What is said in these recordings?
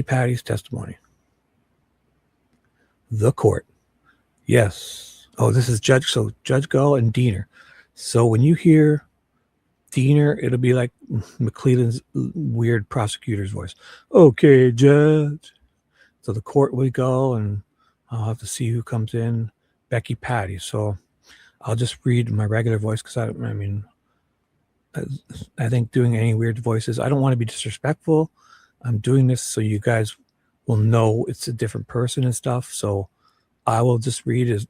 Patty's testimony. The court. Yes. Oh, this is Judge Gull and Diener. So when you hear Diener, it'll be like McClellan's weird prosecutor's voice. Okay, Judge. So the court will go, and I'll have to see who comes in. Becky Patty. So I'll just read my regular voice because I think doing any weird voices, I don't want to be disrespectful. I'm doing this so you guys will know it's a different person and stuff. So I will just read as,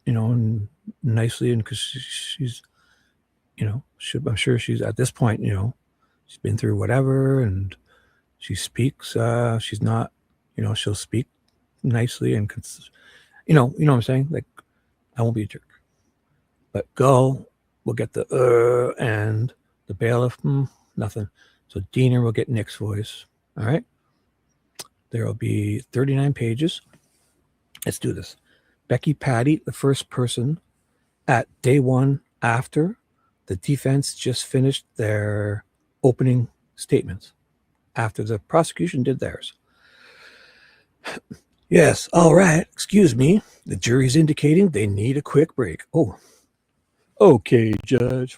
nicely, and because she's, I'm sure she's at this point, she's been through whatever, and she speaks. She's not, she'll speak nicely, and you know what I'm saying? Like, I won't be a jerk. But Gull will get the and the bailiff, nothing. So Diener will get Nick's voice. All right. There will be 39 pages. Let's do this. Becky Patty, the first person, at day one after the defense just finished their opening statements, after the prosecution did theirs. Yes, all right, excuse me. The jury's indicating they need a quick break. Oh, okay, Judge.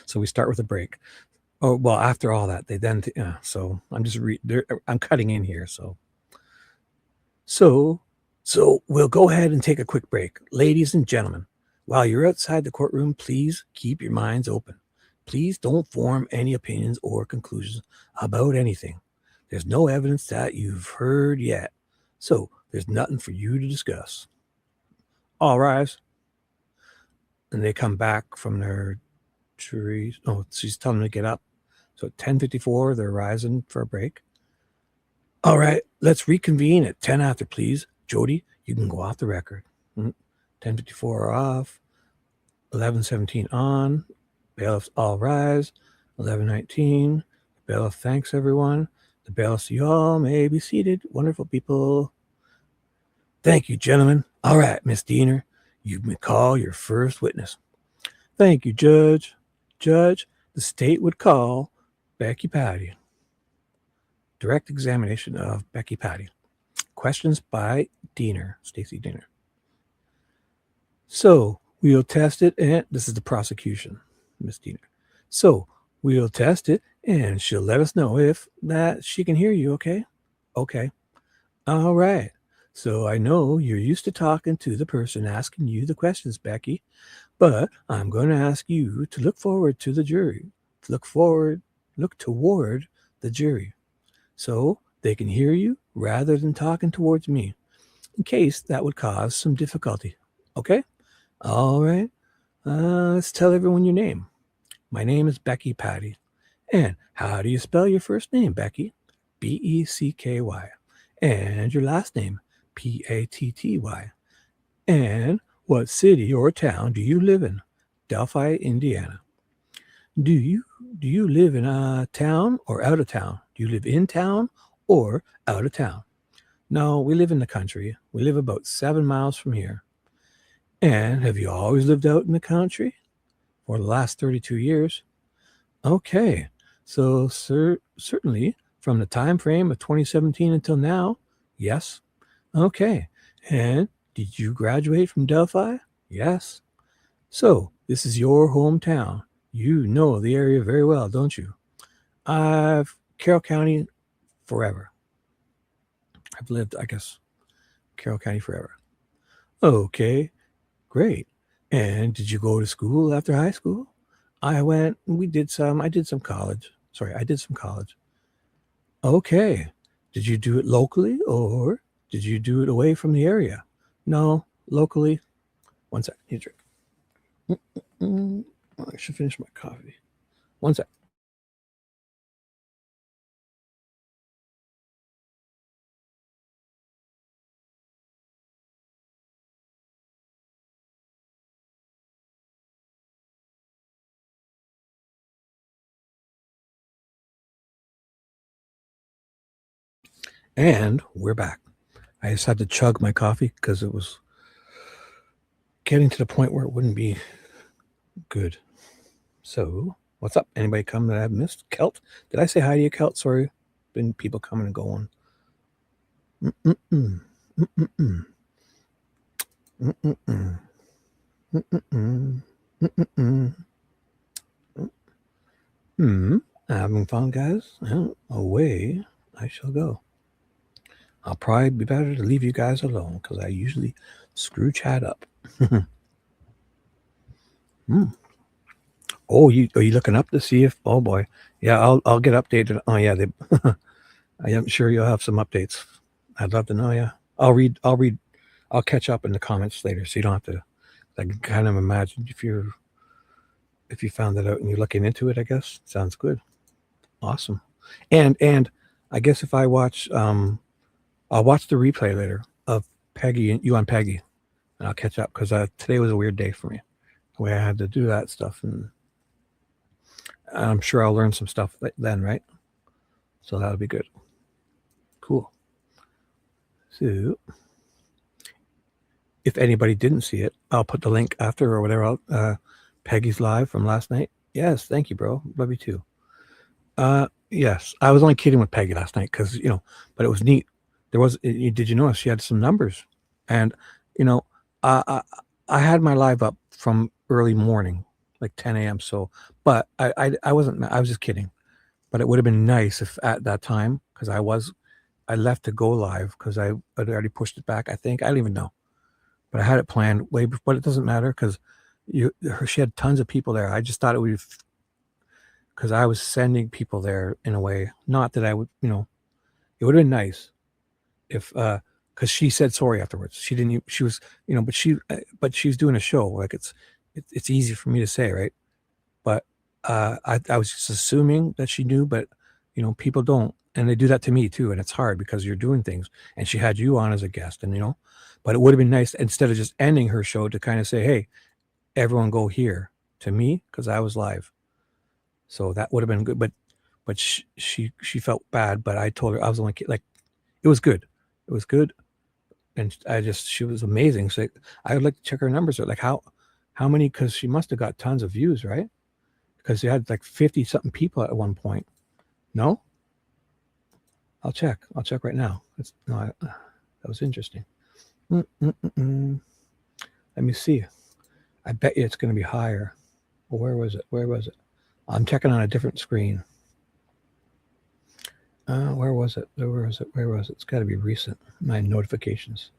So we start with a break. Oh, well, after all that, they then, so I'm just, I'm cutting in here, So we'll go ahead and take a quick break. Ladies and gentlemen, while you're outside the courtroom, please keep your minds open. Please don't form any opinions or conclusions about anything. There's no evidence that you've heard yet, so there's nothing for you to discuss. All rise. And they come back from their juries. Oh, she's telling them to get up. So at 10:54, they're rising for a break. All right, let's reconvene at 10 after, please. Jody, you can go off the record. 10:54 off. 11:17 on. Bailiffs all rise. 11:19. Bailiff thanks everyone. The bailiffs, you all may be seated. Wonderful people. Thank you, gentlemen. All right, Miss Diener, you may call your first witness. Thank you, Judge. Judge, the state would call Becky Patty. Direct examination of Becky Patty. Questions by Diener, Stacy Diener. So we'll test it, and this is the prosecution, Miss Diener. So we'll test it, and she'll let us know if that she can hear you, okay? Okay. All right. So I know you're used to talking to the person asking you the questions, Becky, but I'm going to ask you to look forward to the jury. Look toward the jury, so they can hear you rather than talking towards me, in case that would cause some difficulty. Okay? All right. Let's tell everyone your name. My name is Becky Patty. And how do you spell your first name, Becky? Becky. And your last name? Patty. And what city or town do you live in? Delphi, Indiana. Do you live in a town or out of town? Do you live in town or out of town? No, we live in the country. We live about 7 miles from here. And have you always lived out in the country? For the last 32 years? Okay, so certainly from the time frame of 2017 until now, yes. Okay, and did you graduate from Delphi? Yes. So this is your hometown. You know the area very well, don't you? I've Carroll County forever. I've lived, I guess, Carroll County forever. Okay, great. And did you go to school after high school? I did some college. I did some college. Okay. Did you do it locally or did you do it away from the area? No, locally. One sec, need a drink. I should finish my coffee. One sec. And we're back. I just had to chug my coffee because it was getting to the point where it wouldn't be good. So, what's up? Anybody come that I've missed? Kelt? Did I say hi to you, Kelt? Sorry. Been people coming and going. Mm-mm-mm. Mm-mm-mm. Mm-mm-mm. Mm-mm-mm. Mm-mm-mm. Having fun, guys? Well, away I shall go. I'll probably be better to leave you guys alone because I usually screw chat up. Oh, are you looking up to see if? Oh boy, yeah, I'll get updated. Oh yeah, I am sure you'll have some updates. I'd love to know. Yeah, I'll catch up in the comments later, so you don't have to. I can kind of imagine if you found that out and you're looking into it. I guess sounds good. Awesome. And I guess if I watch I'll watch the replay later of Peggy and you on Peggy, and I'll catch up because today was a weird day for me, the way I had to do that stuff, and I'm sure I'll learn some stuff then, right? So that'll be good. Cool. So if anybody didn't see it, I'll put the link after or whatever. Peggy's live from last night. Yes, thank you, bro. Love you too. Yes, I was only kidding with Peggy last night because but it was neat. There was. Did you notice she had some numbers, and I had my live up from early morning, like 10 a.m. So, but I wasn't. I was just kidding. But it would have been nice if at that time, because I left to go live because I had already pushed it back. I think I don't even know, but I had it planned way before. But it doesn't matter because she had tons of people there. I just thought it would. Because I was sending people there in a way, not that I would, it would have been nice if, because she said sorry afterwards. She didn't, she was, but she was doing a show. Like it's easy for me to say, right? But I was just assuming that she knew, but people don't, and they do that to me too, and it's hard because you're doing things, and she had you on as a guest, and but it would have been nice instead of just ending her show to kind of say, hey, everyone go here to me because I was live. So that would have been good, but she felt bad. But I told her I was only like, it was good, and she was amazing. So I would like to check her numbers. Like how many? Because she must have got tons of views, right? Because she had like 50 something people at one point. No, I'll check right now. That was interesting. Let me see. I bet you it's going to be higher. Well, where was it? I'm checking on a different screen. Where was it? It's got to be recent. My notifications.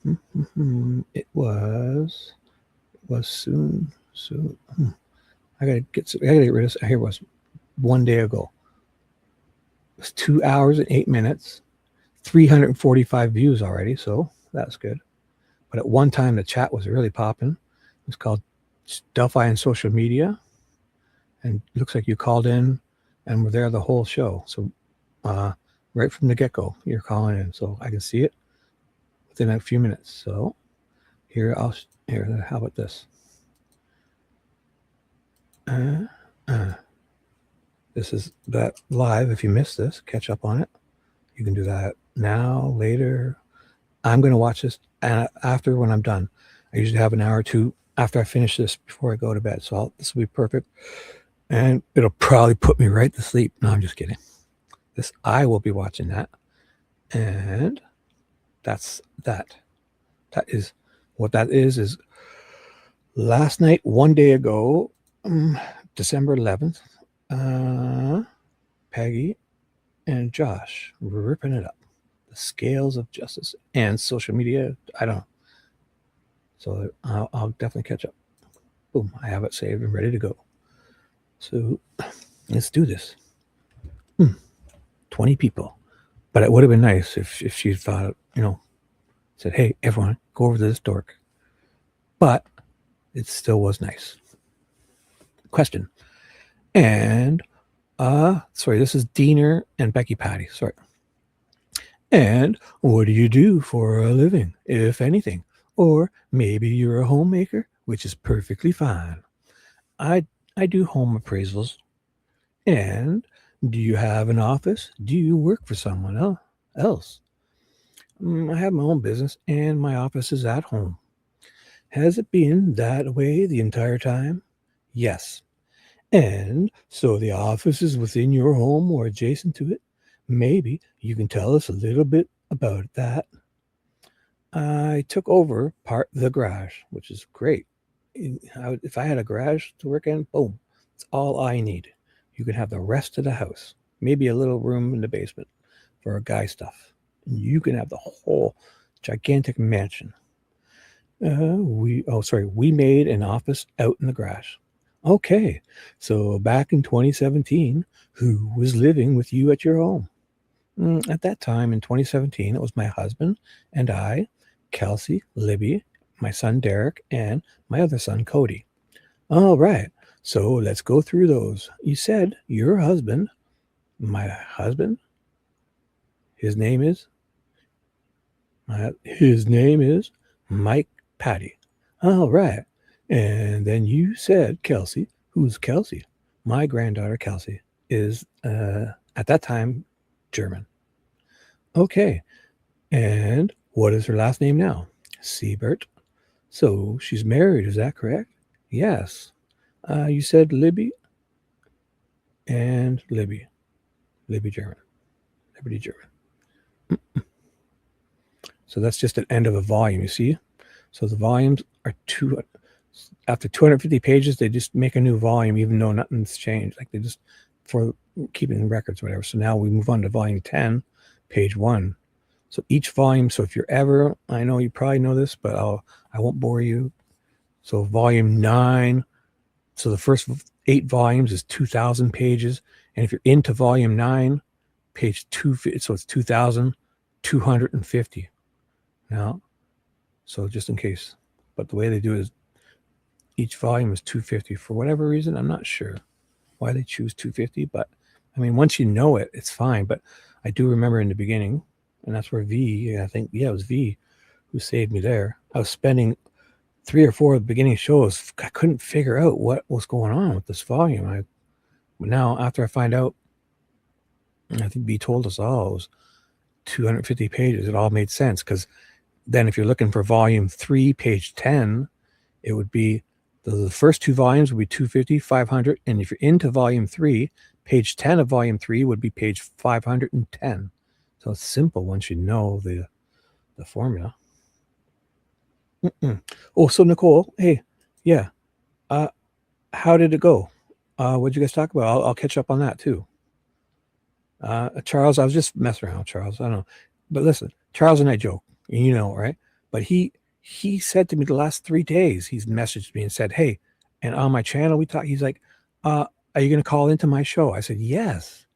It was soon. I gotta get rid of this. Here it was 1 day ago. It was 2 hours and 8 minutes, 345 views already. So that's good. But at one time the chat was really popping. It was called Delphi and Social Media, and it looks like you called in and were there the whole show. So right from the get-go, you're calling in, so I can see it within a few minutes. So here, how about this? This is that live. If you missed this, catch up on it. You can do that now, later. I'm going to watch this after when I'm done. I usually have an hour or two after I finish this before I go to bed. So this will be perfect. And it'll probably put me right to sleep. No, I'm just kidding. I will be watching that. And that's that. That is what that is last night, 1 day ago, December 11th, Peggy and Josh ripping it up. The scales of justice and social media. I don't know. So I'll definitely catch up. Boom. I have it saved and ready to go. So let's do this. 20 people. But it would have been nice if she thought, said, hey, everyone, go over to this dork. But it still was nice. Question. And, sorry, this is Diener and Becky Patty. Sorry. And what do you do for a living, if anything? Or maybe you're a homemaker, which is perfectly fine. I do home appraisals. And do you have an office? Do you work for someone else? I have my own business and my office is at home. Has it been that way the entire time? Yes. And so the office is within your home or adjacent to it? maybe you can tell us a little bit about that. I took over part of the garage, which is great. If I had a garage to work in, boom, that's all I need. You can have the rest of the house, maybe a little room in the basement for guy stuff. And you can have the whole gigantic mansion. We made an office out in the garage. Okay, so back in 2017, who was living with you at your home? At that time in 2017, it was my husband and I, Kelsey, Libby, my son Derek, and my other son Cody. All right, so let's go through those. You said your husband, my husband, his name is Mike Patty. All right, and then you said Kelsey. Who's Kelsey? My granddaughter Kelsey is at that time German. Okay, and what is her last name now? Siebert. So she's married, is that correct? Yes. You said Libby and Libby. Libby German. Liberty German. So that's just an end of a volume, you see? So the volumes are after 250 pages, they just make a new volume, even though nothing's changed. Like they just, for keeping records or whatever. So now we move on to volume 10, page 1. So each volume, so if you're ever, I know you probably know this, but I won't bore you. So volume 9, so the first 8 volumes is 2,000 pages. And if you're into volume 9, page 2, so it's 2,250. Now, so just in case. But the way they do it is each volume is 250 for whatever reason. I'm not sure why they choose 250, but I mean, once you know it, it's fine. But I do remember in the beginning, and that's where it was V who saved me there. I was spending 3 or 4 of the beginning shows. I couldn't figure out what was going on with this volume. Now, after I find out, I think V told us all it was 250 pages. It all made sense, because then if you're looking for volume 3, page 10, it would be the first 2 volumes would be 250, 500. And if you're into volume 3, page 10 of volume 3 would be page 510. So it's simple once you know the formula. Oh, so Nicole, hey, yeah. How did it go? What'd you guys talk about? I'll catch up on that too. Charles, I was just messing around with Charles. I don't know. But listen, Charles and I joke, you know, right? But he said to me the last 3 days, he's messaged me and said, hey, and on my channel we talk. He's like, are you going to call into my show? I said, yes,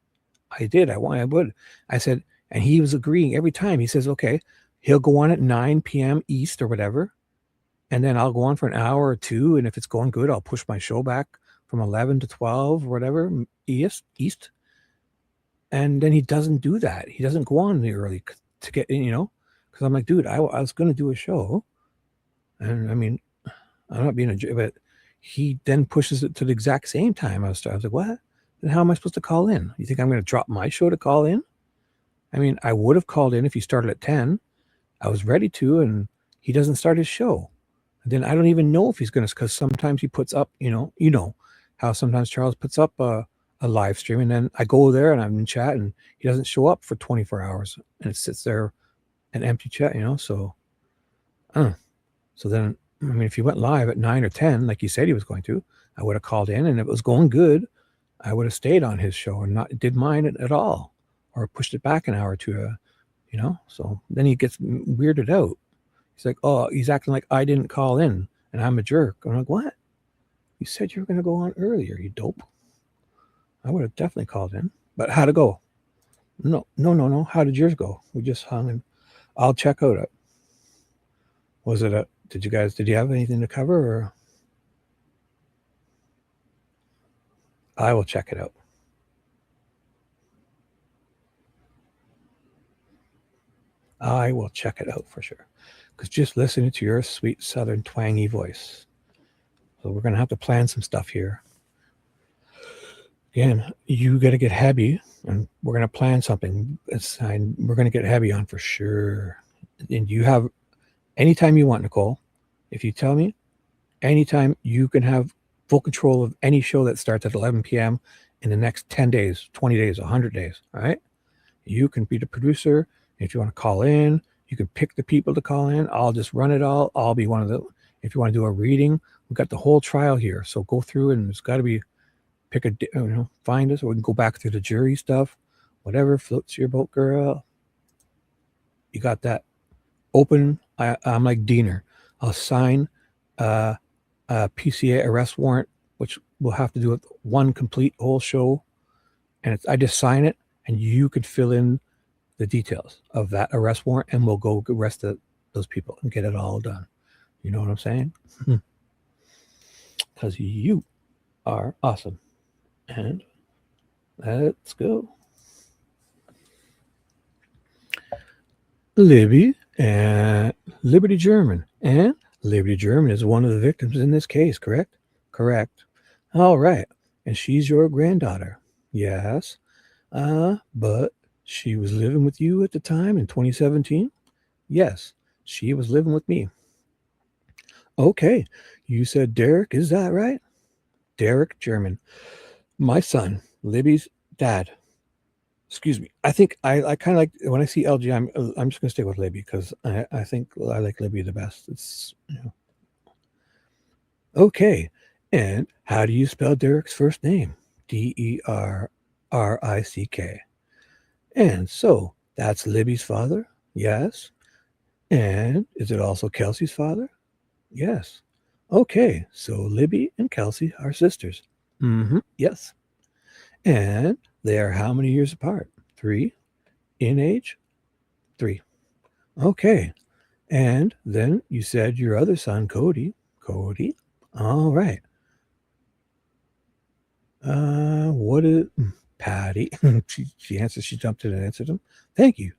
I did. I would. I said, and he was agreeing every time. He says, okay, he'll go on at 9 p.m. East or whatever. And then I'll go on for an hour or 2. And if it's going good, I'll push my show back from 11 to 12 or whatever, East. And then he doesn't do that. He doesn't go on the early to get in, because I'm like, dude, I was going to do a show. And I mean, I'm not being a jerk, but he then pushes it to the exact same time. I was like, what? Then how am I supposed to call in? You think I'm going to drop my show to call in? I mean, I would have called in if he started at 10. I was ready to, and he doesn't start his show. And then I don't even know if he's going to, because sometimes he puts up, you know how sometimes Charles puts up a live stream, and then I go there and I'm in chat and he doesn't show up for 24 hours and it sits there an empty chat, so then, I mean, if he went live at 9 or 10 like he said he was going to, I would have called in, and if it was going good, I would have stayed on his show and not did mine at all, or pushed it back an hour or 2, so then he gets weirded out. He's like, oh, he's acting like I didn't call in and I'm a jerk. I'm like, what? You said you were going to go on earlier, you dope. I would have definitely called in. But how'd it go? No. How did yours go? We just hung, and I'll check out it. Was it did you have anything to cover, or? I will check it out. I will check it out for sure. Because just listening to your sweet southern twangy voice. So we're going to have to plan some stuff here. Again, you got to get heavy, and we're going to plan something. We're going to get heavy on for sure. And you have anytime you want, Nicole. If you tell me, anytime, you can have full control of any show that starts at 11 p.m. in the next 10 days, 20 days, 100 days. All right? You can be the producer. If you want to call in, you can pick the people to call in. I'll just run it all. I'll be one of the, if you want to do a reading, we've got the whole trial here. So go through and it's got to be, pick a, find us, or we can go back through the jury stuff, whatever floats your boat, girl. You got that open. I'm like Diener. I'll sign a PCA arrest warrant, which we'll have to do with one complete whole show. And I just sign it, and you could fill in the details of that arrest warrant, and we'll go arrest those people and get it all done. You know what I'm saying? Because you are awesome. And let's go. Libby and Liberty German. And Liberty German is one of the victims in this case, correct? Correct. All right. And she's your granddaughter. Yes. But she was living with you at the time in 2017? Yes, she was living with me. Okay. You said Derek, is that right? Derek German. My son, Libby's dad. Excuse me. I think I kind of like, when I see LG, I'm just going to stay with Libby because I think I like Libby the best. It's, Okay. And how do you spell Derek's first name? Derrick. And so that's Libby's father? Yes. And is it also Kelsey's father? Yes. Okay. So Libby and Kelsey are sisters. Yes. And they are how many years apart? 3. In age? 3. Okay. And then you said your other son, Cody. Cody? All right. What is Patty? she answered, she jumped in and answered him. Thank you.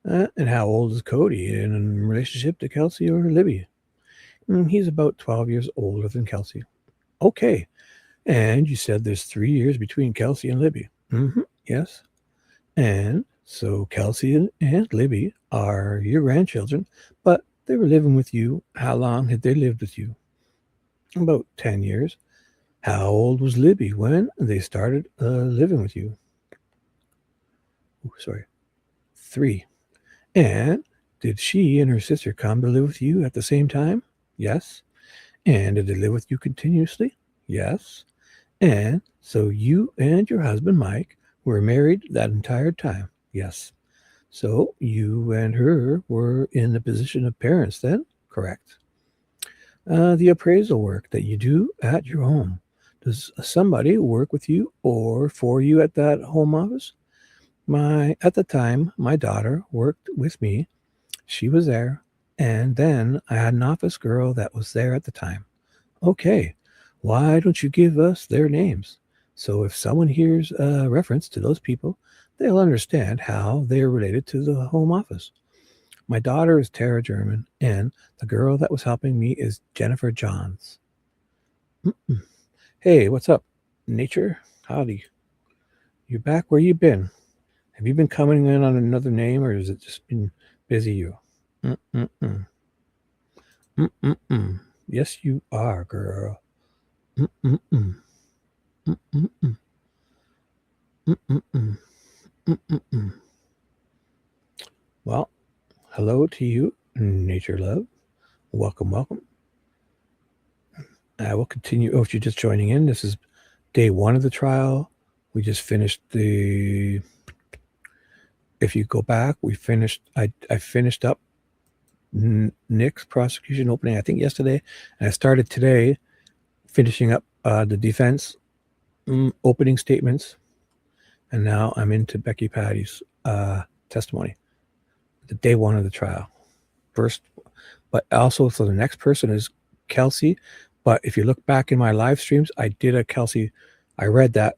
And how old is Cody in relationship to Kelsey or Libby? He's about 12 years older than Kelsey. Okay. And you said there's 3 years between Kelsey and Libby. Yes. And so Kelsey and Libby are your grandchildren, but they were living with you. How long had they lived with you? About 10 years. How old was Libby when they started living with you? 3. And did she and her sister come to live with you at the same time? Yes. And did they live with you continuously? Yes. And so you and your husband, Mike, were married that entire time? Yes. So you and her were in the position of parents then? Correct. The appraisal work that you do at your home, does somebody work with you or for you at that home office? At the time, my daughter worked with me. She was there. And then I had an office girl that was there at the time. Okay. Why don't you give us their names? So if someone hears a reference to those people, they'll understand how they're related to the home office. My daughter is Tara German, and the girl that was helping me is Jennifer Johns. Hey, what's up, Nature? Howdy. You back? Where you been? Have you been coming in on another name, or has it just been busy you? Yes, you are, girl. Well, hello to you, Nature Love. Welcome, welcome. I will continue. Oh, if you're just joining in, this is day 1 of the trial. We just finished the. If you go back, we finished. I finished up Nick's prosecution opening, I think yesterday, and I started today, finishing up the defense opening statements, and now I'm into Becky Patty's testimony. The day 1 of the trial, first, but also so the next person is Kelsey. But if you look back in my live streams, I did a Kelsey. I read that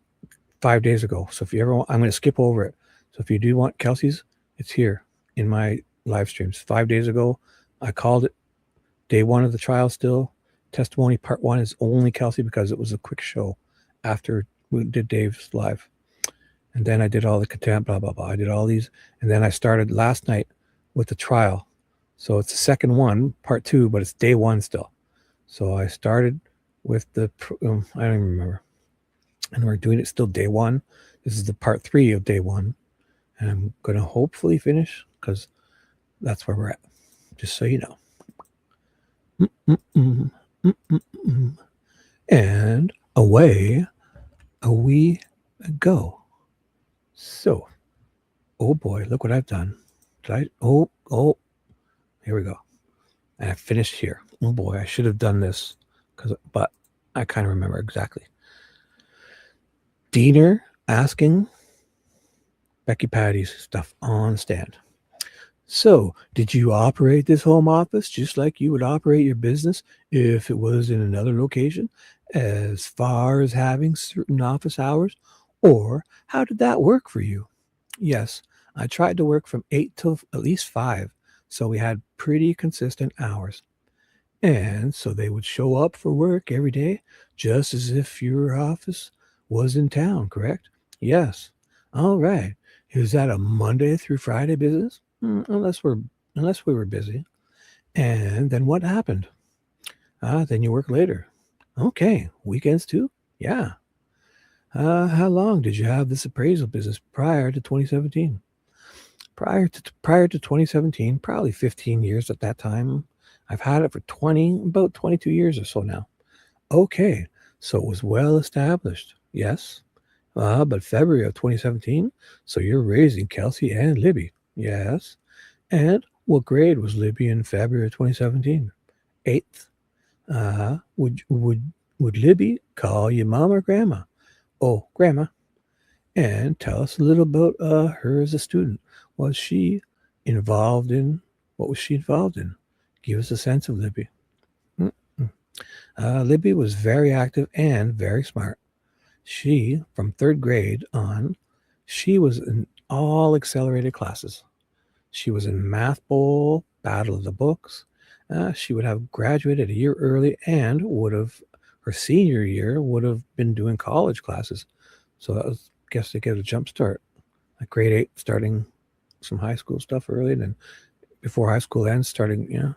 5 days ago. So if you ever want, I'm going to skip over it. So if you do want Kelsey's, it's here in my live streams. 5 days ago, I called it day 1 of the trial still. Testimony part 1 is only Kelsey because it was a quick show after we did Dave's live. And then I did all the contempt, blah, blah, blah. I did all these. And then I started last night with the trial. So it's the second one, part 2, but it's day 1 still. So I started with the, I don't even remember. And we're doing it still day 1. This is the part 3 of day 1. And I'm going to hopefully finish because that's where we're at, just so you know. Mm-mm-mm, mm-mm-mm. And away we go. So, oh boy, look what I've done. Did I? Oh, here we go. And I finished here. Oh boy, I should have done this, but I kind of remember exactly. Diener asking Becky Patty's stuff on stand. So, did you operate this home office just like you would operate your business if it was in another location, as far as having certain office hours? Or how did that work for you? Yes, I tried to work from 8 till at least 5, so we had pretty consistent hours. And so they would show up for work every day, just as if your office was in town, correct? Yes. All right. Is that a Monday through Friday business? Unless we were busy. And then what happened? Then you work later. Okay. Weekends too? Yeah. How long did you have this appraisal business prior to 2017? Prior to 2017, probably 15 years at that time. I've had it for about 22 years or so now. Okay, so it was well established. Yes. But February of 2017, so you're raising Kelsey and Libby. Yes. And what grade was Libby in February of 2017? Eighth. Would Libby call you mom or grandma? Oh, grandma. And tell us a little about her as a student. Was she involved in what was she involved in? Give us a sense of Libby. Libby was very active and very smart. She, from third grade on, she was in all accelerated classes. She was in Math Bowl, Battle of the Books. She would have graduated a year early and her senior year would have been doing college classes. So that was, I guess, to get a jump start. Like grade 8, starting some high school stuff early, and then before high school ends, starting,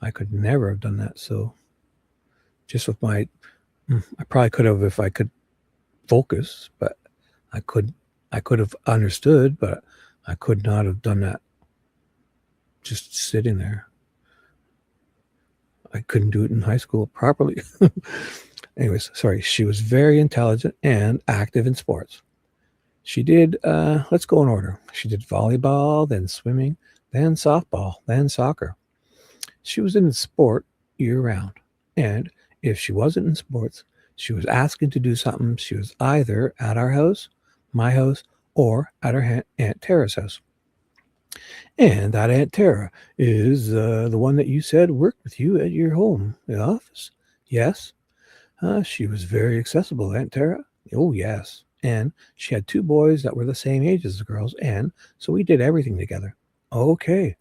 I could never have done that. So just with I probably could have if I could focus, but I could have understood, but I could not have done that just sitting there. I couldn't do it in high school properly. Anyways, sorry. She was very intelligent and active in sports. She did, let's go in order. She did volleyball, then swimming, then softball, then soccer. She was in sport year round. And if she wasn't in sports, she was asking to do something. She was either at our house, my house, or at her Aunt Tara's house. And that Aunt Tara is the one that you said worked with you at your home, the office. Yes. She was very accessible, Aunt Tara. Oh, yes. And she had 2 boys that were the same age as the girls, and so we did everything together. Okay.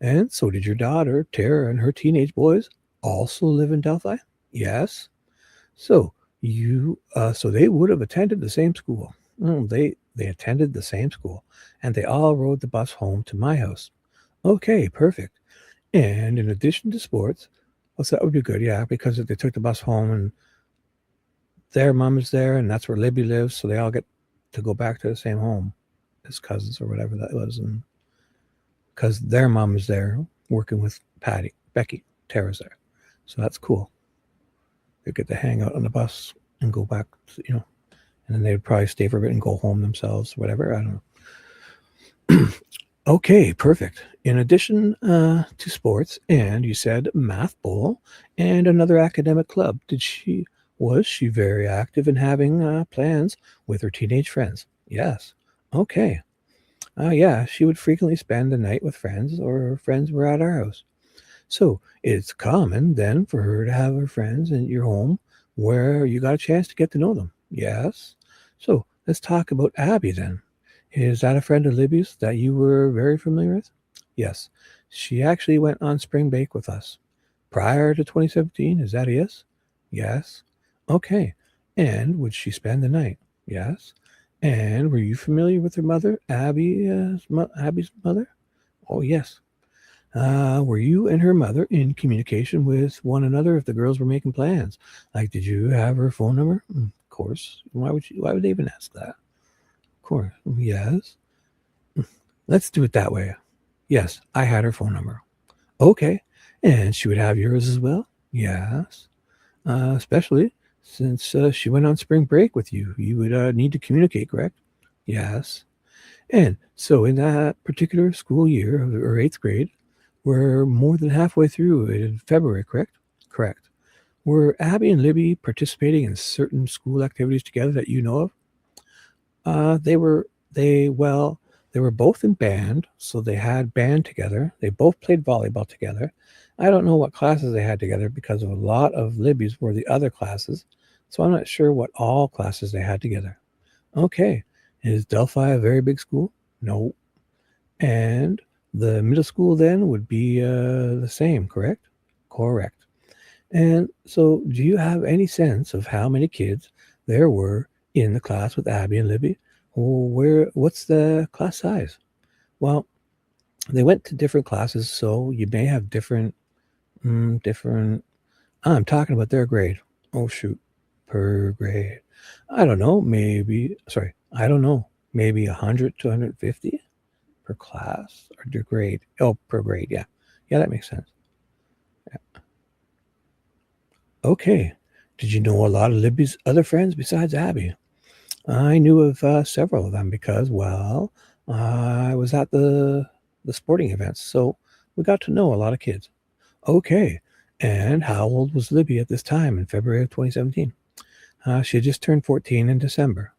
And so did your daughter, Tara, and her teenage boys also live in Delphi? Yes. So so they would have attended the same school. They attended the same school, and they all rode the bus home to my house. Okay, perfect. And in addition to sports, so that would be good, yeah, because if they took the bus home and their mom is there, and that's where Libby lives, so they all get to go back to the same home as cousins or whatever that was, and because their mom is there working with Becky, Tara's there, so that's cool. They get to hang out on the bus and go back, and then they would probably stay for a bit and go home themselves, whatever. I don't know. Okay, perfect. In addition to sports, and you said Math Bowl and another academic club, was she very active in having plans with her teenage friends? Yes. Okay. Yeah, she would frequently spend the night with friends, or her friends were at our house. So it's common then for her to have her friends in your home where you got a chance to get to know them. Yes. So let's talk about Abby then. Is that a friend of Libby's that you were very familiar with? Yes. She actually went on spring break with us. Prior to 2017, is that a yes? Yes. Okay. And would she spend the night? Yes. And were you familiar with her mother, Abby's mother? Oh, yes. Were you and her mother in communication with one another if the girls were making plans? Like, did you have her phone number? Of course. Why would they even ask that? Of course. Yes. Let's do it that way. Yes, I had her phone number. Okay. And she would have yours as well? Yes. Especially since she went on spring break with you. You would need to communicate, correct? Yes. And so in that particular school year, or eighth grade, we're more than halfway through in February, correct? Correct. Were Abby and Libby participating in certain school activities together that you know of? They were both in band, so they had band together. They both played volleyball together. I don't know what classes they had together because a lot of Libby's were the other classes, so I'm not sure what all classes they had together. Okay. Is Delphi a very big school? No. And the middle school then would be the same, correct? Correct. And so, do you have any sense of how many kids there were in the class with Abby and Libby? Or what's the class size? Well, they went to different classes, so you may have different. I'm talking about their grade. Oh shoot, per grade. I don't know. I don't know. Maybe 100 to 150 per class or per grade. Oh, per grade. Yeah, that makes sense. Yeah. Okay. Did you know a lot of Libby's other friends besides Abby? I knew of several of them because, well, I was at the sporting events, so we got to know a lot of kids. Okay. And how old was Libby at this time in February of 2017? She had just turned 14 in December.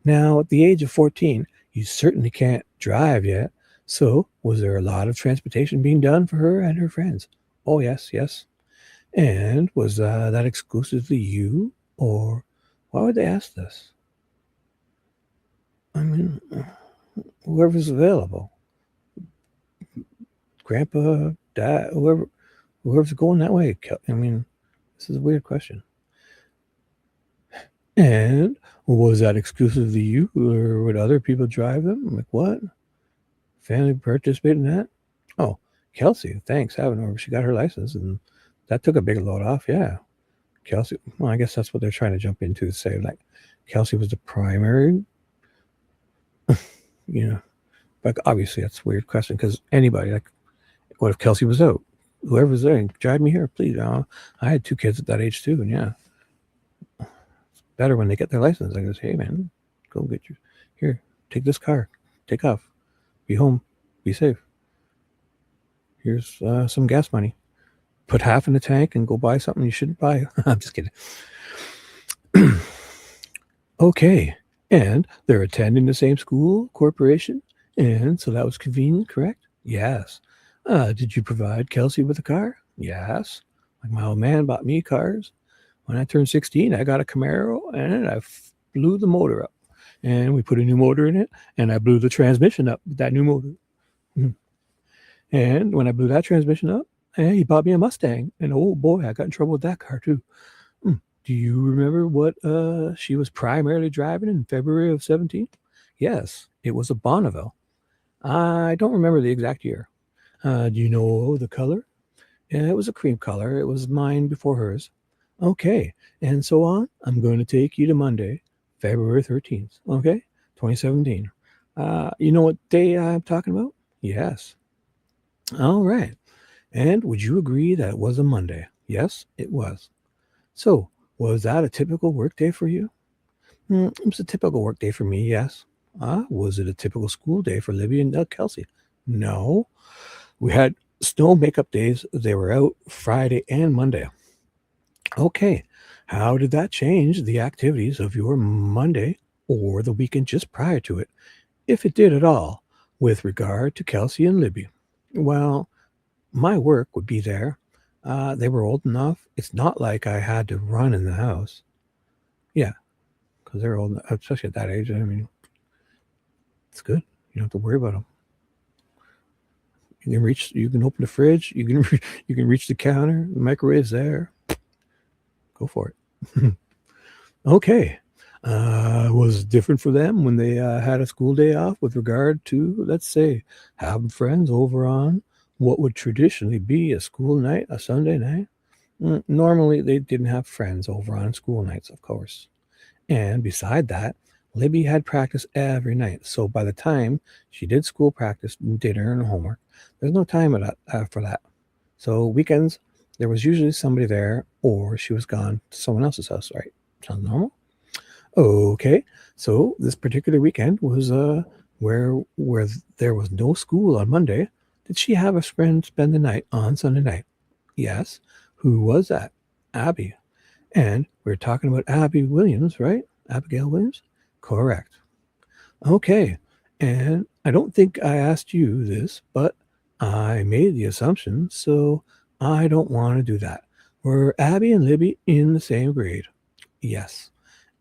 Now, at the age of 14, you certainly can't drive yet. So, was there a lot of transportation being done for her and her friends? Oh, yes. And was that exclusively you? Or why would they ask this? I mean, whoever's available. Grandpa, dad, whoever's going that way. I mean, this is a weird question. And was that exclusively you, or would other people drive them? I'm like, what? Family participate in that? Oh, Kelsey, thanks. Having her. She got her license, and that took a big load off. Yeah. Kelsey, well, I guess that's what they're trying to jump into, say, like, Kelsey was the primary, But obviously, that's a weird question because anybody, like, what if Kelsey was out? Whoever's there, drive me here, please. I had 2 kids at that age too, and yeah. It's better when they get their license. I goes, hey, man, go get your, here, take this car, take off, be home, be safe. Here's some gas money. Put half in the tank and go buy something you shouldn't buy. I'm just kidding. Okay. And they're attending the same school, corporation. And so that was convenient, correct? Yes. Did you provide Kelsey with a car? Yes. Like my old man bought me cars. When I turned 16, I got a Camaro and I blew the motor up. And we put a new motor in it, and I blew the transmission up with that new motor. And when I blew that transmission up, he bought me a Mustang. And oh boy, I got in trouble with that car too. Do you remember what she was primarily driving in February of 17? Yes, it was a Bonneville. I don't remember the exact year. Do you know the color? Yeah, it was a cream color. It was mine before hers. Okay, and so on. I'm going to take you to Monday, February 13th, okay, 2017. You know what day I'm talking about? Yes. All right. And would you agree that it was a Monday? Yes, it was. So, was that a typical work day for you? It was a typical work day for me, yes. Was it a typical school day for Libby and Kelsey? No. We had snow makeup days. They were out Friday and Monday. Okay. How did that change the activities of your Monday or the weekend just prior to it, if it did at all, with regard to Kelsey and Libby? Well, my work would be there. They were old enough. It's not like I had to run in the house. Yeah, because they're old, especially at that age. I mean, it's good. You don't have to worry about them. You can open the fridge. You can reach the counter. The microwave's there. Go for it. Okay. Was it different for them when they had a school day off with regard to, let's say, having friends over on what would traditionally be a school night, a Sunday night? Normally, they didn't have friends over on school nights, of course. And beside that, Libby had practice every night, so by the time she did school practice, dinner, and homework, there's no time for that. So weekends, there was usually somebody there, or she was gone to someone else's house, right? Sounds normal? Okay, so this particular weekend was where there was no school on Monday. Did she have a friend spend the night on Sunday night? Yes. Who was that? Abby. And we're talking about Abby Williams, right? Abigail Williams? Correct. Okay. And I don't think I asked you this, but I made the assumption, so I don't want to do that. Were Abby and Libby in the same grade? Yes.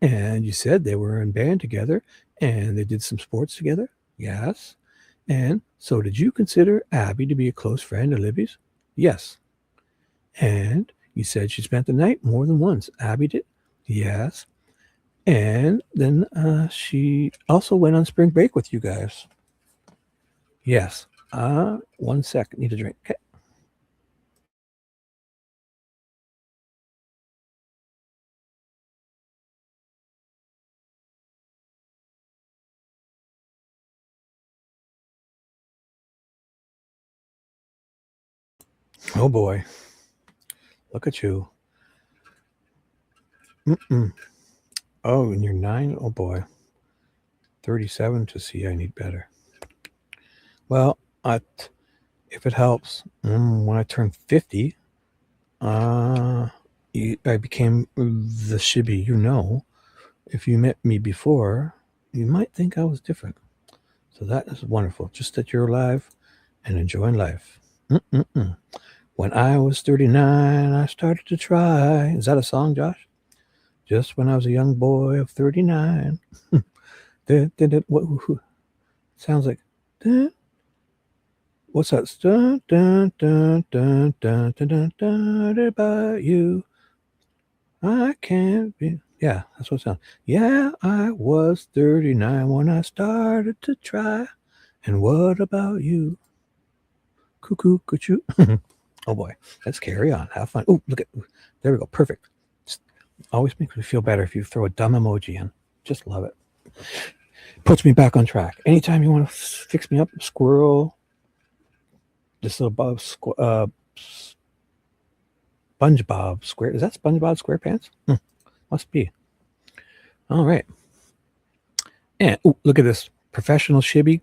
And you said they were in band together and they did some sports together? Yes. And so did you consider Abby to be a close friend of Libby's? Yes. And you said she spent the night more than once. Abby did? Yes. And then she also went on spring break with you guys. Yes. 1 sec. Need a drink. Okay. Oh boy. Look at you. Mm-mm. Oh, and you're 9? Oh boy. 37 to see I need better. Well, if it helps, when I turned 50, I became the Shibby. If you met me before, you might think I was different. So that is wonderful. Just that you're alive and enjoying life. Mm-mm-mm. When I was 39, I started to try. Is that a song, Josh? Just when I was a young boy of 39. What sounds like? What's that? Dun, dun, dun, dun, dun, dun, dun, dun, about you. I can't be. Yeah, that's what it sounds. Yeah, I was 39 when I started to try. And what about you? Cuckoo, cuckoo. Oh boy, let's carry on. Have fun. Oh, look at. There we go. Perfect. Just always makes me feel better if you throw a dumb emoji in. Just love it. Puts me back on track. Anytime you want to fix me up, squirrel. This little SpongeBob Square. Is that SpongeBob SquarePants? Must be. All right. And look at this professional Shibby.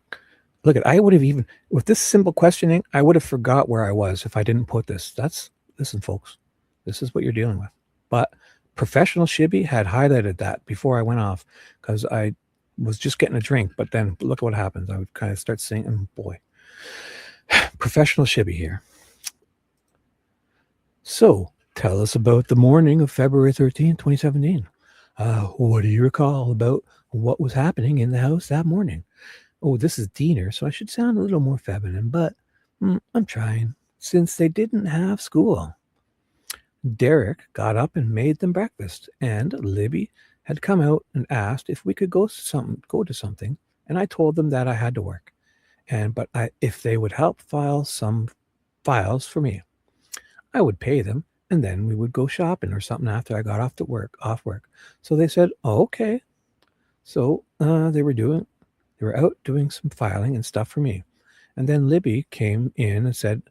Look at. I would have even with this simple questioning, I would have forgot where I was if I didn't put this. Listen, folks. This is what you're dealing with. But professional Shibby had highlighted that before I went off because I was just getting a drink. But then look at what happens. I would kind of start singing. Boy, professional Shibby here. So, tell us about the morning of February 13th, 2017. What do you recall about what was happening in the house that morning? Oh, this is Diener, so I should sound a little more feminine, but I'm trying, since they didn't have school. Derek got up and made them breakfast, and Libby had come out and asked if we could go to something, and I told them that I had to work, if they would help file some files for me. I would pay them, and then we would go shopping or something after I got off work. So they said, oh, okay. So they were out doing some filing and stuff for me. And then Libby came in and said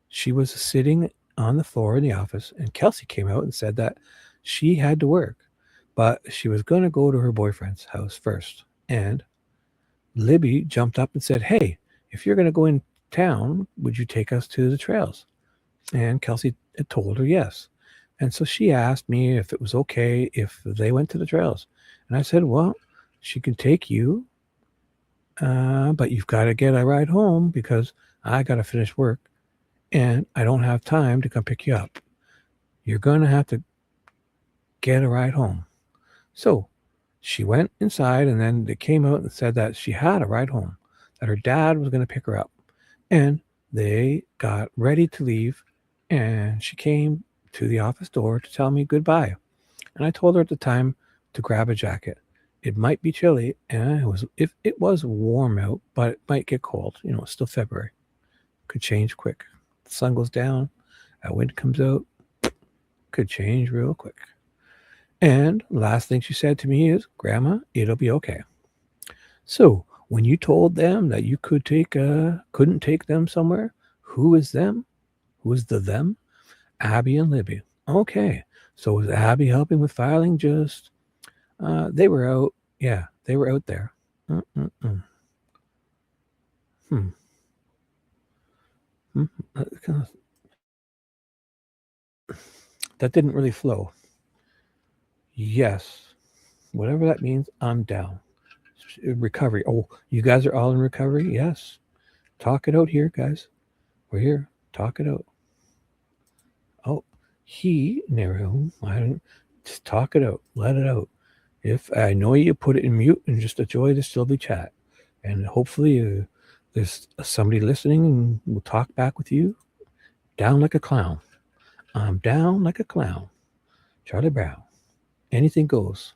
she was sitting on the floor in the office, and Kelsey came out and said that she had to work, but she was going to go to her boyfriend's house first. And Libby jumped up and said, hey, if you're going to go in town, would you take us to the trails? And Kelsey had told her yes. And so she asked me if it was okay if they went to the trails. And I said, well, she can take you, but you've got to get a ride home because I got to finish work and I don't have time to come pick you up. You're going to have to get a ride home. So she went inside, and then they came out and said that she had a ride home, that her dad was going to pick her up. And they got ready to leave, and she came to the office door to tell me goodbye. And I told her at the time to grab a jacket. It might be chilly, and it was warm out, but it might get cold. It's still February. Could change quick. The sun goes down, a wind comes out, could change real quick. And last thing she said to me is, Grandma, it'll be okay. So when you told them that you couldn't take them somewhere, who is them? Who is the them? Abby and Libby. Okay. So was Abby helping with filing? Just they were out. Yeah, they were out there. That didn't really flow. Yes, whatever that means, I'm down. Recovery. Oh, you guys are all in recovery? Yes. Talk it out here, guys. We're here. Talk it out. Oh, I don't, just talk it out. Let it out. If I know you, put it in mute and just enjoy the Sylvie chat. And hopefully there's somebody listening and will talk back with you. Down like a clown. I'm down like a clown. Charlie Brown. Anything goes.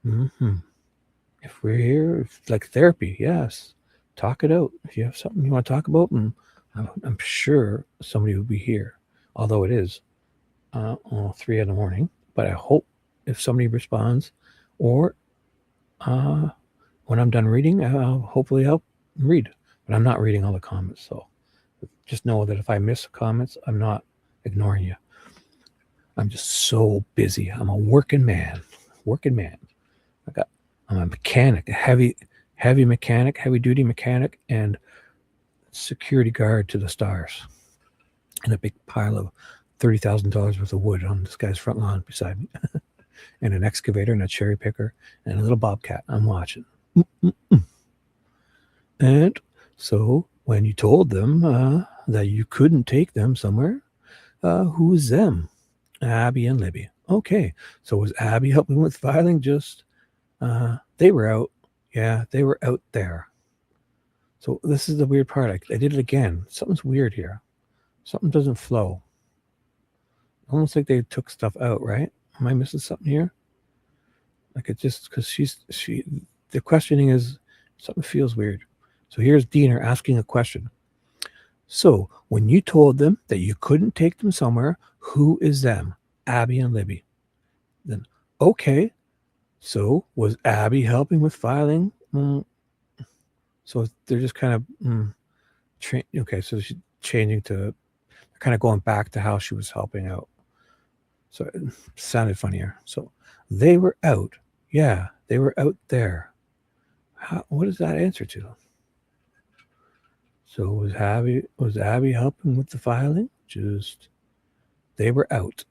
If we're here, it's like therapy, yes. Talk it out. If you have something you want to talk about, and I'm sure somebody will be here, although it is 3 in the morning. But I hope if somebody responds, or when I'm done reading, I'll hopefully help read. But I'm not reading all the comments, so just know that if I miss comments, I'm not ignoring you. I'm just so busy. I'm a working man. I'm a mechanic, a heavy mechanic, heavy duty mechanic, and security guard to the stars. And a big pile of $30,000 worth of wood on this guy's front lawn beside me. And an excavator and a cherry picker and a little bobcat. I'm watching. And so when you told them that you couldn't take them somewhere, who's them? Abby and Libby. Okay, so was Abby helping with filing? Just they were out. Yeah, they were out there. So this is the weird part. I did it again. Something's weird here. Something doesn't flow. Almost like they took stuff out, right? Am I missing something here? Like it just because the questioning is something feels weird. So here's Diener asking a question. So when you told them that you couldn't take them somewhere, who is them? Abby and Libby. Then okay. So was Abby helping with filing? So they're just kind of okay. So she's changing to kind of going back to how she was helping out. So it sounded funnier. So they were out. Yeah, they were out there. What does that answer to? So was Abby helping with the filing? Just they were out.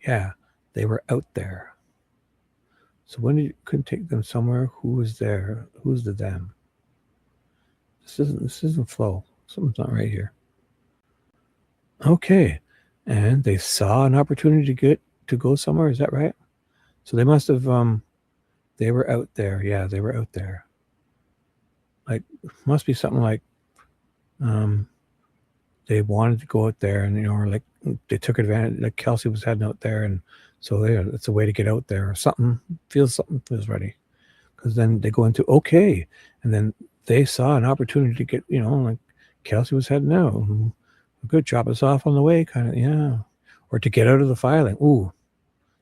Yeah, they were out there. So when you couldn't take them somewhere, who was there? Who's the them? This isn't flow. Something's not right here. Okay. And they saw an opportunity to go somewhere, is that right? So they must have they were out there. Yeah, they were out there. Like must be something like they wanted to go out there, and or like they took advantage, like Kelsey was heading out there, and so it's a way to get out there, or something feels ready. Because then they go into okay, and then they saw an opportunity to get, like Kelsey was heading out. Good, drop us off on the way, kind of, yeah. Or to get out of the filing. Ooh,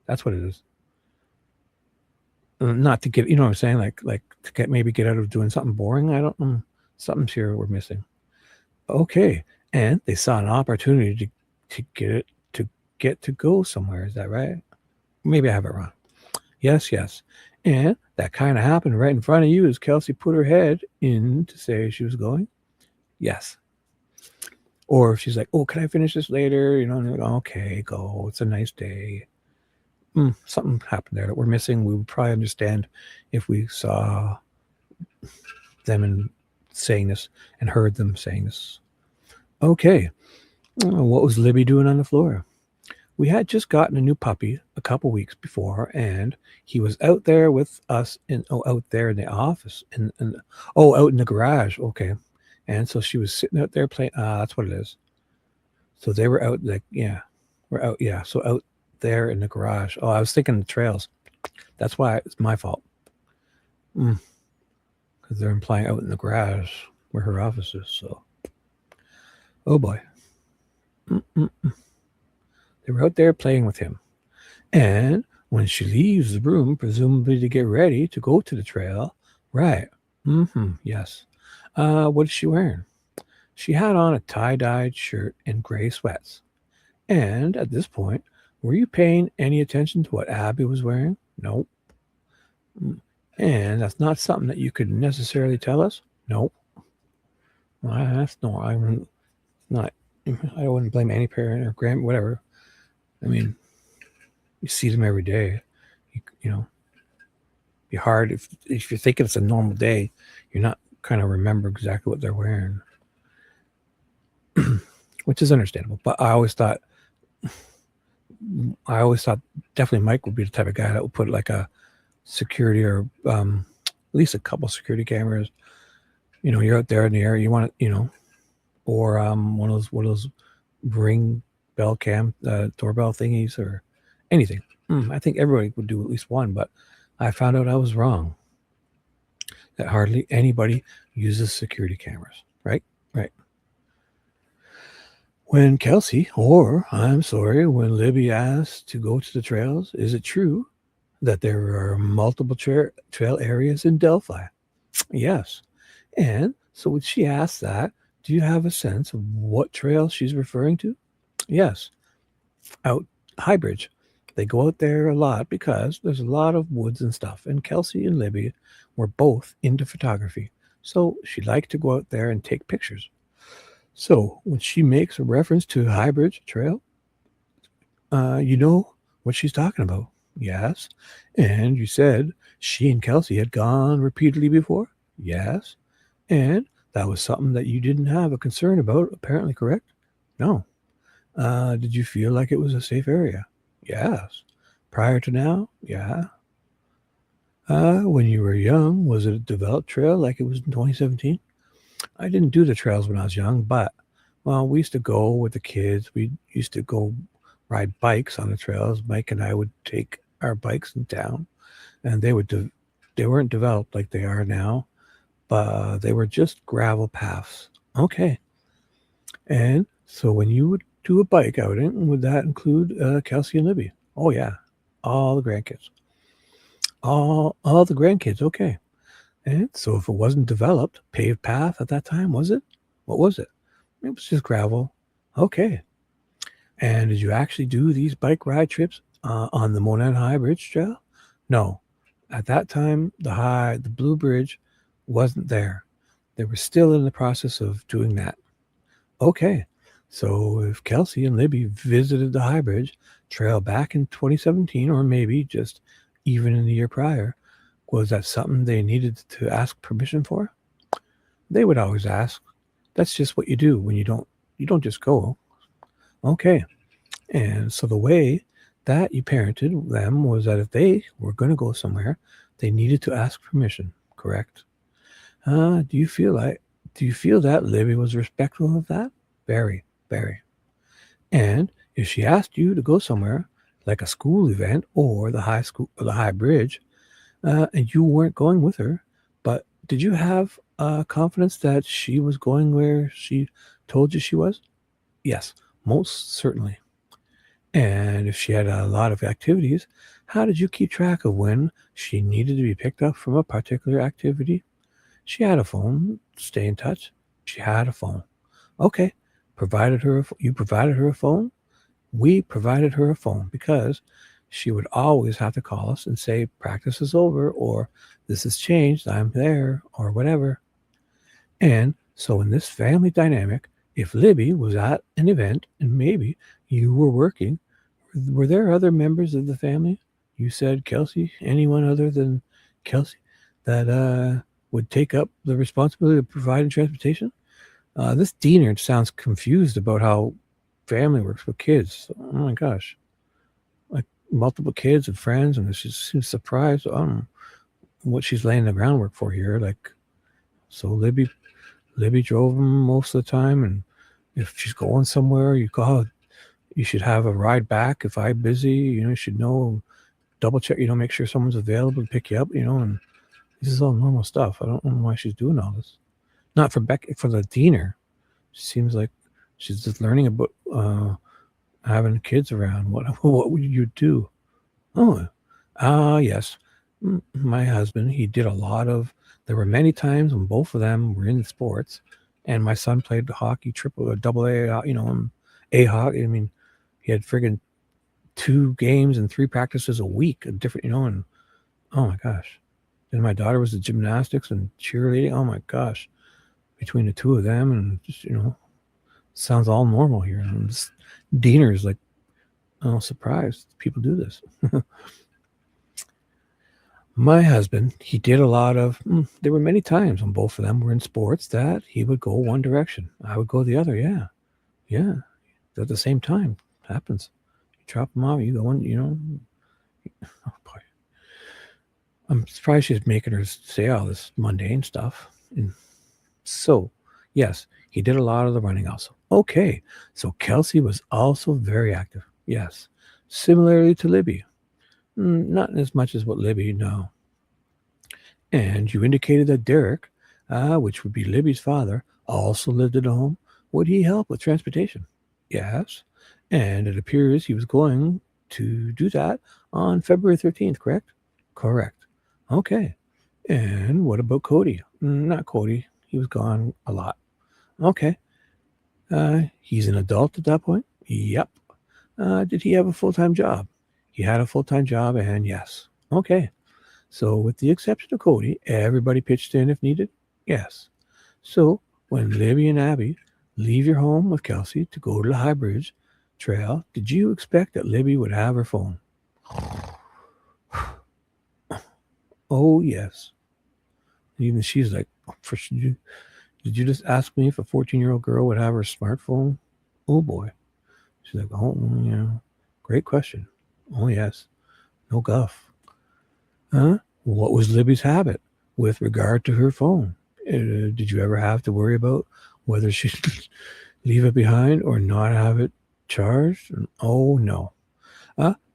that's what it is. Not to get, you know what I'm saying, like to get out of doing something boring. I don't know. Something's here we're missing. Okay, and they saw an opportunity to get to go somewhere. Is that right? Maybe I have it wrong. Yes. And that kind of happened right in front of you as Kelsey put her head in to say she was going. Yes. Or if she's like, oh, can I finish this later? And you're like, okay, go. It's a nice day. Something happened there that we're missing. We would probably understand if we saw them and saying this and heard them saying this. Okay. What was Libby doing on the floor? We had just gotten a new puppy a couple weeks before, and he was out there with us out there in the office out in the garage. Okay. And so she was sitting out there playing. That's what it is. So they were out we're out. Yeah. So out there in the garage. Oh, I was thinking the trails. That's why it's my fault. Because they're implying out in the garage where her office is. So, oh boy. They were out there playing with him. And when she leaves the room, presumably to get ready to go to the trail, right? Yes. What is she wearing? She had on a tie-dyed shirt and gray sweats. And at this point, were you paying any attention to what Abby was wearing? Nope. And that's not something that you could necessarily tell us? Nope. That's no, I'm not. I wouldn't blame any parent or grand, whatever. I mean, you see them every day. You know, be hard if you're thinking it's a normal day, you're not kind of remember exactly what they're wearing, which is understandable. But I always thought definitely Mike would be the type of guy that would put like a security or at least a couple security cameras. You know, you're out there in the air, you want to, you know, or one of those ring bell cam doorbell thingies or anything. I think everybody would do at least one, but I found out I was wrong. That hardly anybody uses security cameras, right? Right. When Kelsey, or I'm sorry, when Libby asked to go to the trails, is it true that there are multiple trail areas in Delphi? Yes. And so when she asked that, do you have a sense of what trail she's referring to? Yes. Out High Bridge. They go out there a lot because there's a lot of woods and stuff. And Kelsey and Libby were both into photography. So she liked to go out there and take pictures. So when she makes a reference to High Bridge Trail, you know what she's talking about. Yes. And you said she and Kelsey had gone repeatedly before. Yes. And that was something that you didn't have a concern about, apparently, correct? No. Did you feel like it was a safe area? Yes. Prior to now? Yeah. When you were young, was it a developed trail like it was in 2017? I didn't do the trails when I was young, but, well, we used to go with the kids. We used to go ride bikes on the trails. Mike and I would take our bikes in town, and they weren't developed like they are now, but they were just gravel paths. Okay. And so when you would do a bike outing, would that include Kelsey and Libby? Oh, yeah. All the grandkids. All the grandkids. Okay. And so if it wasn't developed, paved path at that time, was it? What was it? It was just gravel. Okay. And did you actually do these bike ride trips on the Monet High Bridge Trail? No. At that time, the Blue Bridge wasn't there. They were still in the process of doing that. Okay. So if Kelsey and Libby visited the High Bridge Trail back in 2017, or maybe just even in the year prior, was that something they needed to ask permission for? They would always ask. That's just what you do when you don't just go. Okay. And so the way that you parented them was that if they were going to go somewhere, they needed to ask permission, correct? Do you feel that Libby was respectful of that? Very, very. And if she asked you to go somewhere, like a school event or the high bridge, and you weren't going with her, but did you have confidence that she was going where she told you she was? Yes, most certainly. And if she had a lot of activities, how did you keep track of when she needed to be picked up from a particular activity? She had a phone. Stay in touch. She had a phone. Okay. You provided her a phone? We provided her a phone because she would always have to call us and say, practice is over, or this has changed, I'm there, or whatever. And so in this family dynamic, if Libby was at an event and maybe you were working, were there other members of the family? You said Kelsey, anyone other than Kelsey that would take up the responsibility of providing transportation? This Diener sounds confused about how family works with kids. Oh my gosh. Like multiple kids and friends, and she seems surprised on what she's laying the groundwork for here. Like, so Libby drove them most of the time, and if she's going somewhere, you should have a ride back. If I'm busy, you should know, double check, make sure someone's available to pick you up, and this is all normal stuff. I don't know why she's doing all this. Not for Becky, for the Diener. She seems like she's just learning about having kids around. What would you do? Oh, yes. My husband, he did a lot of, there were many times when both of them were in sports, and my son played hockey, triple or double A, A hockey. I mean, he had friggin' 2 games and 3 practices a week, different, and oh my gosh. And my daughter was the gymnastics and cheerleading. Oh my gosh. Between the two of them, and just, sounds all normal here. And this Diener's like, oh, surprised people do this. My husband, he did a lot of, there were many times when both of them were in sports that he would go one direction. I would go the other. Yeah. Yeah. At the same time. Happens. You drop them off, you go in, oh boy. I'm surprised she's making her say all this mundane stuff. And so, yes, he did a lot of the running also. Okay. So Kelsey was also very active. Yes. Similarly to Libby. Not as much as what Libby, no. And you indicated that Derek, which would be Libby's father, also lived at home. Would he help with transportation? Yes. And it appears he was going to do that on February 13th, correct? Correct. Okay. And what about Cody? Not Cody. He was gone a lot. Okay. He's an adult at that point? Yep. Did he have a full-time job? He had a full-time job, and yes. Okay. So with the exception of Cody, everybody pitched in if needed? Yes. So when Libby and Abby leave your home with Kelsey to go to the High Bridge Trail, did you expect that Libby would have her phone? Oh, yes. Even she's like, did you just ask me if a 14-year-old girl would have her smartphone? Oh, boy. She's like, oh, yeah. Great question. Oh, yes. No guff. Huh? What was Libby's habit with regard to her phone? Did you ever have to worry about whether she'd leave it behind or not have it charged? Oh, no.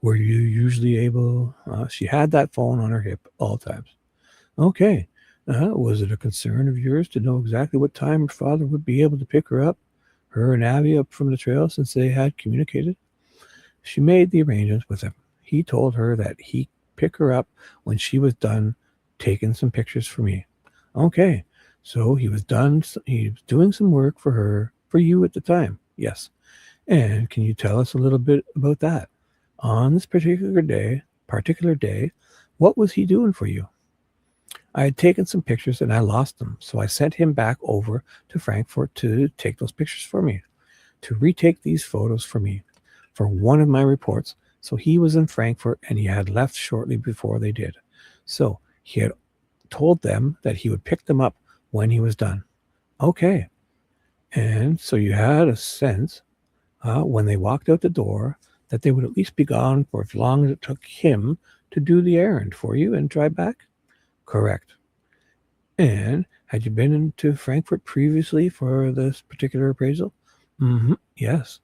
Were you usually able? She had that phone on her hip all times. Okay. Was it a concern of yours to know exactly what time her father would be able to pick her and Abby up from the trail since they had communicated? She made the arrangements with him. He told her that he'd pick her up when she was done taking some pictures for me. Okay. So he was doing some work for you at the time. Yes. And can you tell us a little bit about that? On this particular day, what was he doing for you? I had taken some pictures and I lost them, so I sent him back over to Frankfurt to take those pictures for me, to retake these photos for me, for one of my reports. So he was in Frankfurt and he had left shortly before they did. So he had told them that he would pick them up when he was done. Okay. And so you had a sense when they walked out the door that they would at least be gone for as long as it took him to do the errand for you and drive back? Correct. And had you been into Frankfurt previously for this particular appraisal? Yes.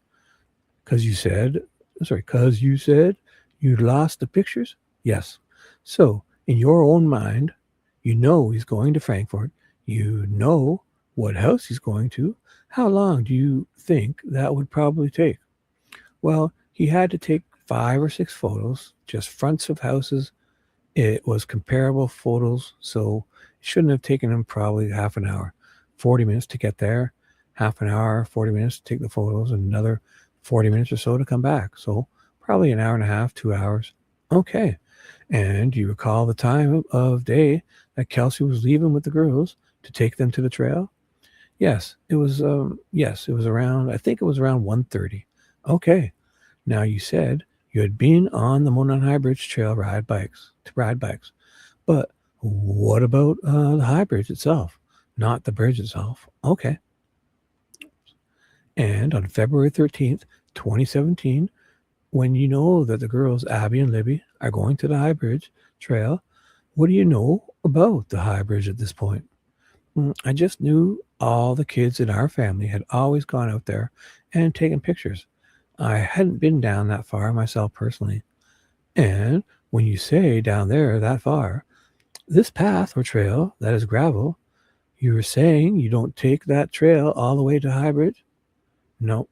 Because you said you'd lost the pictures? Yes. So in your own mind, you know he's going to Frankfurt. You know what house he's going to. How long do you think that would probably take? Well, he had to take 5 or 6 photos, just fronts of houses. It was comparable photos, so it shouldn't have taken him probably half an hour, 40 minutes to get there, half an hour, 40 minutes to take the photos, and another 40 minutes or so to come back. So probably an hour and a half, 2 hours. Okay. And do you recall the time of day that Kelsey was leaving with the girls to take them to the trail? Yes, it was around, I think it was around 1:30. Okay. Now you said you had been on the Monon High Bridge Trail to ride bikes. But what about the High Bridge itself? Not the bridge itself. Okay. And on February 13th, 2017, when you know that the girls, Abby and Libby, are going to the High Bridge Trail, what do you know about the High Bridge at this point? I just knew all the kids in our family had always gone out there and taken pictures. I hadn't been down that far myself personally. And when you say down there that far, this path or trail that is gravel, you were saying you don't take that trail all the way to High Bridge? No.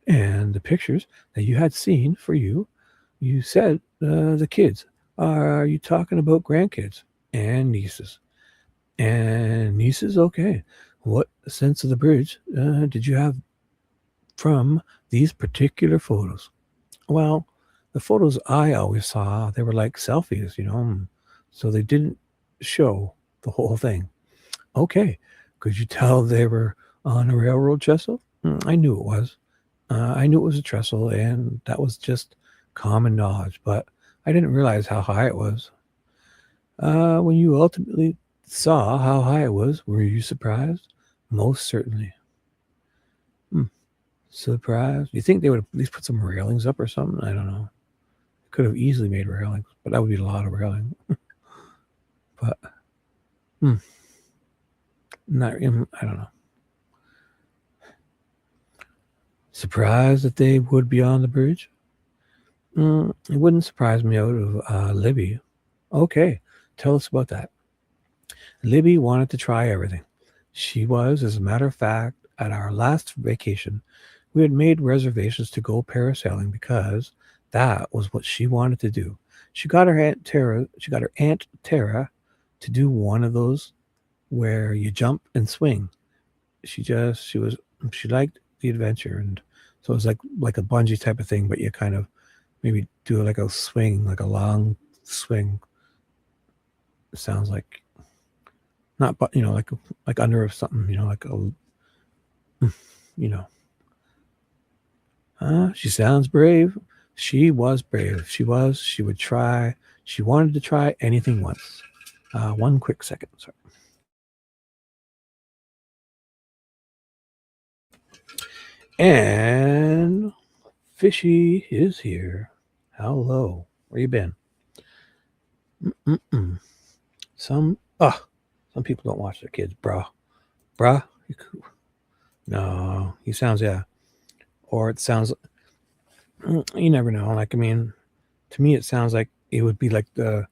And the pictures that you had seen for you You said the kids. Are you talking about grandkids and nieces? And nieces, okay. What sense of the bridge did you have from these particular photos? Well, the photos I always saw, they were like selfies, so they didn't show the whole thing. Okay, could you tell they were on a railroad trestle? I knew it was. I knew it was a trestle, and that was just common knowledge, but I didn't realize how high it was. When you ultimately saw how high it was, were you surprised? Most certainly. Surprised? You think they would at least put some railings up or something? I don't know. Could have easily made railings, but that would be a lot of railing. But, not. I don't know. Surprised that they would be on the bridge? It wouldn't surprise me out of Libby. Okay, tell us about that. Libby wanted to try everything. She was, as a matter of fact, at our last vacation, we had made reservations to go parasailing because that was what she wanted to do. She got her Aunt Tara to do one of those where you jump and swing. She liked the adventure, and so it was like a bungee type of thing, but you kind of maybe do like a swing, like a long swing. It sounds like not, but like under something, like a, she sounds brave. She was brave. She would try. She wanted to try anything once. One quick second. Sorry. And Fishy is here. Hello. Where you been? Some people don't watch their kids, bruh. No, he sounds, yeah. Or it sounds, you never know. Like, I mean, to me, it sounds like it would be like the,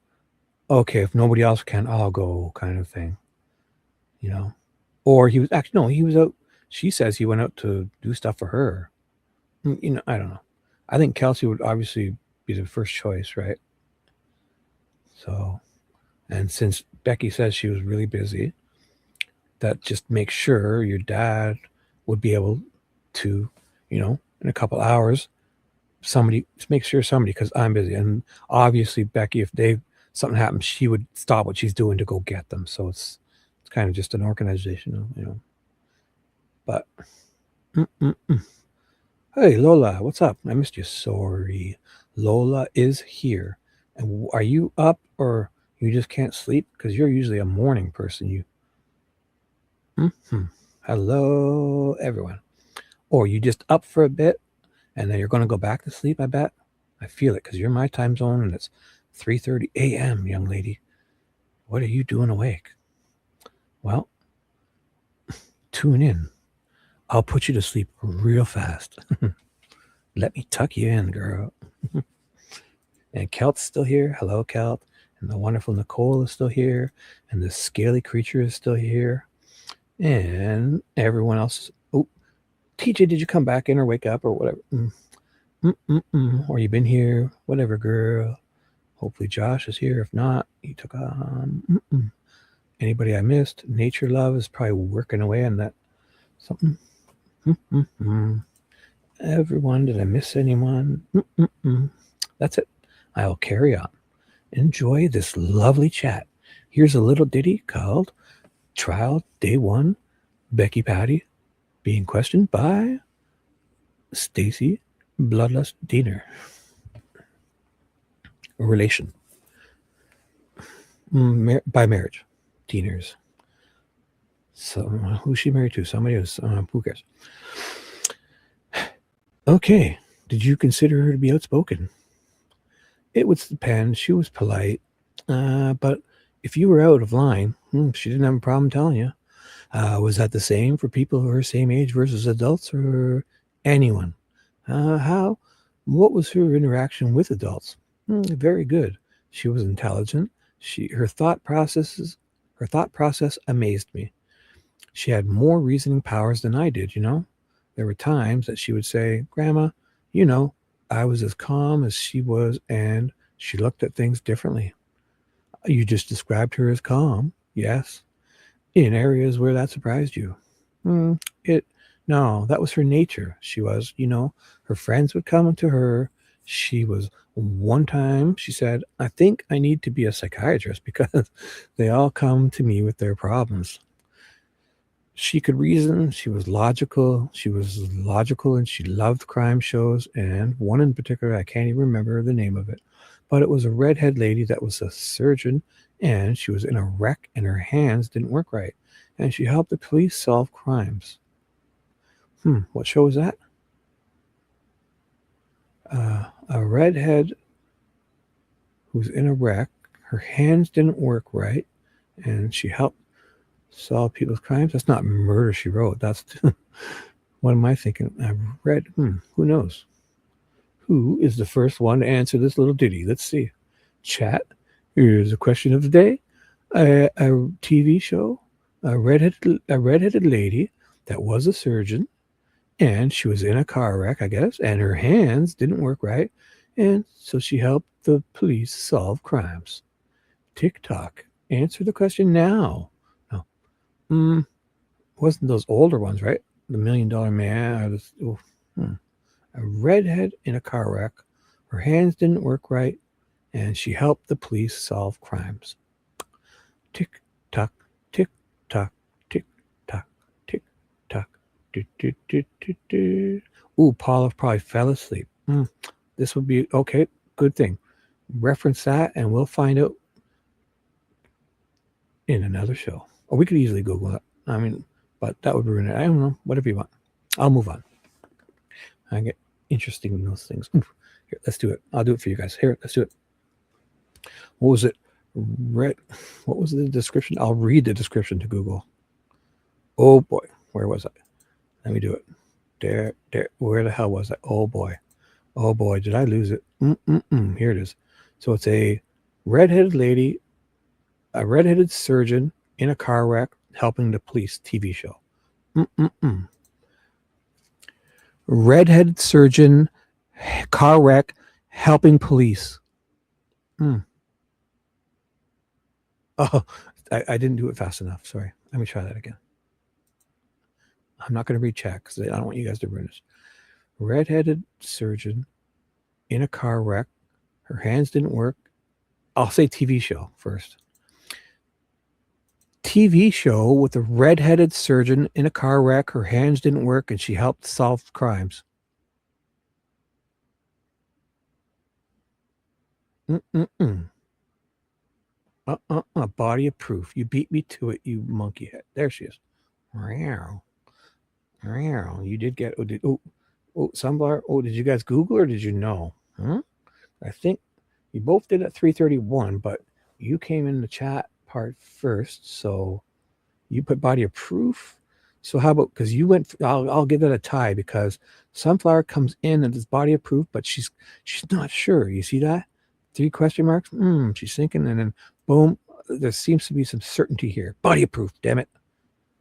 okay, if nobody else can, I'll go kind of thing, Or he was actually, no, he was out. She says he went out to do stuff for her. I don't know. I think Kelsey would obviously be the first choice, right? So, and since Becky says she was really busy, that just makes sure your dad would be able to, in a couple hours, because I'm busy. And obviously Becky, if something happens, she would stop what she's doing to go get them. So it's kind of just an organization, But hey, Lola, what's up? I missed you. Sorry. Lola is here. And are you up or you just can't sleep? Because you're usually a morning person. Hello, everyone. Or you just up for a bit and then you're going to go back to sleep, I bet. I feel it because you're my time zone and it's 3:30 a.m., young lady. What are you doing awake? Well, tune in. I'll put you to sleep real fast. Let me tuck you in, girl. And Kelt's still here. Hello, Kelt. And the wonderful Nicole is still here. And the scaly creature is still here. And everyone else. Oh, TJ, did you come back in or wake up or whatever? Or you been here? Whatever, girl. Hopefully Josh is here. If not, he took on. Anybody I missed? Nature Love is probably working away on that something. Everyone, did I miss anyone? That's it. I'll carry on. Enjoy this lovely chat. Here's a little ditty called Trial Day 1, Becky Patty, being questioned by Stacy Bloodlust Diener. Relation. By marriage. Dieners. So, who's she married to? Somebody else. Who cares? Okay. Did you consider her to be outspoken? It would depend. She was polite. But if you were out of line, she didn't have a problem telling you. Was that the same for people who are her same age versus adults or anyone? What was her interaction with adults? Very good. She was intelligent. Her thought process amazed me. She had more reasoning powers than I did, There were times that she would say, Grandma, I was as calm as she was, and she looked at things differently. You just described her as calm, yes, in areas where that surprised you. It No, that was her nature. She was, her friends would come to her. She was one time, she said, I think I need to be a psychiatrist because they all come to me with their problems. She could reason. She was logical. And she loved crime shows. And one in particular, I can't even remember the name of it, but it was a redhead lady that was a surgeon, and she was in a wreck and her hands didn't work right. And she helped the police solve crimes. What show was that? A redhead who's in a wreck. Her hands didn't work right, and she helped solve people's crimes. That's not Murder, She Wrote. That's what am I thinking? I read. Who knows? Who is the first one to answer this little ditty? Let's see. Chat. Here's a question of the day. A TV show. A redheaded lady that was a surgeon, and she was in a car wreck, I guess, and her hands didn't work right, and so she helped the police solve crimes. TikTok. Answer the question now. No. Wasn't those older ones, right? The $1 Million Man. A redhead in a car wreck. Her hands didn't work right, and she helped the police solve crimes. Tick tock, tick tock, tick tock, tick tock. Ooh, Paula probably fell asleep. This would be okay. Good thing. Reference that, and we'll find out in another show. Or we could easily Google it. But that would ruin it. I don't know. Whatever you want. I'll move on. I get interesting in those things. Here, let's do it. I'll do it for you guys. Here, let's do it. What was it? What was the description? I'll read the description to Google. Oh boy, where was I? Let me do it. There. Where the hell was I? Oh boy, did I lose it? Here it is. So it's a redheaded lady, a redheaded surgeon in a car wreck helping the police TV show. Redheaded surgeon, car wreck, helping police. Oh, I didn't do it fast enough. Sorry. Let me try that again. I'm not going to read chat because I don't want you guys to ruin this. Redheaded surgeon in a car wreck. Her hands didn't work. I'll say TV show first. TV show with a redheaded surgeon in a car wreck. Her hands didn't work, and she helped solve crimes. Body of proof. You beat me to it, you monkey head. There she is. You did get. Sunflower. Did you guys Google or did you know? I think you both did at 3:31, but you came in the chat part first, so you put body of proof. So how about, because you went, I'll give it a tie because Sunflower comes in and it's body of proof, but she's not sure. You see that? 3 question marks. She's thinking, and then boom, there seems to be some certainty here. Body of proof, damn it.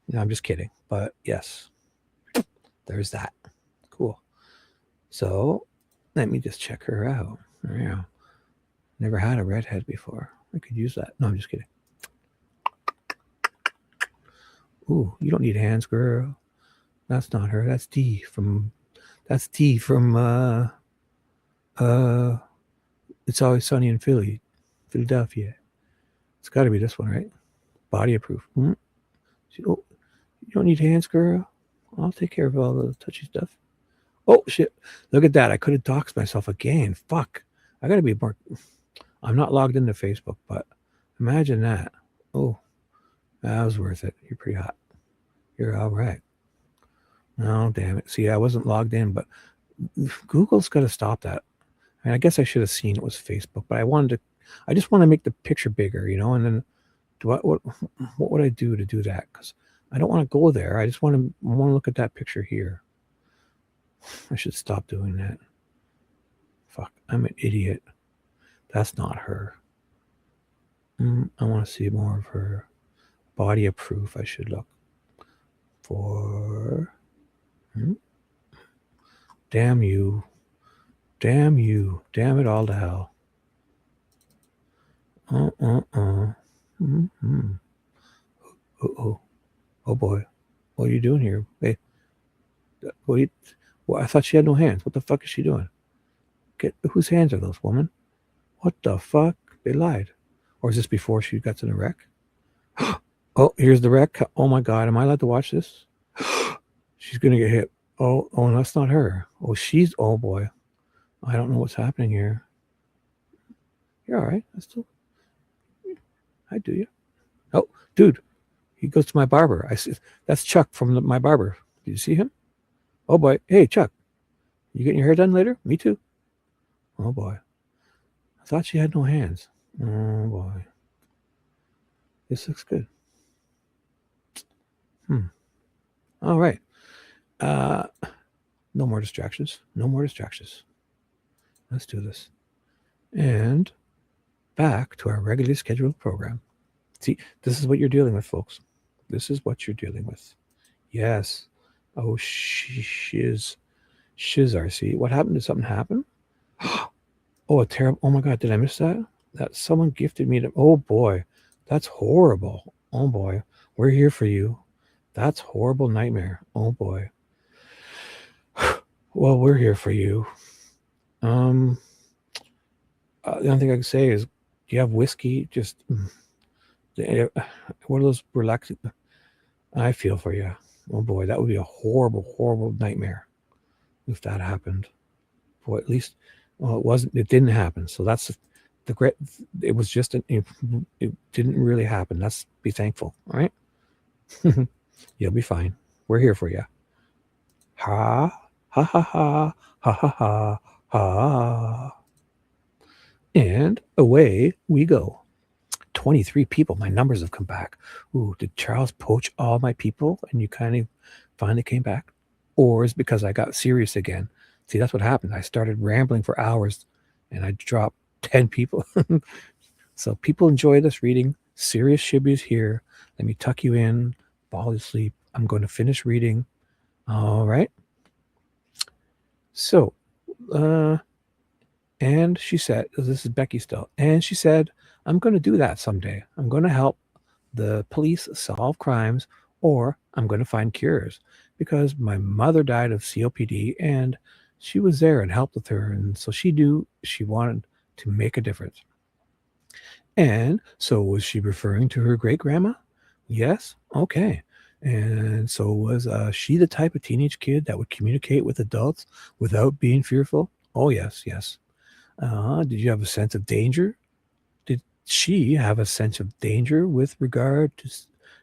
No, I'm just kidding. But yes, there's that. Cool. So let me just check her out. Yeah. Never had a redhead before. I could use that. No, I'm just kidding. Ooh, you don't need hands, girl. That's not her. That's D from It's Always Sunny in Philadelphia. It's got to be this one, right? Body of proof. You don't need hands, girl. I'll take care of all the touchy stuff. Oh shit! Look at that. I could have doxed myself again. Fuck. I gotta be more. I'm not logged into Facebook, but imagine that. Oh, that was worth it. You're pretty hot. You're all right. Oh, damn it. See, I wasn't logged in, but Google's got to stop that. I guess I should have seen it was Facebook, but I just want to make the picture bigger, and then what would I do to do that? Because I don't want to go there. I just want to look at that picture here. I should stop doing that. Fuck, I'm an idiot. That's not her. I want to see more of her. Body of proof. I should look for. Damn you. Damn you. Damn it all to hell. Mm-hmm. Oh, oh boy. What are you doing here? Hey, what are you, well, I thought she had no hands. What the fuck is she doing? Whose hands are those, woman? What the fuck? They lied. Or is this before she got to the wreck? Oh, here's the wreck. Oh my God. Am I allowed to watch this? She's going to get hit. Oh, that's not her. Oh boy. I don't know what's happening here. You're all right. I do you. Oh, dude. He goes to my barber. I see. That's Chuck from my barber. Do you see him? Oh boy. Hey, Chuck. You getting your hair done later? Me too. Oh boy. I thought she had no hands. Oh boy. This looks good. All right. No more distractions. No more distractions. Let's do this. And back to our regularly scheduled program. See, this is what you're dealing with, folks. This is what you're dealing with. Yes. Oh, shiz. Shizar. See, what happened? Did something happen? Oh, a terrible. Oh my God, did I miss that? That someone gifted me to. Oh boy, that's horrible. Oh boy, we're here for you. That's horrible nightmare. Oh boy. Well, we're here for you. The only thing I can say is, do you have whiskey? Just what are those relaxing? I feel for you. Oh boy, that would be a horrible, horrible nightmare if that happened. Boy, at least, well, it wasn't. It didn't happen. So that's the great. It was just it didn't really happen. Let's be thankful. All right. You'll be fine. We're here for you. Ha ha ha ha ha ha ha ha. And away we go. 23 people. My numbers have come back. Ooh, did Charles poach all my people and you kind of finally came back? Or is it because I got serious again? See, that's what happened. I started rambling for hours and I dropped 10 people. So people enjoy this reading. Serious Shibby's here. Let me tuck you in, fall asleep. I'm going to finish reading. All right. So, and she said, this is Becky still, and she said, I'm going to do that someday. I'm going to help the police solve crimes, or I'm going to find cures, because my mother died of COPD and she was there and helped with her. And so she wanted to make a difference. And so was she referring to her great grandma? Yes. Okay. And so was she the type of teenage kid that would communicate with adults without being fearful? Oh, yes. Did you have a sense of danger? Did she have a sense of danger with regard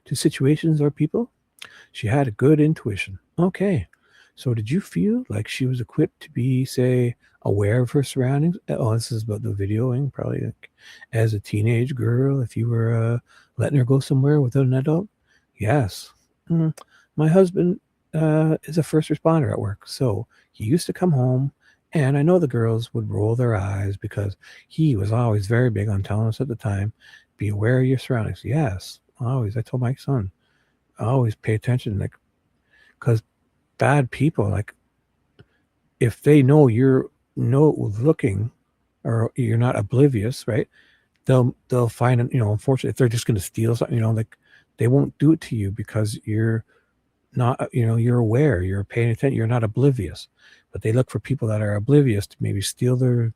to situations or people? She had a good intuition. Okay. So did you feel like she was equipped to be, say, aware of her surroundings? Oh, this is about the videoing, probably like, as a teenage girl, if you were letting her go somewhere without an adult? Yes. My husband is a first responder at work, so he used to come home, and I know the girls would roll their eyes because he was always very big on telling us at the time, be aware of your surroundings. Yes, always. I told my son, always pay attention, like, because bad people, like, if they know you're looking or you're not oblivious, right? They'll find it, unfortunately, if they're just going to steal something, like, they won't do it to you because you're not, you're aware, you're paying attention, you're not oblivious. But they look for people that are oblivious to maybe steal their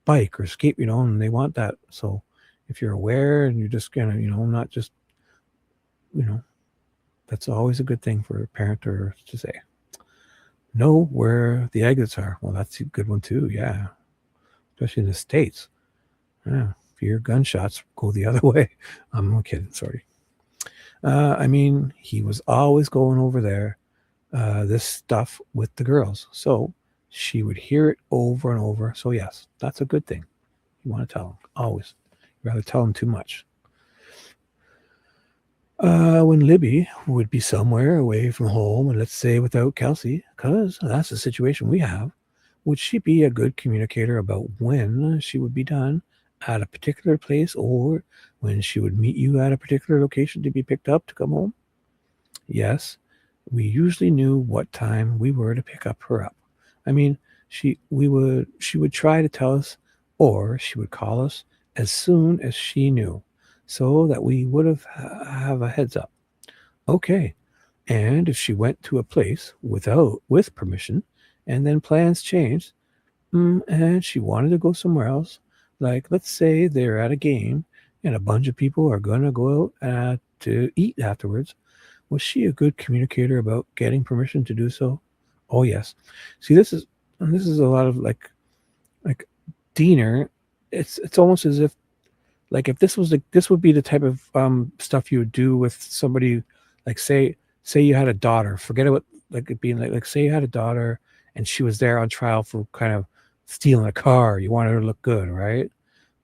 bike or escape, and they want that. So if you're aware and you're just gonna, not just, that's always a good thing for a parent to say. Know where the exits are. Well, that's a good one too. Yeah, especially in the States. Yeah, if your gunshots go the other way. I'm kidding. Sorry. He was always going over there, this stuff with the girls. So she would hear it over and over. So yes, that's a good thing. You want to tell them, always. You'd rather tell them too much. When Libby would be somewhere away from home, and let's say without Kelsey, because that's the situation we have, would she be a good communicator about when she would be done at a particular place, or when she would meet you at a particular location to be picked up to come home? Yes, we usually knew what time we were to pick her up. She would try to tell us, or she would call us as soon as she knew, so that we would have a heads up. Okay. And if she went to a place with permission, and then plans changed, and she wanted to go somewhere else, like let's say they're at a game and a bunch of people are gonna go out to eat afterwards, was she a good communicator about getting permission to do so? Oh yes. See, this is a lot of like Diener. It's almost as if, like, if this would be the type of stuff you would do with somebody, like say you had a daughter. Forget about like it being like say you had a daughter and she was there on trial for kind of stealing a car. You wanted her to look good, right?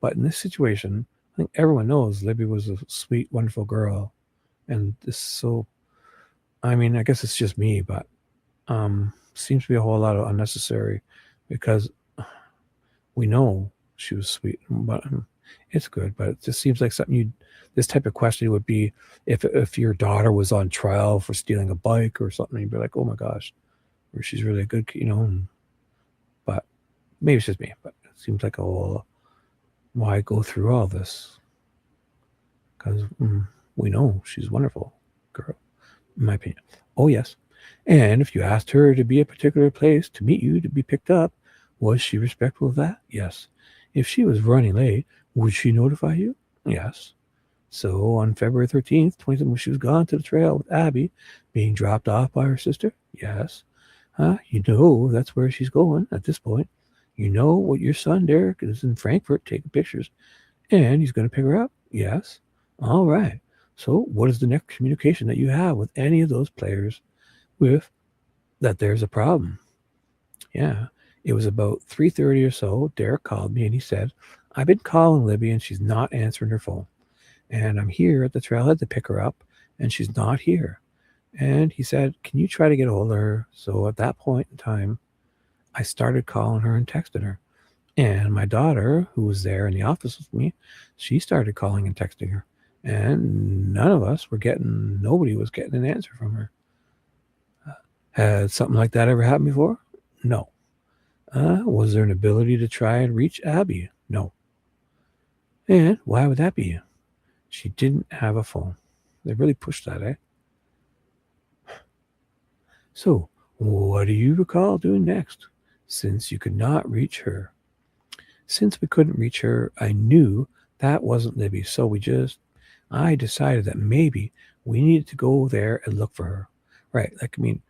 But in this situation, I think everyone knows Libby was a sweet, wonderful girl, and this so. I mean, I guess it's just me, but seems to be a whole lot of unnecessary, because we know she was sweet, but it's good. But it just seems like something this type of question would be if your daughter was on trial for stealing a bike or something. You'd be like, oh my gosh, or she's really a good, But maybe it's just me. But it seems like, why go through all this? Because we know she's a wonderful girl, in my opinion. Oh yes. And if you asked her to be a particular place to meet you to be picked up, was she respectful of that? Yes. If she was running late, would she notify you? Yes. So on February 13th, when she was gone to the trail with Abby, being dropped off by her sister? Yes. You know that's where she's going at this point. You know what your son Derek is in Frankfurt taking pictures, and he's going to pick her up? Yes. All right. So what is the next communication that you have with any of those players with that there's a problem? Yeah. It was about 3:30 or so. Derek called me and he said, I've been calling Libby and she's not answering her phone. And I'm here at the trailhead to pick her up and she's not here. And he said, can you try to get a hold of her? So at that point in time, I started calling her and texting her. And my daughter, who was there in the office with me, she started calling and texting her. And nobody was getting an answer from her. Had something like that ever happened before? No. Was there an ability to try and reach Abby? No. And why would that be? She didn't have a phone. They really pushed that, eh? So, what do you recall doing next, since you could not reach her? Since we couldn't reach her, I knew that wasn't Libby, so I decided that maybe we needed to go there and look for her. Right, like, I mean,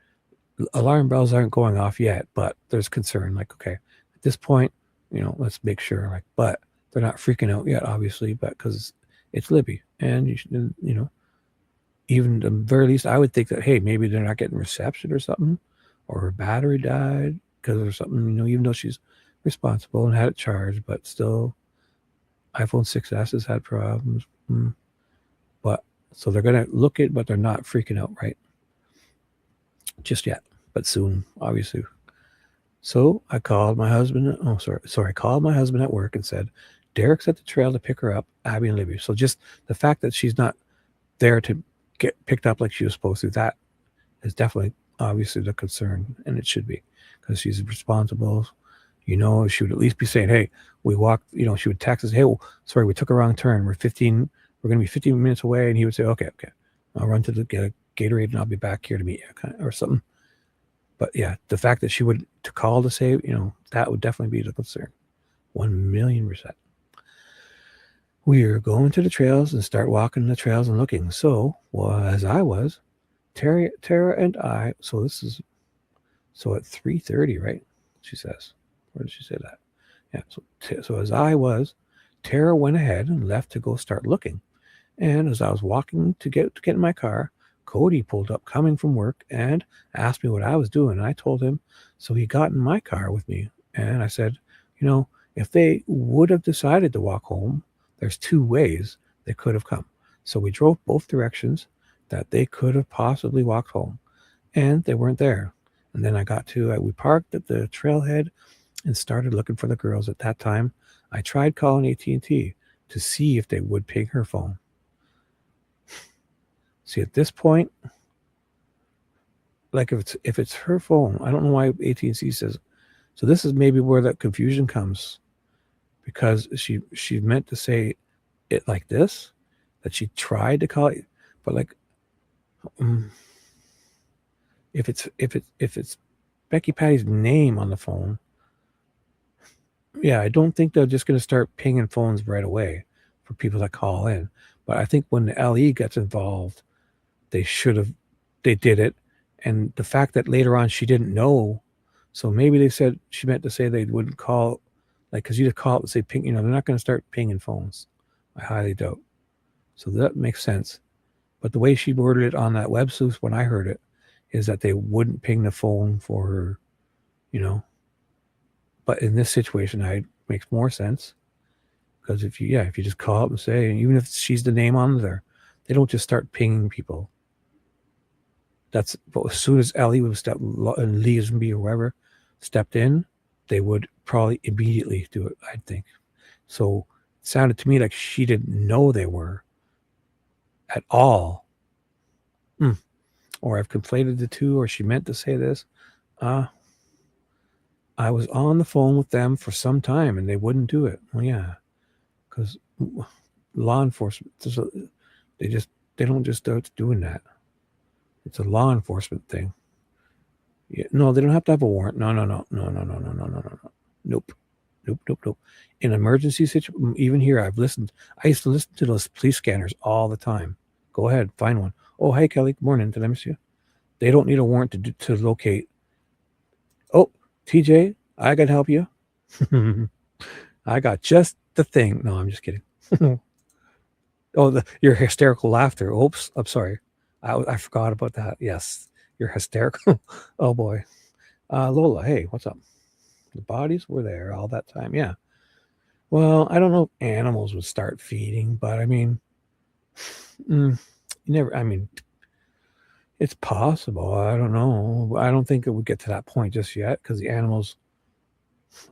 alarm bells aren't going off yet, but there's concern. Like, okay, at this point, let's make sure. Like, but they're not freaking out yet, obviously, but because it's Libby, and even at the very least, I would think that, hey, maybe they're not getting reception or something, or her battery died because of something. Even though she's responsible and had it charged, but still, iPhone 6s has had problems. But so they're gonna look at, but they're not freaking out, right? Just yet, but soon, obviously. So I called my husband. I called my husband at work and said, Derek's at the trail to pick her up, Abby and Libby. So just the fact that she's not there to get picked up like she was supposed to, that is definitely, obviously, the concern, and it should be, because she's responsible. She would at least be saying, hey, we walked, she would text us, hey, sorry, we took a wrong turn. We're going to be 15 minutes away. And he would say, okay, I'll run to get a Gatorade and I'll be back here to meet you, or something. But yeah, the fact that she would to call to say, that would definitely be the concern. 1,000,000%. We are going to the trails and start walking the trails and looking. So, as I was, Tara and I, so at 3:30, right? She says. Where did she say that? Yeah, so as I was, Tara went ahead and left to go start looking. And as I was walking to get in my car, Cody pulled up coming from work and asked me what I was doing. And I told him, so he got in my car with me. And I said, if they would have decided to walk home, there's two ways they could have come. So we drove both directions that they could have possibly walked home, and they weren't there. And then we parked at the trailhead and started looking for the girls. At that time, I tried calling AT&T to see if they would ping her phone. See, at this point, like if it's her phone, I don't know why AT&T says So this is maybe where that confusion comes, because she meant to say it like this, that she tried to call it, but like, if it's Becky Patty's name on the phone, yeah, I don't think they're just going to start pinging phones right away for people that call in. But I think when the LE gets involved, they did it. And the fact that later on she didn't know, so maybe they said she meant to say they wouldn't call, like, because you just call it and say ping, they're not going to start pinging phones. I highly doubt. So that makes sense. But the way she worded it on that web sleuth when I heard it is that they wouldn't ping the phone for her, But in this situation, it makes more sense, because if you just call up and say, even if she's the name on there, they don't just start pinging people. But as soon as Ellie would step, and Leesby or whoever stepped in, they would probably immediately do it, I think. So it sounded to me like she didn't know they were at all. Or I've conflated the two, or she meant to say this. I was on the phone with them for some time and they wouldn't do it. Well, yeah, because law enforcement, they don't just start doing that. It's a law enforcement thing. Yeah, no, they don't have to have a warrant. No. Nope. In emergency situation, even here, I used to listen to those police scanners all the time. Go ahead, find one. Oh, hey, Kelly, good morning. Did I miss you? They don't need a warrant to locate. Oh, TJ, I can help you. I got just the thing. No, I'm just kidding. Oh, your hysterical laughter. Oops, I'm sorry. I forgot about that. Yes, you're hysterical. Oh, boy. Lola, hey, what's up? The bodies were there all that time. Yeah. Well, I don't know if animals would start feeding, but I mean, it's possible. I don't know. I don't think it would get to that point just yet, because the animals,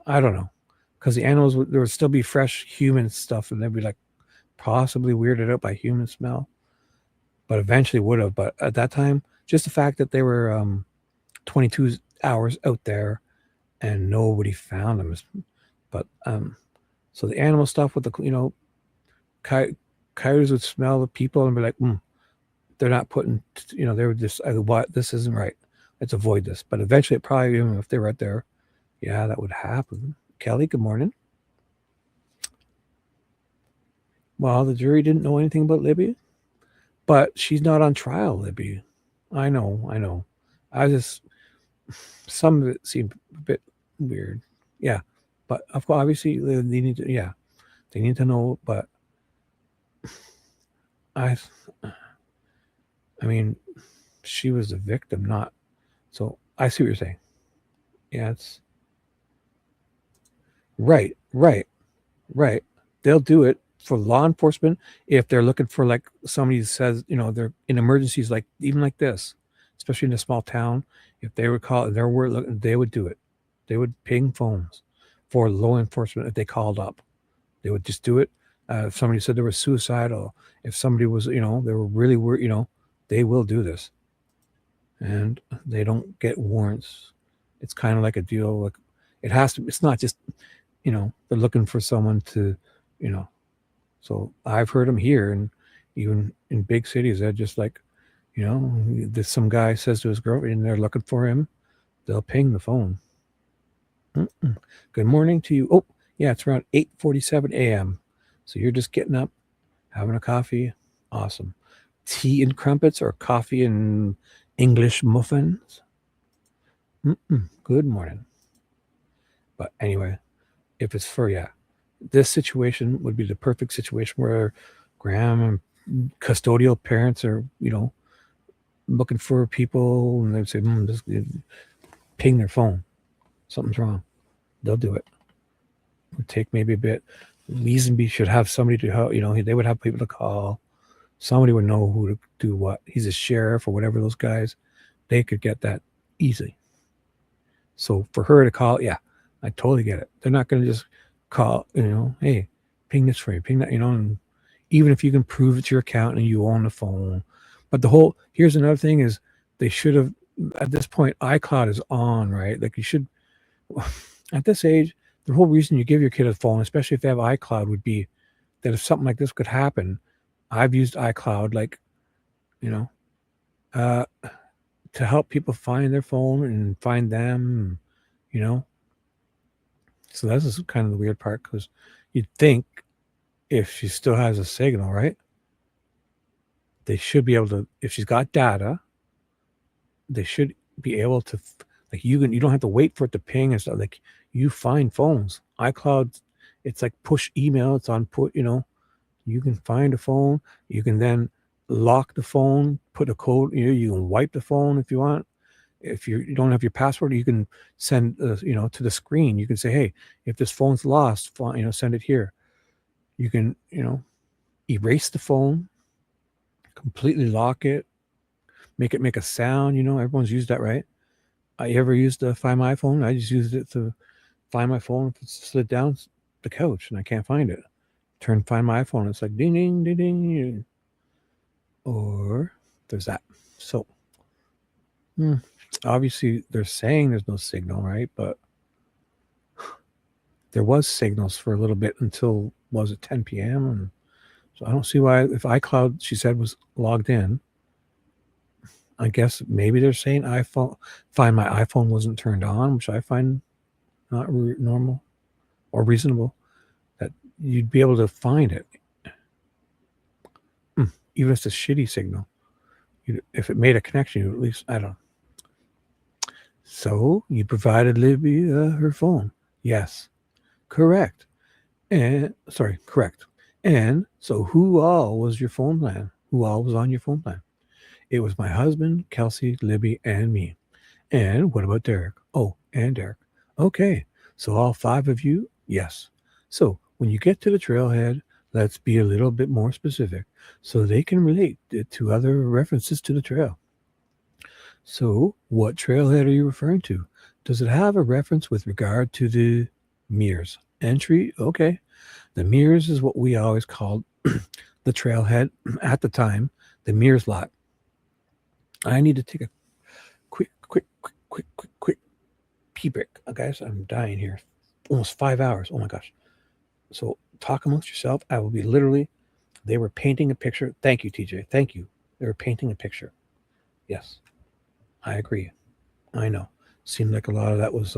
I don't know. Because the animals, there would still be fresh human stuff, and they'd be like possibly weirded out by human smell, but eventually would have. But at that time, just the fact that they were 22 hours out there and nobody found them. But so the animal stuff with the, coyotes would smell the people and be like, they're not putting, they were just, what, this isn't right. Let's avoid this. But eventually, probably, even if they were right there, yeah, that would happen. Kelly, good morning. Well, the jury didn't know anything about Libby, but she's not on trial, Libby. I know. Some of it seemed a bit weird. Yeah, but of course, obviously, they need to know. But I mean, she was the victim, not. So I see what you're saying. Yeah, it's right. They'll do it for law enforcement if they're looking for, like, somebody who says, they're in emergencies, like even like this, especially in a small town. If they would call, they would do it. They would ping phones for law enforcement if they called up. They would just do it. If somebody said they were suicidal, if somebody was, they were really worried, they will do this, and they don't get warrants. It's kind of like a deal. Like, it has to. It's not just, they're looking for someone to, So I've heard them here, and even in big cities, they're just like, some guy says to his girlfriend, and they're looking for him, they'll ping the phone. Good morning to you. Oh, yeah, it's around 8:47 a.m. So you're just getting up, having a coffee. Awesome. Tea and crumpets, or coffee and English muffins? Good morning. But anyway, if it's for, this situation would be the perfect situation where Graham and custodial parents are, looking for people, and they'd say, just ping their phone. Something's wrong. They'll do it. It would take maybe a bit. Leesenby should have somebody to help, they would have people to call. Somebody would know who to do what. He's a sheriff or whatever, those guys. They could get that easily. So for her to call, I totally get it. They're not going to just call, hey, ping this for you, ping that, and even if you can prove it's your account and you own the phone. But here's another thing is, they should have, at this point, iCloud is on, right? Like, you should, At this age, the whole reason you give your kid a phone, especially if they have iCloud, would be that if something like this could happen, I've used iCloud, like, you know, to help people find their phone and find them, you know. So this is kind of the weird part, because you'd think if she still has a signal, right? They should be able to, if she's got data, they should be able to, like, you don't have to wait for it to ping and stuff. Like, you find phones. iCloud, it's like push email. It's on put, you can find a phone. You can then lock the phone, put a code, you can wipe the phone if you want. If you don't have your password, you can send, to the screen. You can say, hey, if this phone's lost, send it here. You can, erase the phone, completely lock it, make it make a sound. Everyone's used that, right? You ever used to Find My iPhone? I just used it to find my phone if it's slid down the couch and I can't find it. Find my iPhone. It's like ding, ding, ding, ding. Or there's that. So, obviously they're saying there's no signal, right? But there was signals for a little bit until, was it 10 p.m.? And so I don't see why, if iCloud, she said, was logged in, I guess maybe they're saying Find My iPhone wasn't turned on, which I find not normal or reasonable, that you'd be able to find it. Even if it's a shitty signal. If it made a connection, you at least, I don't know. So you provided Libby her phone. Yes. Correct. Correct. And so who all was your phone plan? Who all was on your phone plan? It was my husband, Kelsey, Libby, and me. And what about Derek? Oh, and Derek. Okay. So all 5 of you? Yes. So when you get to the trailhead, let's be a little bit more specific so they can relate it to other references to the trail. So what trailhead are you referring to? Does it have a reference with regard to the Mears entry? Okay. The Mears is what we always called the trailhead at the time, the Mears lot. I need to take a quick pee break. Guys, I'm dying here. Almost 5 hours. Oh my gosh. So talk amongst yourself. I will be literally, they were painting a picture. Thank you, TJ. Thank you. They were painting a picture. Yes, I agree. I know. Seemed like a lot of that was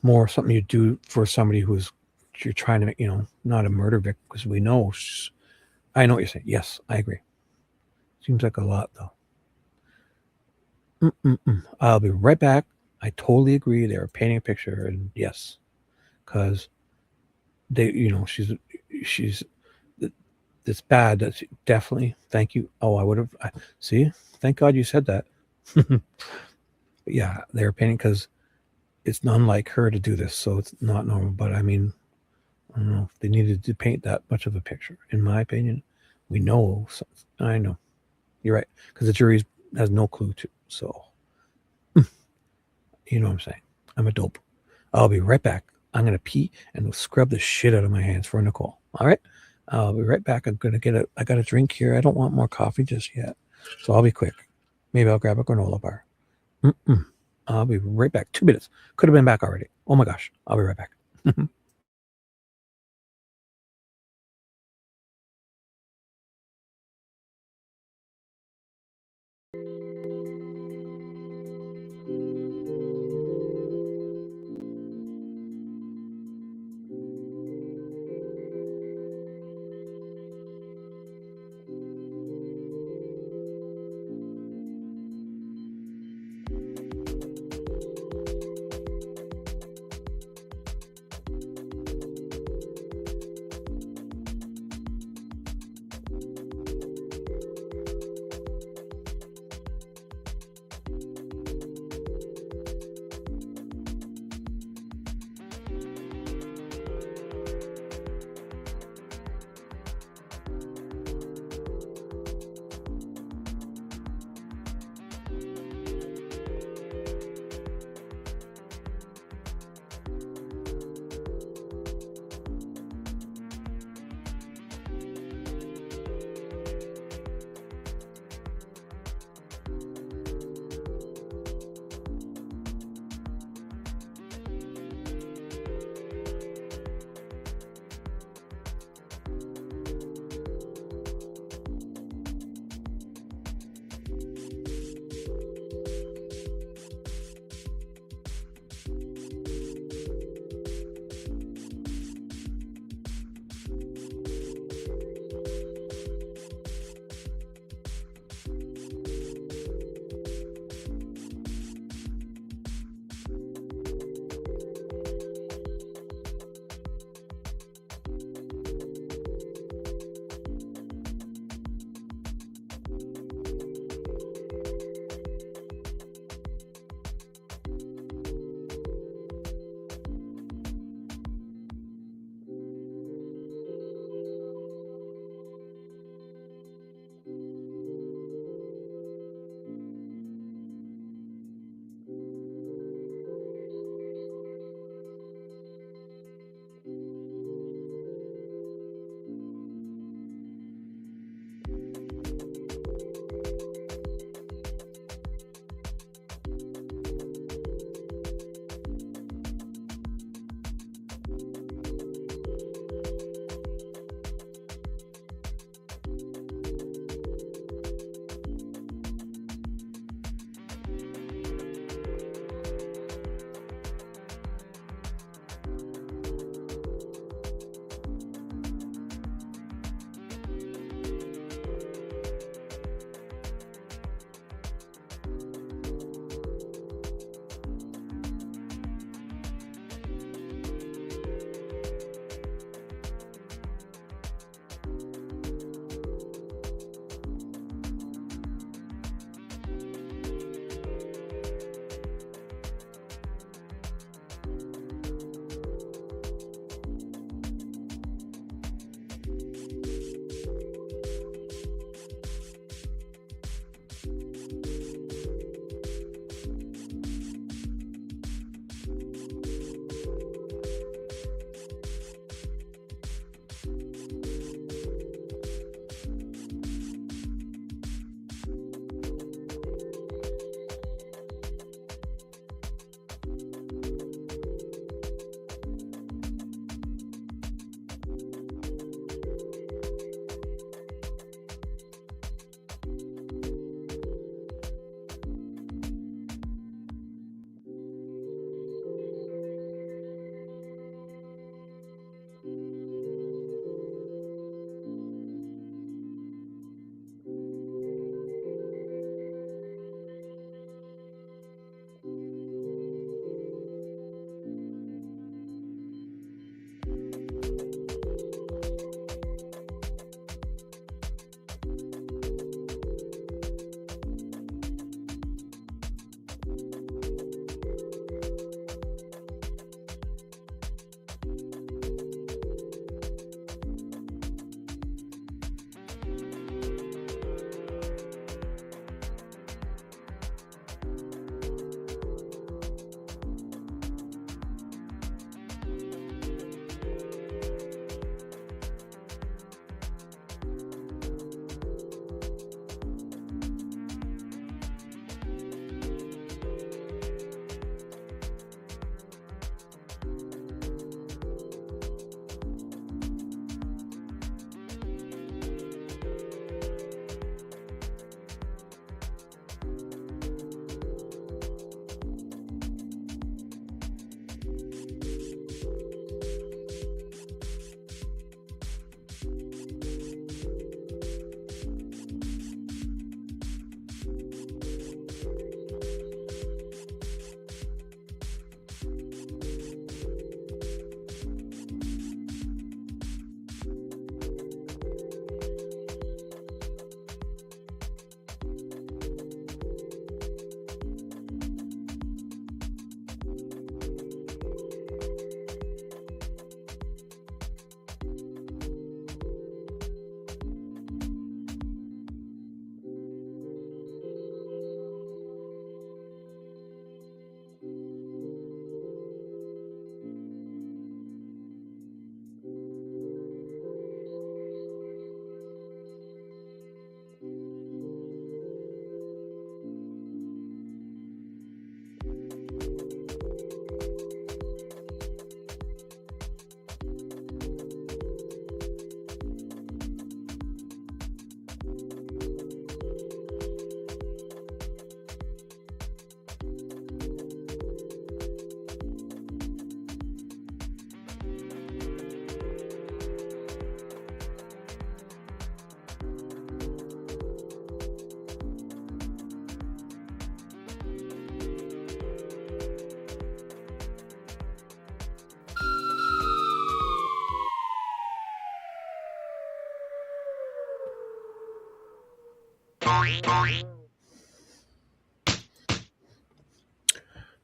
more something you do for somebody you're trying to make, not a murder victim, because we know. I know what you're saying. Yes, I agree. Seems like a lot, though. I'll be right back. I totally agree. They were painting a picture, and yes, because they, she's it's bad. That's definitely. Thank you. Oh, I would have. See, thank God you said that. Yeah, they were painting because it's unlike her to do this, so it's not normal. But I mean, I don't know if they needed to paint that much of a picture. In my opinion, we know. I know you're right, because the jury has no clue to. So, you know what I'm saying? I'm a dope. I'll be right back. I'm gonna pee and scrub the shit out of my hands for Nicole. All right, I'll be right back. I'm gonna I got a drink here. I don't want more coffee just yet, so I'll be quick. Maybe I'll grab a granola bar. I'll be right back. 2 minutes. Could have been back already. Oh my gosh. I'll be right back.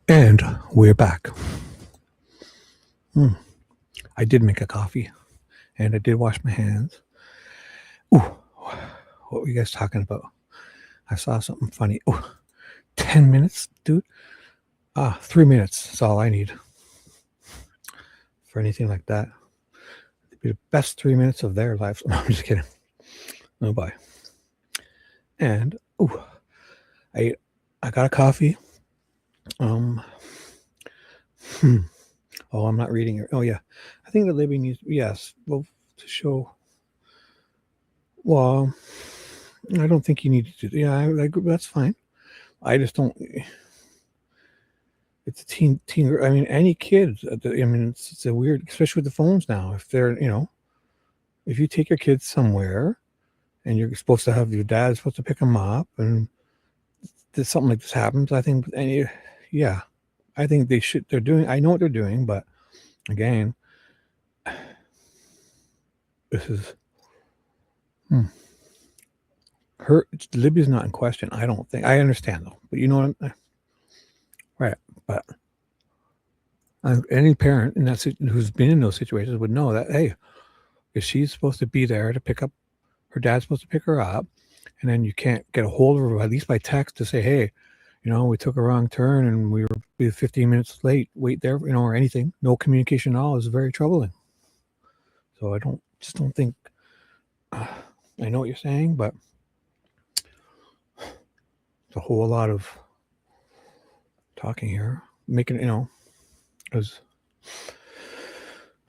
And we're back. I did make a coffee, and I did wash my hands. Ooh, what were you guys talking about? I saw something funny. Ooh, 10 minutes, dude? 3 minutes is all I need for anything like that. It'd be the best 3 minutes of their lives. No, I'm just kidding. No, bye. And, I got a coffee. Oh, I'm not reading it. Oh, yeah. I think that Libby needs, yes, well, to show. Well, I don't think you need to do. Yeah, that's fine. I just don't. It's a teen. I mean, any kid. I mean, it's a weird, especially with the phones now. If they're, if you take your kids somewhere, and you're supposed to have your dad supposed to pick them up, and something like this happens, I think. Yeah, I think they should. They're doing. I know what they're doing, but again, this is. Libby's not in question. I don't think. I understand though, but you know what? Right, but any parent in that who's been in those situations would know that, hey, if she's supposed to be there to pick up, her dad's supposed to pick her up, and then you can't get a hold of her at least by text to say, hey, we took a wrong turn and we were 15 minutes late. Wait there, or anything. No communication at all is very troubling. So I don't think. I know what you're saying, but it's a whole lot of talking here, making because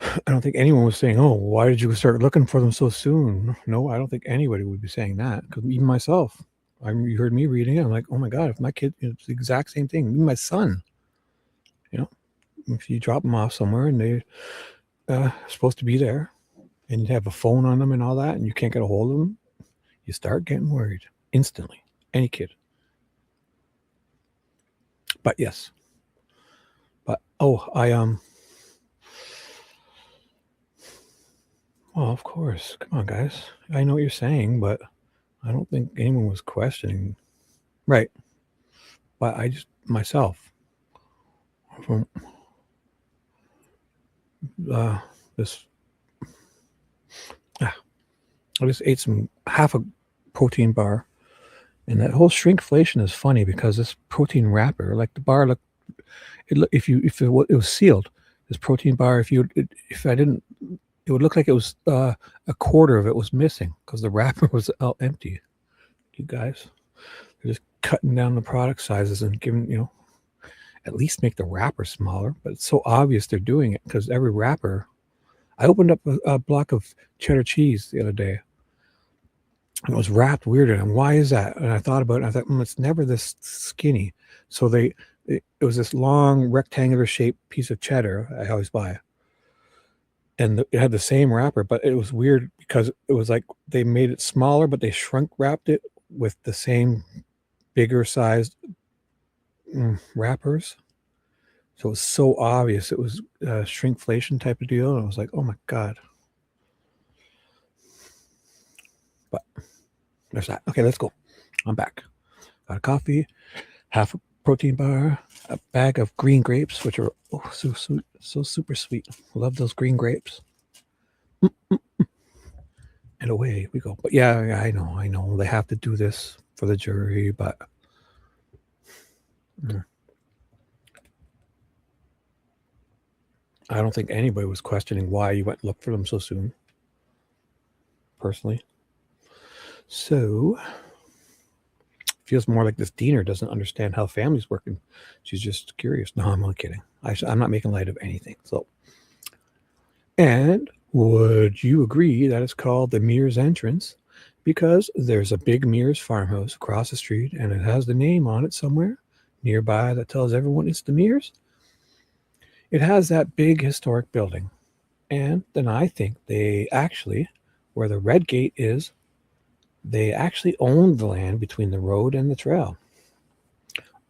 I don't think anyone was saying, oh, why did you start looking for them so soon? No, I don't think anybody would be saying that, because even myself, you heard me reading it, I'm like, oh my God, if my kid, it's the exact same thing. Even my son, if you drop them off somewhere and they're supposed to be there and you have a phone on them and all that and you can't get a hold of them, you start getting worried instantly. Any kid. But yes. But well, of course. Come on, guys. I know what you're saying, but I don't think anyone was questioning. Right. But I just, myself, from this, I just ate half a protein bar, and that whole shrinkflation is funny because this protein wrapper, like the bar, if it was sealed, this protein bar, if I didn't, it would look like it was a quarter of it was missing because the wrapper was out empty. You guys, they're just cutting down the product sizes and giving, at least make the wrapper smaller. But it's so obvious they're doing it because every wrapper. I opened up a block of cheddar cheese the other day. And it was wrapped weirder. And why is that? And I thought about it. And I thought, it's never this skinny. So it was this long rectangular shaped piece of cheddar I always buy. And it had the same wrapper, but it was weird because it was like they made it smaller, but they shrunk wrapped it with the same bigger sized wrappers. So it was so obvious. It was a shrinkflation type of deal. And I was like, oh my God. But there's that. Okay, let's go. I'm back. Got a coffee, half a protein bar, a bag of green grapes, which are so sweet, so super sweet. Love those green grapes. And away we go. But yeah, I know. They have to do this for the jury, but I don't think anybody was questioning why you went and looked for them so soon. Personally. So feels more like this Diener doesn't understand how families work, and she's just curious. No, I'm only kidding. I'm not making light of anything. So, and would you agree that it's called the Mears entrance because there's a big Mears farmhouse across the street, and it has the name on it somewhere nearby that tells everyone it's the Mears? It has that big historic building, and then I think they actually, where the red gate is, they actually owned the land between the road and the trail.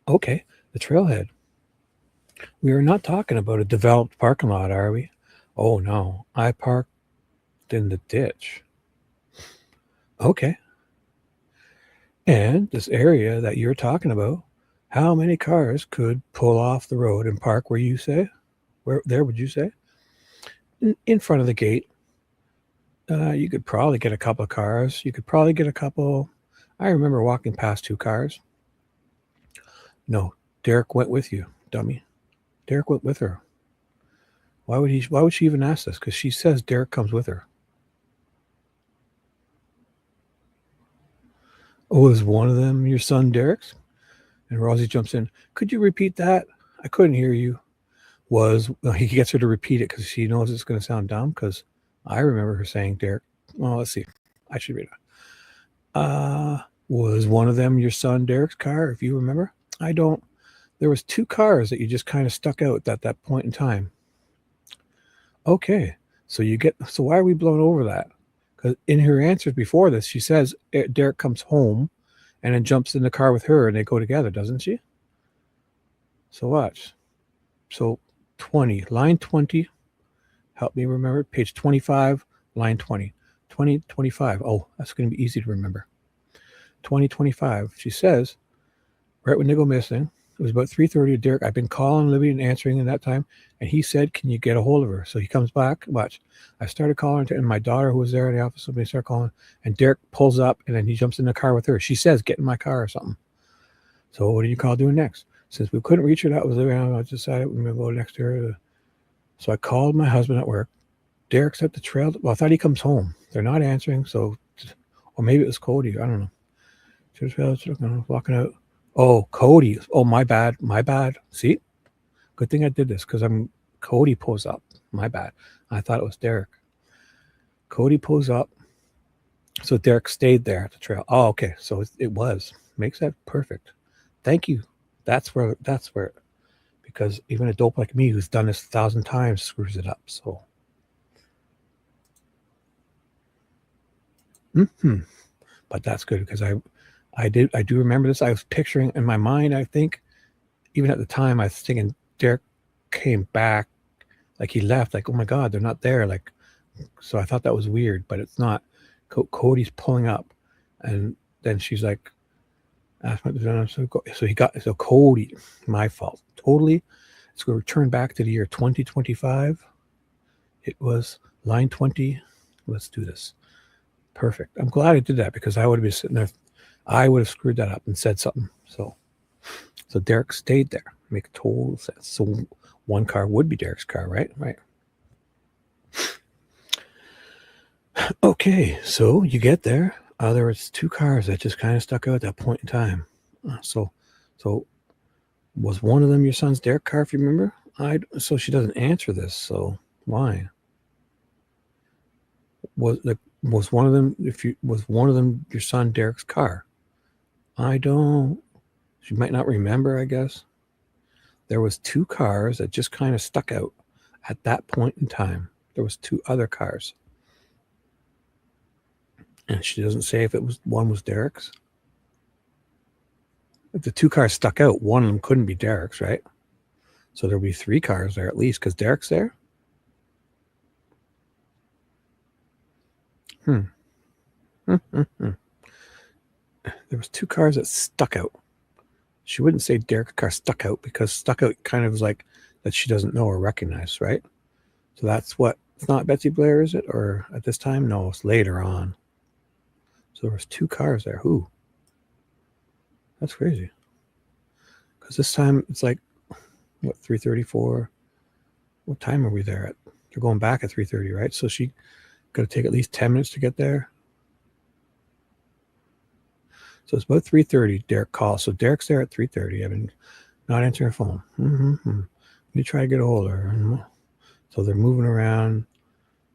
Okay, the trailhead. We are not talking about a developed parking lot, are we? Oh no, I parked in the ditch. Okay. And this area that you're talking about, how many cars could pull off the road and park where you say? Where there would you say? In front of the gate. You could probably get a couple of cars. You could probably get a couple. I remember walking past 2 cars. No, Derek went with you, dummy. Derek went with her. Why would she even ask this? Because she says Derek comes with her. Oh, is one of them your son Derek's? And Rosie jumps in. Could you repeat that? I couldn't hear you. He gets her to repeat it because she knows it's going to sound dumb. Because I remember her saying Derek. Well, let's see. I should read it. Was one of them your son Derek's car? If you remember, I don't. There was 2 cars that you just kind of stuck out at that point in time. Okay, so why are we blowing over that? Because in her answers before this, she says Derek comes home and then jumps in the car with her and they go together, doesn't she? So watch. So 20, line 20, help me remember, page 25, line 20. 2025. Oh, that's going to be easy to remember. 2025. She says, right when they go missing, it was about 3:30. Derek, I've been calling Libby and answering in that time, and he said, "Can you get a hold of her?" So he comes back. Watch. I started calling, and my daughter, who was there in the office, somebody started calling, and Derek pulls up, and then he jumps in the car with her. She says, "Get in my car" or something. So what do you call doing next? Since we couldn't reach her, that was around. I decided we were going to go next to her. So I called my husband at work. Derek's at the trail. Well, I thought he comes home. They're not answering. So, or maybe it was Cody. I don't know. Walking out. Oh, Cody. Oh, my bad. See? Good thing I did this because Cody pulls up. My bad. I thought it was Derek. Cody pulls up. So Derek stayed there at the trail. Oh, okay. So it was. Makes that perfect. Thank you. That's where, because even a dope like me who's done this 1,000 times screws it up. So. But that's good because I do remember this. I was picturing in my mind, I think, even at the time, I was thinking Derek came back, like he left, like, oh my God, they're not there. Like, so I thought that was weird, but it's not. Cody's pulling up, and then she's like, so Cody, my fault, totally. It's going to return back to the year 2025. It was line 20. Let's do this. Perfect. I'm glad I did that because I would have been sitting there. I would have screwed that up and said something. So Derek stayed there. Make total sense. So one car would be Derek's car, right? Right. Okay, so you get there. There was 2 cars that just kind of stuck out at that point in time. So was one of them your son's Derek car, if you remember? So she doesn't answer this. So why? Was one of them your son Derek's car? She might not remember, I guess. There was 2 cars that just kind of stuck out at that point in time. There was 2 other cars. And she doesn't say if one was Derek's. If the 2 cars stuck out, one of them couldn't be Derek's, right? So there'll be 3 cars there at least because Derek's there. There was 2 cars that stuck out. She wouldn't say Derek's car stuck out because stuck out kind of is like that she doesn't know or recognize, right? So that's what. It's not Betsy Blair, is it? Or at this time? No, it's later on. So there was 2 cars there. Who? That's crazy. Because this time it's like, what, 3:34? What time are we there at? They're going back at 3:30, right? So she got to take at least 10 minutes to get there. So it's about 3:30. Derek calls. So Derek's there at 3:30. I mean, not answering her phone. You try to get a hold of her. So they're moving around.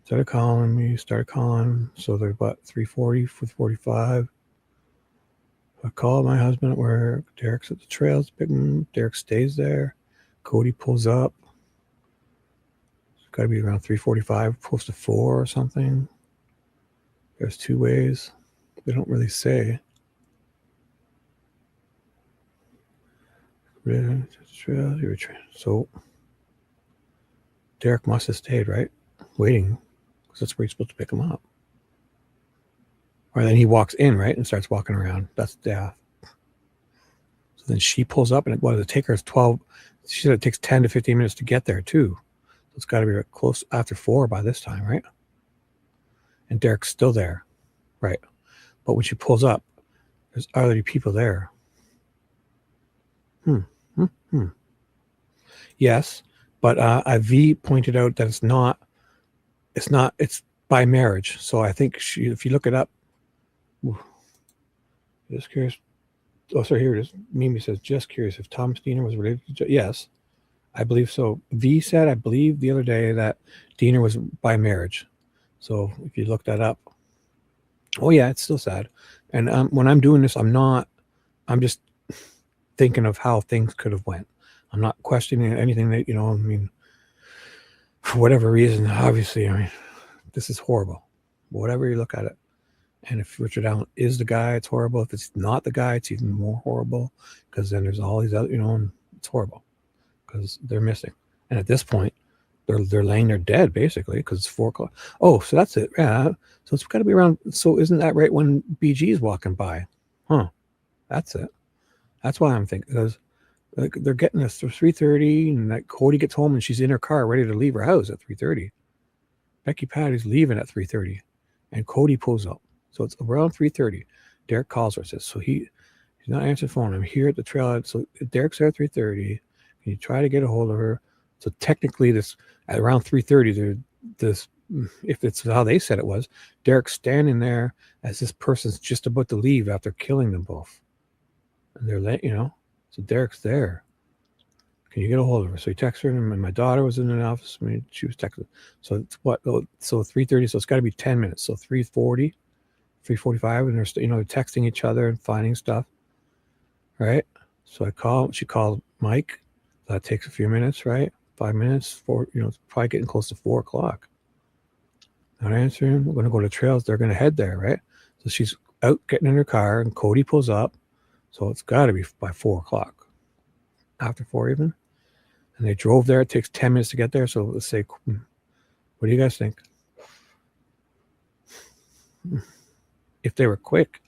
Started calling. So they're about 3:40, 4:45. I called my husband at work. Derek's at the trails. Derek stays there. Cody pulls up. It's got to be around 3:45, close to 4 or something. There's 2 ways. They don't really say. So Derek must have stayed, right? Waiting, because that's where he's supposed to pick him up. Or then he walks in, right, and starts walking around. That's death. So then she pulls up, and what does it take her? Is 12. She said it takes 10 to 15 minutes to get there too. So it's got to be close after 4 by this time, right? And Derek's still there, right? But when she pulls up, there's already people there. Yes, but V pointed out that it's not. It's by marriage. So I think if you look it up, just curious. Oh, sorry, here it is. Mimi says, just curious if Thomas Diener was related to. Yes, I believe so. V said, I believe the other day that Diener was by marriage. So if you look that up, oh yeah, it's still sad. And when I'm doing this, I'm just thinking of how things could have went. I'm not questioning anything that, I mean, for whatever reason, obviously, I mean, this is horrible. Whatever you look at it. And if Richard Allen is the guy, it's horrible. If it's not the guy, it's even more horrible, because then there's all these other, and it's horrible because they're missing. And at this point, they're laying there dead, basically, because it's 4 o'clock. Oh, so that's it. Yeah. So it's got to be around. So isn't that right when BG is walking by? Huh. That's it. That's why I'm thinking, because like, they're getting this for 3:30, and that Cody gets home and she's in her car ready to leave her house at 3:30. Becky Patty's leaving at 3:30, and Cody pulls up. So it's around 3:30. Derek calls her, says, so he's not answering the phone. I'm here at the trailhead. So Derek's there at 3:30. Can you try to get a hold of her? So technically, this at around 3:30, if it's how they said it was, Derek's standing there as this person's just about to leave after killing them both. And they're late, so Derek's there. Can you get a hold of her? So he texts her, and my daughter was in an office. I mean, she was texting. So it's what? So 3:30. So it's got to be 10 minutes. So 3:40, 3:45, and they're texting each other and finding stuff, right? So she called Mike. That takes a few minutes, right? 5 minutes, it's probably getting close to 4 o'clock. Not answering. We're going to go to trails. They're going to head there, right? So she's out getting in her car, and Cody pulls up. So it's got to be by 4 o'clock, after 4 even. And they drove there. It takes 10 minutes to get there. So let's say, what do you guys think? If they were quick,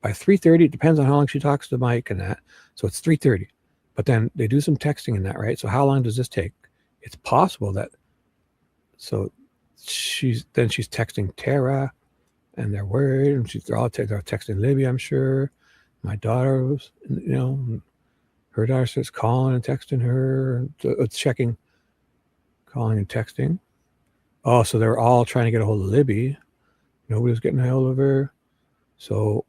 by 3:30, it depends on how long she talks to Mike and that. So it's 3:30. But then they do some texting in that, right? So how long does this take? It's possible that. So she's texting Tara, and they're worried, and they're texting Libby, I'm sure. My daughter was, her daughter starts calling and texting her, checking, calling and texting. Oh, so they were all trying to get a hold of Libby. Nobody was getting a hold of her. So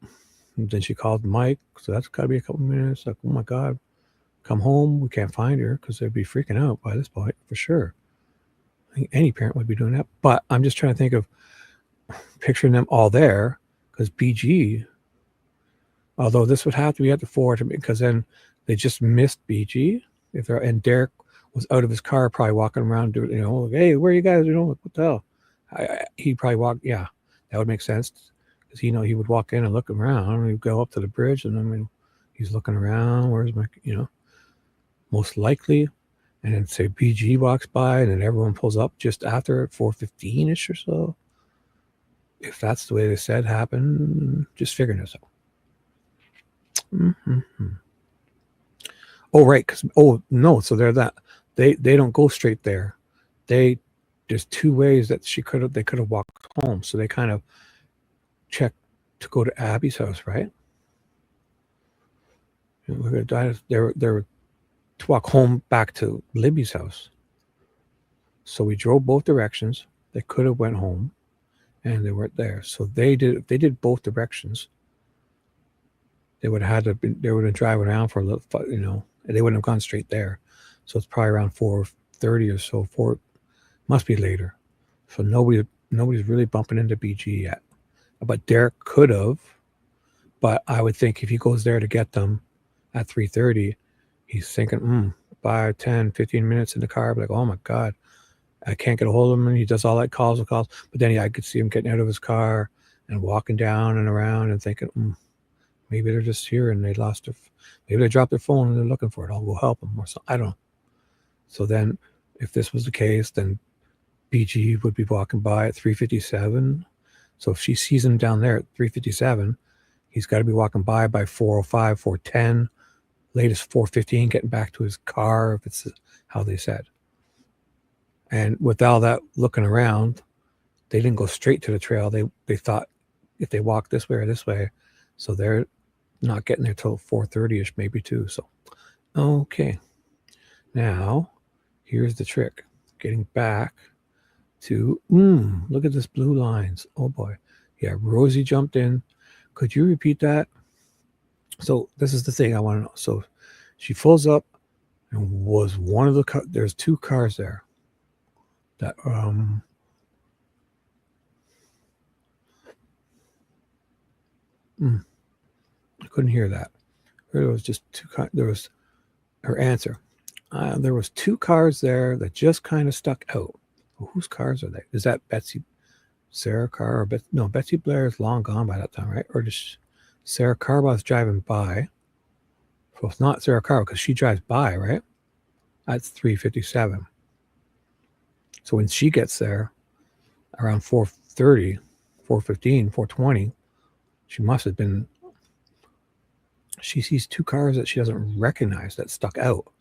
then she called Mike. So that's got to be a couple minutes. Like, oh my God, come home. We can't find her, because they'd be freaking out by this point for sure. I think any parent would be doing that. But I'm just trying to think of picturing them all there, because BG, although this would have to be at the 4, because then they just missed BG. And Derek was out of his car, probably walking around doing, hey, where are you guys? What the hell? He probably walked. Yeah, that would make sense, because he would walk in and look around, and he'd go up to the bridge, and he's looking around. Where's my, most likely, and then say BG walks by, and then everyone pulls up just after at 4:15ish or so. If that's the way they said happened, just figuring this out. Mm-hmm. Oh, right. No. So they're that they don't go straight there. There's 2 ways that they could have walked home. So they kind of checked to go to Abby's house, right? They were to walk home back to Libby's house. So we drove both directions. They could have went home, and they weren't there. So they did both directions. They would have drive around for a little, and they wouldn't have gone straight there. So it's probably around 4:30 or so. Must be later. So nobody's really bumping into BG yet. But Derek could have. But I would think if he goes there to get them at 3:30, he's thinking, by 10, 15 minutes in the car, like, oh my God, I can't get a hold of him. And he does all that calls. But then I could see him getting out of his car and walking down and around and thinking, maybe they're just here and they lost maybe they dropped their phone and they're looking for it. I'll go help them or something. I don't know. So then if this was the case, then BG would be walking by at 3:57. So if she sees him down there at 3:57, he's got to be walking by 4:05, 4:10, latest 4:15, getting back to his car, if it's how they said. And with all that looking around, they didn't go straight to the trail. They thought if they walk this way or this way, so they're not getting there till 4:30ish, maybe too. So, okay. Now, here's the trick. Getting back to, look at this blue lines. Oh boy. Yeah, Rosie jumped in. Could you repeat that? So this is the thing I want to know. So she pulls up and was one of the, there's two cars there that, I couldn't hear that. There was just two, there was her answer. There was two cars there that just kind of stuck out. Well, whose cars are they? Is that Betsy, Sarah Carr? Or no, Betsy Blair is long gone by that time, right? Or just Sarah Carbaugh's driving by. So it's not Sarah Carr because she drives by, right? That's 3:57. So when she gets there around 4:30, 4:15, 4:20, she must have been, she sees two cars that she doesn't recognize that stuck out.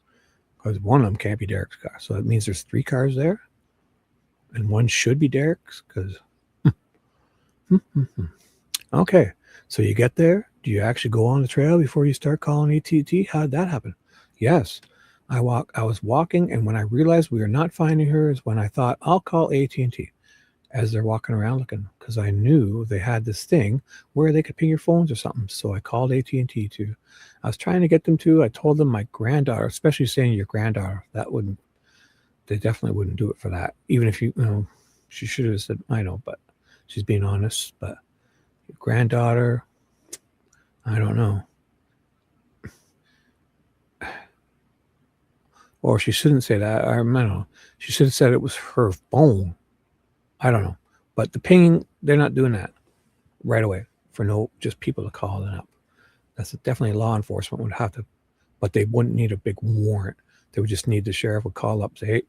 Because one of them can't be Derek's car. So that means there's three cars there. And one should be Derek's because. Okay. So you get there. Do you actually go on the trail before you start calling AT&T? How did that happen? Yes. I was walking, and when I realized we were not finding her is when I thought I'll call AT&T as they're walking around looking, because I knew they had this thing where they could ping your phones or something. So I called AT&T too. I was trying to get them to. I told them my granddaughter, especially saying your granddaughter, that wouldn't. They definitely wouldn't do it for that. Even if you know, she should have said, I know, but she's being honest. But your granddaughter, I don't know. Or she shouldn't say that. I don't know. She should have said it was her phone. I don't know. But the pinging, they're not doing that right away for no, just people to call it up. That's definitely law enforcement would have to, but they wouldn't need a big warrant. They would just need the sheriff would call up, say, hey,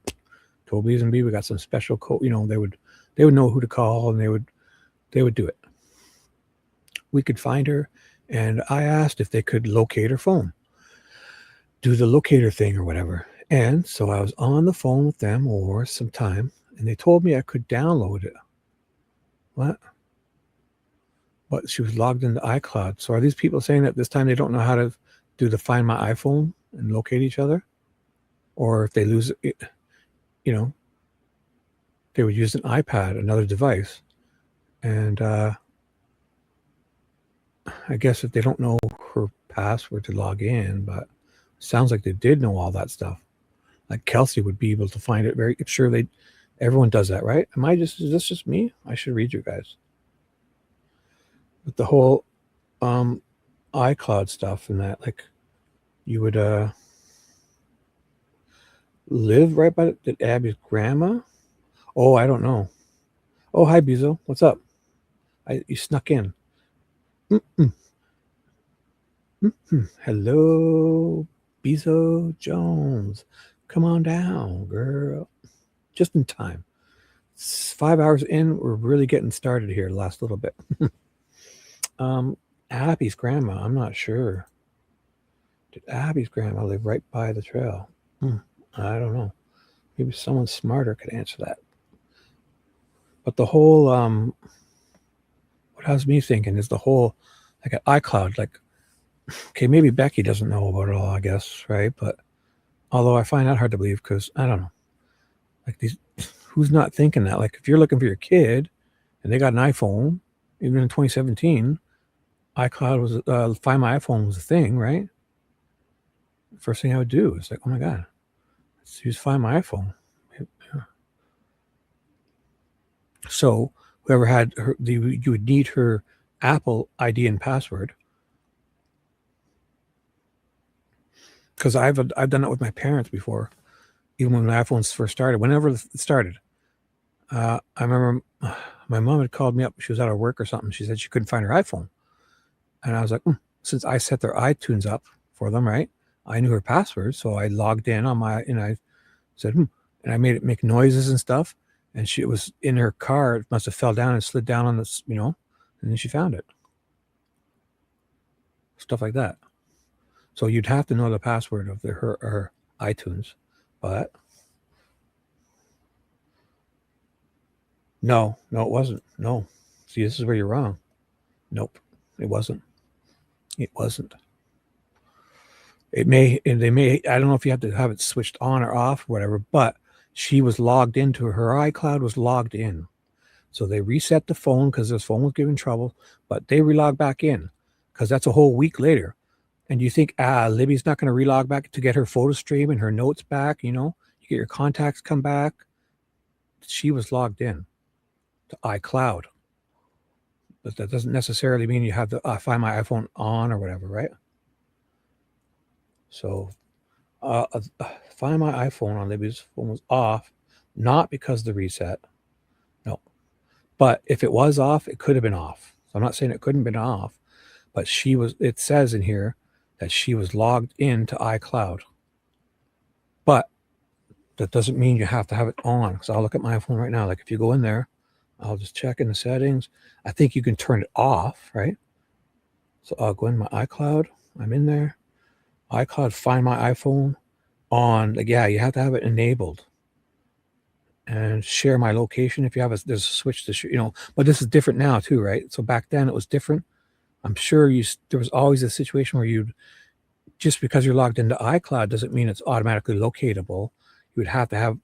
Toby's and B, we got some special code. You know, they would know who to call, and they would do it. We could find her, and I asked if they could locate her phone, do the locator thing or whatever. And so I was on the phone with them or some time, and they told me I could download it. What? But she was logged into iCloud. So are these people saying that this time they don't know how to do the Find My iPhone and locate each other? Or if they lose it, you know, they would use an iPad, another device. And I guess if they don't know her password to log in, but it sounds like they did know all that stuff. Like Kelsey would be able to find it very, sure everyone does that, right? Is this just me? I should read you guys. With the whole iCloud stuff and that, like you would live right by it. Did Abby's grandma? Oh, I don't know. Oh, hi, Bezo. What's up? You snuck in. Hello, Bezo Jones. Come on down, girl. Just in time. It's 5 hours in. We're really getting started here the last little bit. Abby's grandma, I'm not sure. Did Abby's grandma live right by the trail? I don't know. Maybe someone smarter could answer that. But the whole, what has me thinking is the whole, like an iCloud, like, okay, maybe Becky doesn't know about it all, I guess, right? But although I find that hard to believe because I don't know. Like these, who's not thinking that? Like if you're looking for your kid and they got an iPhone, even in 2017, iCloud was Find My iPhone was a thing, right? First thing I would do is like, oh my God, let's use Find My iPhone. So whoever had her, you would need her Apple ID and password. Because I've done it with my parents before, even when my iPhones first started. Whenever it started, I remember my mom had called me up. She was out of work or something. She said she couldn't find her iPhone. And I was like, since I set their iTunes up for them, right? I knew her password. So I logged in on and I said, and I made it make noises and stuff. and she was in her car. It must have fell down and slid down on this, and then she found it. Stuff like that. So you'd have to know the password of her iTunes, but no, it wasn't. No, see, this is where you're wrong. Nope, it wasn't. It wasn't. It may, and they may. I don't know if you have to have it switched on or off, or whatever. But she was logged into her iCloud was logged in, so they reset the phone because this phone was giving trouble. But they relog back in because that's a whole week later. And you think, Libby's not going to relog back to get her photo stream and her notes back? You get your contacts come back. She was logged in to iCloud, but that doesn't necessarily mean you have to Find My iPhone on or whatever, right? So Find My iPhone on Libby's phone was off, not because of the reset. No, but if it was off, it could have been off. So I'm not saying it couldn't have been off, but it says in here that she was logged into iCloud. But that doesn't mean you have to have it on. Because I'll look at my iPhone right now. Like if you go in there, I'll just check in the settings. I think you can turn it off, right? So I'll go in my iCloud. I'm in there. iCloud, Find My iPhone on. Like, yeah, you have to have it enabled. And share my location if you have there's a switch to, but this is different now too, right? So back then it was different. I'm sure there was always a situation where just because you're logged into iCloud doesn't mean it's automatically locatable. You would have to have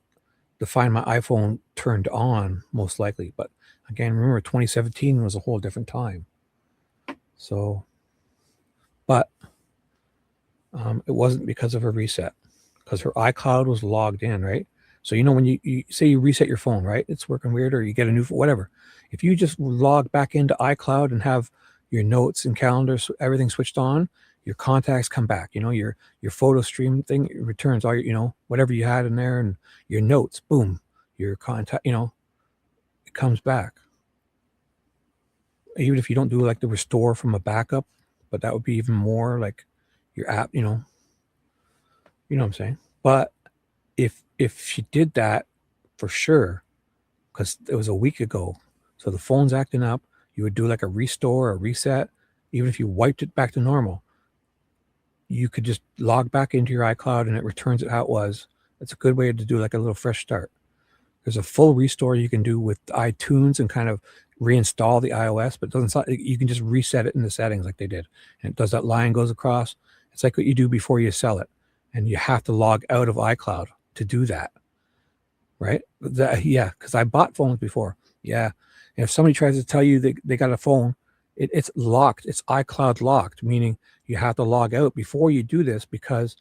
the Find My iPhone turned on, most likely. But again, remember 2017 was a whole different time. So, but it wasn't because of a reset, because her iCloud was logged in, right? So, when you say you reset your phone, right? It's working weird, or you get a new, whatever. If you just log back into iCloud and have your notes and calendars, everything switched on, your contacts come back. Your photo stream thing returns all your, whatever you had in there, and your notes, boom, your contact, it comes back. Even if you don't do like the restore from a backup, but that would be even more like your app, you know what I'm saying? But if she did that, for sure, because it was a week ago, so the phone's acting up, you would do like a restore or reset. Even if you wiped it back to normal, you could just log back into your iCloud and it returns it how it was. That's a good way to do like a little fresh start. There's a full restore you can do with iTunes and kind of reinstall the iOS, but you can just reset it in the settings like they did. And it does that line goes across. It's like what you do before you sell it. And you have to log out of iCloud to do that. Right? Yeah, because I bought phones before. Yeah. And if somebody tries to tell you they got a phone, it's locked. It's iCloud locked, meaning you have to log out before you do this, because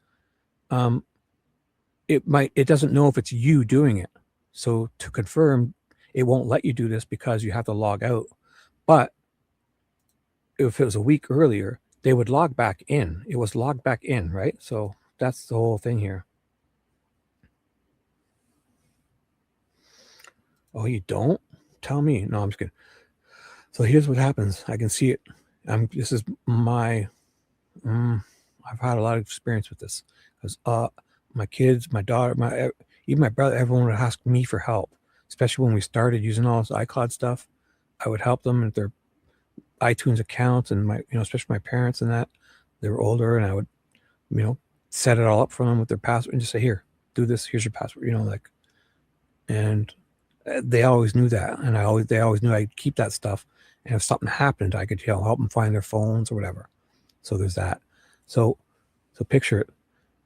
it doesn't know if it's you doing it. So to confirm, it won't let you do this because you have to log out. But if it was a week earlier, they would log back in. It was logged back in, right? So that's the whole thing here. Oh, you don't? Tell me. No, I'm just kidding. So here's what happens. I can see it. This is my, I've had a lot of experience with this, because my kids, my daughter, even my brother, everyone would ask me for help, especially when we started using all this iCloud stuff. I would help them with their iTunes accounts, and especially my parents and that. They were older, and I would, set it all up for them with their password and just say, here, do this. Here's your password, and they always knew that. And they always knew I'd keep that stuff. And if something happened, I could, help them find their phones or whatever. So there's that. So picture it.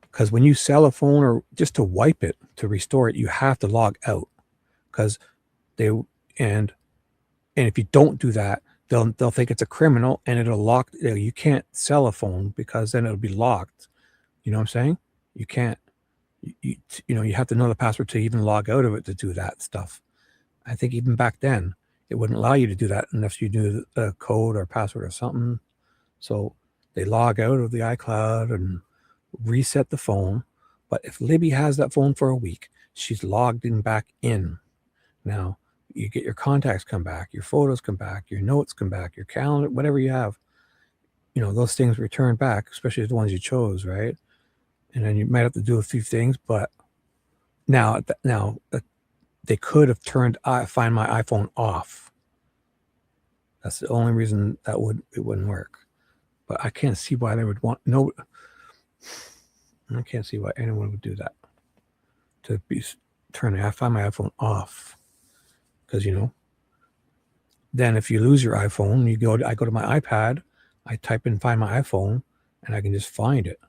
Because when you sell a phone, or just to wipe it, to restore it, you have to log out, because and if you don't do that, they'll think it's a criminal, and it'll lock. You can't sell a phone because then it'll be locked. You know what I'm saying? You can't. You have to know the password to even log out of it to do that stuff. I think even back then, it wouldn't allow you to do that unless you knew a code or password or something. So they log out of the iCloud and reset the phone. But if Libby has that phone for a week, she's logged in back in. Now you get your contacts come back, your photos come back, your notes come back, your calendar, whatever you have, those things return back, especially the ones you chose, right? And then you might have to do a few things, but now they could have turned Find My iPhone off. That's the only reason it wouldn't work. But I can't see why they would want I can't see why anyone would do that, to be turning Find My iPhone off. Because then if you lose your iPhone, I go to my iPad, I type in Find My iPhone, and I can just find it.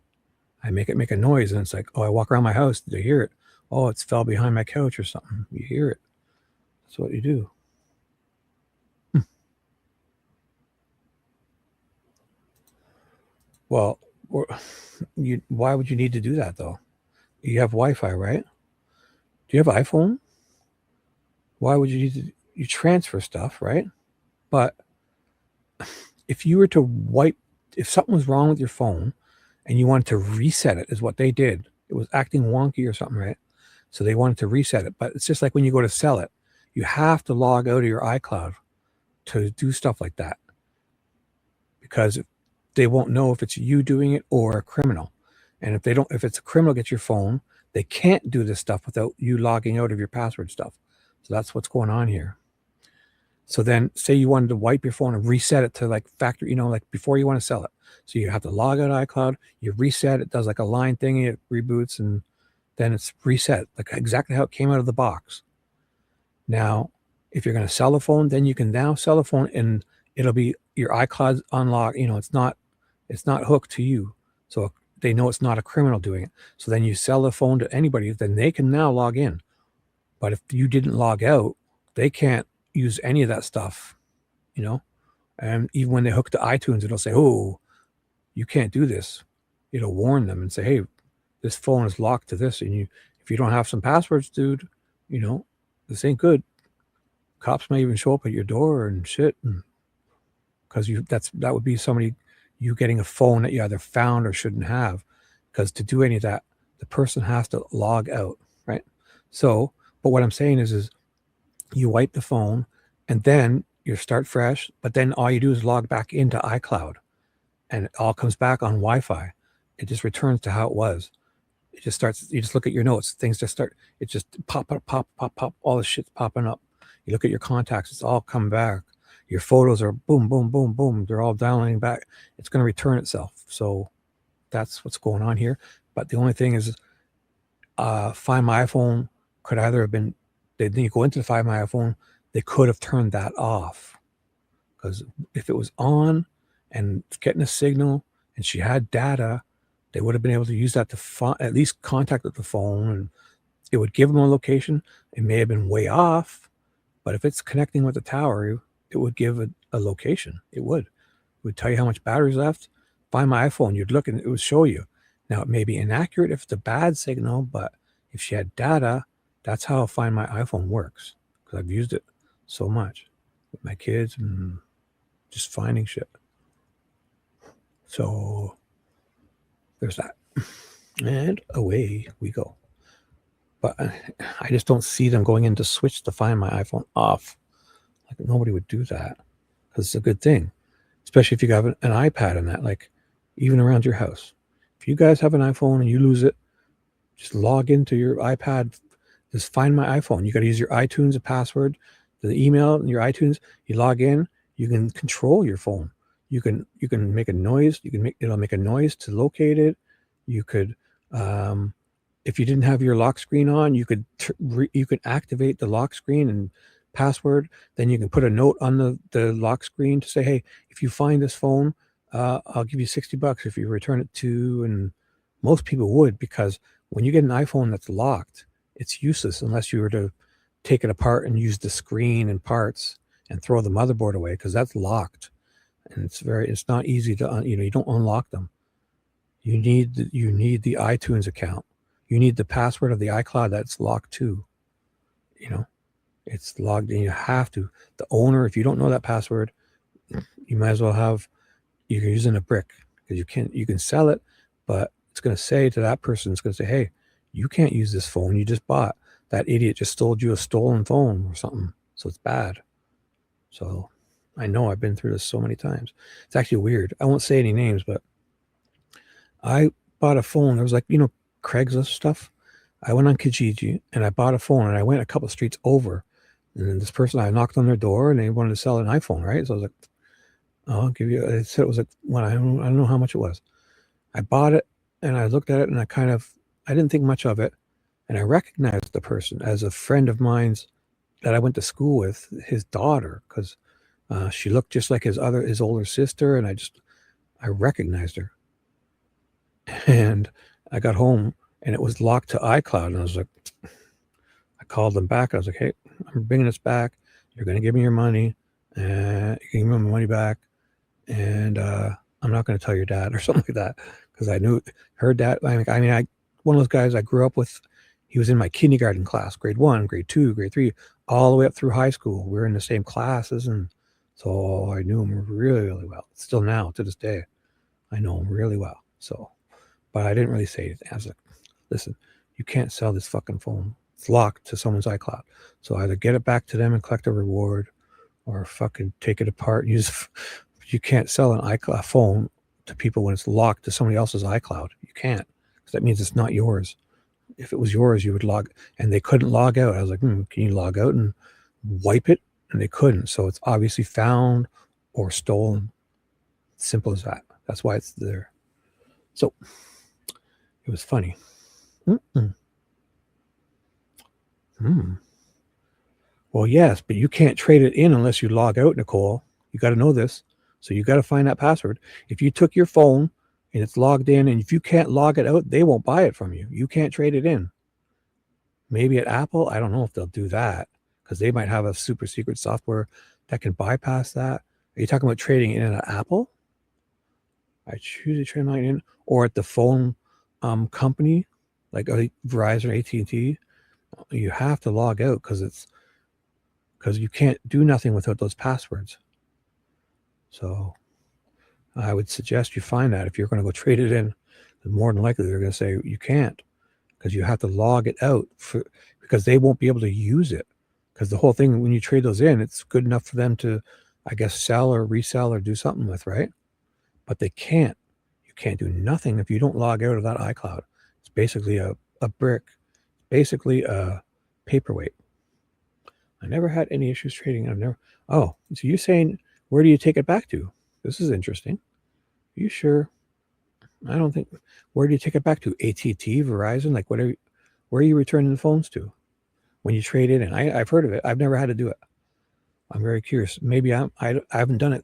I make it make a noise, and it's like, oh, I walk around my house, did you hear it? Oh, it's fell behind my couch or something. You hear it. That's what you do. Well, why would you need to do that, though? You have Wi-Fi, right? Do you have an iPhone? Why would you need to? You transfer stuff, right? But if you were to if something was wrong with your phone and you wanted to reset it, is what they did. It was acting wonky or something, right? So they wanted to reset it. But it's just like when you go to sell it, you have to log out of your iCloud to do stuff like that, because they won't know if it's you doing it or a criminal. And if it's a criminal gets your phone, they can't do this stuff without you logging out of your password stuff. So that's what's going on here. So then say you wanted to wipe your phone and reset it to like factory, like before you want to sell it. So you have to log out of iCloud, you reset, it does like a line thing, it reboots, and then it's reset, like exactly how it came out of the box. Now, if you're going to sell a phone, then you can now sell a phone and it'll be your iCloud's unlocked. It's not hooked to you. So they know it's not a criminal doing it. So then you sell the phone to anybody, then they can now log in. But if you didn't log out, they can't use any of that stuff, and even when they hook to iTunes, it'll say, oh, you can't do this. It'll warn them and say, hey, this phone is locked to this, and if you don't have some passwords, dude, this ain't good. Cops may even show up at your door and shit, because that would be you getting a phone that you either found or shouldn't have, because to do any of that, the person has to log out, right? So, but what I'm saying is you wipe the phone and then you start fresh, but then all you do is log back into iCloud and it all comes back on Wi-Fi. It just returns to how it was. It just starts, you just look at your notes, things just start, it just pop, all the shit's popping up. You look at your contacts, it's all come back. Your photos are boom, boom, boom, boom. They're all downloading back. It's going to return itself. So that's what's going on here. But the only thing is, Find My iPhone could either have been, then you go into the Find My iPhone, they could have turned that off. Because if it was on and getting a signal and she had data, they would have been able to use that to at least contact with the phone, and it would give them a location. It may have been way off, but if it's connecting with the tower, it would give a location. It would tell you how much battery's left. Find My iPhone, you'd look and it would show you. Now, it may be inaccurate if it's a bad signal, but if she had data, that's how Find My iPhone works, because I've used it so much with my kids and just finding shit. So there's that. And away we go. But I just don't see them going in to switch to Find My iPhone off. Like, nobody would do that, because it's a good thing, especially if you have an iPad and that, like even around your house. If you guys have an iPhone and you lose it, just log into your iPad, just Find My iPhone. You got to use your iTunes password, the email and your iTunes. You log in, you can control your phone. You can make a noise. It'll make a noise to locate it. You could, if you didn't have your lock screen on, you could activate the lock screen and password. Then you can put a note on the lock screen to say, hey, if you find this phone, I'll give you $60 if you return it to. And most people would, because when you get an iPhone that's locked, it's useless unless you were to take it apart and use the screen and parts and throw the motherboard away, because that's locked, and it's not easy to you don't unlock them. You need the iTunes account. You need the password of the iCloud that's locked too. It's logged, and you have to. The owner, if you don't know that password, you might as well you're using a brick, because you can sell it, but it's going to say to that person, it's going to say, hey, you can't use this phone you just bought. That idiot just sold you a stolen phone or something. So it's bad. So I know I've been through this so many times. It's actually weird. I won't say any names, but I bought a phone. It was like, Craigslist stuff. I went on Kijiji and I bought a phone, and I went a couple streets over, and then this person, I knocked on their door and they wanted to sell an iPhone, right? So I was like, oh, I'll give you, it said it was like, I don't know how much it was. I bought it and I looked at it and I didn't think much of it. And I recognized the person as a friend of mine's that I went to school with, his daughter, because she looked just like his older sister. And I recognized her. And I got home and it was locked to iCloud. And I was like, I called them back. I was like, hey, I'm bringing this back. You're going to give me your money. And you can give me my money back. And I'm not going to tell your dad or something like that. Because I heard that. One of those guys I grew up with, he was in my kindergarten class, grade 1, grade 2, grade 3, all the way up through high school. We were in the same classes. And so I knew him really, really well. Still now, to this day, I know him really well. So, but I didn't really say anything. I was like, listen, you can't sell this fucking phone. It's locked to someone's iCloud. So either get it back to them and collect a reward, or fucking take it apart and use. You can't sell an iCloud phone to people when it's locked to somebody else's iCloud. You can't, because that means it's not yours. If it was yours, you would log, and they couldn't log out. I was like, can you log out and wipe it? And they couldn't. So it's obviously found or stolen. Simple as that. That's why it's there. So it was funny. Well, yes, but you can't trade it in unless you log out, Nicole. You got to know this. So you got to find that password. If you took your phone and it's logged in, and if you can't log it out, they won't buy it from you. You can't trade it in. Maybe at Apple, I don't know if they'll do that, because they might have a super secret software that can bypass that. Are you talking about trading in at Apple? I choose to trade mine in, or at the phone company, like Verizon, AT&T. You have to log out because you can't do nothing without those passwords. So I would suggest you find that if you're going to go trade it in. More than likely they're going to say you can't, because you have to log it out because they won't be able to use it. Because the whole thing, when you trade those in, it's good enough for them to, I guess, sell or resell or do something with, right? But they can't. You can't do nothing if you don't log out of that iCloud. It's basically a brick, basically a paperweight. I never had any issues trading. Oh, so you're saying, where do you take it back to? This is interesting. Are you sure? I don't think. Where do you take it back to? AT&T, Verizon, like whatever. Where are you returning the phones to when you trade it in? I've heard of it. I've never had to do it. I'm very curious. Maybe I haven't done it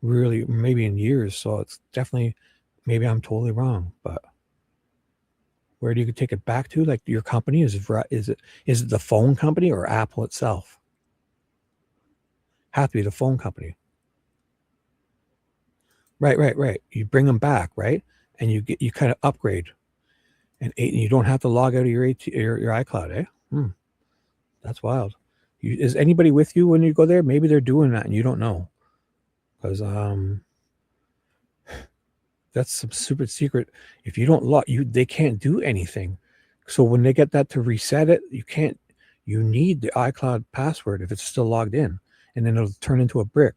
really, maybe in years. So it's definitely, maybe I'm totally wrong. But where do you take it back to? Like your company is it the phone company or Apple itself? Have to be the phone company. Right. You bring them back, right? And you kind of upgrade, and you don't have to log out of your iCloud, eh? That's wild. Is anybody with you when you go there? Maybe they're doing that and you don't know, because that's some super secret. If you don't log, they can't do anything. So when they get that to reset it, you can't. You need the iCloud password if it's still logged in, and then it'll turn into a brick.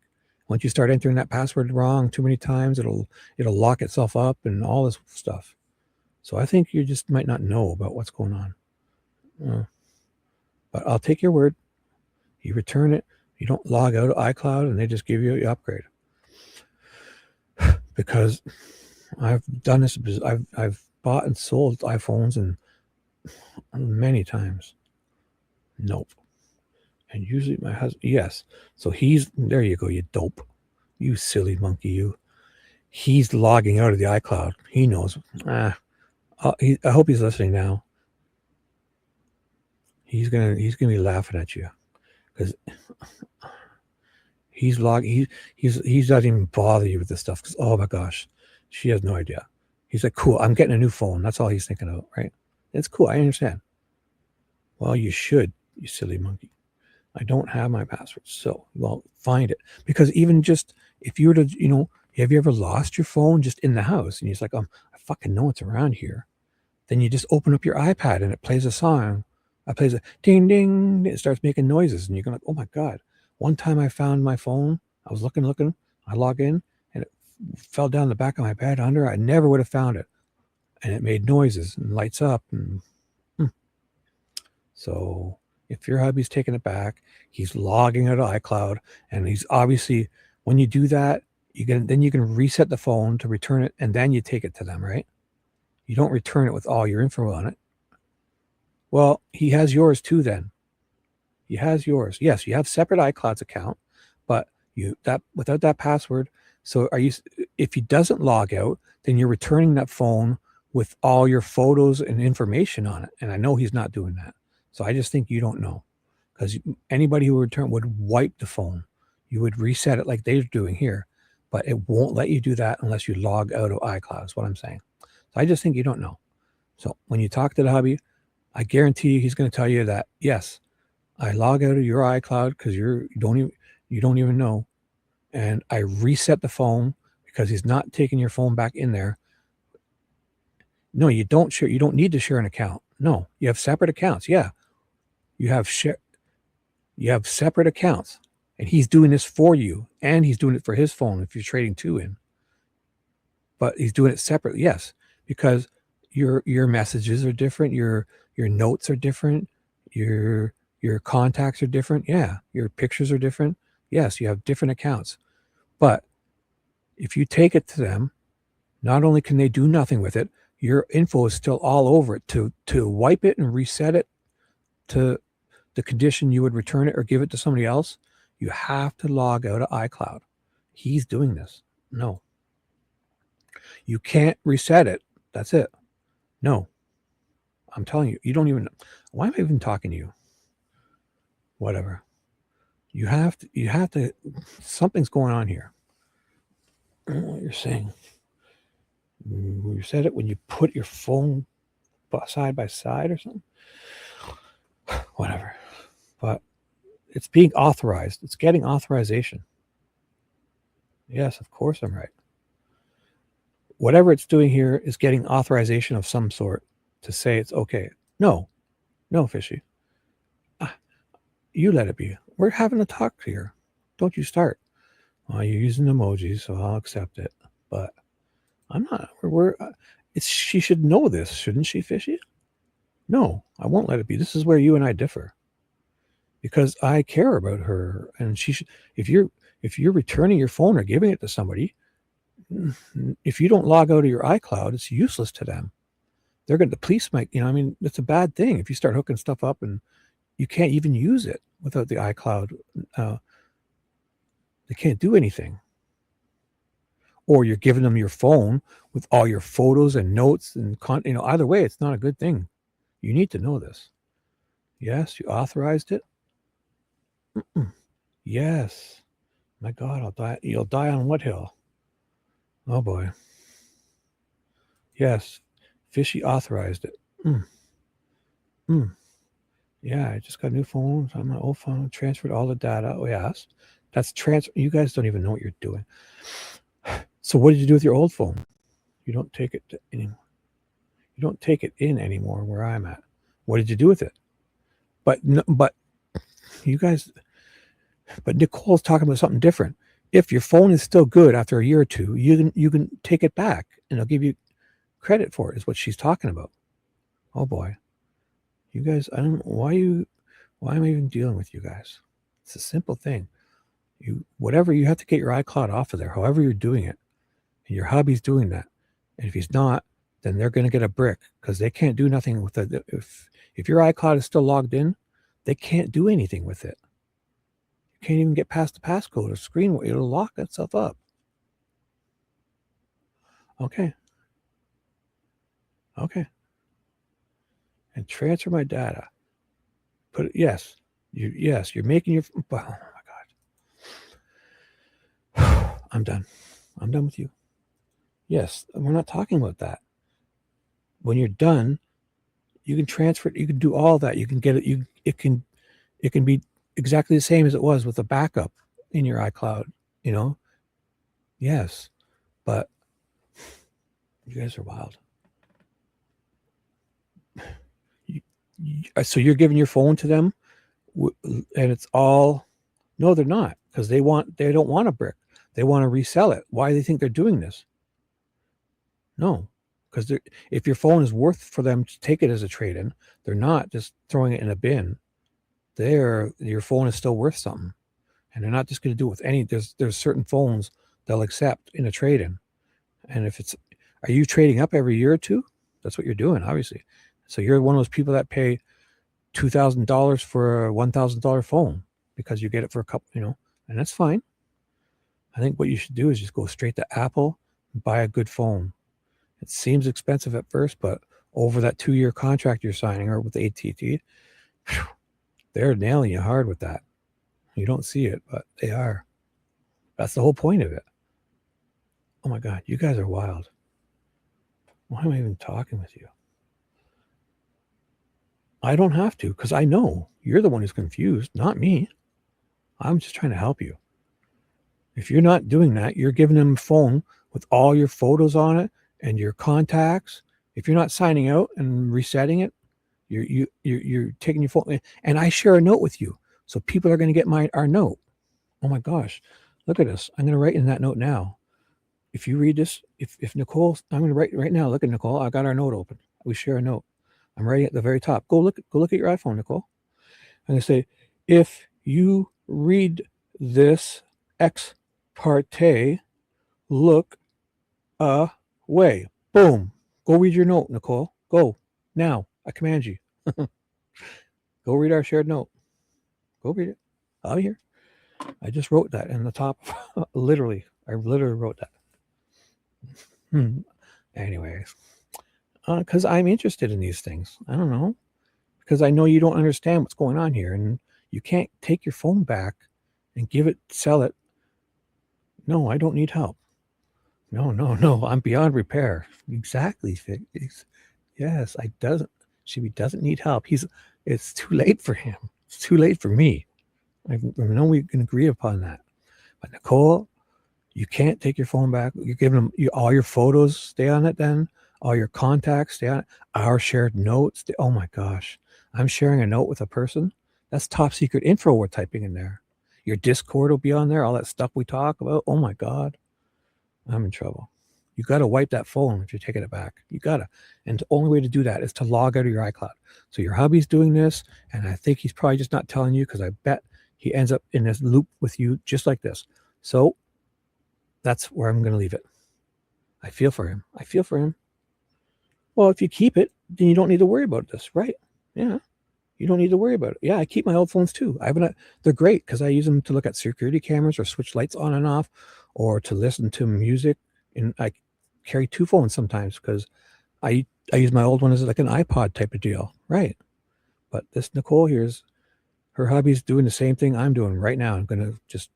Once you start entering that password wrong too many times, it'll lock itself up and all this stuff. So I think you just might not know about what's going on. But I'll take your word. You return it. You don't log out of iCloud, and they just give you an upgrade. Because I've done this. I've bought and sold iPhones and many times. Nope. And usually my husband, yes. So there you go, you dope. You silly monkey, you. He's logging out of the iCloud. He knows. I hope he's listening now. He's gonna be laughing at you, because he's not even bother you with this stuff. Because, oh my gosh, she has no idea. He's like, cool, I'm getting a new phone. That's all he's thinking of, right? It's cool. I understand. Well, you should, you silly monkey. I don't have my password. So, well, find it. Because even just if you were to, have you ever lost your phone just in the house and you're just like, I fucking know it's around here. Then you just open up your iPad and it plays a song. It plays a ding, ding. It starts making noises. And you're going like, oh my God. One time I found my phone. I was looking. I log in and it fell down the back of my bed under. I never would have found it. And it made noises and lights up. And So if your hubby's taking it back, he's logging out of iCloud, and he's obviously, when you do that, you can reset the phone to return it, and then you take it to them, right? You don't return it with all your info on it. Well, he has yours too then. He has yours. Yes, you have separate iCloud's account, but without that password. So if he doesn't log out, then you're returning that phone with all your photos and information on it. And I know he's not doing that. So I just think you don't know, because anybody who would wipe the phone. You would reset it like they're doing here, but it won't let you do that unless you log out of iCloud, is what I'm saying. So I just think you don't know. So when you talk to the hubby, I guarantee you he's going to tell you that, yes, I log out of your iCloud because you don't even know. And I reset the phone because he's not taking your phone back in there. No, you don't share. You don't need to share an account. No, you have separate accounts. Yeah, you have separate accounts, and he's doing this for you, and he's doing it for his phone if you're trading two in. But he's doing it separately. Yes, because your messages are different. Your notes are different. Your contacts are different. Yeah, your pictures are different. Yes, you have different accounts. But if you take it to them, not only can they do nothing with it, your info is still all over it. To wipe it and reset it to the condition you would return it or give it to somebody else, you have to log out of iCloud. He's doing this. No. You can't reset it. That's it. No. I'm telling you, you don't even know. Why am I even talking to you? Whatever. You have to, something's going on here. I don't know what you're saying. You said it when you put your phone side by side or something. Whatever. But it's being authorized. It's getting authorization. Yes, of course I'm right. Whatever it's doing here is getting authorization of some sort to say it's okay. No, Fishy. You let it be. We're having a talk here. Don't you start. You're using emojis, so I'll accept it. But I'm not. She should know this, shouldn't she, Fishy? No, I won't let it be. This is where you and I differ, because I care about her, and she should. If you're returning your phone or giving it to somebody, if you don't log out of your iCloud, it's useless to them. The police might, it's a bad thing if you start hooking stuff up and you can't even use it without the iCloud. They can't do anything. Or you're giving them your phone with all your photos and notes and either way, it's not a good thing. You need to know this. Yes, you authorized it. Yes. My God, I'll die. You'll die on what hill? Oh boy. Yes, Fishy authorized it. Yeah, I just got a new phone. So on my old phone, transferred all the data. Oh, yes. That's transfer. You guys don't even know what you're doing. So what did you do with your old phone? You don't take it anymore. You don't take it in anymore where I'm at. What did you do with it? But you guys, but Nicole's talking about something different. If your phone is still good after a year or two, you can take it back and I'll give you credit for it, is what she's talking about. Oh boy. You guys, I don't know why am I even dealing with you guys? It's a simple thing. You have to get your iCloud off of there, however you're doing it. And your hubby's doing that. And if he's not, then they're going to get a brick, because they can't do nothing with it. If your iCloud is still logged in, they can't do anything with it. You can't even get past the passcode or screen. It'll lock itself up. Okay. And transfer my data. Put it, yes. You're making your, oh my God. I'm done with you. Yes, we're not talking about that. When you're done, you can transfer it. You can do all that. You can get it. It can be exactly the same as it was with a backup in your iCloud. Yes, but you guys are wild. So you're giving your phone to them, and it's all. No, they're not, because they don't want a brick. They want to resell it. Why do they think they're doing this? No, because if your phone is worth for them to take it as a trade-in, they're not just throwing it in a bin. Your phone is still worth something, and they're not just going to do it with any. There's certain phones they'll accept in a trade-in, and if it's, are you trading up every year or two? That's what you're doing, obviously. So you're one of those people that pay $2,000 for a $1,000 phone because you get it for a couple, and that's fine. I think what you should do is just go straight to Apple and buy a good phone. It seems expensive at first, but over that 2-year contract you're signing, or with AT&T, they're nailing you hard with that. You don't see it, but they are. That's the whole point of it. Oh my God, you guys are wild. Why am I even talking with you? I don't have to, because I know you're the one who's confused, not me. I'm just trying to help you. If you're not doing that, you're giving them a phone with all your photos on it and your contacts. If you're not signing out and resetting it, you're taking your phone. And I share a note with you, so people are going to get our note. Oh my gosh, look at this. I'm going to write in that note now. If you read this, if Nicole, I'm going to write right now. Look at Nicole. I got our note open. We share a note. I'm writing at the very top. Go look at your iPhone, Nicole. I'm going to say, if you read this ex parte, look away. Boom. Go read your note, Nicole. Go now. I command you. Go read our shared note. Go read it. Out here. I just wrote that in the top. Literally. I literally wrote that. Anyways. Because I'm interested in these things. I don't know. Because I know you don't understand what's going on here. And you can't take your phone back and sell it. No, I don't need help. No. I'm beyond repair. Exactly. Yes, Shibby doesn't need help. It's too late for him. It's too late for me. I know we can agree upon that. But Nicole, you can't take your phone back. You're giving them all your photos, stay on it then. All your contacts, stay on it. Our shared notes. Oh my gosh. I'm sharing a note with a person. That's top secret info we're typing in there. Your Discord will be on there. All that stuff we talk about. Oh my God. I'm in trouble. You got to wipe that phone if you're taking it back. You got to. And the only way to do that is to log out of your iCloud. So your hubby's doing this, and I think he's probably just not telling you, because I bet he ends up in this loop with you just like this. So that's where I'm going to leave it. I feel for him. Well, if you keep it, then you don't need to worry about this, right? Yeah. You don't need to worry about it. Yeah, I keep my old phones too. They're great because I use them to look at security cameras or switch lights on and off, or to listen to music. And I carry 2 phones sometimes because I use my old one as like an iPod type of deal, right? But this Nicole here's her hubby's doing the same thing I'm doing right now. I'm gonna just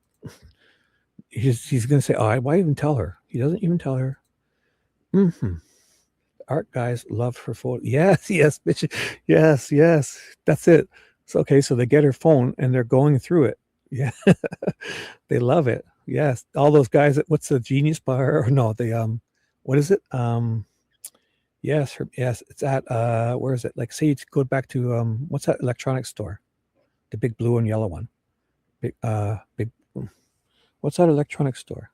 he's gonna say, "Oh, why even tell her?" He doesn't even tell her. Art guys love her phone. Yes, bitch. Yes. That's it. So okay, so they get her phone and they're going through it. Yeah, they love it. Yes, all those guys. What's the Genius Bar? Or no, what is it? Yes, it's at where is it? Like, say you go back to what's that electronics store? The big blue and yellow one. Big. What's that electronics store?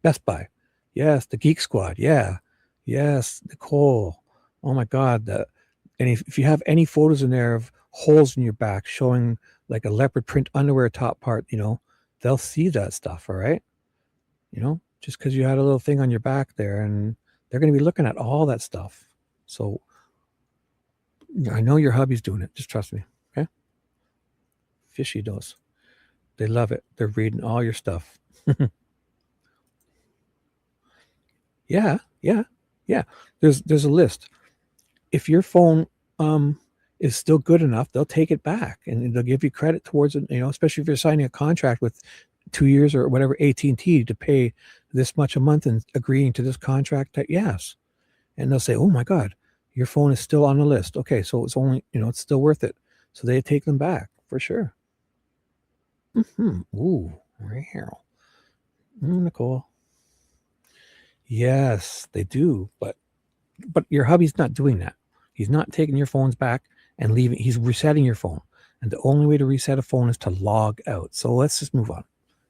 Best Buy. Yes, the Geek Squad. Yeah. Yes, Nicole. Oh my God. And if you have any photos in there of holes in your back showing like a leopard print underwear top part, they'll see that stuff. All right. Just because you had a little thing on your back there, and they're going to be looking at all that stuff. So I know your hubby's doing it. Just trust me. Okay. Fishy does. They love it. They're reading all your stuff. Yeah. There's a list. If your phone is still good enough, they'll take it back and they'll give you credit towards it. Especially if you're signing a contract with 2 years or whatever AT&T to pay this much a month and agreeing to this contract. Yes, and they'll say, "Oh my God, your phone is still on the list." Okay, so it's only it's still worth it. So they take them back for sure. Ooh, right here, Nicole. Yes, they do, but your hubby's not doing that. He's not taking your phones back and leaving. He's resetting your phone, and the only way to reset a phone is to log out. So let's just move on.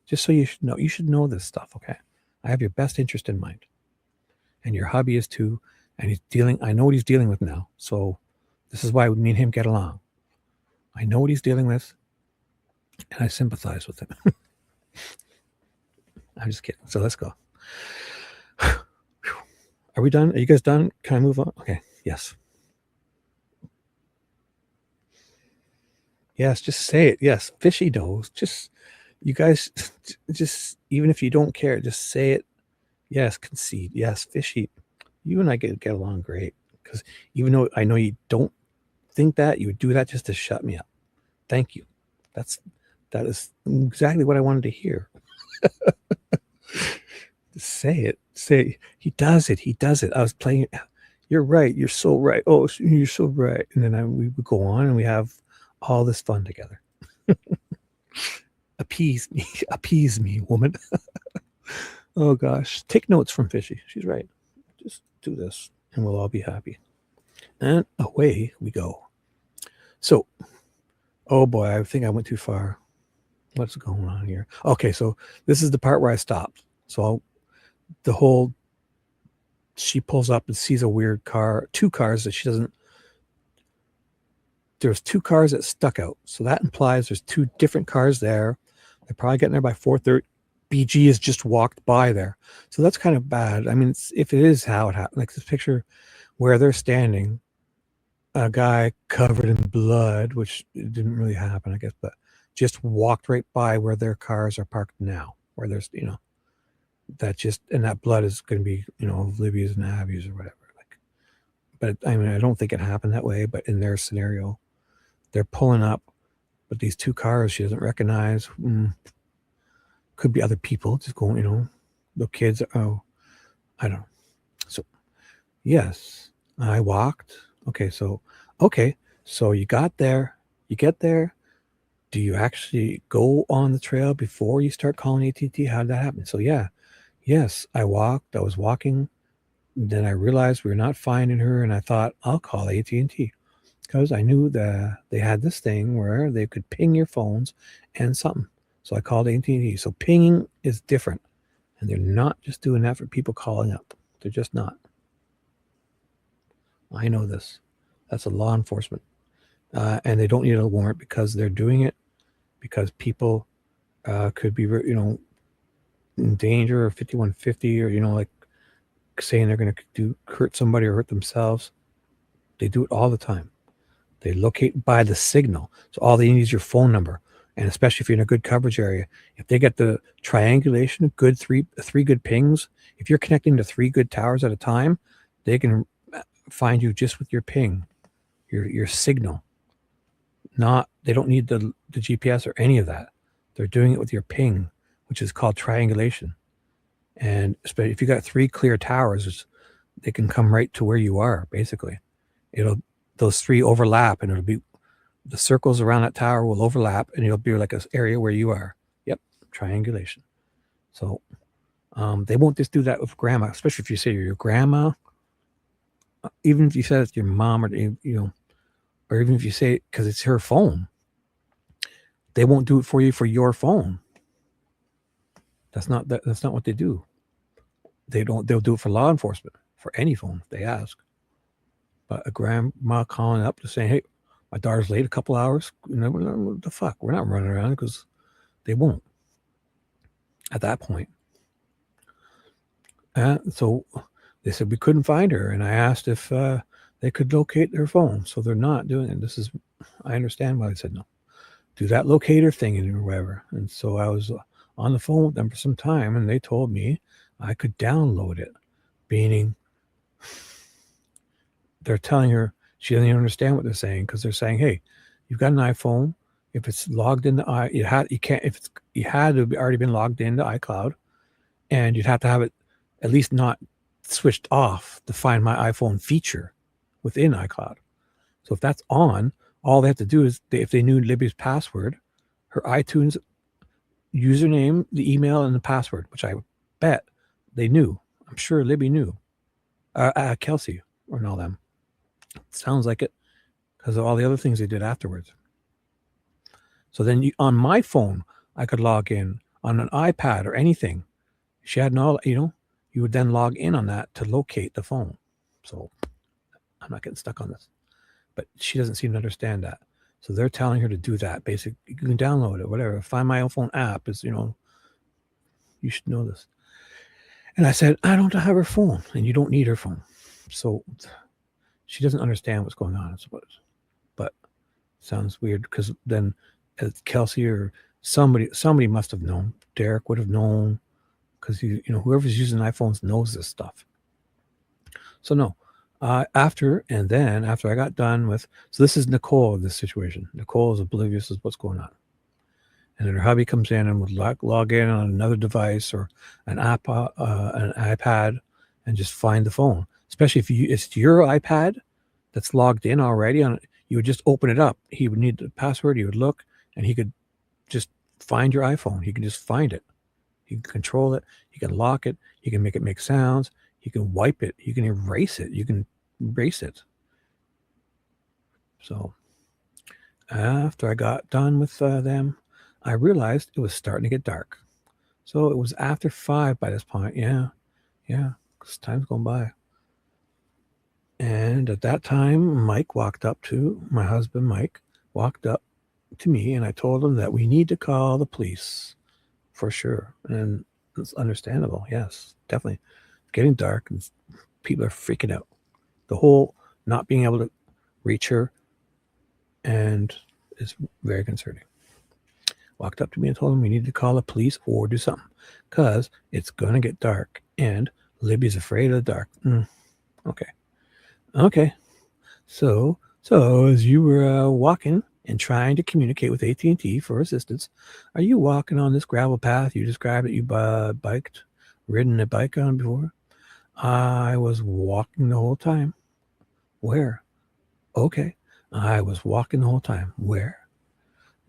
Just so you should know this stuff, okay? I have your best interest in mind, and your hubby is too. and he's dealing. I know what he's dealing with now. So this is why me and him get along. I know what he's dealing with, and I sympathize with him. I'm just kidding. So let's go. Are we done? Are you guys done? Can I move on? Okay. Yes. Yes. Just say it. Yes. Fishy knows. Just, you guys, just, even if you don't care, just say it. Yes. Concede. Yes. Fishy. You and I get along great, because even though I know you don't think that, you would do that just to shut me up. Thank you. That is exactly what I wanted to hear. Say it. Say, he does it. He does it. I was playing it. You're right. You're so right. Oh, you're so right. And then we would go on and we have all this fun together. Appease me, woman. Oh gosh. Take notes from Fishy. She's right. Just do this and we'll all be happy. And away we go. So, oh boy, I think I went too far. What's going on here? Okay, so this is the part where I stopped. So she pulls up and sees a weird car, two cars that she doesn't, there's two cars that stuck out. So that implies there's two different cars there. They're probably getting there by 4:30. BG has just walked by there. So that's kind of bad. I mean, if it is how it happened, like this picture where they're standing, a guy covered in blood, which didn't really happen, I guess, but just walked right by where their cars are parked now, where there's, that just, and that blood is going to be, Libby's and Abby's or whatever. Like, but I mean, I don't think it happened that way, but in their scenario, they're pulling up, but these two cars she doesn't recognize. Could be other people just going, the kids. Oh, I don't know. So, yes, I walked. Okay, so you got there. You get there. Do you actually go on the trail before you start calling AT&T? How did that happen? So yes, I walked. I was walking. Then I realized we were not finding her, and I thought I'll call AT&T because I knew that they had this thing where they could ping your phones and something. So I called AT&T. So pinging is different, and they're not just doing that for people calling up. They're just not. I know this. That's a law enforcement, and they don't need a warrant because they're doing it because people could be, in danger, or 5150, or like saying they're going to hurt somebody or hurt themselves. They do it all the time. They locate by the signal. So all they need is your phone number. And especially if you're in a good coverage area, if they get the triangulation of good three good pings, if you're connecting to 3 good towers at a time, they can find you just with your ping, your signal. They don't need the GPS or any of that. They're doing it with your ping, which is called triangulation. And especially if you got 3 clear towers, they can come right to where you are. Basically, those 3 overlap, and it'll be the circles around that tower will overlap, and it'll be like an area where you are. Yep, triangulation. So they won't just do that with grandma, especially if you say you're your grandma. Even if you said it's your mom, or or even if you say it because it's her phone, they won't do it for you for your phone. That's not what they do. They'll do it for law enforcement, for any phone if they ask. But a grandma calling up to say, hey, my daughter's late a couple hours. What the fuck? We're not running around, because they won't at that point. So they said we couldn't find her, and I asked if they could locate their phone. So they're not doing it. I understand why they said no. Do that locator thing or whatever. And so I was on the phone with them for some time, and they told me I could download it, meaning they're telling her she doesn't even understand what they're saying, because they're saying, hey, you've got an iPhone. If it's logged into you had to have already been logged into iCloud, and you'd have to have it at least not switched off to find my iPhone feature within iCloud. So if that's on, all they have to do is, if they knew Libby's password, her iTunes username, the email, and the password, which I bet they knew. I'm sure Libby knew. Kelsey and all them. Sounds like it, because of all the other things they did afterwards. So then on my phone, I could log in on an iPad or anything. She had you would then log in on that to locate the phone. So I'm not getting stuck on this. But she doesn't seem to understand that. So they're telling her to do that. Basically, you can download it, whatever. Find My iPhone app is, you should know this. And I said, I don't have her phone, and you don't need her phone. So she doesn't understand what's going on, I suppose. But sounds weird because then Kelsey or somebody must have known. Derek would have known because whoever's using iPhones knows this stuff. So no. After I got done with, so this is Nicole in this situation. Nicole is oblivious of what's going on. And then her hubby comes in and would log in on another device or an app, an iPad, and just find the phone. Especially if it's your iPad that's logged in already on it, you would just open it up. He would need the password. He would look, and he could just find your iPhone. He can just find it. He can control it. He can lock it. He can make it make sounds. He can wipe it. You can erase it. You can erase it. So after I got done with them, I realized it was starting to get dark. So it was after 5 by this point. Yeah, because time's going by. And at that time, my husband, Mike, walked up to me, and I told him that we need to call the police for sure. And it's understandable. Yes, definitely. It's getting dark and people are freaking out. The whole not being able to reach her and it's very concerning. Walked up to me and told him we need to call the police or do something because it's going to get dark and Libby's afraid of the dark. Okay. So as you were walking and trying to communicate with AT&T for assistance, are you walking on this gravel path you described that you ridden a bike on before? I was walking the whole time. Where? Okay. I was walking the whole time. Where?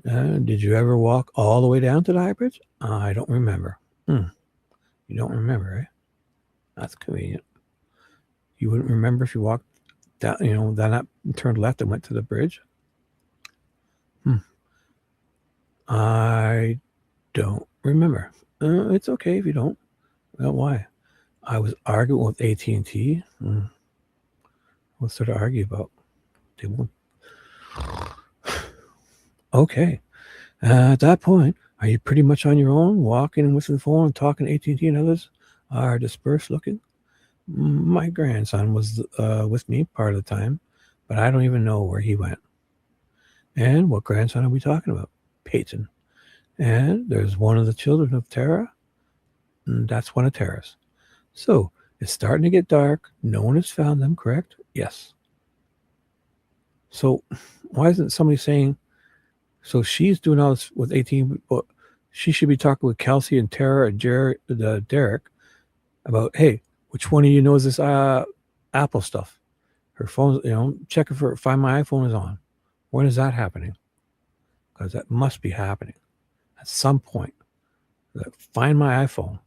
Did you ever walk all the way down to the high bridge? I don't remember. You don't remember, eh? That's convenient. You wouldn't remember if you walked down, then up and turned left and went to the bridge? I don't remember. It's okay if you don't. Well, why? I was arguing with AT&T. What's there to argue about? They won't. Okay. At that point, are you pretty much on your own, walking with the phone and talking to AT&T and others are dispersed looking? My grandson was with me part of the time, but I don't even know where he went. And what grandson are we talking about? Peyton. And there's one of the children of Tara, and that's one of Tara's. So it's starting to get dark. No one has found them, correct? Yes. So why isn't somebody saying, so she's doing all this with 18, but she should be talking with Kelsey and Tara and Derek about, hey, which one of you knows this Apple stuff? Her phone, check it for Find My iPhone is on. When is that happening? Because that must be happening at some point. Find My iPhone.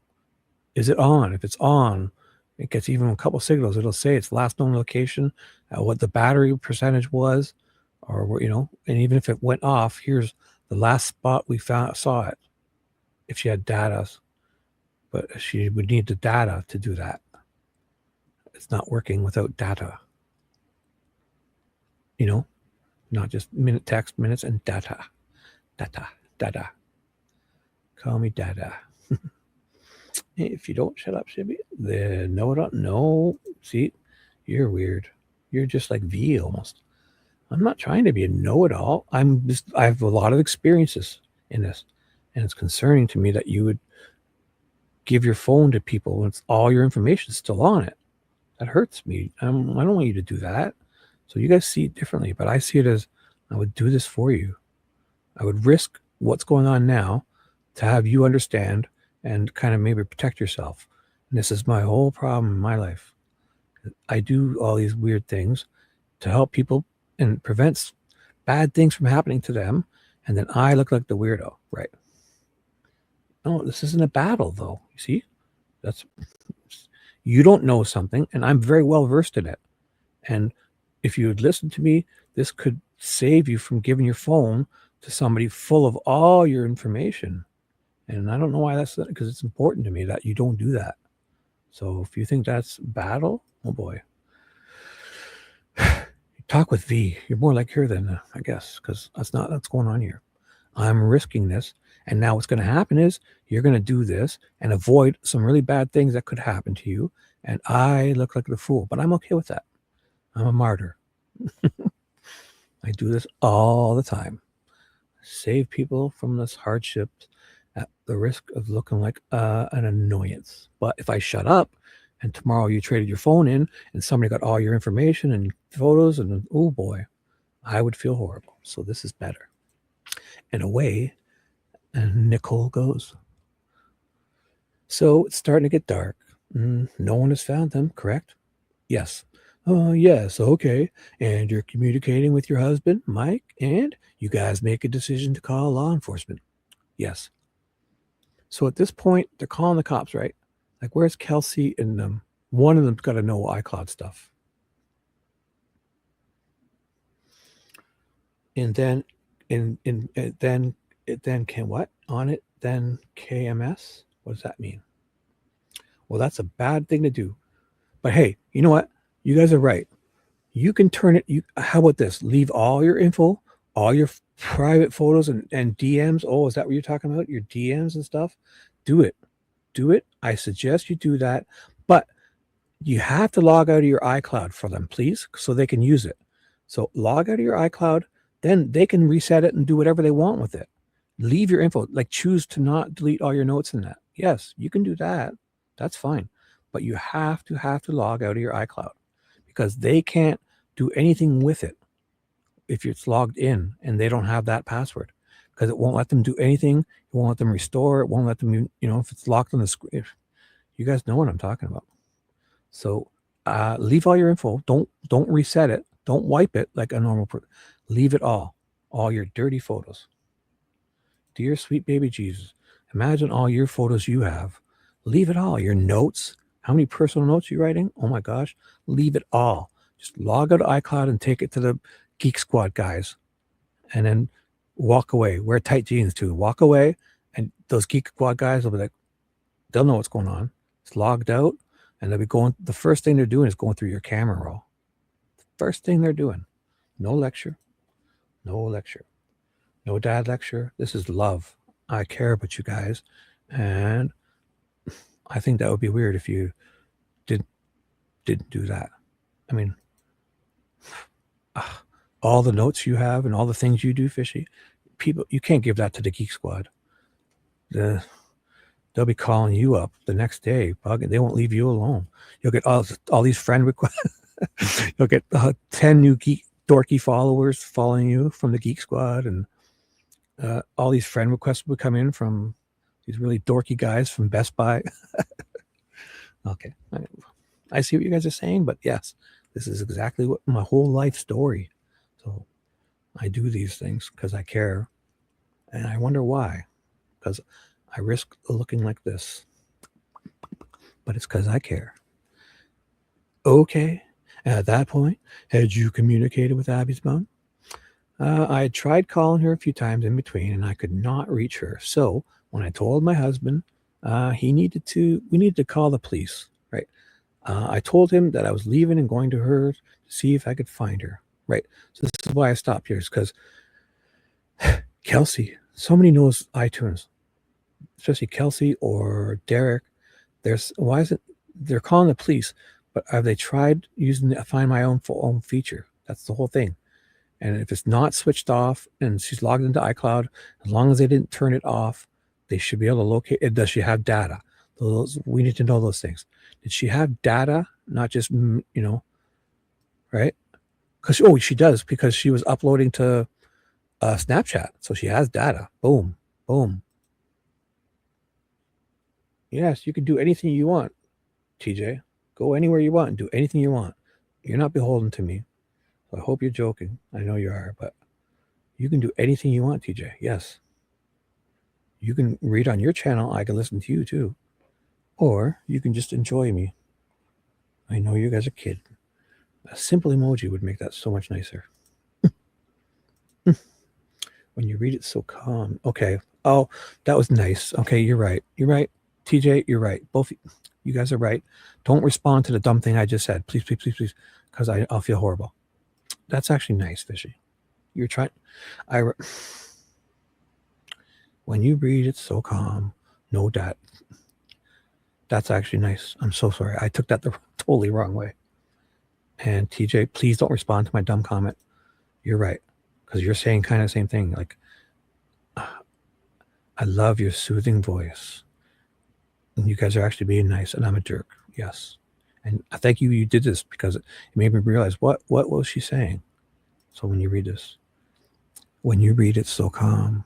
Is it on? If it's on, it gets even a couple signals. It'll say its last known location, what the battery percentage was, or and even if it went off, here's the last spot we saw it. If she had data, but she would need the data to do that. It's not working without data. Not just text minutes and data. Call me dada. If you don't shut up, Shibby, then no. See, you're weird. You're just like V almost. I'm not trying to be a know-it-all. I have a lot of experiences in this, and it's concerning to me that you would give your phone to people when all your information is still on it. That hurts me. I don't want you to do that. So you guys see it differently, but I see it as I would do this for you. I would risk what's going on now to have you understand and kind of maybe protect yourself. And this is my whole problem in my life. I do all these weird things to help people and prevents bad things from happening to them. And then I look like the weirdo, right? No, this isn't a battle though. You see, you don't know something and I'm very well versed in it. And if you would listen to me, this could save you from giving your phone to somebody full of all your information. And I don't know why that's because it's important to me that you don't do that. So if you think that's battle, oh boy. Talk with V. You're more like her than I guess, because that's not what's going on here. I'm risking this, and now what's going to happen is you're going to do this and avoid some really bad things that could happen to you. And I look like the fool, but I'm okay with that. I'm a martyr. I do this all the time. Save people from this hardship at the risk of looking like an annoyance. But if I shut up and tomorrow you traded your phone in and somebody got all your information and photos, and oh boy, I would feel horrible. So this is better. And away and Nicole goes. So it's starting to get dark. No one has found them, correct? Yes. Oh, yes, okay. And you're communicating with your husband, Mike, and you guys make a decision to call law enforcement. Yes. So at this point, they're calling the cops, right? Like, where's Kelsey and them? One of them's got to know iCloud stuff. And then, then can what on it? Then KMS. What does that mean? Well, that's a bad thing to do. But hey, you know what? You guys are right. You can turn it. How about this? Leave all your info, all your private photos and DMs. Oh, is that what you're talking about? Your DMs and stuff? Do it. Do it. I suggest you do that. But you have to log out of your iCloud for them, please, so they can use it. So log out of your iCloud. Then they can reset it and do whatever they want with it. Leave your info. Like, choose to not delete all your notes in that. Yes, you can do that. That's fine. But you have to log out of your iCloud, because they can't do anything with it if it's logged in and they don't have that password, because it won't let them do anything. It won't let them restore. It won't let them, if it's locked on the screen. You guys know what I'm talking about. So leave all your info. Don't reset it. Don't wipe it like a normal person. Leave it all your dirty photos. Dear sweet baby Jesus, imagine all your photos you have. Leave it all. Your notes. How many personal notes you're writing? Oh my gosh. Leave it all. Just log out of iCloud and take it to the Geek Squad guys. And then walk away. Wear tight jeans too. Walk away, and those Geek Squad guys will be like, they'll know what's going on. It's logged out, and they'll be going. The first thing they're doing is going through your camera roll. The first thing they're doing. No lecture. No lecture. No dad lecture. This is love. I care about you guys. And I think that would be weird if you didn't do that. I mean, all the notes you have and all the things you do, Fishy, people, you can't give that to the Geek Squad. They'll be calling you up the next day. They won't leave you alone. You'll get all these friend requests. You'll get 10 new dorky followers following you from the Geek Squad, and all these friend requests will come in from these really dorky guys from Best Buy. Okay. I see what you guys are saying, but yes, this is exactly what my whole life story. So I do these things because I care, and I wonder why. Because I risk looking like this, but it's because I care. Okay. At that point, had you communicated with Abby's mom? I had tried calling her a few times in between, and I could not reach her. So when I told my husband, we needed to call the police, right? I told him that I was leaving and going to her to see if I could find her, right? So this is why I stopped here, is because Kelsey, somebody knows iTunes, especially Kelsey or Derek. They're calling the police, but have they tried using the Find My Own phone feature? That's the whole thing. And if it's not switched off and she's logged into iCloud, as long as they didn't turn it off, they should be able to locate it. Does she have data? We need to know those things. Did she have data? Not just, right? Because, she does, because she was uploading to Snapchat. So she has data. Boom, boom. Yes, you can do anything you want, TJ. Go anywhere you want and do anything you want. You're not beholden to me. So I hope you're joking. I know you are, but you can do anything you want, TJ. Yes. You can read on your channel. I can listen to you too. Or you can just enjoy me. I know you guys are kidding. A simple emoji would make that so much nicer. When you read it so calm. Okay. Oh, that was nice. Okay, you're right. You're right. TJ, you're right. Both you guys are right. Don't respond to the dumb thing I just said. Please, please, please, please. Because I'll feel horrible. That's actually nice, Fishy. You're trying. When you read, it's so calm. No doubt. That's actually nice. I'm so sorry. I took that the totally wrong way. And TJ, please don't respond to my dumb comment. You're right. Because you're saying kind of the same thing. Like, I love your soothing voice. And you guys are actually being nice, and I'm a jerk. Yes. And I thank you. You did this because it made me realize what was she saying. So when you read this, when you read it so calm,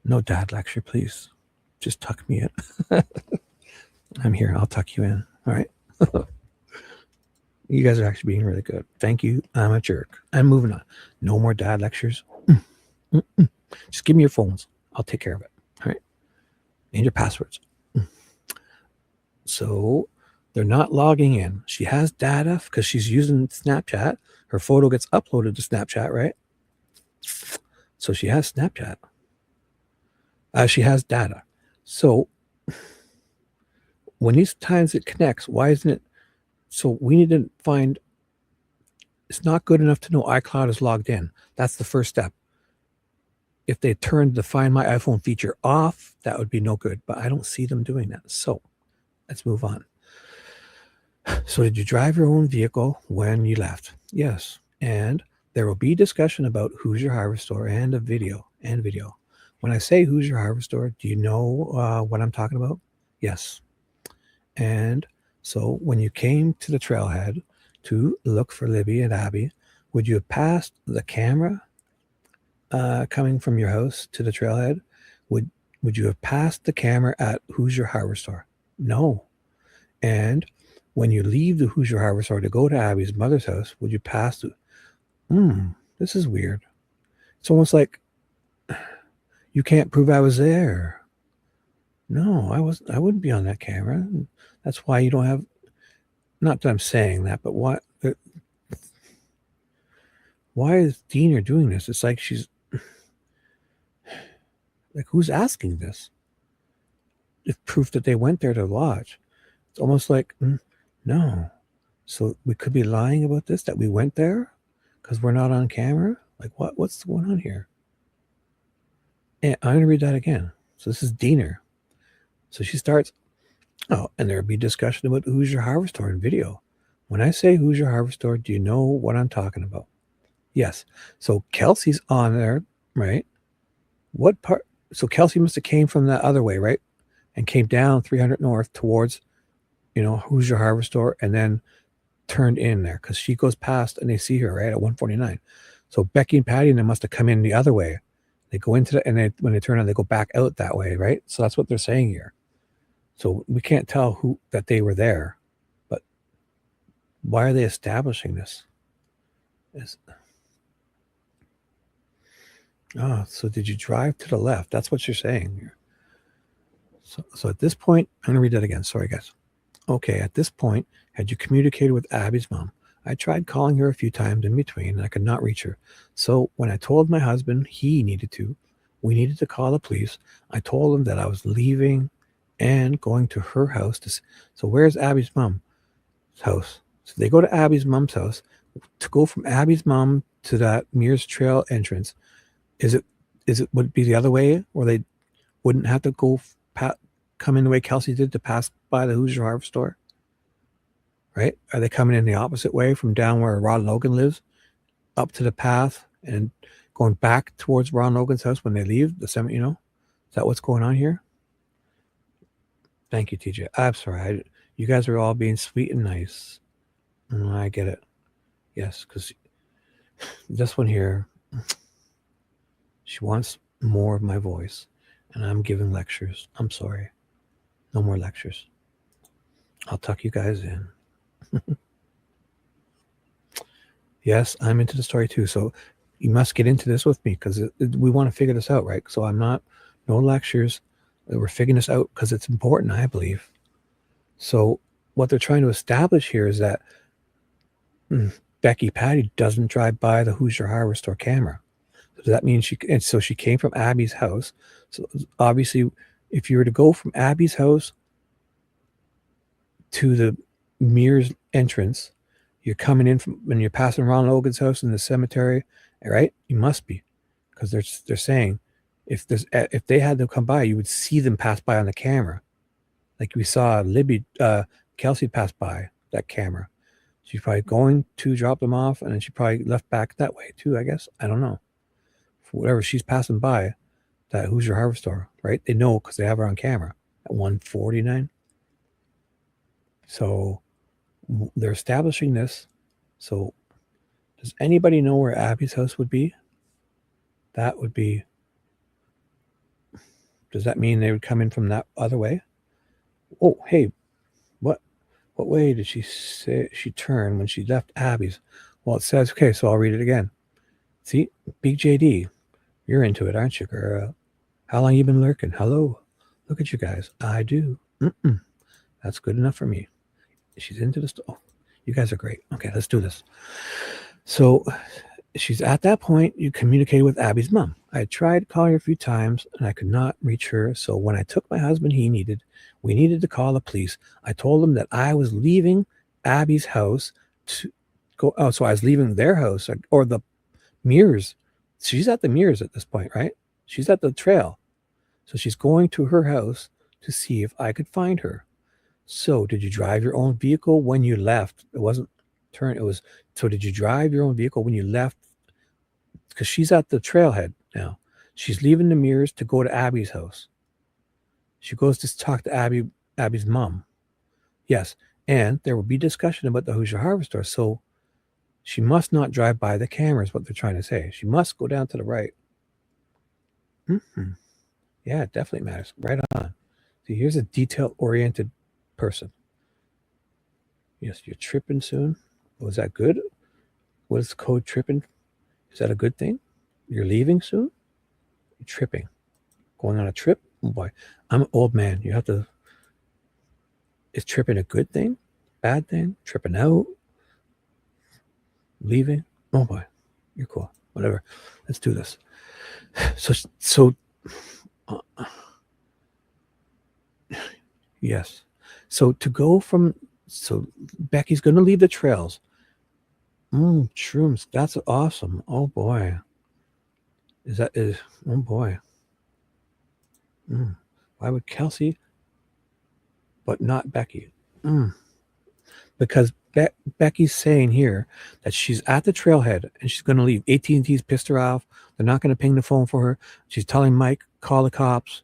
no dad lecture, please. Just tuck me in. I'm here. I'll tuck you in. All right. You guys are actually being really good. Thank you. I'm a jerk. I'm moving on. No more dad lectures. Just give me your phones. I'll take care of it. All right. And your passwords. So they're not logging in. She has data because she's using Snapchat. Her photo gets uploaded to Snapchat, right? So she has Snapchat. She has data. So when these times it connects, why isn't it? So we need to find, it's not good enough to know iCloud is logged in. That's the first step. If they turned the Find My iPhone feature off, that would be no good. But I don't see them doing that. So let's move on. So did you drive your own vehicle when you left? Yes. And there will be discussion about Who's Your Harvestor and a video and video. When I say Who's Your Harvestor, do you know what I'm talking about? Yes. And so when you came to the trailhead to look for Libby and Abby, would you have passed the camera coming from your house to the trailhead? Would you have passed the camera at Who's Your Harvestor? No. And when you leave the Who's Your Harvestor to go to Abby's mother's house, would you pass the... this is weird. It's almost like you can't prove I was there. No, I wouldn't be on that camera. That's why you don't have... Not that I'm saying that, but why is Diener doing this? It's like she's... Like, who's asking this? It's proof that they went there to lodge. It's almost like, no. So we could be lying about this, that we went there because we're not on camera? Like, what's going on here? And I'm going to read that again. So this is Diener. So she starts, and there'll be discussion about Who's Your Harvestor in video. When I say Who's Your Harvestor, do you know what I'm talking about? Yes. So Kelsey's on there, right? What part? So Kelsey must have came from that other way, right? And came down 300 North towards, Who's Your Harvestor, and then turned in there because she goes past and they see her, right, at 149. So Becky and Patty and them must have come in the other way. They go into the, and when they turn on, they go back out that way, right? So that's what they're saying here. So we can't tell that they were there. But why are they establishing this? So did you drive to the left? That's what you're saying here. So at this point, I'm going to read that again. Sorry, guys. Okay, at this point, had you communicated with Abby's mom? I tried calling her a few times in between, and I could not reach her. So when I told my husband we needed to call the police, I told him that I was leaving and going to her house. So where's Abby's mom's house? So they go to Abby's mom's house. To go from Abby's mom to that Mears Trail entrance, would it be the other way, or they wouldn't have to go come in the way Kelsey did to pass by the Who's Your Harvestor? Right? Are they coming in the opposite way from down where Ron Logan lives up to the path and going back towards Ron Logan's house when they leave the cemetery? Is that what's going on here? Thank you, TJ. I'm sorry. You guys are all being sweet and nice. I get it. Yes, because this one here, she wants more of my voice, and I'm giving lectures. I'm sorry. No more lectures. I'll tuck you guys in. Yes, I'm into the story too. So you must get into this with me because we want to figure this out, right? So no lectures. We're figuring this out because it's important, I believe. So what they're trying to establish here is that Becky Patty doesn't drive by the Who's Your Harvestor camera. So that means she came from Abby's house. So obviously, if you were to go from Abby's house to the Mears entrance, you're coming in from when you're passing Ron Logan's house in the cemetery, right? You must be, because they're saying if they had them come by, you would see them pass by on the camera, like we saw Libby Kelsey pass by that camera. She's probably going to drop them off, and then she probably left back that way too, I guess. I don't know. For whatever she's passing by, that Hoosier Hardware store, right? They know because they have her on camera at 149. So they're establishing this. So does anybody know where Abby's house would be? That would be, does that mean they would come in from that other way? Oh, hey, what way did she say she turned when she left Abby's? Well, it says, okay, so I'll read it again. See, Big JD, you're into it, aren't you, girl? How long you been lurking? Hello. Look at you guys. I do. That's good enough for me. She's into the store. Oh, you guys are great. Okay, let's do this. So she's at that point. You communicated with Abby's mom. I tried calling her a few times and I could not reach her. So when I took my husband, we needed to call the police. I told them that I was leaving Abby's house to go. Oh, so I was leaving their house or the Mears. She's at the Mears at this point, right? She's at the trail. So she's going to her house to see if I could find her. So did you drive your own vehicle when you left? It wasn't turn. It was, so did you drive your own vehicle when you left? Because she's at the trailhead now. She's leaving the Mears to go to Abby's house. She goes to talk to Abby's mom. Yes. And there will be discussion about the Hoosier Hardware store. So she must not drive by the cameras, what they're trying to say. She must go down to the right. Yeah, it definitely matters. Right on. See, here's a detail-oriented person. Yes, you're tripping soon. Was that good? What is the code tripping? Is that a good thing? You're leaving soon? You're tripping. Going on a trip? Oh boy, I'm an old man. You have to. Is tripping a good thing? Bad thing? Tripping out? Leaving? Oh boy, you're cool. Whatever. Let's do this. So yes. So to go from, so Becky's going to leave the trails. Shrooms. That's awesome. Oh boy. Oh boy. Why would Kelsey, but not Becky? Because Becky's saying here that she's at the trailhead and she's going to leave. AT&T's pissed her off. They're not going to ping the phone for her. She's telling Mike, call the cops,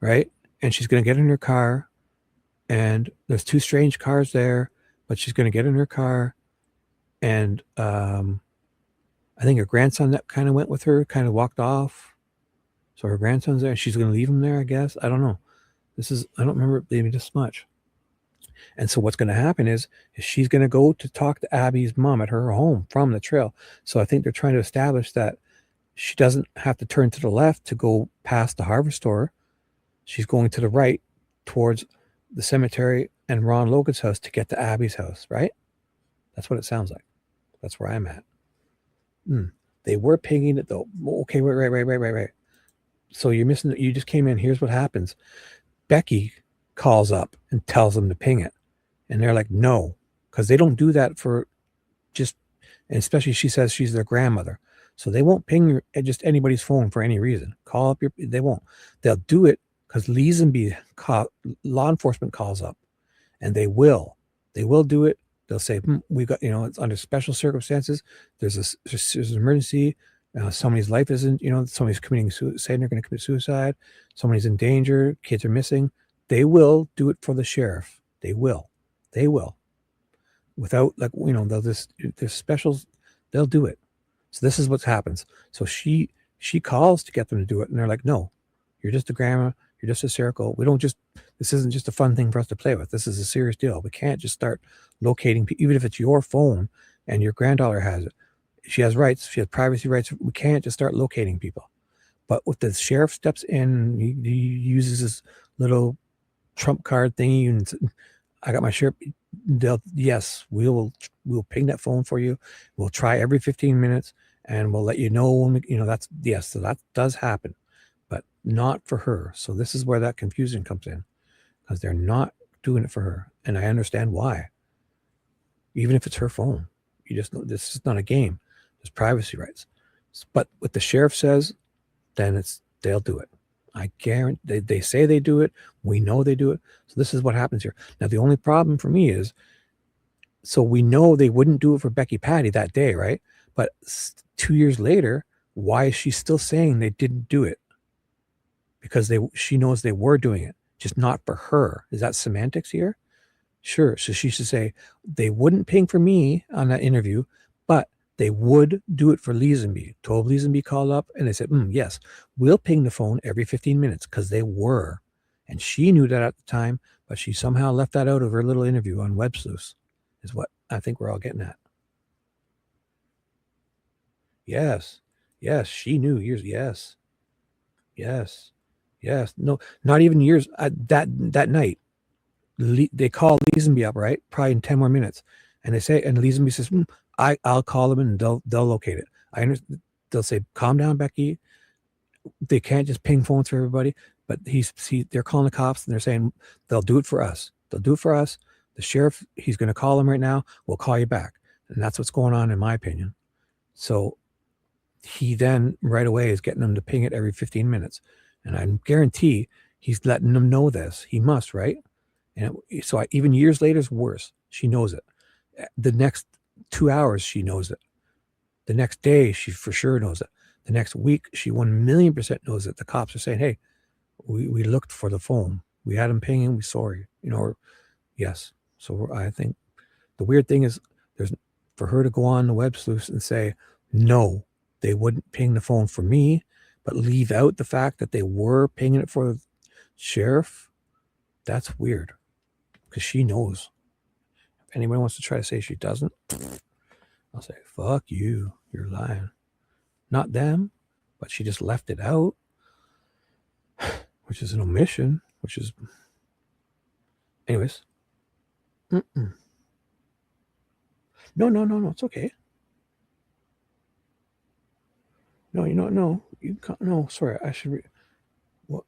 right? And she's going to get in her car, and there's two strange cars there, but she's going to get in her car, and I think her grandson that kind of went with her kind of walked off. So her grandson's there. She's going to leave him there, I guess. I don't know. I don't remember it leaving this much. And so what's going to happen is she's going to go to talk to Abby's mom at her home from the trail. So I think they're trying to establish that she doesn't have to turn to the left to go past the hardware store. She's going to the right towards the cemetery and Ron Logan's house to get to Abby's house, right? That's what it sounds like. That's where I'm at. They were pinging it though. Okay, right. So you're missing. You just came in. Here's what happens. Becky calls up and tells them to ping it, and they're like, no, because they don't do that for just. And especially she says she's their grandmother, so they won't ping just anybody's phone for any reason. Call up they won't. They'll do it because Leesenby law enforcement calls up, and they will do it. They'll say, we got, it's under special circumstances. There's an emergency. Somebody's life isn't, somebody's committing suicide. They're going to commit suicide. Somebody's in danger. Kids are missing. They will do it for the sheriff. They will. Without they'll just, there's specials. They'll do it. So this is what happens. So she calls to get them to do it. And they're like, no, you're just a grandma. You're just a circle. This isn't just a fun thing for us to play with. This is a serious deal. We can't just start locating, even if it's your phone and your granddaughter has it. She has rights. She has privacy rights. We can't just start locating people. But if the sheriff steps in, he uses his little trump card thingy, and I got my sheriff. Yes, we'll ping that phone for you. We'll try every 15 minutes, and we'll let you know when that's yes. So that does happen, but not for her. So this is where that confusion comes in, because they're not doing it for her, and I understand why. even if it's her phone. You just know this is not a game. There's privacy rights. But what the sheriff says, then they'll do it. I guarantee they say they do it. We know they do it. So this is what happens here. Now, the only problem for me is, so we know they wouldn't do it for Becky Patty that day, right? But 2 years later, why is she still saying they didn't do it? Because she knows they were doing it, just not for her. Is that semantics here? Sure. So she should say they wouldn't ping for me on that interview, but they would do it for Leesenby. 12 Leesenby called up and they said, yes, we'll ping the phone every 15 minutes because they were. And she knew that at the time, but she somehow left that out of her little interview on Web Sleuths, is what I think we're all getting at. Yes. Yes. She knew years. Yes. Yes. Yes. No, not even years. That night, they call Leesenby up, right? Probably in 10 more minutes. And they say, and Leesenby says, I'll call them and they'll locate it. I understand. They'll say, calm down, Becky. They can't just ping phones for everybody. But they're calling the cops and they're saying they'll do it for us. They'll do it for us. The sheriff, he's going to call them right now. We'll call you back. And that's what's going on, in my opinion. So he then right away is getting them to ping it every 15 minutes. And I guarantee he's letting them know this. He must, right? And even years later is worse. She knows it. The next 2 hours, she knows it. The next day, she for sure knows it. The next week, she 1,000,000% knows it. The cops are saying, hey, we looked for the phone. We had him pinging. We sorry. Yes. So I think the weird thing is for her to go on the Web Sleuths and say, no, they wouldn't ping the phone for me, but leave out the fact that they were pinging it for the sheriff. That's weird because she knows. If anyone wants to try to say she doesn't, I'll say, fuck you. You're lying. Not them, but she just left it out, which is an omission, which is... Anyways. No. It's okay. No, no. You can't. No, sorry. I should... What?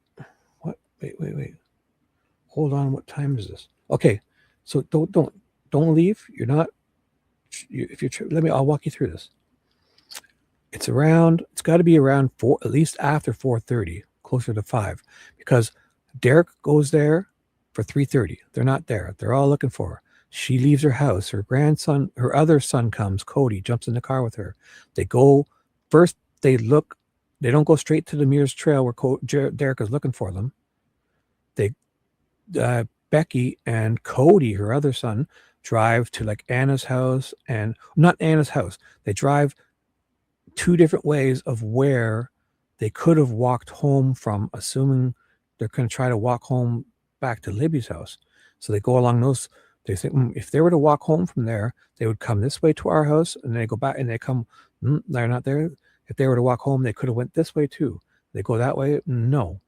Wait. Hold on. What time is this? Okay. So don't leave. You're not... I'll walk you through this. It's got to be around 4, at least after 4:30, closer to 5, because Derek goes there for 3:30. They're not there. They're all looking for her. She leaves her house. Her other son comes, Cody, jumps in the car with her. They go, first they look, they don't go straight to the Mears Trail where Derek is looking for them. Becky and Cody, her other son, drive to like Anna's house, and not Anna's house. They drive 2 different ways of where they could have walked home from, assuming they're going to try to walk home back to Libby's house. So they go along those. They think if they were to walk home from there, they would come this way to our house, and they go back and they come. They're not there. If they were to walk home, they could have went this way too. They go that way. No.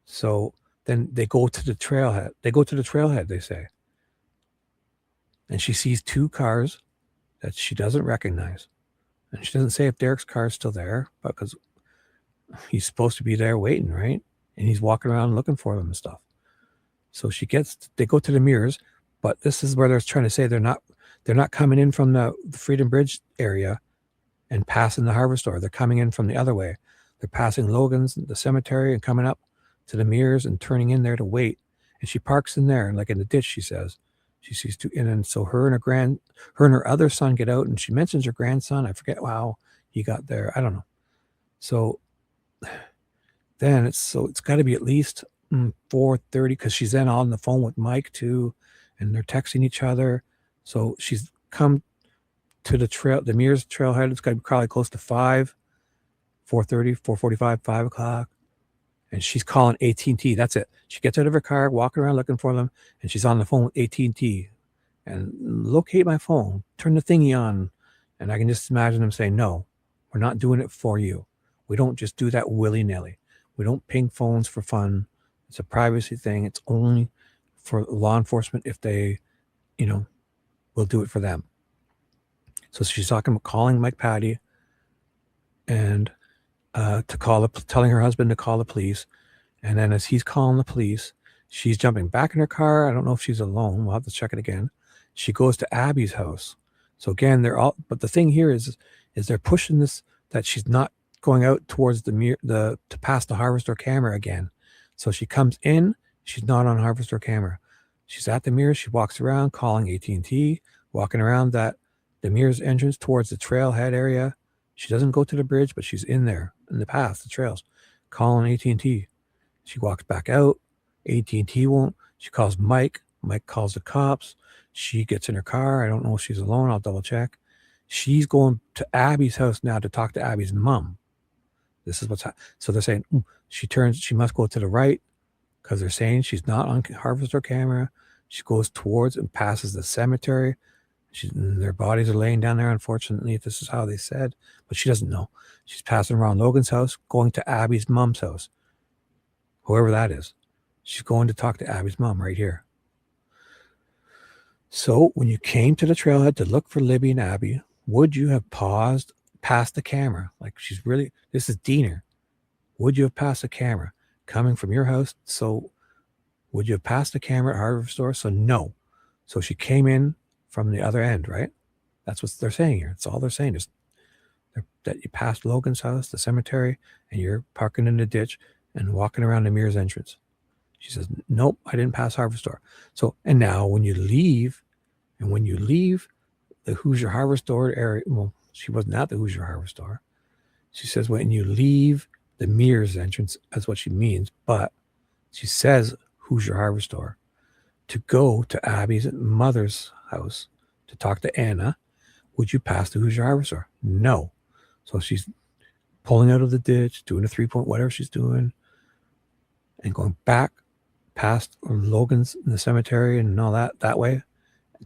So then they go to the trailhead. They say. And she sees 2 cars that she doesn't recognize. And she doesn't say if Derek's car is still there, because he's supposed to be there waiting, right? And he's walking around looking for them and stuff. So they go to the Mears, but this is where they're trying to say they're not coming in from the Freedom Bridge area and passing the hardware store. They're coming in from the other way. They're passing Logan's, the cemetery, and coming up to the Mears and turning in there to wait. And she parks in there, like in the ditch, she says. She sees 2, and then so her and her other son get out, and she mentions her grandson. I forget how he got there. I don't know. So then it's got to be at least 4:30, because she's then on the phone with Mike too, and they're texting each other. So she's come to the Mears trailhead. It's got to be probably close to 5, 4:30, 4:45, 5 o'clock. And she's calling AT&T. That's it. She gets out of her car, walking around looking for them, and she's on the phone with AT&T. And locate my phone, turn the thingy on. And I can just imagine them saying, no, we're not doing it for you. We don't just do that willy-nilly. We don't ping phones for fun. It's a privacy thing. It's only for law enforcement if they, will do it for them. So she's talking about calling Mike Patty and telling her husband to call the police. And then as he's calling the police, she's jumping back in her car. I don't know if she's alone. We'll have to check it again. She goes to Abby's house. So again, but the thing here is they're pushing this, that she's not going out towards to pass the harvester camera again. So she comes in, she's not on harvester camera. She's at the mirror. She walks around calling AT&T, walking around the mirror's entrance towards the trailhead area. She doesn't go to the bridge, but she's in there in the path, the trails, calling AT&T. She walks back out. AT&T won't. She calls Mike. Mike calls the cops. She gets in her car. I don't know if she's alone. I'll double check. She's going to Abby's house now to talk to Abby's mom. This is what's happening. So they're saying she must go to the right, because they're saying she's not on harvester camera. She goes towards and passes the cemetery. Their bodies are laying down there, unfortunately. This is how they said, but she doesn't know. She's passing around Logan's house, going to Abby's mom's house. Whoever that is. She's going to talk to Abby's mom right here. So when you came to the trailhead to look for Libby and Abby, would you have paused past the camera? Like, this is Diener. Would you have passed the camera coming from your house? So would you have passed the camera at hardware store? So no. So she came in from the other end, right? That's what they're saying here. That's all they're saying is that you passed Logan's house, the cemetery, and you're parking in the ditch and walking around the mirror's entrance. She says, nope, I didn't pass hardware store. So, and now when you leave the Hoosier Hardware Store area, well, she wasn't at the Hoosier Hardware Store. She says, when you leave the mirror's entrance, that's what she means, but she says Hoosier Hardware Store, to go to Abby's mother's house to talk to Anna, would you pass the Hoosier Hardware Store? No. So she's pulling out of the ditch, doing a 3-point, whatever she's doing, and going back past Logan's in the cemetery and all that way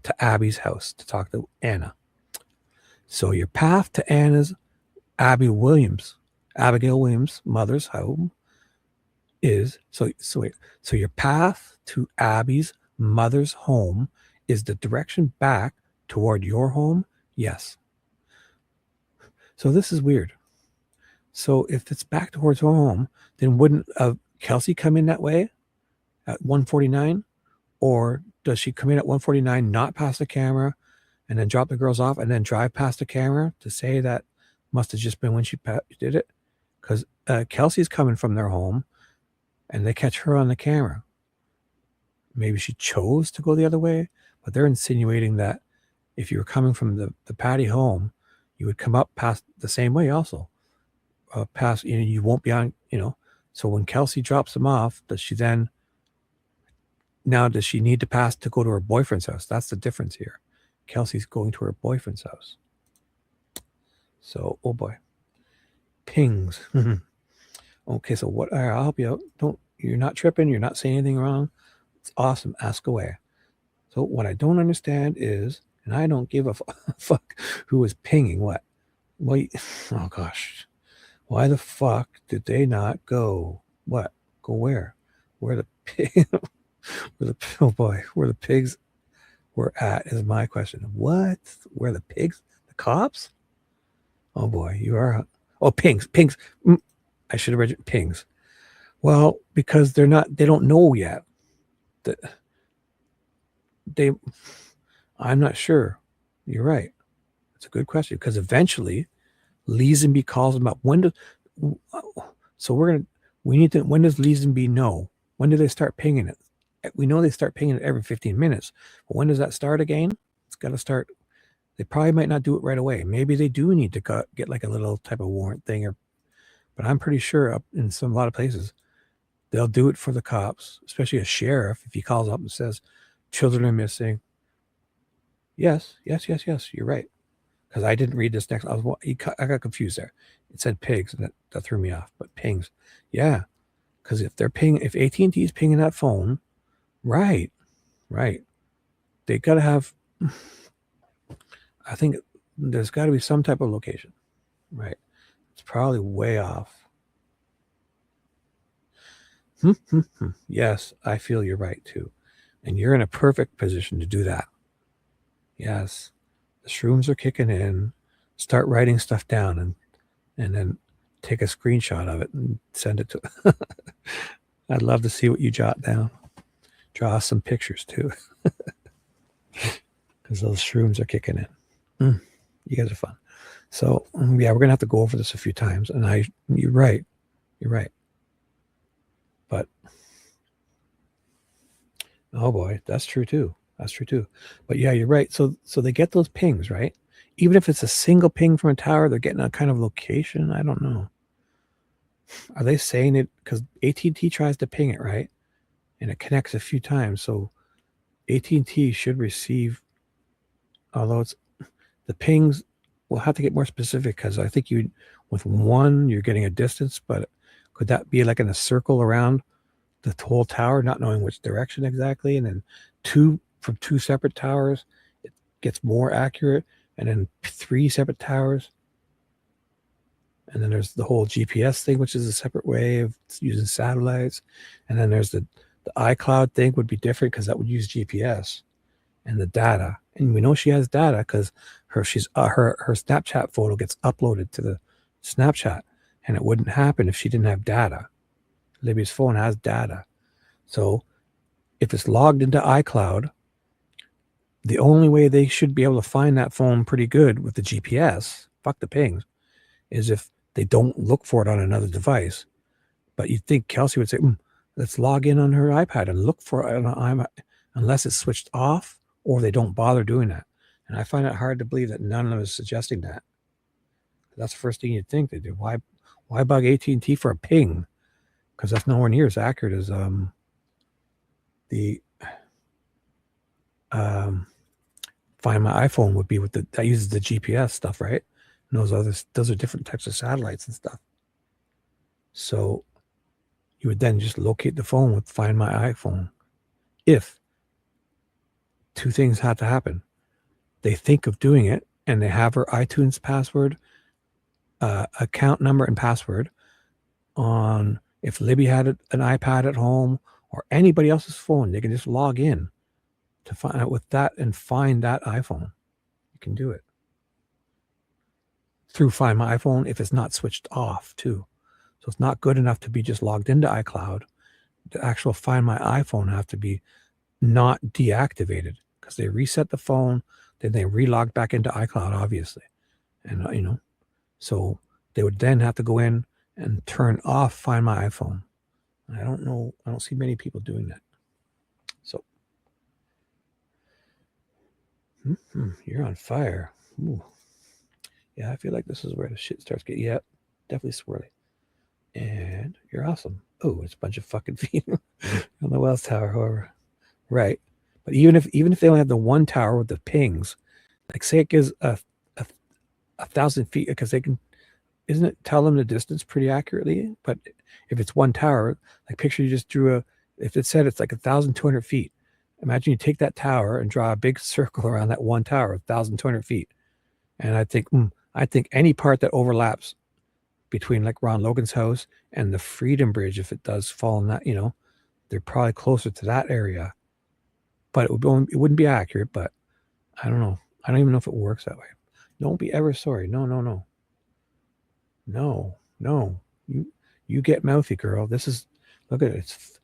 to Abby's house to talk to Anna. So your path to Anna's Abigail Williams' mother's home is so your path to Abby's mother's home is the direction back toward your home. Yes. So this is weird. So if it's back towards home, then wouldn't Kelsey come in that way at 149? Or does she come in at 149, not pass the camera, and then drop the girls off and then drive past the camera to say that must have just been when she did it? Because Kelsey's coming from their home and they catch her on the camera. Maybe she chose to go the other way, but they're insinuating that if you were coming from the Patty home, you would come up past the same way also. Past, you won't be on, So when Kelsey drops them off, does she need to pass to go to her boyfriend's house? That's the difference here. Kelsey's going to her boyfriend's house. So, oh boy. Pings. Okay, so I'll help you out. You're not tripping. You're not saying anything wrong. It's awesome. Ask away. So what I don't understand is, and I don't give a fuck who is pinging what. Well, oh gosh. Why the fuck did they not go? What? Go where? Where the pig? Where the pigs were at is my question. What? Where the pigs? The cops? Oh boy, you are. Oh, pings. I should have read it. Pings. Well, because they don't know yet. I'm not sure. You're right. It's a good question, because eventually Leesenby calls them up. When does Leesenby know? When do they start pinging it? We know they start pinging it every 15 minutes, but when does that start again? It's got to start. They probably might not do it right away. Maybe they do need to get like a little type of warrant thing, but I'm pretty sure up in a lot of places, they'll do it for the cops, especially a sheriff. If he calls up and says, children are missing. Yes, you're right. Because I didn't read this next. I got confused there. It said pigs, and that threw me off. But pings, yeah. Because if AT&T is pinging that phone, right, they got to have. I think there's got to be some type of location, right? It's probably way off. Yes, I feel you're right too, and you're in a perfect position to do that. Yes. The shrooms are kicking in. Start writing stuff down and then take a screenshot of it and send it to. I'd love to see what you jot down. Draw some pictures too. Because because those shrooms are kicking in. You guys are fun. So yeah, we're gonna have to go over this a few times. And you're right. But oh boy, that's true too. But yeah, you're right. So they get those pings, right? Even if it's a single ping from a tower, they're getting a kind of location. I don't know. Are they saying it because AT&T tries to ping it, right? And it connects a few times. So AT&T should receive, although it's the pings, we'll have to get more specific because I think with one, you're getting a distance, but could that be like in a circle around the whole tower, not knowing which direction exactly? And then from two separate towers, it gets more accurate. And then 3 separate towers. And then there's the whole GPS thing, which is a separate way of using satellites. And then there's the iCloud thing would be different because that would use GPS and the data. And we know she has data because her Snapchat photo gets uploaded to the Snapchat, and it wouldn't happen if she didn't have data. Libby's phone has data. So if it's logged into iCloud, the only way they should be able to find that phone pretty good with the GPS, fuck the pings, is if they don't look for it on another device. But you'd think Kelsey would say, let's log in on her iPad and look for it on iPad, unless it's switched off or they don't bother doing that. And I find it hard to believe that none of them is suggesting that. That's the first thing you'd think they do. Why bug AT&T for a ping? Because that's nowhere near as accurate as the Find My iPhone would be with that uses the GPS stuff, right? And those are different types of satellites and stuff. So you would then just locate the phone with Find My iPhone. If 2 things had to happen, they think of doing it and they have her iTunes password, account number and password on. If Libby had an iPad at home or anybody else's phone, they can just log in to find out with that and find that iPhone. You can do it through Find My iPhone if it's not switched off too. So it's not good enough to be just logged into iCloud. The actual Find My iPhone have to be not deactivated because they reset the phone, then they relog back into iCloud, obviously. And so they would then have to go in and turn off Find My iPhone. I don't see many people doing that. So you're on fire. Ooh. Yeah, I feel like this is where the shit starts getting, definitely swirly. And you're awesome. Oh, it's a bunch of fucking feet on the Wells Tower, however. Right. But even if they only have the one tower with the pings, like say it gives a 1,000 feet, because they can, isn't it tell them the distance pretty accurately? But if it's one tower, like picture you just drew if it said it's like 1,200 feet, imagine you take that tower and draw a big circle around that one tower, 1,200 feet. And I think any part that overlaps between like Ron Logan's house and the Freedom Bridge, if it does fall in that, they're probably closer to that area. But it wouldn't be accurate, but I don't know. I don't even know if it works that way. Don't be ever sorry. No. You get mouthy, girl. Look at it. It's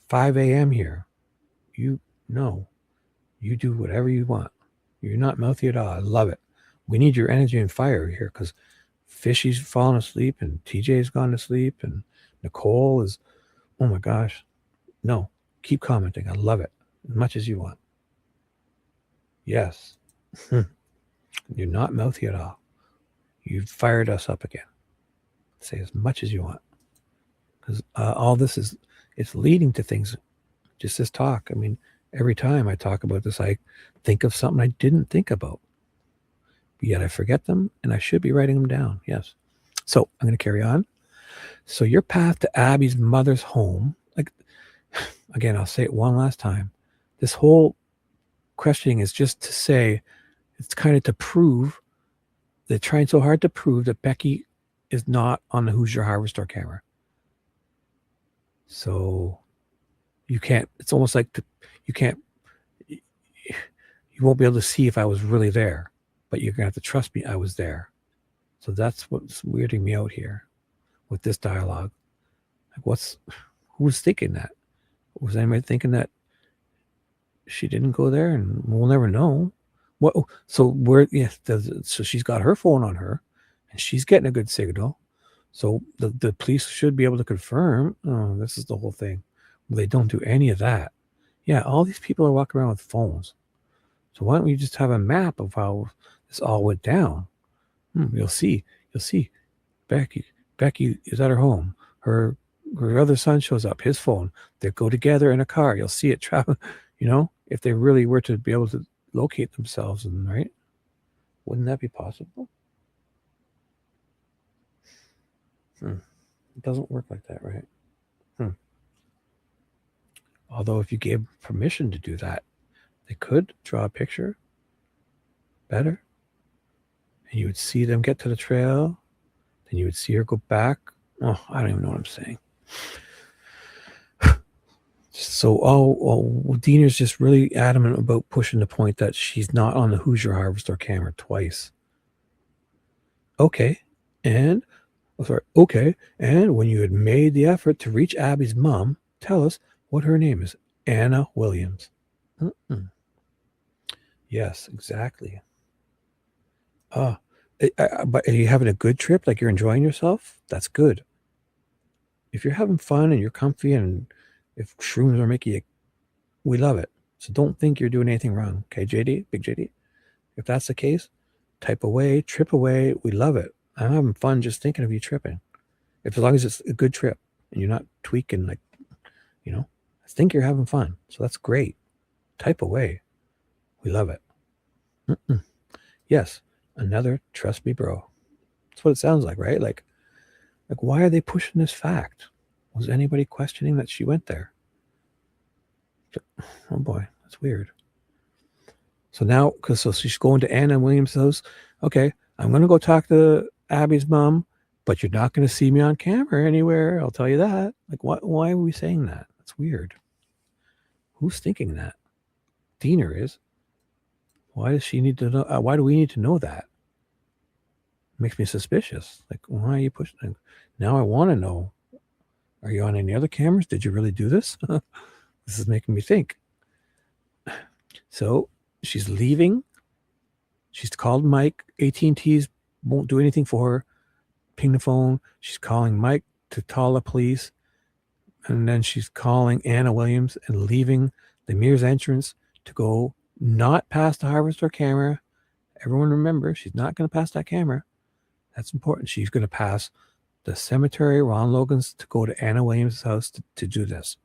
5 a.m. here. You do whatever you want. You're not mouthy at all. I love it. We need your energy and fire here because Fishy's fallen asleep and TJ's gone to sleep and Nicole is, oh my gosh. No, keep commenting. I love it as much as you want. Yes. You're not mouthy at all. You've fired us up again. Say as much as you want. Because all this it's leading to things. Just this talk. I mean, every time I talk about this, I think of something I didn't think about. But yet I forget them, and I should be writing them down. Yes. So I'm going to carry on. So your path to Abby's mother's home, like, again, I'll say it one last time. This whole questioning is just to say, it's kind of to prove, they're trying so hard to prove that Becky is not on the Who's Your Harvester camera. So you can't, it's almost like you won't be able to see if I was really there, but you're going to have to trust me I was there. So that's what's weirding me out here with this dialogue. Like who was thinking that? Was anybody thinking that she didn't go there? And we'll never know. What? So where? Yeah. So she's got her phone on her, and she's getting a good signal. So the police should be able to confirm. Oh, this is the whole thing. Well, they don't do any of that. Yeah, all these people are walking around with phones. So why don't we just have a map of how this all went down? You'll see. You'll see. Becky is at her home. Her other son shows up. His phone. They go together in a car. You'll see it travel. If they really were to be able to locate themselves, and right, wouldn't that be possible? It doesn't work like that, right? Although if you gave permission to do that, they could draw a picture better, and you would see them get to the trail, then you would see her go back. Oh, I don't even know what I'm saying. So, Diener's just really adamant about pushing the point that she's not on the Hoosier Harvester camera twice. Okay, and when you had made the effort to reach Abby's mom, tell us what her name is. Anna Williams. Yes, exactly. But are you having a good trip? Like you're enjoying yourself? That's good. If you're having fun and you're comfy, and if shrooms are making you, we love it. So don't think you're doing anything wrong. Okay, JD, big JD? If that's the case, type away, trip away. We love it. I'm having fun just thinking of you tripping. As long as it's a good trip and you're not tweaking, like, I think you're having fun. So that's great. Type away. We love it. Yes, another trust me, bro. That's what it sounds like, right? Like why are they pushing this fact? Was anybody questioning that she went there? Oh boy, that's weird. So now, so she's going to Anna Williams' house. Okay, I'm going to go talk to Abby's mom, but you're not going to see me on camera anywhere. I'll tell you that. Like, why are we saying that? That's weird. Who's thinking that? Diener is. Why does she need to know? Why do we need to know that? Makes me suspicious. Like, why are you pushing? Now I want to know. Are you on any other cameras? Did you really do this? This is making me think. So she's leaving. She's called Mike. AT&T's won't do anything for her. Ping the phone. She's calling Mike to call the police. And then she's calling Anna Williams and leaving the Mears entrance to go not past the Harvester camera. Everyone remember, she's not going to pass that camera. That's important. She's going to pass the cemetery, Ron Logan's, to go to Anna Williams' house to do this.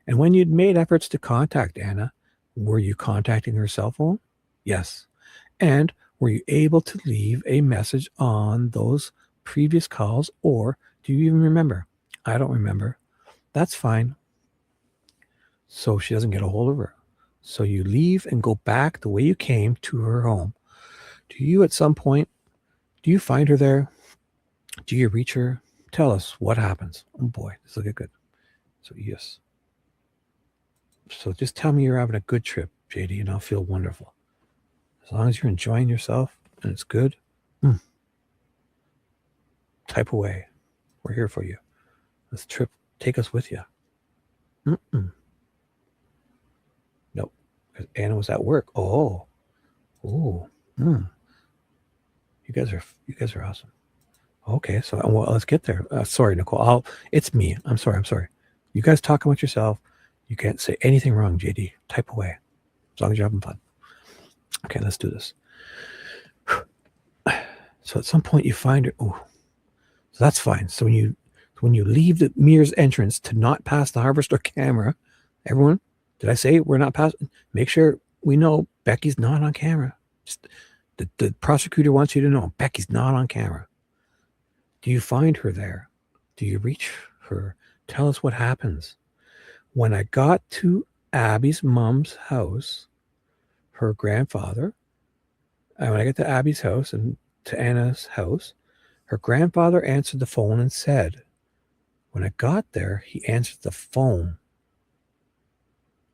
And when you'd made efforts to contact Anna, were you contacting her cell phone? Yes. And were you able to leave a message on those previous calls, or do you even remember? I don't remember. That's fine. So she doesn't get a hold of her. So you leave and go back the way you came to her home. Do you at some point, do you find her there? Do you reach her? Tell us what happens. Oh boy, this will get good. So yes. So just tell me you're having a good trip, JD, and I'll feel wonderful. As long as you're enjoying yourself and it's good, type away. We're here for you. This trip, take us with you. Nope, because Anna was at work. You guys are awesome. Okay, so let's get there. Sorry, Nicole. It's me. I'm sorry. You guys talk about yourself. You can't say anything wrong, JD. Type away. As long as you're having fun. Okay, let's do this. So at some point you find her. So that's fine. So when you leave the Mears entrance to not pass the Harvester camera, everyone, did I say we're not passing? Make sure we know Becky's not on camera. Just the prosecutor wants you to know Becky's not on camera. Do you find her there? Do you reach her? Tell us what happens. When I got to Abby's mom's house, her grandfather, and when I get to Abby's house and to Anna's house, her grandfather answered the phone and said, when I got there, he answered the phone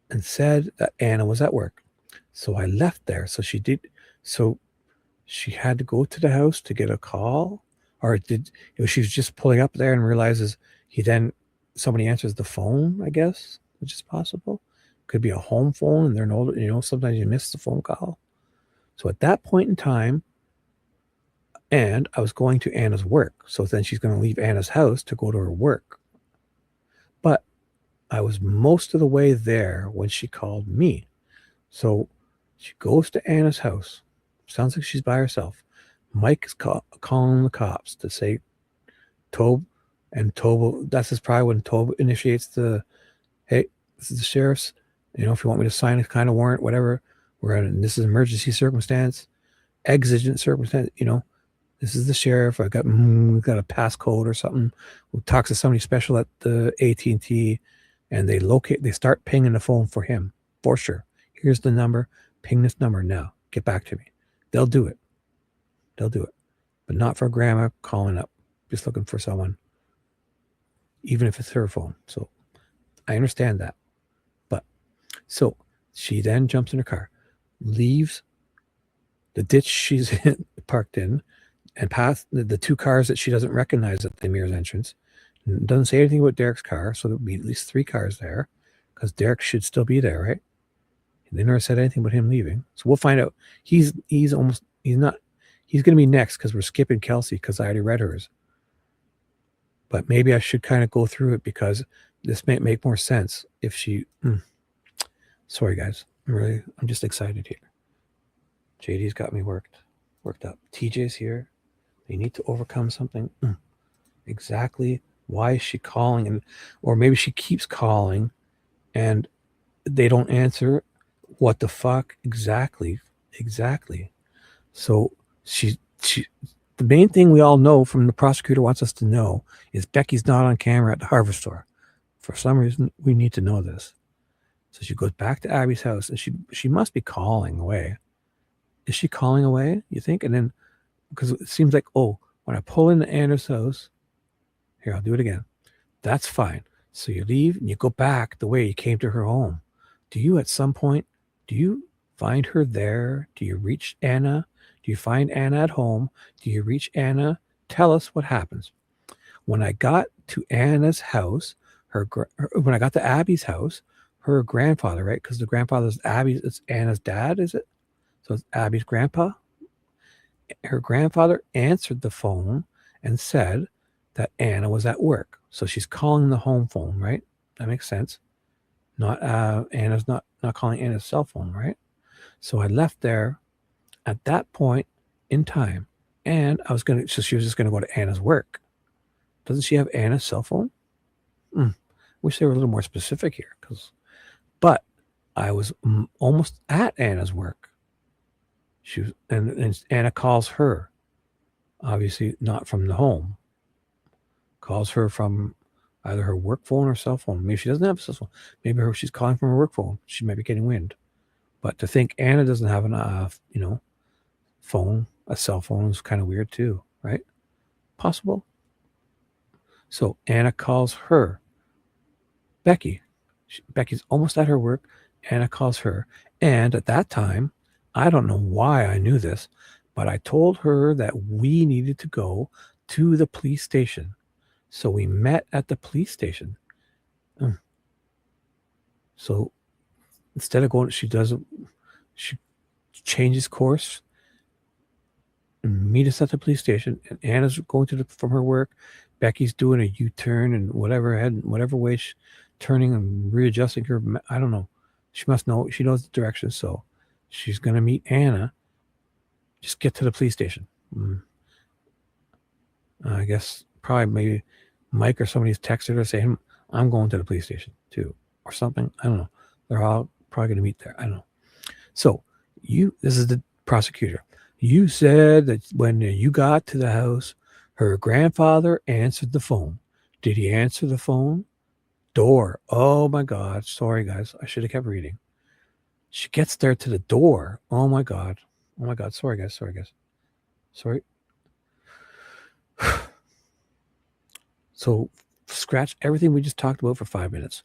and said that Anna was at work. So I left there. So she had to go to the house to get a call, or she was just pulling up there and realizes somebody answers the phone, I guess, which is possible. Could be a home phone and they're an older, sometimes you miss the phone call. So at that point in time, and I was going to Anna's work. So then she's going to leave Anna's house to go to her work. But I was most of the way there when she called me. So she goes to Anna's house. Sounds like she's by herself. Mike is calling the cops to say Tobe, and Tobe, that's probably when Tobe initiates the, hey, this is the sheriff's, you know, if you want me to sign a kind of warrant, whatever, this is emergency circumstance, exigent circumstance, you know, this is the sheriff. We've got a passcode or something. We'll talk to somebody special at the AT&T, and they start pinging the phone for him, for sure. Here's the number. Ping this number now. Get back to me. They'll do it. But not for grandma calling up, just looking for someone, even if it's her phone. So I understand that. But so she then jumps in her car, leaves the ditch she's parked in, and past the two cars that she doesn't recognize at the mirror's entrance. Doesn't say anything about Derek's car, so there'll be at least 3 cars there, because Derek should still be there, right? And they never said anything about him leaving. So we'll find out. He's going to be next, because we're skipping Kelsey, because I already read hers. But maybe I should kind of go through it, because this may make more sense if she... Sorry, guys. I'm just excited here. JD's got me worked up. TJ's here. They need to overcome something. Exactly. Why is she calling? Or maybe she keeps calling and they don't answer. What the fuck? Exactly. So she the main thing we all know from the prosecutor wants us to know is Becky's not on camera at the hardware store. For some reason, we need to know this. So she goes back to Abby's house, and she must be calling away. Is she calling away, you think? And then, because it seems like, when I pull into Anna's house, here, I'll do it again. That's fine. So you leave and you go back the way you came to her home. Do you, at some point, find her there? Do you reach Anna? Do you find Anna at home? Do you reach Anna? Tell us what happens. When I got to Anna's house, when I got to Abby's house, her grandfather, right? Because the grandfather's it's Anna's dad, is it? So it's Abby's grandpa. Her grandfather answered the phone and said that Anna was at work. So she's calling the home phone, right? That makes sense. Anna's not calling Anna's cell phone, right? So I left there at that point in time, and so she was just going to go to Anna's work. Doesn't she have Anna's cell phone? Wish they were a little more specific here, but I was almost at Anna's work. And Anna calls her, obviously not from the home, calls her from either her work phone or cell phone. Maybe she doesn't have a cell phone. Maybe she's calling from her work phone. She might be getting wind. But to think Anna doesn't have an phone, a cell phone, is kind of weird too, right? Possible. So Anna calls her, Becky. Becky's almost at her work. Anna calls her. And at that time, I don't know why I knew this, but I told her that we needed to go to the police station. So we met at the police station. So instead of going, she changes course and meet us at the police station. And Anna's going from her work. Becky's doing a U-turn and whatever way she's turning and readjusting her. I don't know. She must know. She knows the direction. So she's going to meet Anna. Just get to the police station. I guess probably maybe Mike or somebody's texted her saying, I'm going to the police station too, or something. I don't know. They're all probably going to meet there. I don't know. So this is the prosecutor. You said that when you got to the house, her grandfather answered the phone. Did he answer the phone? Door. Oh my God. Sorry, guys. I should have kept reading. She gets there to the door. Oh my God. Sorry, guys. Sorry. So scratch everything we just talked about for 5 minutes.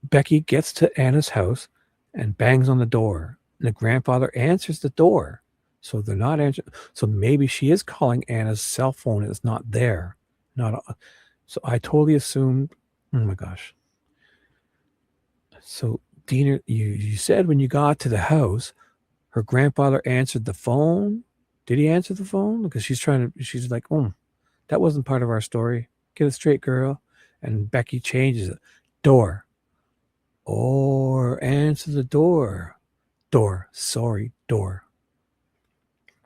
Becky gets to Anna's house and bangs on the door. And the grandfather answers the door. So they're not answering. So maybe she is calling Anna's cell phone and it's not there. So I totally assumed, oh my gosh. So Dina, you said when you got to the house, her grandfather answered the phone. Did he answer the phone? Because she's like, oh, that wasn't part of our story. Get it straight, girl. And Becky changes it. Door. Or answer the door. Door. Sorry, door.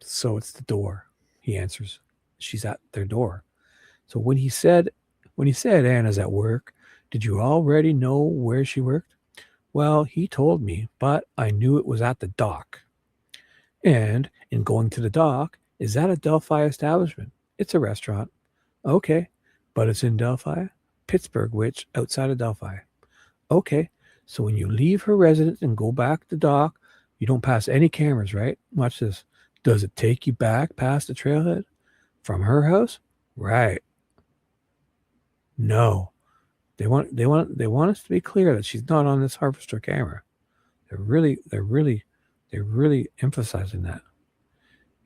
So it's the door. He answers. She's at their door. So when he said Anna's at work, did you already know where she worked? Well, he told me, but I knew it was at the dock. And in going to the dock, is that a Delphi establishment? It's a restaurant. Okay, but it's in Delphi? Pittsburgh, which outside of Delphi. Okay, so when you leave her residence and go back to the dock, you don't pass any cameras, right? Watch this. Does it take you back past the trailhead from her house? Right. No. They want us to be clear that she's not on this harvester camera. They're really emphasizing that.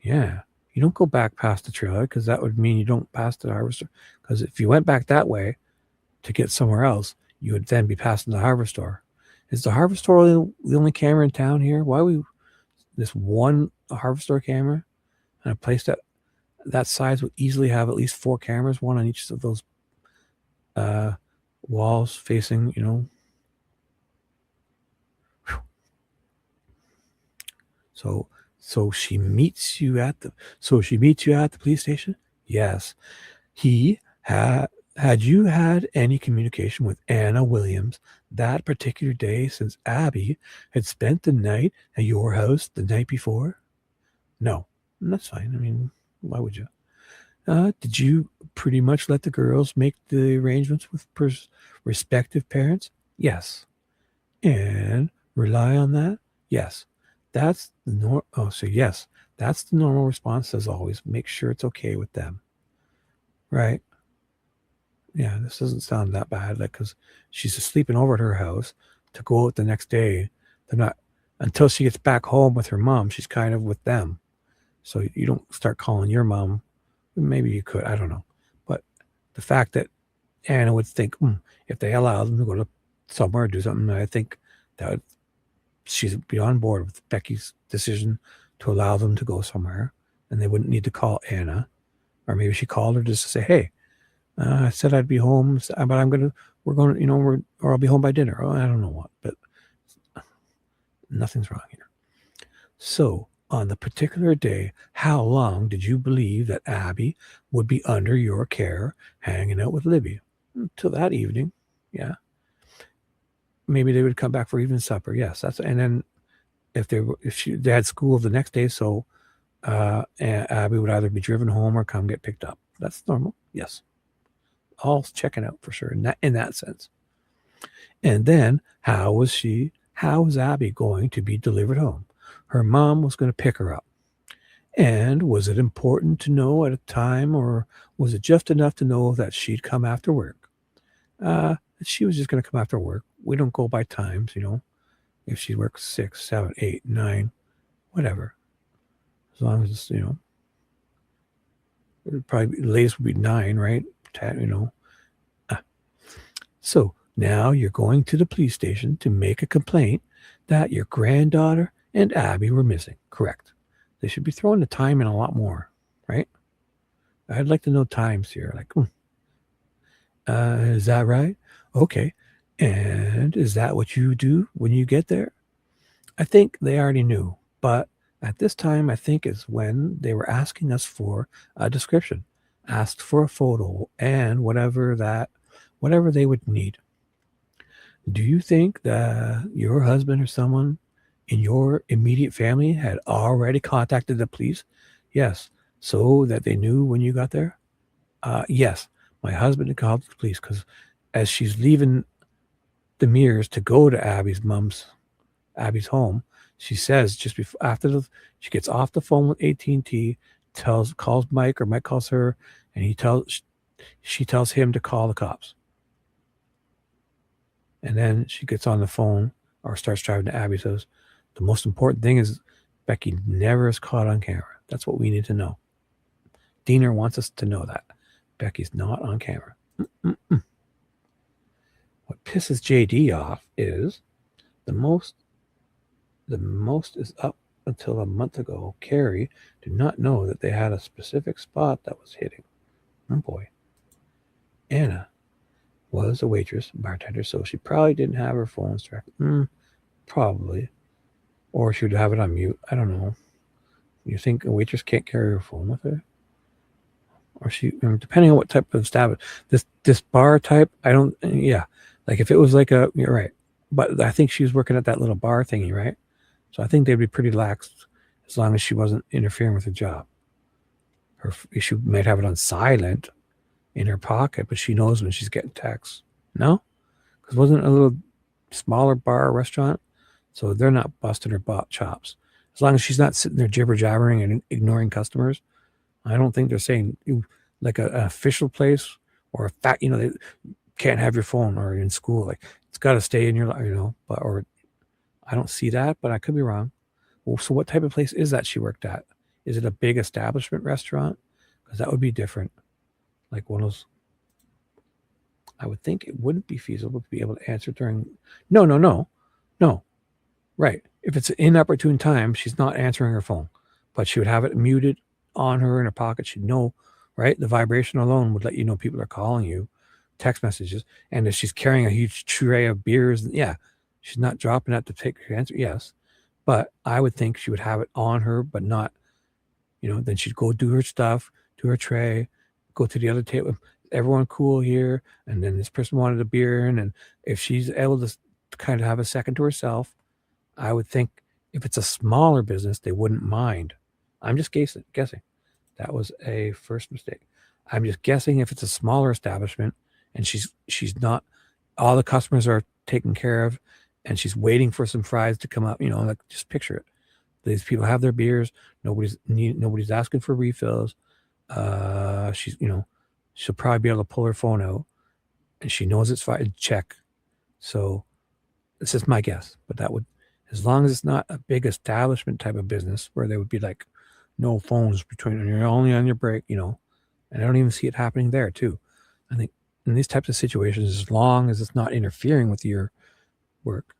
Yeah. You don't go back past the trailer because that would mean you don't pass the harvester. Because if you went back that way to get somewhere else, you would then be passing the hardware store. Is the hardware store the only camera in town here? Why we this one hardware store camera and a place that size would easily have at least 4 cameras, one on each of those walls facing, So she meets you at the police station? Yes. Had you had any communication with Anna Williams that particular day since Abby had spent the night at your house the night before? No. That's fine. I mean, why would you? Did you pretty much let the girls make the arrangements with respective parents? Yes. And rely on that? Yes. That's the yes. That's the normal response as always. Make sure it's okay with them. Right? Yeah, this doesn't sound that bad. Like, because she's sleeping over at her house to go out the next day. They're not until she gets back home with her mom. She's kind of with them. So you don't start calling your mom. Maybe you could. I don't know. But the fact that Anna would think if they allow them to go to somewhere or do something, I think that she'd be on board with Becky's decision to allow them to go somewhere, and they wouldn't need to call Anna, or maybe she called her just to say, "Hey, I said I'd be home, but or I'll be home by dinner." Oh, I don't know what, but nothing's wrong here. So, on the particular day, how long did you believe that Abby would be under your care, hanging out with Libby? Till that evening, yeah. Maybe they would come back for evening supper. Yes, and then if they had school the next day, so Abby would either be driven home or come get picked up. That's normal. Yes, all checking out for sure in that sense. And then how was Abby going to be delivered home? Her mom was going to pick her up. And was it important to know at a time, or was it just enough to know that she'd come after work? She was just going to come after work. We don't go by times, if she works 6, 7, 8, 9, whatever. As long as it's, it'd probably the latest would be 9, right? 10, So now you're going to the police station to make a complaint that your granddaughter and Abby were missing. Correct. They should be throwing the time in a lot more, right? I'd like to know times here. Like, is that right? Okay. And is that what you do when you get there? I think they already knew, but at this time, I think is when they were asking us for a description, asked for a photo and whatever they would need. Do you think that your husband or someone in your immediate family had already contacted the police? Yes. So that they knew when you got there? Yes. My husband had called the police because as she's leaving the Mears to go to Abby's home, she says just before she gets off the phone with AT&T, calls Mike, or Mike calls her, and she tells him to call the cops. And then she gets on the phone or starts driving to Abby's house. The most important thing is Becky never is caught on camera. That's what we need to know. Diener wants us to know that Becky's not on camera. What pisses JD off is the most is up. until a month ago, Carrie did not know that they had a specific spot that was hitting. Oh boy. Anna was a waitress, bartender, so she probably didn't have her phone strapped. Probably. Or she would have it on mute. I don't know. You think a waitress can't carry her phone with her? Or she, depending on what type of establishment. This bar type, I don't, yeah. Like if it was like you're right. But I think she was working at that little bar thingy, right? So I think they'd be pretty lax as long as she wasn't interfering with her job. She might have it on silent in her pocket, but she knows when she's getting texts. No? Because wasn't it a little smaller bar or restaurant? So they're not busting her chops. As long as she's not sitting there jibber jabbering and ignoring customers, I don't think they're saying like an official place or a fact. They can't have your phone, or in school, like it's got to stay in your, But or I don't see that, but I could be wrong. Well, so what type of place is that she worked at? Is it a big establishment restaurant? Because that would be different. Like one of those. I would think it wouldn't be feasible to be able to answer during. No. Right. If it's an inopportune time, she's not answering her phone, but she would have it muted on her in her pocket. She'd know, right? The vibration alone would let you know people are calling you, text messages. And if she's carrying a huge tray of beers, yeah, she's not dropping that to take her answer. Yes. But I would think she would have it on her, but not, then she'd go do her stuff, do her tray, go to the other table. Everyone cool here. And then this person wanted a beer. And if she's able to kind of have a second to herself, I would think if it's a smaller business, they wouldn't mind. I'm just guessing. That was a first mistake. I'm just guessing if it's a smaller establishment and she's not, all the customers are taken care of and she's waiting for some fries to come up, like just picture it. These people have their beers. Nobody's asking for refills. She's, she'll probably be able to pull her phone out and she knows it's fine. Check. So this is my guess, but that would, as long as it's not a big establishment type of business where there would be like no phones between, and you're only on your break, and I don't even see it happening there too. I think in these types of situations, as long as it's not interfering with your work,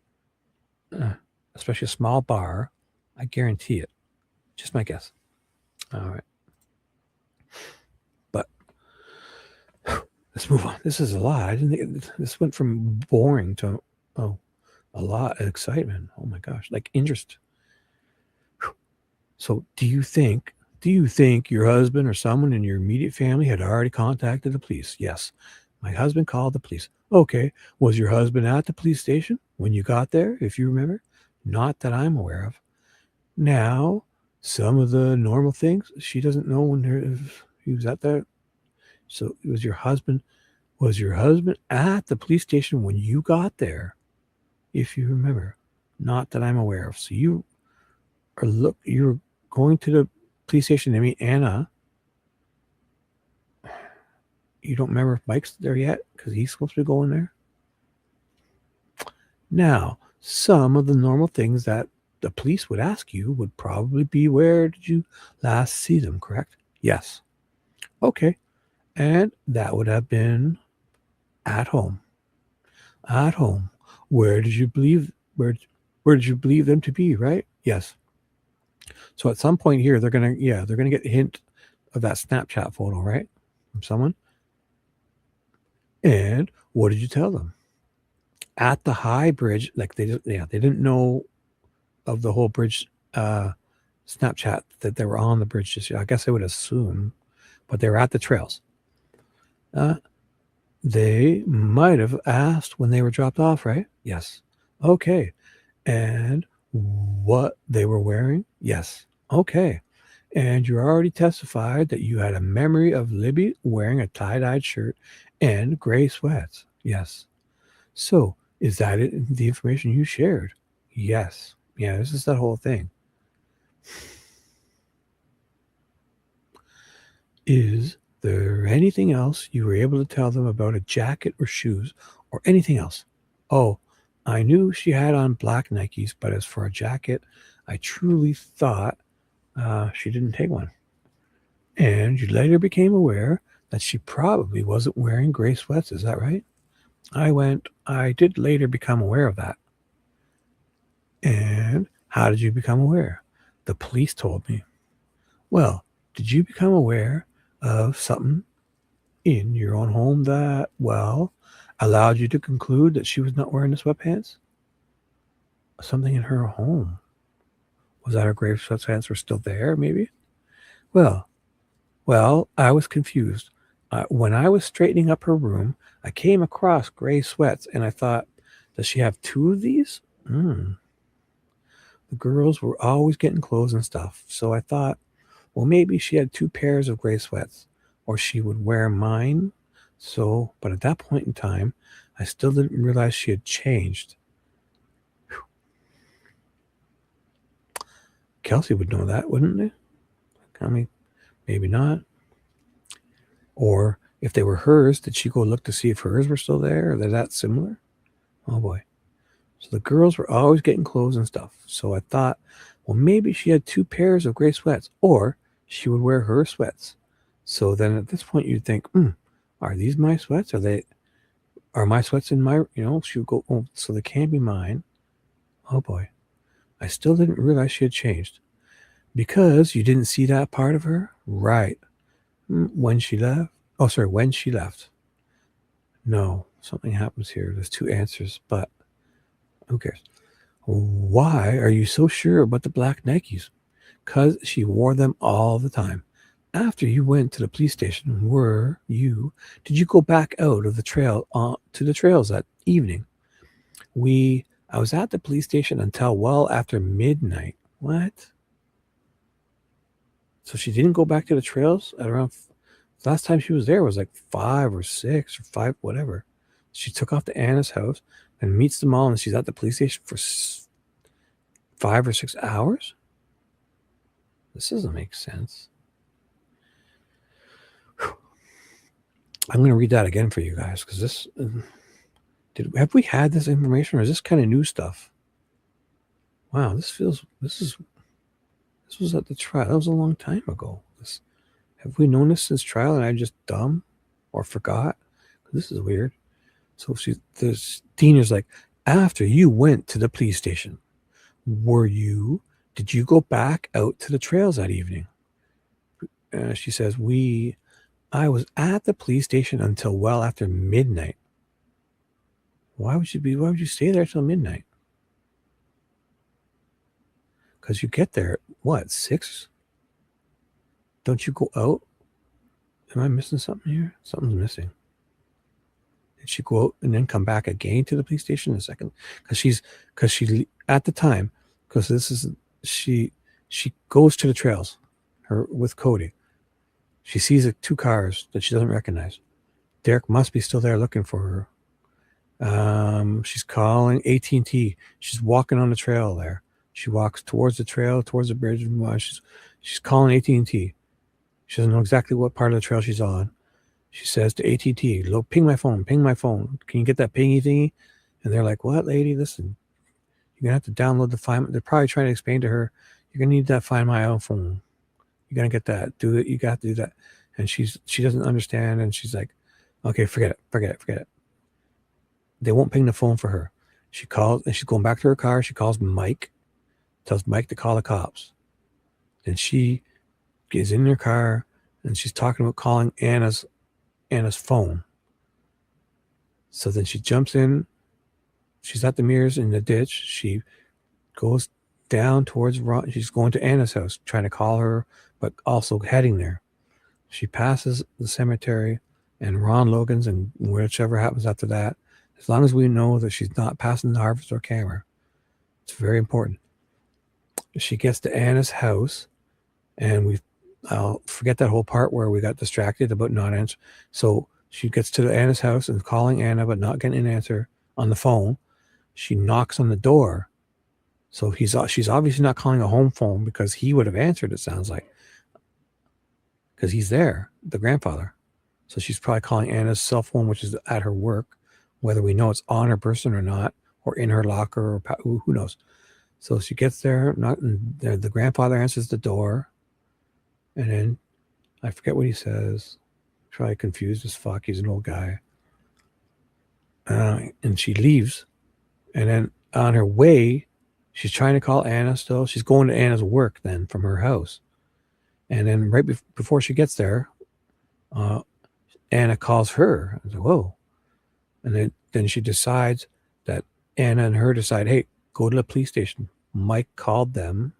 especially a small bar, I guarantee it. Just my guess. All right. But let's move on. This is a lot. I didn't think this went from boring to, a lot of excitement. Oh my gosh, like interest. So do you think your husband or someone in your immediate family had already contacted the police? Yes. My husband called the police. Okay. Was your husband at the police station when you got there, if you remember? Not that I'm aware of. Now, some of the normal things, she doesn't know when he was at there. So was your husband at the police station when you got there? If you remember, not that I'm aware of. So you're going to the police station to meet Anna. You don't remember if Mike's there yet because he's supposed to be going there. Now, some of the normal things that the police would ask you would probably be, where did you last see them, correct? Yes. Okay. And that would have been at home. At home. Where did you believe them to be, right? Yes. So at some point here, they're gonna get a hint of that Snapchat photo, right? From someone. And what did you tell them? At the high bridge, like they didn't know of the whole bridge Snapchat that they were on the bridge just yet. I guess I would assume, but they were at the trails. They might have asked when they were dropped off, right? Yes. Okay. And what they were wearing? Yes. Okay. And you already testified that you had a memory of Libby wearing a tie-dyed shirt and gray sweats. Yes. So is that the information you shared? Yes. Yeah, this is that whole thing. Is there anything else you were able to tell them about a jacket or shoes or anything else? Oh, I knew she had on black Nikes, but as for a jacket, I truly thought she didn't take one. And you later became aware that she probably wasn't wearing gray sweats. Is that right? I did later become aware of that. And how did you become aware? The police told me. Well, did you become aware of something in your own home that, well, allowed you to conclude that she was not wearing the sweatpants? Something in her home. Was that her gray sweatpants were still there, maybe? Well, I was confused. When I was straightening up her room, I came across gray sweats, and I thought, does she have two of these? The girls were always getting clothes and stuff, so I thought, well, maybe she had two pairs of gray sweats, or she would wear mine. So, but at that point in time, I still didn't realize she had changed. Whew. Kelsey would know that, wouldn't they? I mean, maybe not. Or if they were hers, did she go look to see if hers were still there? Or they're that similar? Oh boy. So the girls were always getting clothes and stuff. So I thought, well, maybe she had two pairs of gray sweats, or she would wear her sweats. So then at this point you'd think, are these my sweats? Are my sweats in my, she would go, oh, so they can't be mine. Oh boy. I still didn't realize she had changed. Because you didn't see that part of her? Right. When she left? Oh, sorry, when she left. No, something happens here. There's two answers, but who cares? Why are you so sure about the black Nikes? Because she wore them all the time. After you went to the police station, did you go back out of the trail to the trails that evening? I was at the police station until well after midnight. What? So she didn't go back to the trails at around, last time she was there was like 5 or 6 or 5, whatever. She took off to Anna's house and meets them all, and she's at the police station for 5 or 6 hours? This doesn't make sense. Whew. I'm going to read that again for you guys, because this, have we had this information, or is this kind of new stuff? Wow, this was at the trial. That was a long time ago. Have we known this since trial and I'm just dumb or forgot? This is weird. So Dina's like, after you went to the police station, did you go back out to the trails that evening? She says, I was at the police station until well after midnight. Why would you stay there till midnight? Because you get there at 6? Don't you go out? Am I missing something here? Something's missing. Did she go out and then come back again to the police station in a second? Because she at the time, because she goes to the trails with Cody. She sees 2 cars that she doesn't recognize. Derek must be still there looking for her. She's calling AT&T. She's walking on the trail there. She walks towards the trail, towards the bridge. She's calling AT&T. She doesn't know exactly what part of the trail she's on. She says to AT&T, ping my phone. Can you get that pingy thingy? And they're like, what, lady? Listen, you're going to have to download the Find. They're probably trying to explain to her, you're going to need that Find My own phone. You're going to get that. Do it. You got to do that. And she doesn't understand. And she's like, okay, forget it. They won't ping the phone for her. She calls, and she's going back to her car. She calls Mike, tells Mike to call the cops. Then she is in her car, and she's talking about calling Anna's phone. So then she jumps in. She's at the mirrors in the ditch. She goes down towards Ron. She's going to Anna's house, trying to call her, but also heading there. She passes the cemetery and Ron Logan's, and whichever happens after that, as long as we know that she's not passing the harvester camera, it's very important. She gets to Anna's house, and I'll forget that whole part where we got distracted about not answering. So she gets to Anna's house and calling Anna, but not getting an answer on the phone. She knocks on the door. So she's obviously not calling a home phone, because he would have answered, it sounds like, because he's there, the grandfather. So she's probably calling Anna's cell phone, which is at her work, whether we know it's on her person or not, or in her locker, or who knows. So she gets there, the grandfather answers the door, and then I forget what he says. Probably confused as fuck. He's an old guy. And she leaves. And then on her way She's trying to call Anna still. She's going to Anna's work then from her house. And then right before she gets there, Anna calls her. I was like, whoa. And then she decides that Anna and her decide, hey, go to the police station. Mike called them.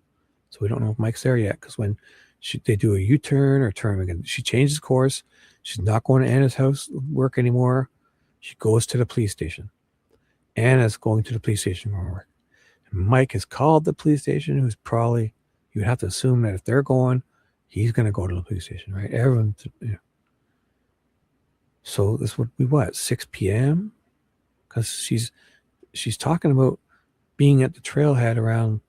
So we don't know if Mike's there yet, because when they do a U-turn or turn again, she changes course. She's not going to Anna's house work anymore. She goes to the police station. Anna's going to the police station for work. And Mike has called the police station, who's probably, you would have to assume that if they're going, he's going to go to the police station, right? Everyone, you know. So this would be what, 6 p.m.? Because she's talking about being at the trailhead around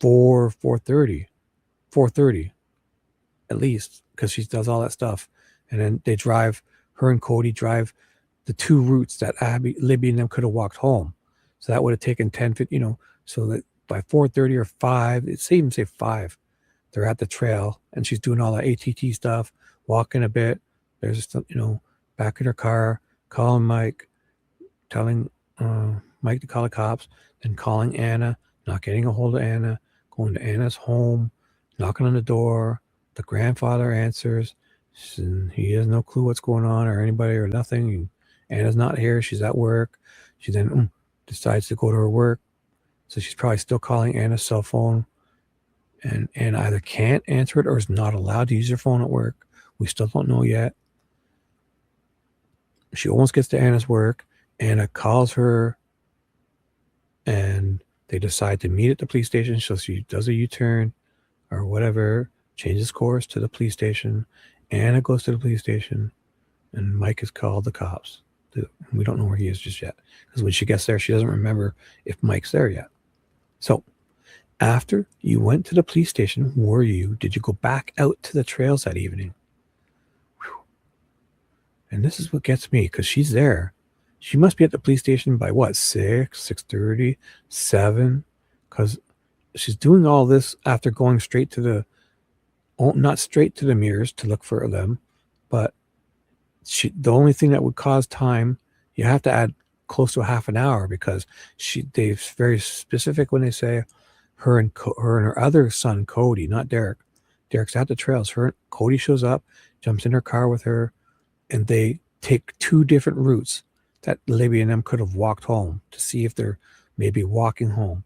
4:30 at least, because she does all that stuff. And then they drive, her and Cody drive the two routes that Libby and them could have walked home. So that would have taken 10, 15, you know, so that by 4:30 or 5, it's even say 5, they're at the trail, and she's doing all that ATT stuff, walking a bit. There's, you know, back in her car, calling Mike, telling Mike to call the cops, then calling Anna, not getting a hold of Anna, going to Anna's home, knocking on the door. The grandfather answers. He has no clue what's going on or anybody or nothing. Anna's not here. She's at work. She then decides to go to her work. So she's probably still calling Anna's cell phone, and either can't answer it or is not allowed to use her phone at work. We still don't know yet. She almost gets to Anna's work. Anna calls her, and they decide to meet at the police station. So she does a U-turn or whatever, changes course to the police station. Anna goes to the police station, and Mike has called the cops. We don't know where he is just yet, because when she gets there, she doesn't remember if Mike's there yet. So after you went to the police station, did you go back out to the trails that evening? Whew. And this is what gets me, because she's there. She must be at the police station by what, 6:30, 7? Because she's doing all this after going straight to the, not straight to the mirrors to look for them, but the only thing that would cause time, you have to add close to a half an hour, because they're very specific when they say her and her other son, Cody, not Derek. Derek's at the trails. Cody shows up, jumps in her car with her, and they take 2 different routes that Libby and them could have walked home to see if they're maybe walking home.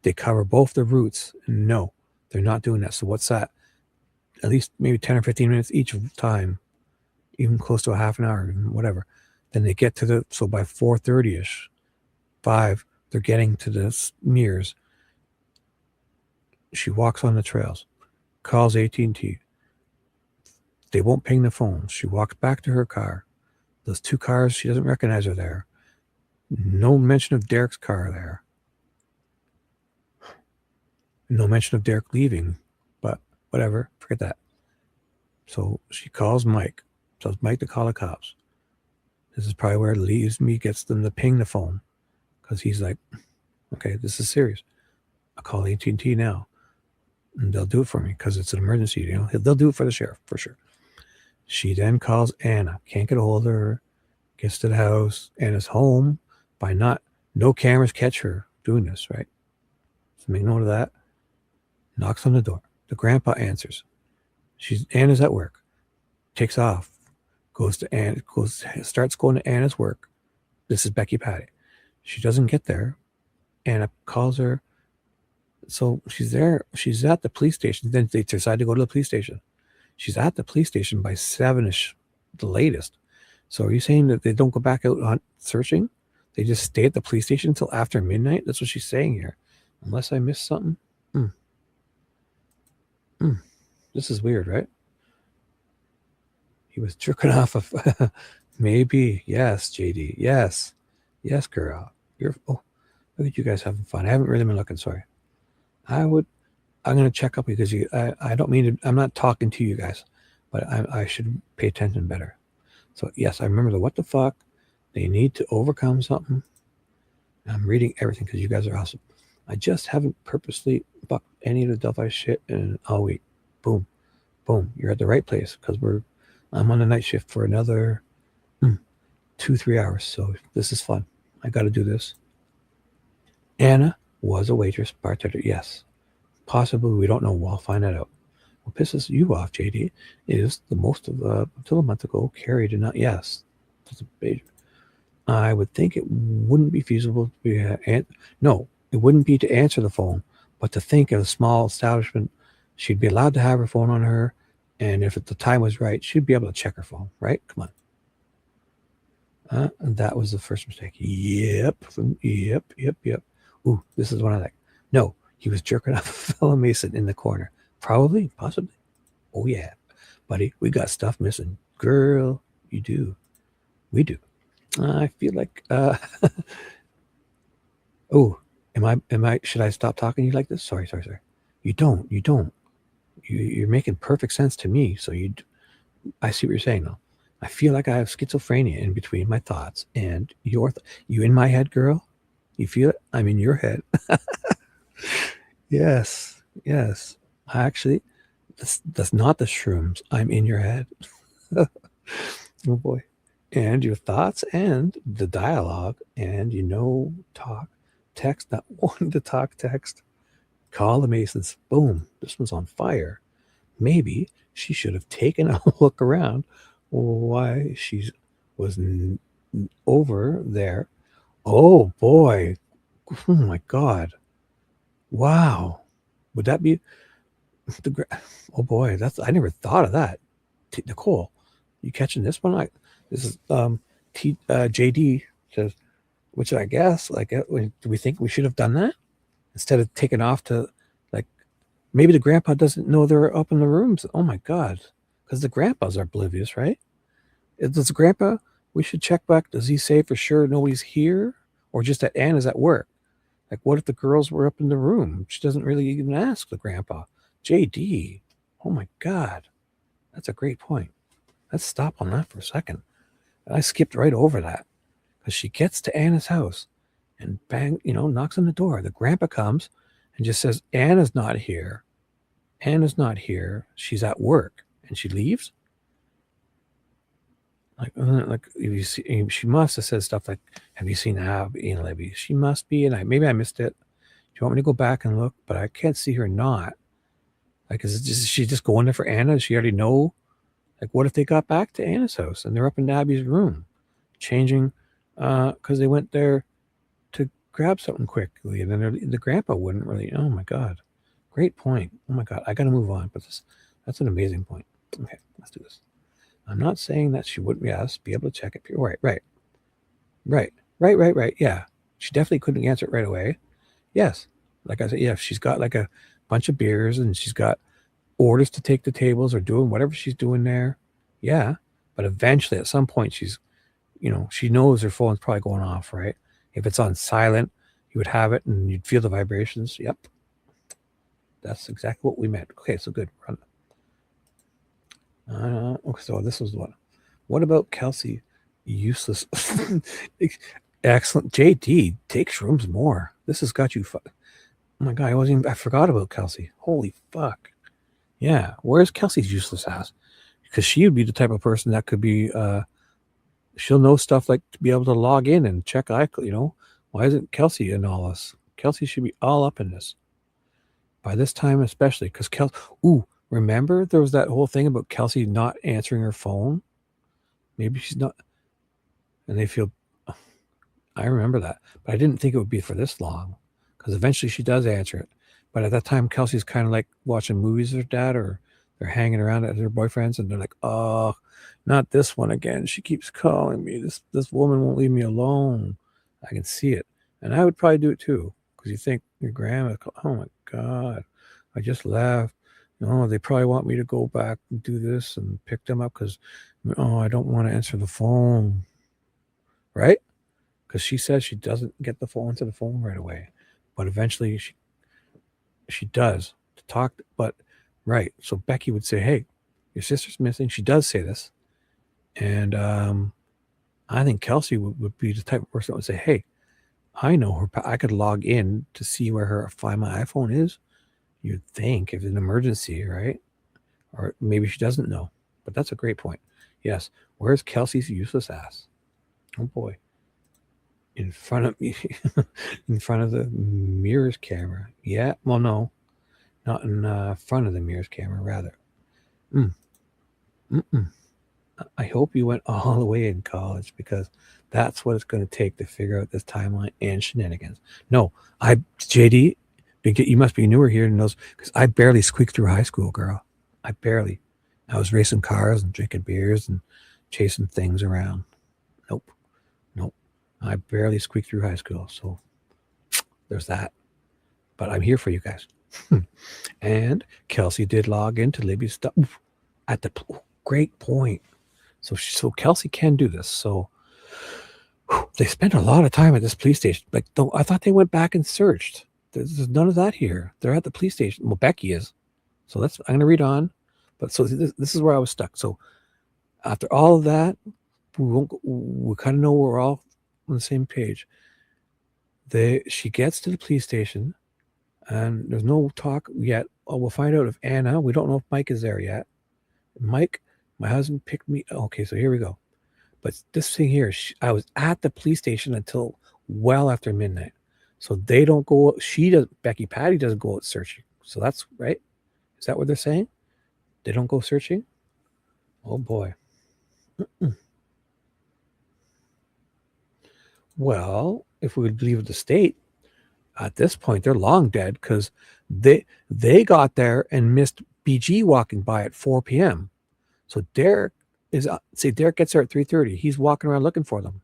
They cover both the routes, and no, they're not doing that. So what's that? At least maybe 10 or 15 minutes each time, even close to a half an hour, whatever. Then they get to so by 4:30ish, 5, they're getting to the mirrors. She walks on the trails, calls AT&T. They won't ping the phone. She walks back to her car. Those 2 cars, she doesn't recognize are there. No mention of Derek's car there. No mention of Derek leaving, but whatever, forget that. So she calls Mike, tells Mike to call the cops. This is probably where Lee gets them to ping the phone, because he's like, okay, this is serious. I'll call AT&T now, and they'll do it for me because it's an emergency. You know, they'll do it for the sheriff for sure. She then calls Anna, can't get a hold of her, gets to the house. Anna's home by no cameras catch her doing this, right? So make note of that. Knocks on the door. The grandpa answers. Anna's at work. Takes off. Starts going to Anna's work. This is Becky Patty. She doesn't get there. Anna calls her. So she's there. She's at the police station. Then they decide to go to the police station. She's at the police station by 7ish, the latest. So are you saying that they don't go back out on searching? They just stay at the police station until after midnight? That's what she's saying here. Unless I missed something. This is weird, right? He was jerking off of maybe. Yes, JD. Yes, girl. Look at you guys having fun. I haven't really been looking. Sorry. I'm going to check up because I don't mean to. I'm not talking to you guys, but I should pay attention better. So yes, I remember the what the fuck. They need to overcome something. I'm reading everything because you guys are awesome. I just haven't purposely bucked any of the Delphi shit in all week. Boom. You're at the right place because I'm on the night shift for another 2-3 hours. So this is fun. I got to do this. Anna Was a waitress, bartender, yes. Possibly, we don't know. We'll find that out. What pisses you off, JD, is the most of until a month ago, Carrie did not. Yes, that's a big. I would think it wouldn't be feasible to be. No, it wouldn't be to answer the phone, but to think of a small establishment, she'd be allowed to have her phone on her, and if the time was right, she'd be able to check her phone. Right? Come on. And that was the first mistake. Yep. Yep. Ooh, this is one I like. No, he was jerking off a fellow Mason in the corner. Probably, possibly. Oh, yeah. Buddy, we got stuff missing. Girl, you do. We do. I feel like, oh, should I stop talking to you like this? Sorry. You don't. You're making perfect sense to me. So I see what you're saying now. I feel like I have schizophrenia in between my thoughts and you in my head, girl. You feel it? I'm in your head. Yes. Actually, that's not the shrooms. I'm in your head. Oh boy. And your thoughts and the dialogue and talk, text, not wanting to talk, text. Call the Masons. Boom. This one's on fire. Maybe she should have taken a look around why she was over there. Oh boy. Oh my God. Wow. Would that be oh boy, I never thought of that. Nicole, you catching this one? This is JD says, which I guess do we think we should have done that instead of taking off to maybe the grandpa doesn't know they're up in the rooms. Oh my God, because the grandpas are oblivious, right? Does the grandpa? We should check back. Does he say for sure nobody's here, or just that Anna's at work? Like, what if the girls were up in the room? She doesn't really even ask the grandpa. JD, oh my God, that's a great point. Let's stop on that for a second. I skipped right over that because she gets to Anna's house and bang, knocks on the door. The grandpa comes and just says, Anna's not here. Anna's not here. She's at work, and she leaves. Like if you see, she must have said stuff like, "Have you seen Abby and Libby?" She must be, and maybe I missed it. Do you want me to go back and look? But I can't see her not. Like, is she just going there for Anna? Does she already know? Like, what if they got back to Anna's house and they're up in Abby's room, changing, because they went there to grab something quickly, and then the grandpa wouldn't really. Oh my God, great point. Oh my God, I got to move on. But that's an amazing point. Okay, let's do this. I'm not saying that she wouldn't be able to check it. Right. Yeah, she definitely couldn't answer it right away. Yes, like I said, yeah, if she's got like a bunch of beers and she's got orders to take to tables or doing whatever she's doing there. Yeah, but eventually at some point she knows her phone's probably going off, right? If it's on silent, you would have it and you'd feel the vibrations. Yep. That's exactly what we meant. Okay, so good. Run. Okay, so this was one. What about Kelsey? Useless. Excellent. JD, take shrooms more. This has got you. Oh my God, I forgot about Kelsey. Holy fuck. Yeah, where's Kelsey's useless ass? Because she would be the type of person that could be. She'll know stuff like to be able to log in and check iCloud. Why isn't Kelsey in all this? Kelsey should be all up in this. By this time, especially, because remember there was that whole thing about Kelsey not answering her phone? Maybe she's not. And they feel, I remember that. But I didn't think it would be for this long. Because eventually she does answer it. But at that time, Kelsey's kind of like watching movies with her dad, or they're hanging around at their boyfriends, and they're like, oh, not this one again. She keeps calling me. This woman won't leave me alone. I can see it. And I would probably do it too. Because you think your grandma, oh my God, I just left. They probably want me to go back and do this and pick them up because, I don't want to answer the phone. Right? Because she says she doesn't get the phone to the phone right away. But eventually she does to talk. But, right. So Becky would say, hey, your sister's missing. She does say this. And I think Kelsey would be the type of person that would say, hey, I know her. I could log in to see where find my iPhone is. You'd think if it's an emergency, right? Or maybe she doesn't know. But that's a great point. Yes. Where's Kelsey's useless ass? Oh boy. in front of me, in front of the mirror's camera. Yeah, well, no, not in front of the mirror's camera, rather. I hope you went all the way in college, because that's what it's going to take to figure out this timeline and shenanigans. No, JD, you must be newer here and knows, because I barely squeaked through high school, girl. I barely. I was racing cars and drinking beers and chasing things around. Nope. I barely squeaked through high school, so there's that. But I'm here for you guys. And Kelsey did log into Libby's stuff at the great point. So Kelsey can do this. So they spent a lot of time at this police station. Like, I thought they went back and searched. There's none of that here. They're at the police station. Well, Becky is. So I'm going to read on. But so this is where I was stuck. So after all of that, we kind of know we're all on the same page. She gets to the police station, and there's no talk yet. Oh, we'll find out if Anna. We don't know if Mike is there yet. Mike, my husband picked me. Okay, so here we go. But this thing here, I was at the police station until well after midnight. So they don't go. Becky Patty doesn't go out searching. So that's right. Is that what they're saying? They don't go searching? Oh boy. Well, if we leave the state, at this point, they're long dead, because they got there and missed BG walking by at 4 p.m. So Derek gets there at 3:30. He's walking around looking for them.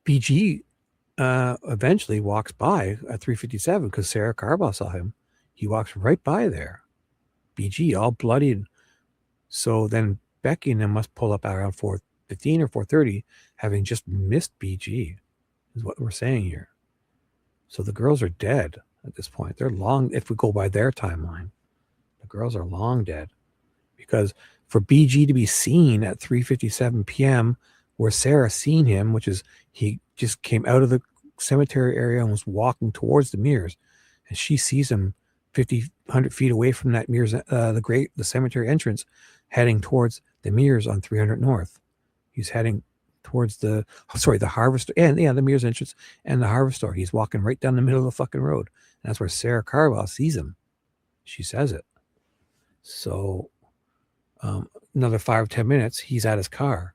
BG eventually walks by at 3:57 because Sarah Carbaugh saw him. He walks right by there. BG all bloodied. So then Becky and them must pull up around 4:15 or 4:30, having just missed BG, is what we're saying here. So the girls are dead at this point. They're long, if we go by their timeline. The girls are long dead. Because for BG to be seen at 3:57 p.m., where Sarah seen him, which is he just came out of the cemetery area and was walking towards the mirrors, and she sees him 100 feet away from that mirrors, the cemetery entrance, heading towards the mirrors on 300 North. He's heading towards the harvest, and the mirrors entrance and the harvest store. He's walking right down the middle of the fucking road. And that's where Sarah Carbaugh sees him. She says it. So another 5 or 10 minutes, he's at his car.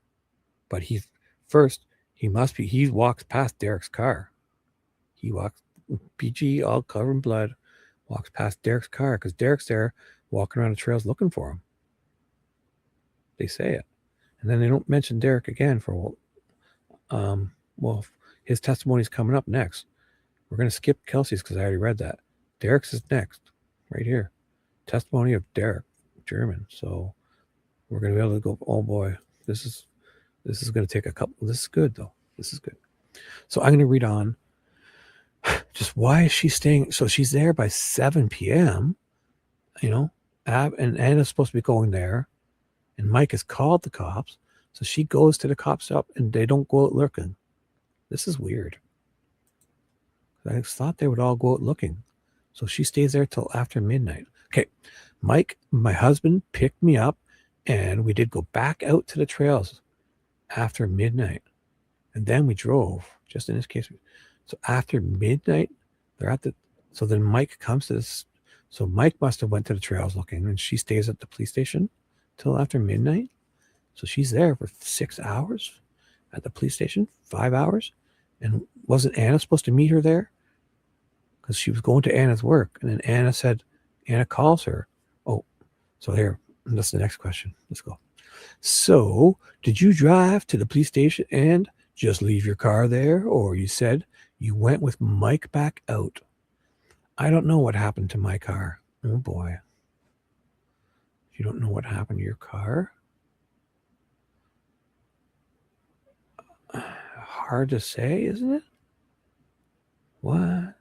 But he walks past Derek's car. He walks, PG all covered in blood, walks past Derek's car, because Derek's there walking around the trails looking for him. They say it. And then they don't mention Derek again for his testimony's coming up next. We're going to skip Kelsey's because I already read that. Derek's is next, right here. Testimony of Derek, German. So we're going to be able to go, oh boy, this is going to take a couple. This is good, though. This is good. So I'm going to read on. Just why is she staying? So she's there by 7 p.m., and Anna's supposed to be going there. And Mike has called the cops. So she goes to the cops up, and they don't go out looking. This is weird. I thought they would all go out looking. So she stays there till after midnight. Okay. Mike, my husband, picked me up, and we did go back out to the trails after midnight. And then we drove, just in this case. So after midnight, so then Mike comes to this. So Mike must have went to the trails looking, and she stays at the police station till after midnight. So she's there for 6 hours at the police station, 5 hours. And wasn't Anna supposed to meet her there? Because she was going to Anna's work. And then Anna calls her. Oh, so here, that's the next question. Let's go. So did you drive to the police station and just leave your car there? Or you said you went with Mike back out? I don't know what happened to my car. Oh boy. You don't know what happened to your car? Hard to say, isn't it? What?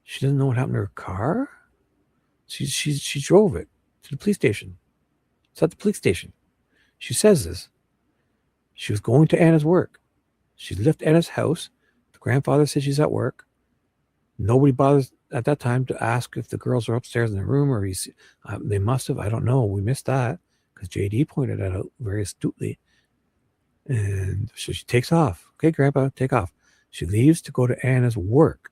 She doesn't know what happened to her car? She drove it to the police station. It's at the police station. She says this. She was going to Anna's work. She left Anna's house. The grandfather said she's at work. Nobody bothers at that time to ask if the girls are upstairs in the room, or they must have. I don't know. We missed that because JD pointed that out very astutely. And so she takes off. Okay, Grandpa, take off. She leaves to go to Anna's work.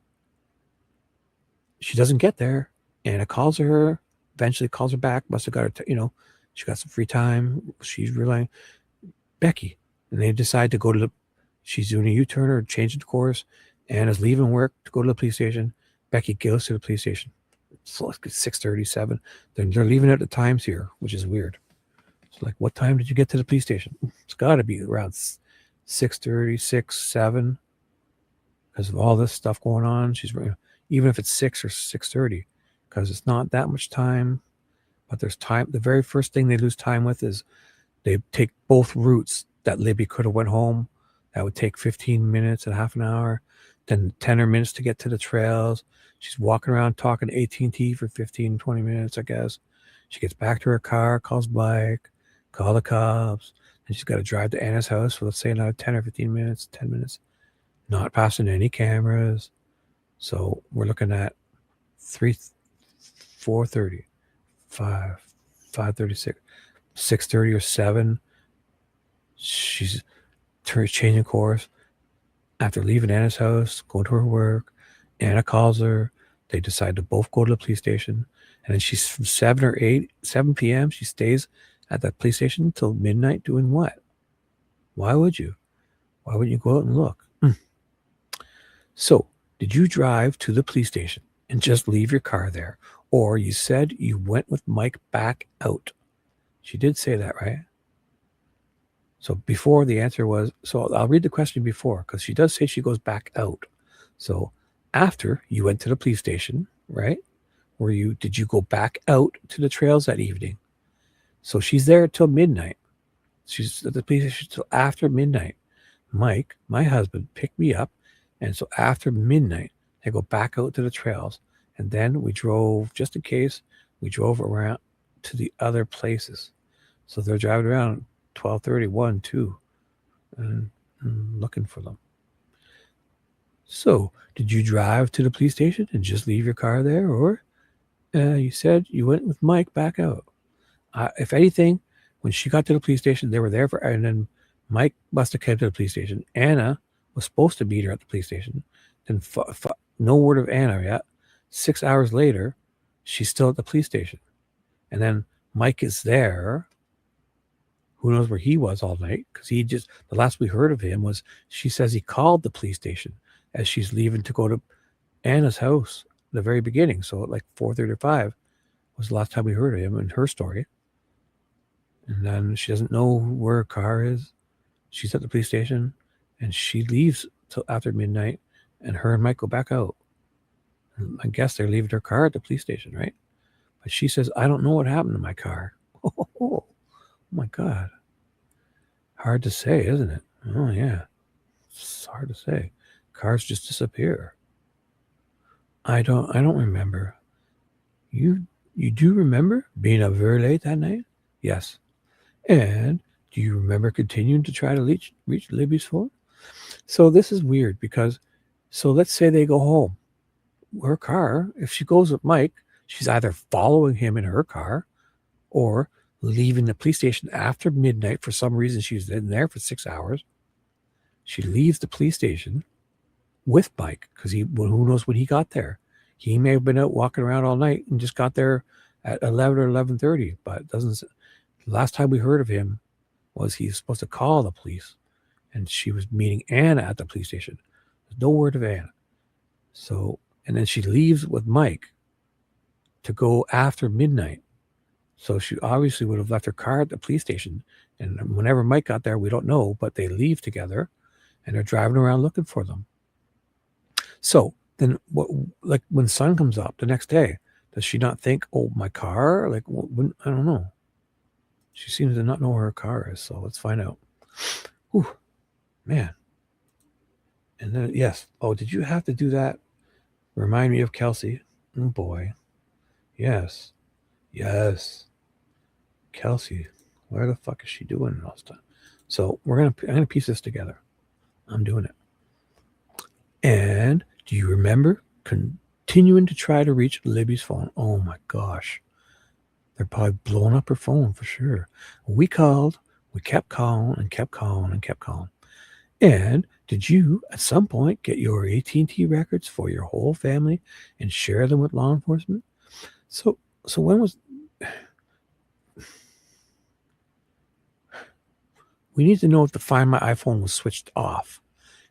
She doesn't get there. Anna calls her, eventually calls her back. Must have got her, she got some free time. She's relying. Becky. And they decide to go to she's doing a U-turn or changing the course. Anna's leaving work to go to the police station. Becky goes to the police station. It's like 6:37. They're leaving at the times here, which is weird. It's like, what time did you get to the police station? It's got to be around 6:30, 6, 7, because of all this stuff going on. Even if it's 6 or 6:30, because it's not that much time, but there's time. The very first thing they lose time with is they take both routes that Libby could have went home. That would take 15 minutes and half an hour, then 10 minutes to get to the trails. She's walking around talking to AT&T for 15, 20 minutes, I guess. She gets back to her car, calls Mike, call the cops, and she's got to drive to Anna's house for, let's say, another 10 or 15 minutes, 10 minutes, not passing any cameras. So we're looking at 4:30, 5:36, 6:30 or 7. She's changing course after leaving Anna's house, going to her work. Anna calls her. They decide to both go to the police station. And then she's from 7 p.m. She stays at that police station until midnight doing what? Why would you? Why wouldn't you go out and look? So, did you drive to the police station and just leave your car there? Or you said you went with Mike back out? She did say that, right? So before, the answer was, so I'll read the question before, because she does say she goes back out. So after you went to the police station, right? Did you go back out to the trails that evening? So she's there till midnight. She's at the police station till after midnight. Mike, my husband, picked me up. And so after midnight, they go back out to the trails. And then we drove, just in case, we drove around to the other places. So they're driving around 12:30, 1, 2, and looking for them. So, did you drive to the police station and just leave your car there? Or you said you went with Mike back out? If anything, when she got to the police station, they were there and then Mike must have come to the police station. Anna was supposed to meet her at the police station. Then no word of Anna yet. 6 hours later, she's still at the police station. And then Mike is there. Who knows where he was all night? Because the last we heard of him was, she says he called the police station as she's leaving to go to Anna's house at the very beginning. So at like 4:35 was the last time we heard of him in her story. And then she doesn't know where her car is. She's at the police station and she leaves till after midnight, and her and Mike go back out. And I guess they're leaving her car at the police station, right? But she says, I don't know what happened to my car. Oh my God. Hard to say, isn't it? Oh, yeah. It's hard to say. Cars just disappear. I don't remember. You do remember being up very late that night? Yes. And do you remember continuing to try to reach Libby's phone? So this is weird because, so let's say they go home. Her car, if she goes with Mike, she's either following him in her car or leaving the police station after midnight. For some reason, she's in there for 6 hours. She leaves the police station with Mike because who knows when he got there. He may have been out walking around all night and just got there at 11 or 11:30, but the last time we heard of him was he's supposed to call the police, and she was meeting Anna at the police station. There's no word of Anna. So, and then she leaves with Mike to go after midnight. So she obviously would have left her car at the police station. And whenever Mike got there, we don't know, but they leave together and they're driving around looking for them. So then like when sun comes up the next day, does she not think, oh, my car? Like, I don't know. She seems to not know where her car is. So let's find out. Whew, man. And then, yes. Oh, did you have to do that? Remind me of Kelsey. Oh, boy. Yes. Kelsey, where the fuck is she doing all this time? So I'm gonna piece this together. I'm doing it. And do you remember continuing to try to reach Libby's phone? Oh my gosh. They're probably blowing up her phone for sure. We called. We kept calling and kept calling and kept calling. And did you at some point get your AT&T records for your whole family and share them with law enforcement? So when was... We need to know if the Find My iPhone was switched off,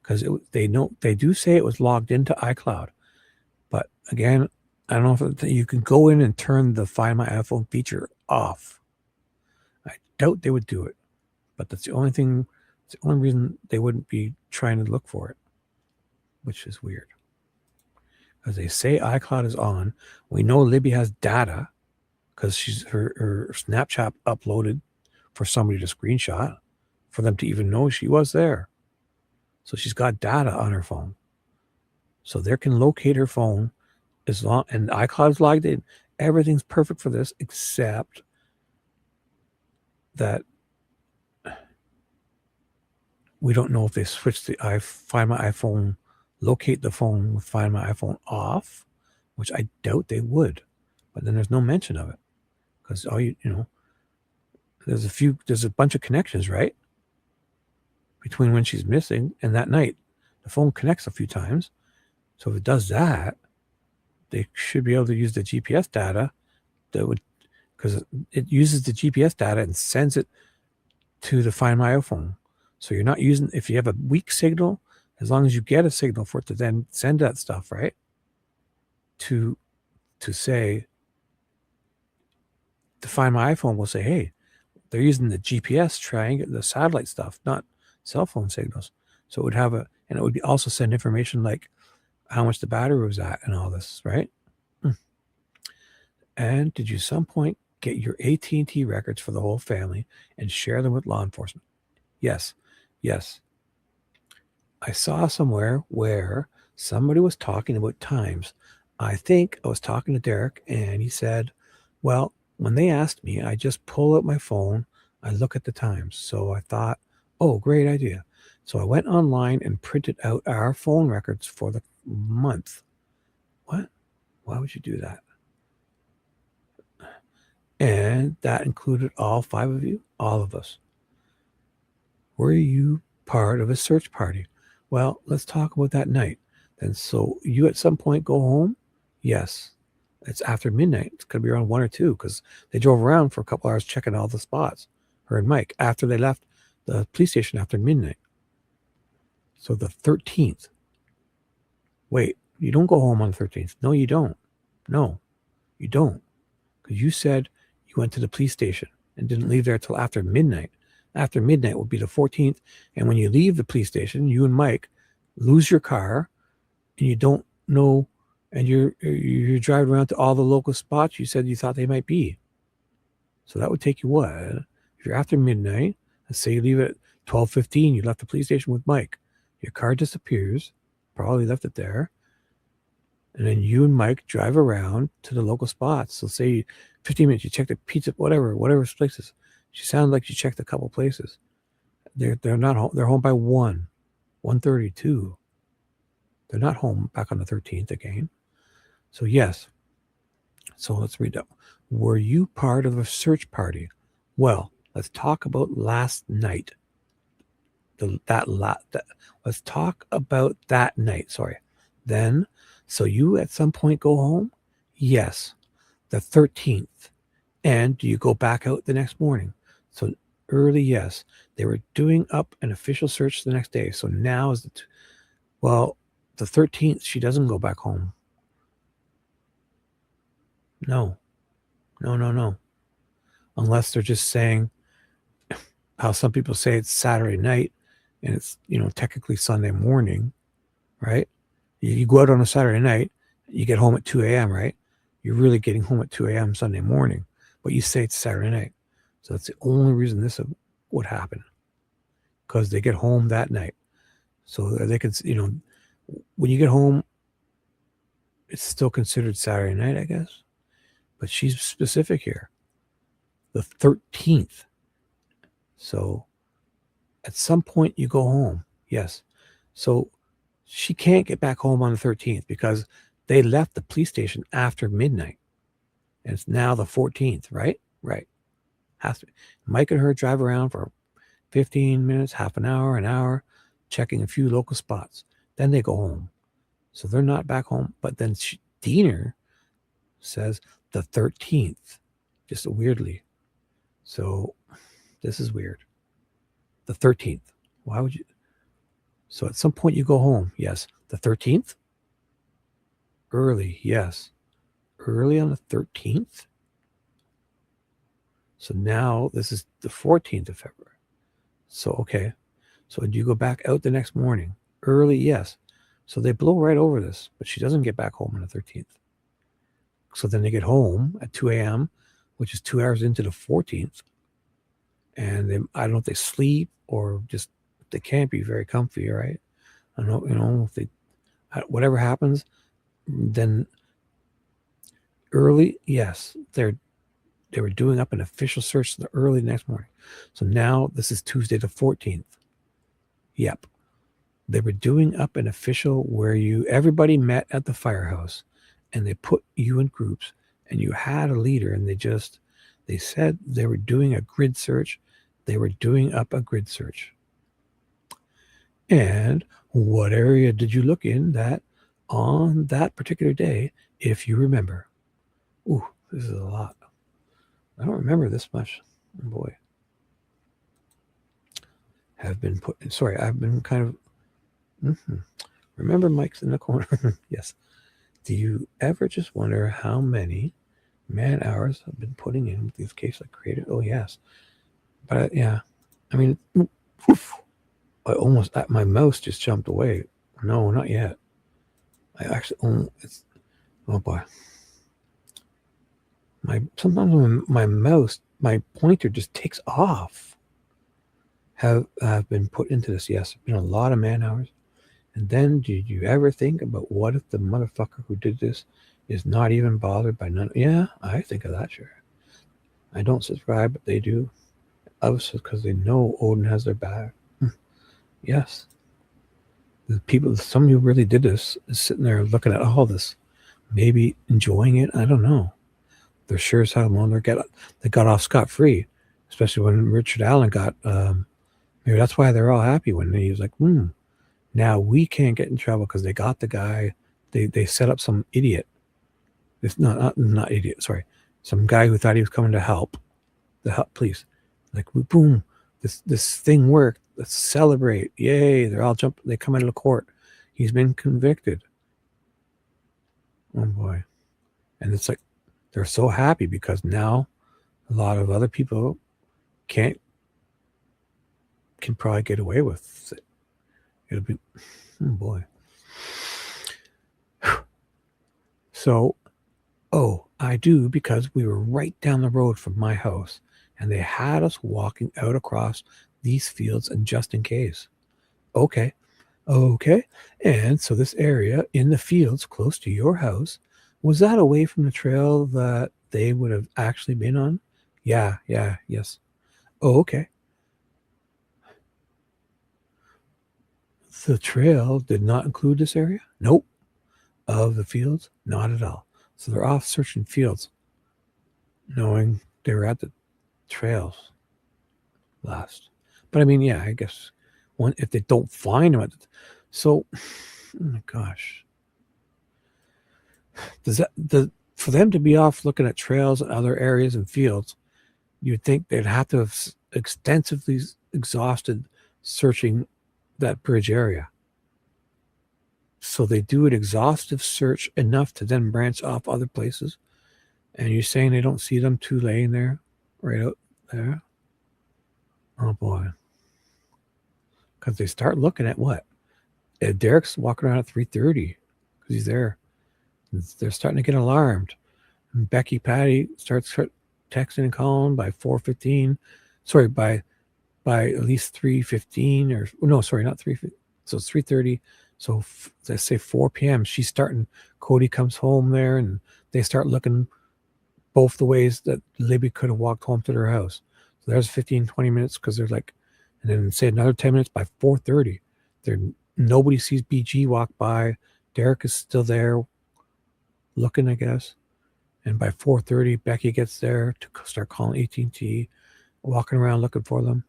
because they do say it was logged into iCloud. But again, I don't know if you can go in and turn the Find My iPhone feature off. I doubt they would do it, but that's the only thing. It's the only reason they wouldn't be trying to look for it, which is weird. Because they say iCloud is on. We know Libby has data because her Snapchat uploaded for somebody to screenshot for them to even know she was there. So she's got data on her phone. So they can locate her phone as long, and iCloud's logged in. Everything's perfect for this, except that we don't know if they switched the Find My iPhone, locate the phone with Find My iPhone off, which I doubt they would. But then there's no mention of it, because all you know, there's a bunch of connections, right, between when she's missing and that night. The phone connects a few times, so if it does that, they should be able to use the GPS data that would, because it uses the GPS data and sends it to the Find My iPhone. So you're not using, if you have a weak signal, as long as you get a signal for it to then send that stuff, right, to say, to Find My iPhone will say, hey, they're using the GPS triangle, the satellite stuff, not cell phone signals. So it would have and it would also send information like how much the battery was at and all this, right? And did you at some point get your AT&T records for the whole family and share them with law enforcement? Yes. I saw somewhere where somebody was talking about times. I think I was talking to Derek, and he said, well, when they asked me, I just pull out my phone, I look at the times. So I thought, oh, great idea. So I went online and printed out our phone records for the month. What? Why would you do that? And that included all 5 of you, all of us. Were you part of a search party? Well, let's talk about that night. And so you at some point go home? Yes. It's after midnight. It's going to be around 1 or 2, because they drove around for a couple hours checking all the spots, her and Mike, after they left the police station after midnight. So the 13th. Wait, you don't go home on the 13th. No, you don't. No, you don't. Because you said you went to the police station and didn't leave there till after midnight. After midnight would be the 14th. And when you leave the police station, you and Mike lose your car, and you don't know, and you're driving around to all the local spots you said you thought they might be. So that would take you what? If you're after midnight, let's say you leave at 12:15, you left the police station with Mike. Your car disappears, probably left it there. And then you and Mike drive around to the local spots. So say 15 minutes, you check the pizza, whatever places. She sounded like she checked a couple places. They're not home. They're home by 1:32. They're not home back on the 13th again. So yes. So let's read that. Were you part of a search party? Well, let's talk about last night. Let's talk about that night. Sorry. Then, so you at some point go home? Yes. The 13th. And do you go back out the next morning? So early, yes. They were doing up an official search the next day. So now is the 13th, she doesn't go back home. No. Unless they're just saying how some people say it's Saturday night and it's, technically Sunday morning, right? You go out on a Saturday night, you get home at 2 a.m., right? You're really getting home at 2 a.m. Sunday morning, but you say it's Saturday night. So that's the only reason this would happen, because they get home that night. So they could, when you get home, it's still considered Saturday night, I guess. But she's specific here. The 13th. So at some point you go home. Yes. So she can't get back home on the 13th because they left the police station after midnight. And it's now the 14th, right? Right. Has to be. Mike and her drive around for 15 minutes, half an hour, checking a few local spots. Then they go home. So they're not back home. But then Diener says the 13th, just weirdly. So this is weird. The 13th. Why would you? So at some point you go home. Yes. The 13th? Early. Yes. Early on the 13th? So now this is the 14th of February. So, okay. So do you go back out the next morning? Early, yes. So they blow right over this, but she doesn't get back home on the 13th. So then they get home at 2 a.m., which is 2 hours into the 14th. And they, I don't know if they sleep or just they can't be very comfy, right? I don't know, if they, whatever happens, then early, yes, they were doing up an official search the early next morning. So now this is Tuesday the 14th. Yep. They were doing up an official where everybody met at the firehouse and they put you in groups and you had a leader and they said they were doing a grid search. They were doing up a grid search. And what area did you look in that on that particular day, if you remember? Ooh, this is a lot. I don't remember this much. Oh boy. I've been kind of remember Mike's in the corner. Yes. Do you ever just wonder how many man hours I've been putting in with these cases I created? Oh yes. But yeah, I mean, oof, my mouse just jumped away. No, not yet. I actually, oh boy. Sometimes when my pointer just takes off. Have been put into this. Yes, been a lot of man hours. And then did you ever think about what if the motherfucker who did this is not even bothered by none? Yeah, I think of that, sure. I don't subscribe, but they do. Obviously, because they know Odin has their back. Yes. The people, somebody who really did this is sitting there looking at all this, maybe enjoying it. I don't know. They're sure as hell they got off scot-free, especially when Richard Allen got, maybe that's why they're all happy when he was like, now we can't get in trouble because they got the guy, they set up some idiot. It's not idiot, sorry. Some guy who thought he was coming to help the police. Like, boom, this thing worked. Let's celebrate. Yay. They're all jumping. They come out of the court. He's been convicted. Oh boy. And it's like, they're so happy because now a lot of other people can probably get away with it. It'll be, oh boy. So, I do, because we were right down the road from my house and they had us walking out across these fields and just in case. Okay. And so this area in the fields close to your house, was that away from the trail that they would have actually been on? Yeah, yes. Okay. The trail did not include this area? Nope. Of the fields? Not at all. So they're off searching fields, knowing they were at the trails last. But I mean, yeah, I guess if they don't find them, so, oh my gosh. For them to be off looking at trails and other areas and fields, you'd think they'd have to have extensively exhausted searching that bridge area. So they do an exhaustive search enough to then branch off other places. And you're saying they don't see them two laying there, right out there? Oh boy. Because they start looking at what? Derek's walking around at 3:30 because he's there. They're starting to get alarmed. And Becky Patty starts texting and calling by 4:15. Sorry, by at least 3:15 or no, sorry, not 3:15. So it's 3:30. So let's say 4 p.m. She's starting. Cody comes home there, and they start looking both the ways that Libby could have walked home to their house. So there's 15, 20 minutes because they're like, and then say another 10 minutes by 4:30. Nobody sees BG walk by. Derek is still there looking, I guess. And by 4:30, Becky gets there to start calling AT&T, walking around looking for them.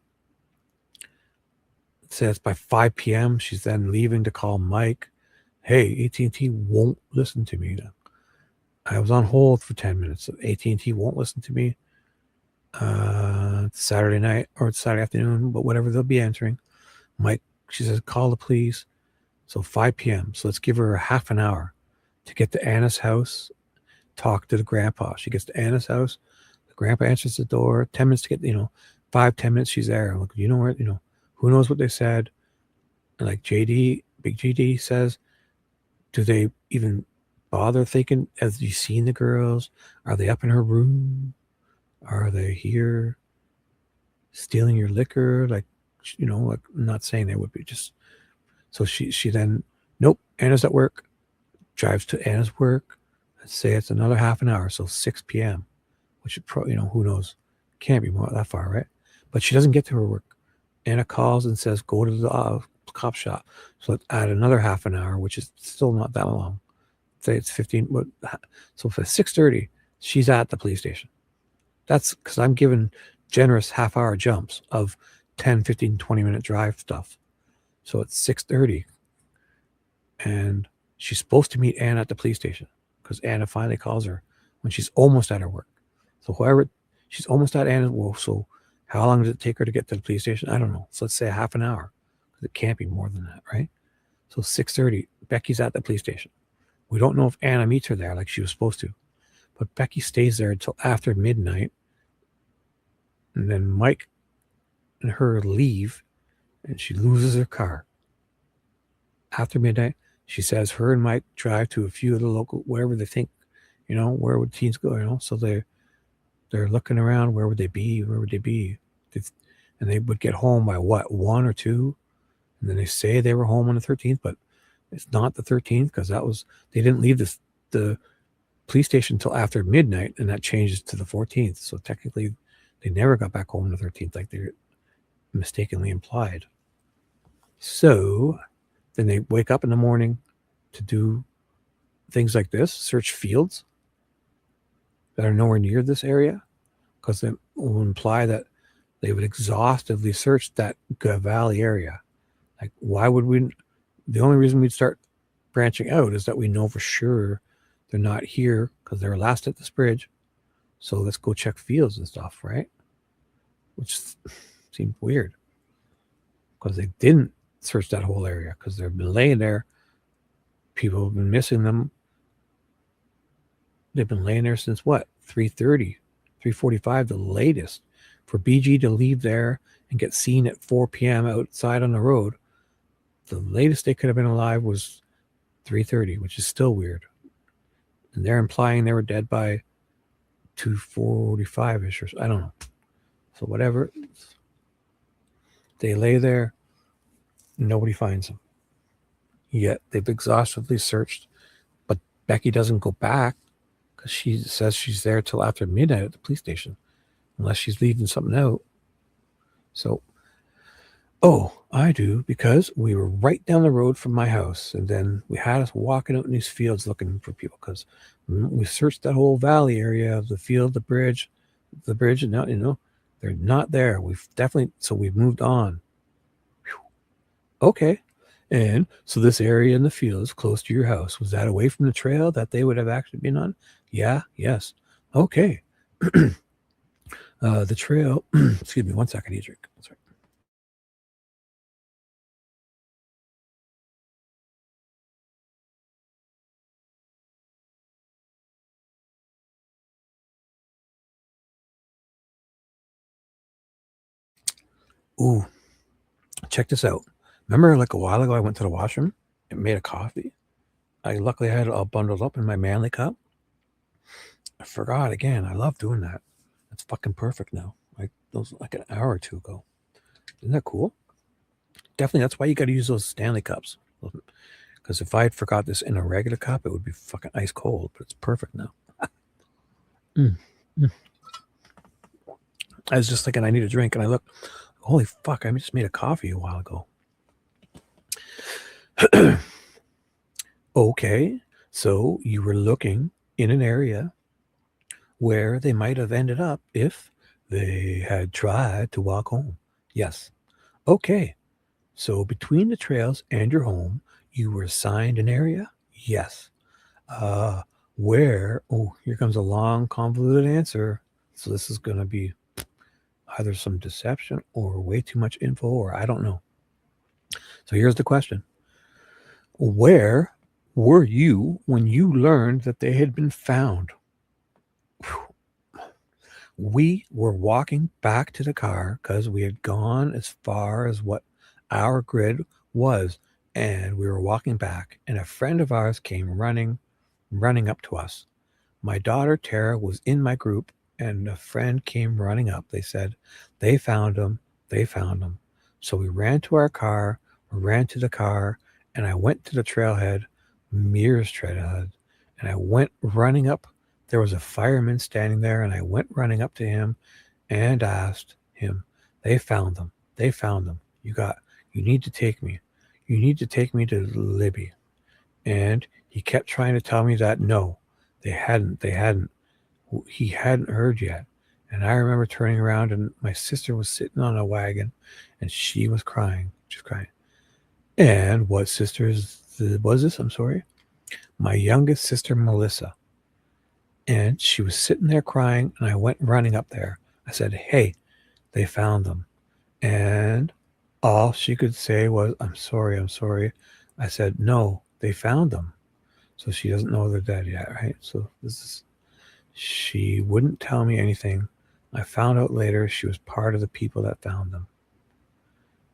says by 5 p.m. she's then leaving to call Mike. Hey, AT&T won't listen to me. I was on hold for 10 minutes. AT&T won't listen to me. It's Saturday night or it's Saturday afternoon, but whatever, they'll be answering. Mike, she says, call the police. So 5 p.m. So let's give her a half an hour to get to Anna's house, talk to the grandpa. She gets to Anna's house. The grandpa answers the door. 10 minutes to get, 5-10 minutes she's there. I'm like, you know where, who knows what they said? And like Big JD says, do they even bother thinking, have you seen the girls? Are they up in her room? Are they here stealing your liquor? Like, like, I'm not saying they would be, just so she then, nope, Anna's at work, drives to Anna's work. Let's say it's another half an hour, so 6 p.m., which would probably, who knows, can't be more that far, right? But she doesn't get to her work. Anna calls and says, go to the cop shop. So let's add another half an hour, which is still not that long. Say it's 15. So for 6:30, she's at the police station. That's because I'm given generous half-hour jumps of 10, 15, 20-minute drive stuff. So it's 6:30, and she's supposed to meet Anna at the police station because Anna finally calls her when she's almost at her work. So she's almost at Anna's. Well, so how long does it take her to get to the police station? I don't know. So let's say a half an hour. It can't be more than that, right? So 6:30, Becky's at the police station. We don't know if Anna meets her there like she was supposed to, but Becky stays there until after midnight, and then Mike and her leave, and she loses her car. After midnight, she says her and Mike drive to a few of the local, wherever they think, where would teens go, so they're looking around, where would they be, and they would get home by what, 1 or 2, and then they say they were home on the 13th, but it's not the 13th because they didn't leave the police station until after midnight, and that changes to the 14th, so technically they never got back home on the 13th like they mistakenly implied. So then they wake up in the morning to do things like this, search fields that are nowhere near this area, because it will imply that they would exhaustively search that valley area. Like, why would we? The only reason we'd start branching out is that we know for sure they're not here because they were last at this bridge. So let's go check fields and stuff, right? Which seemed weird because they didn't search that whole area because they've been laying there. People have been missing them. They've been laying there since what? 3:30, 3:45, the latest. For BG to leave there and get seen at 4 p.m. outside on the road, the latest they could have been alive was 3:30, which is still weird. And they're implying they were dead by 2:45-ish, or I don't know. So whatever. They lay there. Nobody finds them. Yet they've exhaustively searched. But Becky doesn't go back because she says she's there till after midnight at the police station, unless she's leaving something out. So, I do, because we were right down the road from my house, and then we had us walking out in these fields looking for people because we searched that whole valley area of the field, the bridge, and now, they're not there. We've moved on. Whew. Okay. And so this area in the fields close to your house, was that away from the trail that they would have actually been on? Yeah. Yes. Okay. The trail, excuse me, 1 second, I need a drink. Sorry. Ooh, check this out. Remember like a while ago I went to the washroom and made a coffee? Luckily I had it all bundled up in my Manly cup. I forgot again. I love doing that. It's fucking perfect now. Like those like an hour or two ago. Isn't that cool? Definitely, that's why you got to use those Stanley cups. Because if I had forgot this in a regular cup, it would be fucking ice cold. But it's perfect now. I was just thinking I need a drink, and I look, holy fuck! I just made a coffee a while ago. Okay, so you were looking in an area where they might have ended up if they had tried to walk home. Yes. Okay. So between the trails and your home, you were assigned an area? Yes. Uh, where? Oh, here comes a long, convoluted answer. So this is going to be either some deception or way too much info, or I don't know. So here's the question. Where were you when you learned that they had been found? We were walking back to the car because we had gone as far as what our grid was, and we were walking back, and a friend of ours came running up to us. My daughter Tara was in my group, and a friend came running up. They said they found him. They found him. So we ran to our car, ran to the car, and I went to the trailhead, Mears trailhead, and I went running up. There was a fireman standing there, and I went running up to him and asked him, they found them. They found them. You need to take me. You need to take me to Libby. And he kept trying to tell me that no, they hadn't. He hadn't heard yet. And I remember turning around, and my sister was sitting on a wagon, and she was crying, just crying. And what sister was this? I'm sorry. My youngest sister, Melissa. And she was sitting there crying, and I went running up there. I said, hey, they found them. And all she could say was, I'm sorry. I said, no, they found them. So she doesn't know they're dead yet, right? So she wouldn't tell me anything. I found out later she was part of the people that found them.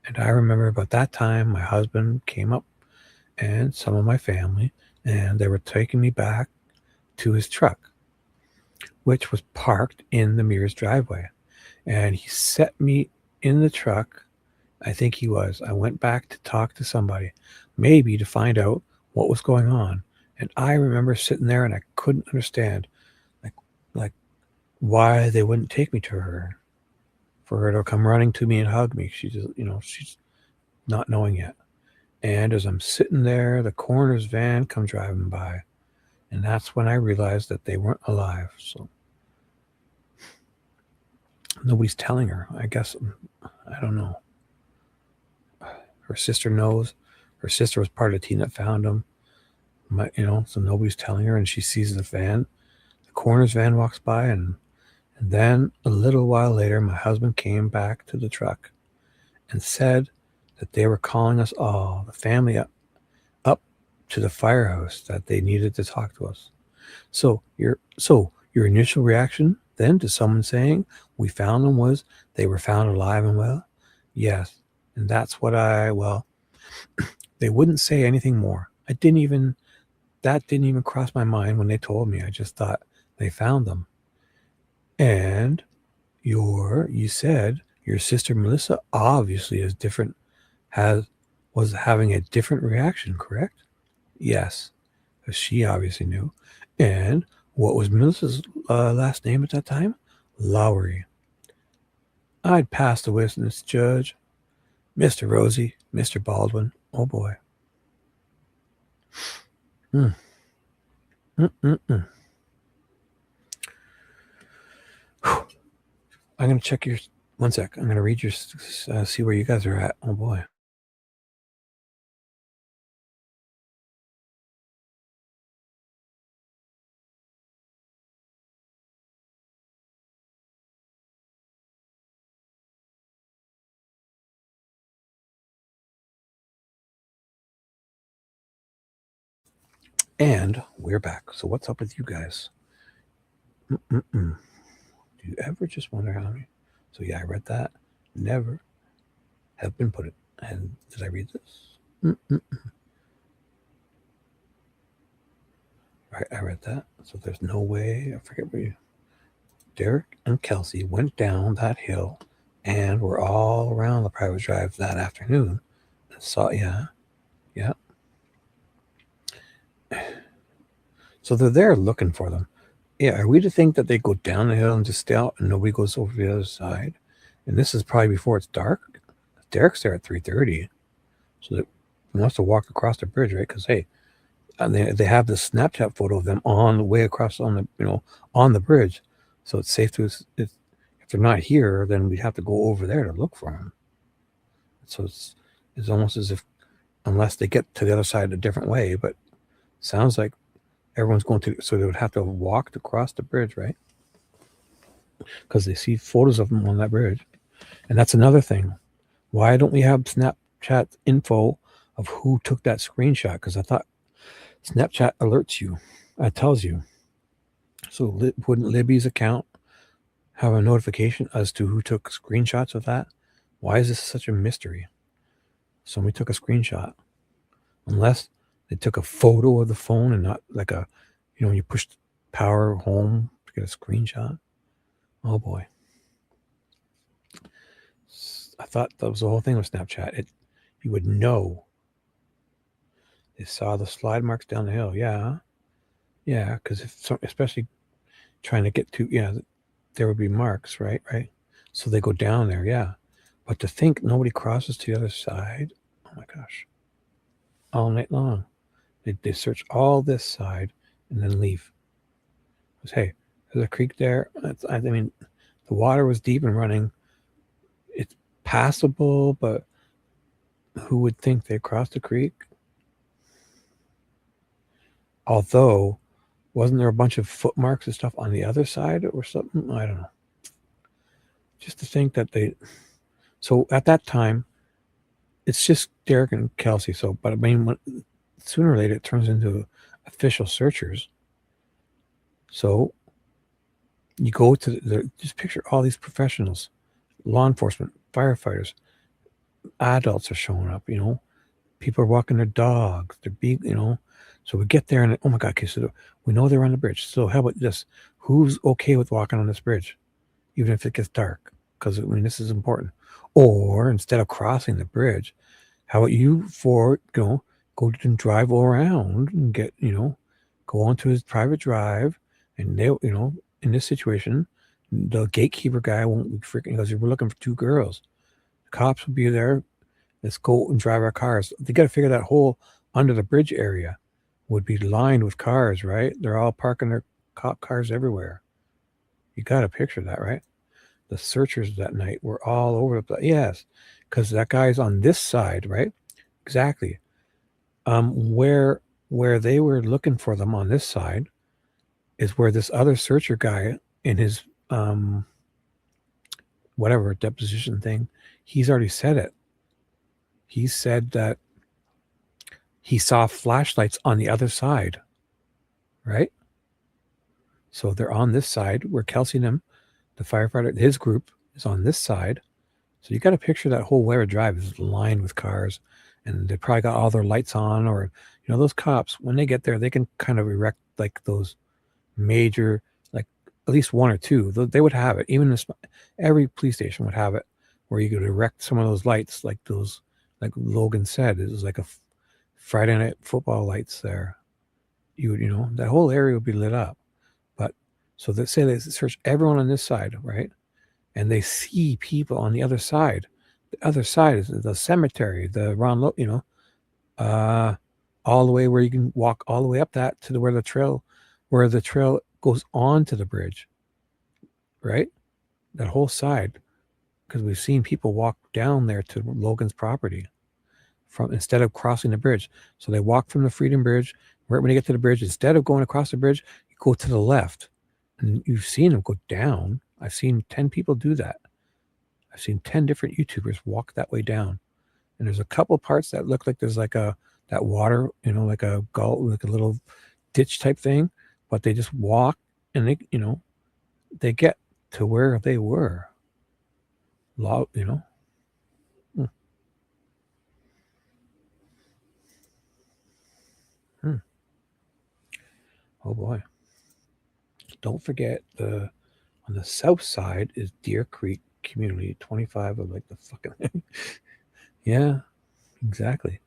And I remember about that time, my husband came up and some of my family, and they were taking me back to his truck, which was parked in the Mears driveway. And he set me in the truck. I think he was. I went back to talk to somebody, maybe to find out what was going on. And I remember sitting there, and I couldn't understand like why they wouldn't take me to her, for her to come running to me and hug me. She just, she's not knowing yet. And as I'm sitting there, the coroner's van comes driving by, and that's when I realized that they weren't alive. So nobody's telling her. I guess, I don't know. Her sister knows. Her sister was part of the team that found them. So nobody's telling her, and she sees the van. The coroner's van walks by, and then a little while later, my husband came back to the truck and said that they were calling us all, the family, up to the firehouse, that they needed to talk to us. So your initial reaction then to someone saying we found them was they were found alive and well? Yes. And that's what they wouldn't say anything more. That didn't even cross my mind when they told me. I just thought they found them. And you said your sister Melissa obviously was having a different reaction, correct? Yes, because she obviously knew. And what was Melissa's last name at that time? Lowry. I'd pass the witness, Judge. Mr. Rosie, Mr. Baldwin. Oh boy. I'm going to check your, one sec. I'm going to read your, see where you guys are at. Oh boy. And we're back. So what's up with you guys? Do you ever just wonder how many? So yeah, I read that. Never have been put it. And did I read this? Right, I read that. So there's no way. I forget where you. Derek and Kelsey went down that hill and were all around the private drive that afternoon. And saw, yeah. So they're there looking for them. Yeah, are we to think that they go down the hill and just stay out and nobody goes over the other side? And this is probably before it's dark. Derek's there at 3:30, so that he wants to walk across the bridge, right? Because hey, they have this Snapchat photo of them on the way across on the bridge, so it's safe to. If they're not here, then we have to go over there to look for them. So It's almost as if, unless they get to the other side a different way, but sounds like everyone's going to, so they would have to walk across the bridge, right? Because they see photos of them on that bridge. And that's another thing. Why don't we have Snapchat info of who took that screenshot? Because I thought Snapchat alerts you, it tells you. So wouldn't Libby's account have a notification as to who took screenshots of that? Why is this such a mystery? Somebody took a screenshot. Unless they took a photo of the phone and not like a, when you push power home to get a screenshot. Oh boy. I thought that was the whole thing with Snapchat. You would know. They saw the slide marks down the hill. Yeah. Yeah, because especially trying to get to, there would be marks, right? So they go down there, yeah. But to think nobody crosses to the other side, oh my gosh. All night long. They search all this side and then leave. Because, hey, there's a creek there. I mean, the water was deep and running. It's passable, but who would think they crossed the creek? Although, wasn't there a bunch of footmarks and stuff on the other side or something? I don't know. Just to think that so at that time, it's just Derek and Kelsey. So, but I mean, sooner or later, it turns into official searchers. So you go to just picture all these professionals, law enforcement, firefighters, adults are showing up, people are walking their dogs, they're being, so we get there and, oh my God, okay, so we know they're on the bridge. So how about this? Who's okay with walking on this bridge, even if it gets dark? Because, this is important. Or instead of crossing the bridge, how about you go and drive around and get, go onto his private drive, and they, in this situation, the gatekeeper guy won't be freaking, because we're looking for two girls. The cops will be there. Let's go and drive our cars. They got to figure that whole under the bridge area would be lined with cars, right? They're all parking their cop cars everywhere. You got to picture that, right? The searchers that night were all over the place. Yes, because that guy's on this side, right? Exactly. Where they were looking for them on this side is where this other searcher guy in his whatever deposition thing, he's already said it. He said that he saw flashlights on the other side, right? So they're on this side where Kelsey and him, the firefighter, his group is on this side. So you got to picture that whole Ware Drive is lined with cars, and they probably got all their lights on, or, those cops, when they get there, they can kind of erect like those major, like at least one or two, they would have it. Even every police station would have it where you could erect some of those lights, like those, like Logan said, it was like a Friday night football lights there. You would, that whole area would be lit up. But so they say they search everyone on this side, right? And they see people on the other side. The other side is the cemetery, the Ron, all the way where you can walk all the way up that to where the trail goes on to the bridge, right? That whole side, because we've seen people walk down there to Logan's property instead of crossing the bridge. So they walk from the Freedom Bridge. Right when they get to the bridge, instead of going across the bridge, you go to the left, and you've seen them go down. I've seen 10 people do that. I've seen 10 different YouTubers walk that way down. And there's a couple parts that look like there's like that water, like a like a little ditch type thing, but they just walk and they get to where they were. Oh boy. Don't forget on the south side is Deer Creek Community, 25 of like the fucking yeah, exactly.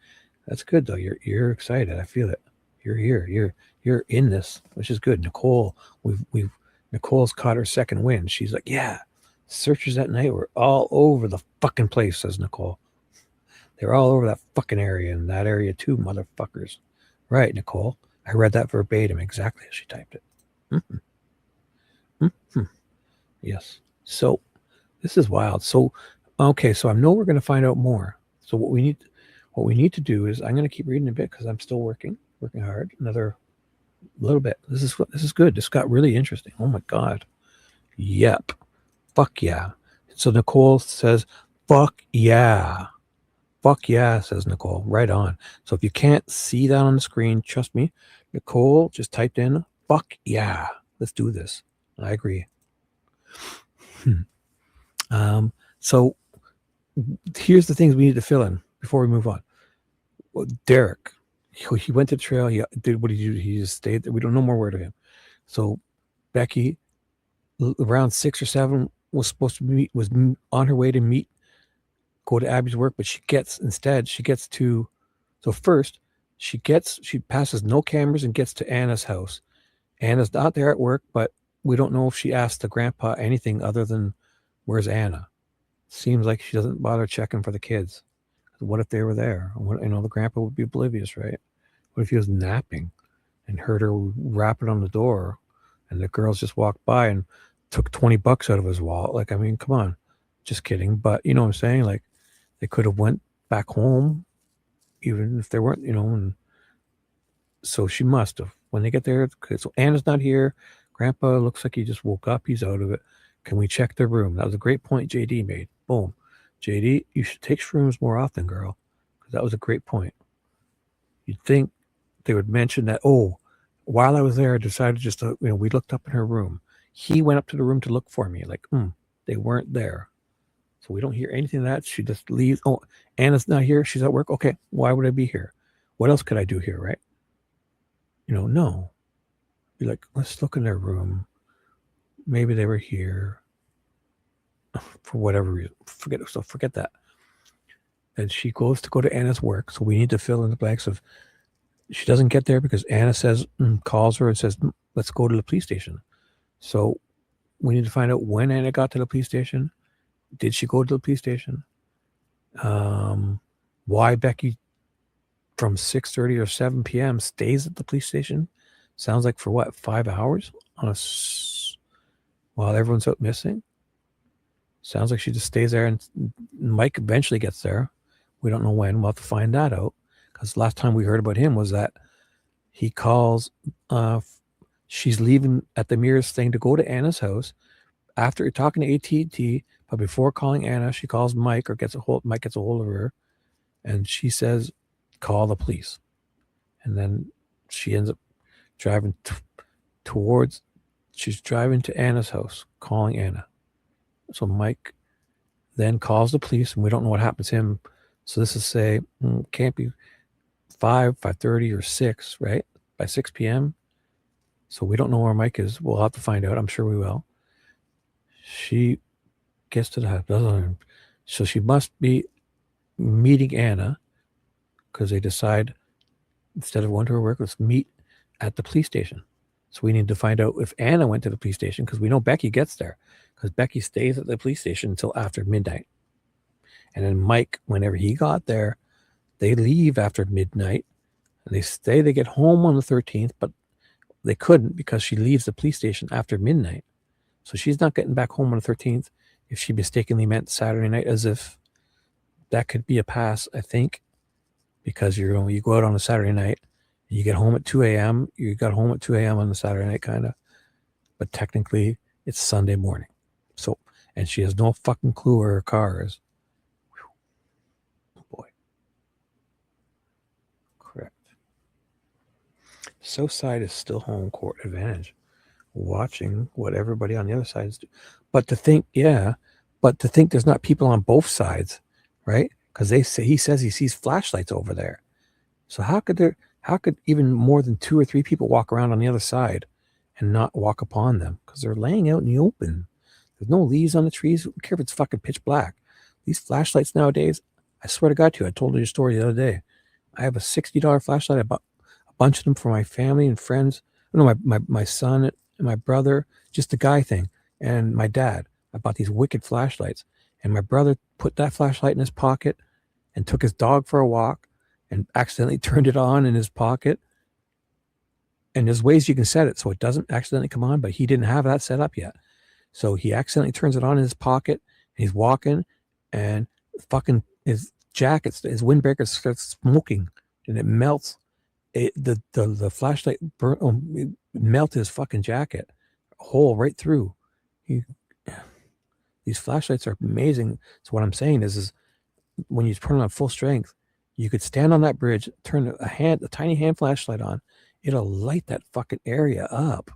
That's good though. You're excited. I feel it. You're here. You're in this, which is good. Nicole, Nicole's caught her second win. She's like, yeah, searchers that night were all over the fucking place, says Nicole. They're all over that fucking area, and that area too, motherfuckers. Right, Nicole. I read that verbatim exactly as she typed it. Mm-hmm. Mm-hmm. Yes. So this is wild. So, okay, so I know we're going to find out more. So what we need, what we need to do is, I'm going to keep reading a bit because I'm still working hard. Another little bit. This is good. This got really interesting. Oh my God. Yep. Fuck yeah. So Nicole says, fuck yeah. Fuck yeah, says Nicole. Right on. So if you can't see that on the screen, trust me, Nicole just typed in, fuck yeah. Let's do this. I agree. So here's the things we need to fill in before we move on. Well, Derek, he went to the trail. He did what he did. He just stayed there. We don't know more word of him. So Becky, around 6 or 7, was supposed to meet, was on her way to go to Abby's work, but she gets to, so first she passes no cameras and gets to Anna's house. Anna's not there at work, but we don't know if she asked the grandpa anything other than, where's Anna? Seems like she doesn't bother checking for the kids. What if they were there? The grandpa would be oblivious, right? What if he was napping and heard her rapping on the door, and the girls just walked by and took $20 out of his wallet? Like, I mean, come on. Just kidding. But you know what I'm saying? Like, they could have went back home, even if they weren't, and so she must have. When they get there, so Anna's not here. Grandpa looks like he just woke up. He's out of it. Can we check the room? That was a great point JD made. Boom. JD, you should take shrooms more often, girl. Because that was a great point. You'd think they would mention that, oh, while I was there, I decided just to, we looked up in her room. He went up to the room to look for me. Like, they weren't there. So we don't hear anything of that. She just leaves. Oh, Anna's not here. She's at work. Okay, why would I be here? What else could I do here, right? No. Be like, let's look in their room. Maybe they were here for whatever reason. Forget that. And she goes to go to Anna's work. So we need to fill in the blanks of, she doesn't get there because Anna calls her and says, let's go to the police station. So we need to find out when Anna got to the police station. Did she go to the police station? Why Becky from 6:30 or 7 p.m. stays at the police station? Sounds like for what, 5 hours while everyone's out missing? Sounds like she just stays there, and Mike eventually gets there. We don't know when. We'll have to find that out, because last time we heard about him was that he calls, she's leaving at the nearest thing to go to Anna's house after talking to AT&T, but before calling Anna, she calls Mike, or Mike gets a hold of her, and she says, call the police. And then she ends up driving she's driving to Anna's house, calling Anna. So Mike then calls the police, and we don't know what happens to him. So this is say, can't be 5:30 or 6, right? By 6 p.m. So we don't know where Mike is. We'll have to find out. I'm sure we will. She gets to the house. So she must be meeting Anna, because they decide, instead of going to her work, let's meet at the police station. So we need to find out if Anna went to the police station, because we know Becky gets there, because Becky stays at the police station until after midnight. And then Mike, whenever he got there, they leave after midnight, and they get home on the 13th, but they couldn't because she leaves the police station after midnight. So she's not getting back home on the 13th if she mistakenly meant Saturday night, as if that could be a pass, I think, because you go out on a Saturday night, you get home at 2 a.m. You got home at 2 a.m. on the Saturday night, kind of. But technically, it's Sunday morning. So, and she has no fucking clue where her car is. Oh boy. Correct. South side is still home court advantage. Watching what everybody on the other side is doing. But to think there's not people on both sides, right? Because he says he sees flashlights over there. So how could even more than 2 or 3 people walk around on the other side and not walk upon them? Because they're laying out in the open. There's no leaves on the trees. I don't care if it's fucking pitch black. These flashlights nowadays, I swear to God, I told you a story the other day. I have a $60 flashlight. I bought a bunch of them for my family and friends. No, my son and my brother, just the guy thing, and my dad. I bought these wicked flashlights, and my brother put that flashlight in his pocket and took his dog for a walk and accidentally turned it on in his pocket. And there's ways you can set it so it doesn't accidentally come on, but he didn't have that set up yet. So he accidentally turns it on in his pocket, and he's walking, and fucking his jacket, his windbreaker starts smoking, and it melts. The flashlight it melted his fucking jacket, a hole right through. These flashlights are amazing. So what I'm saying is when you turn on full strength, you could stand on that bridge, turn a tiny hand flashlight on, it'll light that fucking area up.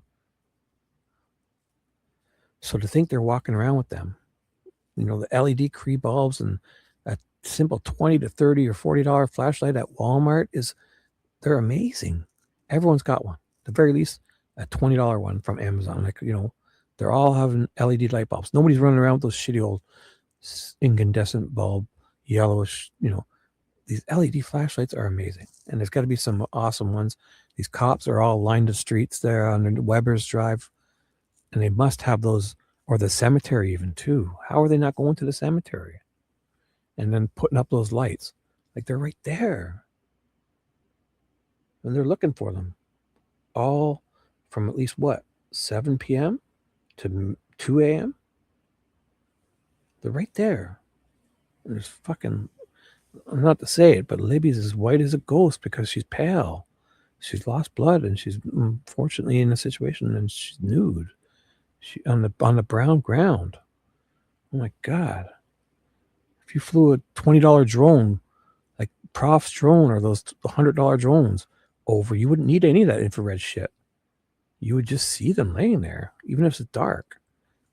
So to think they're walking around with them, the LED Cree bulbs and a simple $20 to $30 or $40 flashlight at Walmart they're amazing. Everyone's got one. At the very least, a $20 one from Amazon. Like, they're all having LED light bulbs. Nobody's running around with those shitty old incandescent bulb, yellowish, these LED flashlights are amazing. And there's got to be some awesome ones. These cops are all lined the streets there on Weber's Drive. And they must have those, or the cemetery even too. How are they not going to the cemetery? And then putting up those lights. Like they're right there. And they're looking for them. All from at least 7 p.m. to 2 a.m.? They're right there. And there's fucking, not to say it, but Libby's as white as a ghost because she's pale. She's lost blood and she's unfortunately in a situation and she's nude. She on the brown ground. Oh my God. If you flew a $20 drone, like Prof's drone or those $100 drones over, you wouldn't need any of that infrared shit. You would just see them laying there, even if it's dark.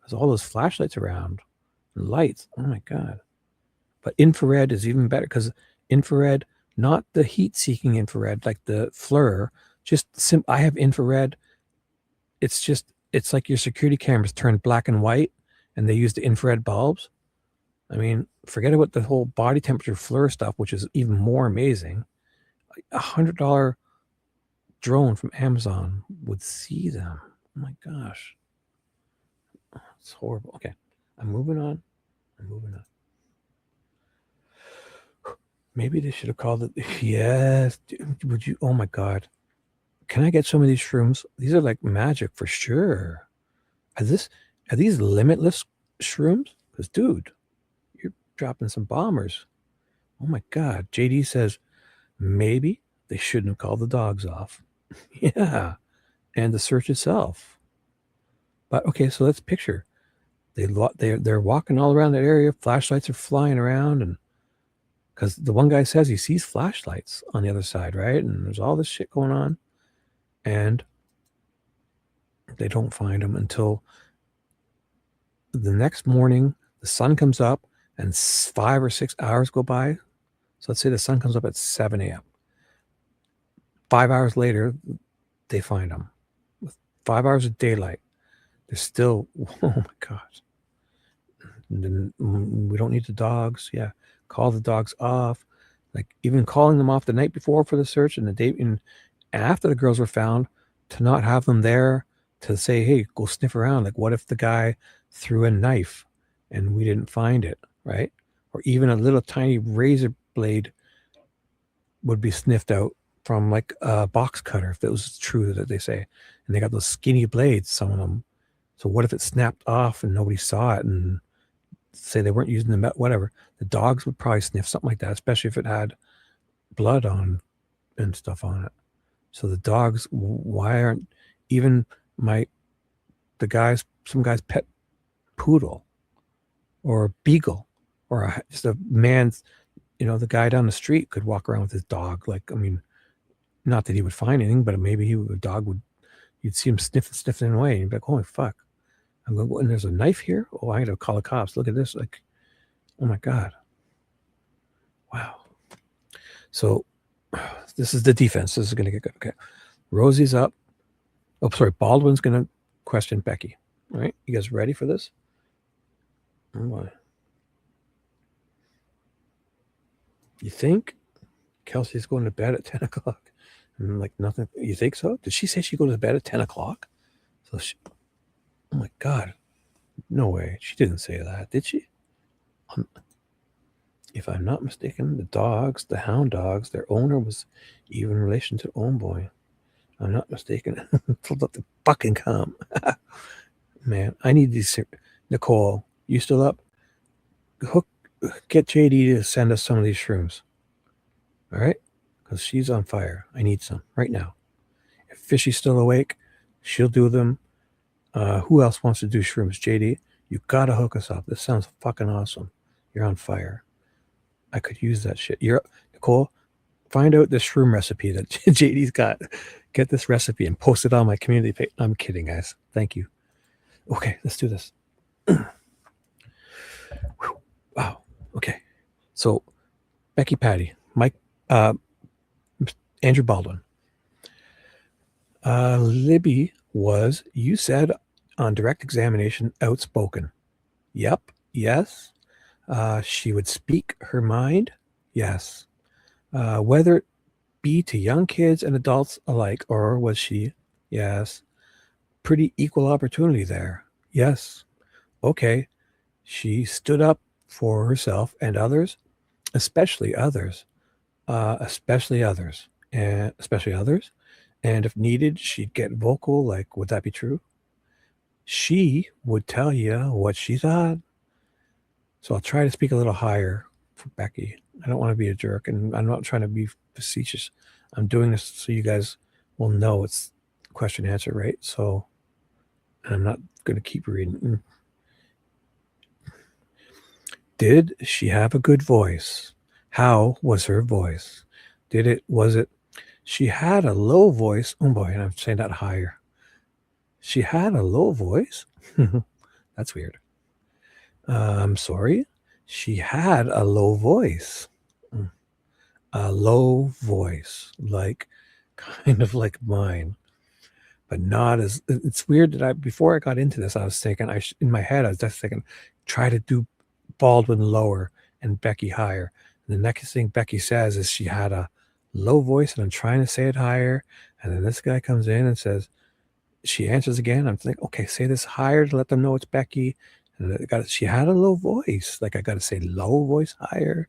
There's all those flashlights around and lights. Oh my God. But infrared is even better because infrared, not the heat-seeking infrared like the FLIR, I have infrared. It's like your security cameras turn black and white and they use the infrared bulbs. I mean, forget about the whole body temperature FLIR stuff, which is even more amazing. $100 drone from Amazon would see them. Oh my gosh. It's horrible. Okay. I'm moving on. Maybe they should have called it. Yes. Would you? Oh my God. Can I get some of these shrooms? These are like magic for sure. Are these limitless shrooms? Because, dude, you're dropping some bombers. Oh my God. JD says maybe they shouldn't have called the dogs off. Yeah. And the search itself. But okay, so let's picture. They're walking all around that area. Flashlights are flying around, and because the one guy says he sees flashlights on the other side, right? And there's all this shit going on, and they don't find him until the next morning. The sun comes up, and 5 or 6 hours go by. So let's say the sun comes up at 7 a.m. 5 hours later, they find him with 5 hours of daylight. They're still, oh my God. We don't need the dogs. Yeah. Call the dogs off. Like even calling them off the night before for the search and the day and after the girls were found, to not have them there to say, hey, go sniff around. Like what if the guy threw a knife and we didn't find it, right? Or even a little tiny razor blade would be sniffed out from like a box cutter, if that was true that they say. And they got those skinny blades, some of them. So what if it snapped off and nobody saw it and say they weren't using the whatever? The dogs would probably sniff something like that, especially if it had blood on and stuff on it. So the dogs, why aren't even some guy's pet poodle or a beagle or just a man's, the guy down the street could walk around with his dog. Like, I mean, not that he would find anything, but maybe you'd see him sniffing away and you'd be like, holy fuck. I'm going, and there's a knife here? Oh, I got to call the cops. Look at this. Like, oh my God. Wow. So this is the defense. This is going to get good. Okay. Rosie's up. Oh, sorry. Baldwin's going to question Becky. All right. You guys ready for this? Oh my. You think Kelsey's going to bed at 10 o'clock? And I'm like, nothing. You think so? Did she say she goes to bed at 10 o'clock? So oh my God. No way. She didn't say that, did she? If I'm not mistaken, the hound dogs, their owner was even in relation to Own Boy. I'm not mistaken. Pulled up the fucking come. Man, I need these. Nicole, you still up? get JD to send us some of these shrooms. All right? Because she's on fire. I need some right now. If Fishy's still awake, she'll do them. Who else wants to do shrooms? JD, you gotta hook us up. This sounds fucking awesome. You're on fire. I could use that shit. Nicole, find out the shroom recipe that JD's got. Get this recipe and post it on my community page. I'm kidding, guys. Thank you. Okay, let's do this. Wow. Okay. So, Becky Patty, Mike, Andrew Baldwin. Libby was, you said on direct examination, outspoken. Yep. Yes. She would speak her mind. Yes. Whether it be to young kids and adults alike, or was she? Yes. Pretty equal opportunity there. Yes. Okay. She stood up for herself and others, especially others. And if needed, she'd get vocal. Like, would that be true? She would tell you what she thought. So I'll try to speak a little higher for Becky. I don't want to be a jerk, and I'm not trying to be facetious. I'm doing this so you guys will know it's question answer, right? So I'm not going to keep reading. Did she have a good voice? How was her voice? Was it, she had a low voice. Oh boy, and I'm saying that higher. She had a low voice? That's weird. I'm sorry. She had a low voice. A low voice, like kind of like mine, but not as. It's weird that before I got into this, I was thinking, in my head, I was just thinking, try to do Baldwin lower and Becky higher. And the next thing Becky says is she had a low voice, and I'm trying to say it higher. And then this guy comes in and says, she answers again. I'm thinking, okay, say this higher to let them know it's Becky. And she had a low voice. Like, I got to say low voice higher.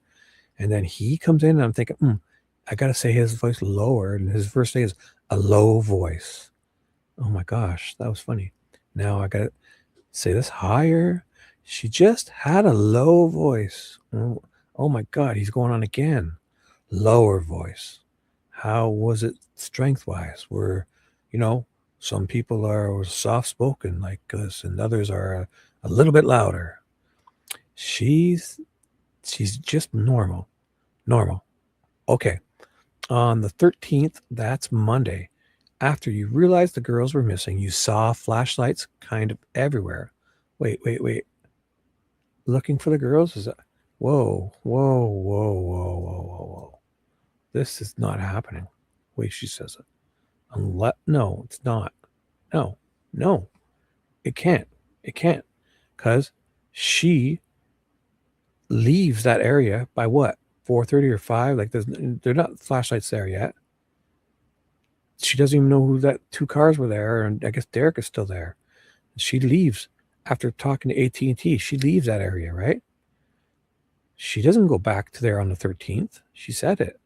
And then he comes in, and I'm thinking, I got to say his voice lower. And his first thing is a low voice. Oh my gosh, that was funny. Now I got to say this higher. She just had a low voice. Oh my God, he's going on again. Lower voice. How was it strength-wise? Some people are soft-spoken like us, and others are a little bit louder. She's just normal. Okay. On the 13th, that's Monday. After you realized the girls were missing, you saw flashlights kind of everywhere. Wait. Looking for the girls? Is that? Whoa. This is not happening. Wait, she says it. No, it's not. No. It can't. Because she leaves that area by what? 4:30 or 5? Like, they're not flashlights there yet. She doesn't even know who that 2 cars were there, and I guess Derek is still there. She leaves after talking to AT&T. She leaves that area, right? She doesn't go back to there on the 13th. She said it.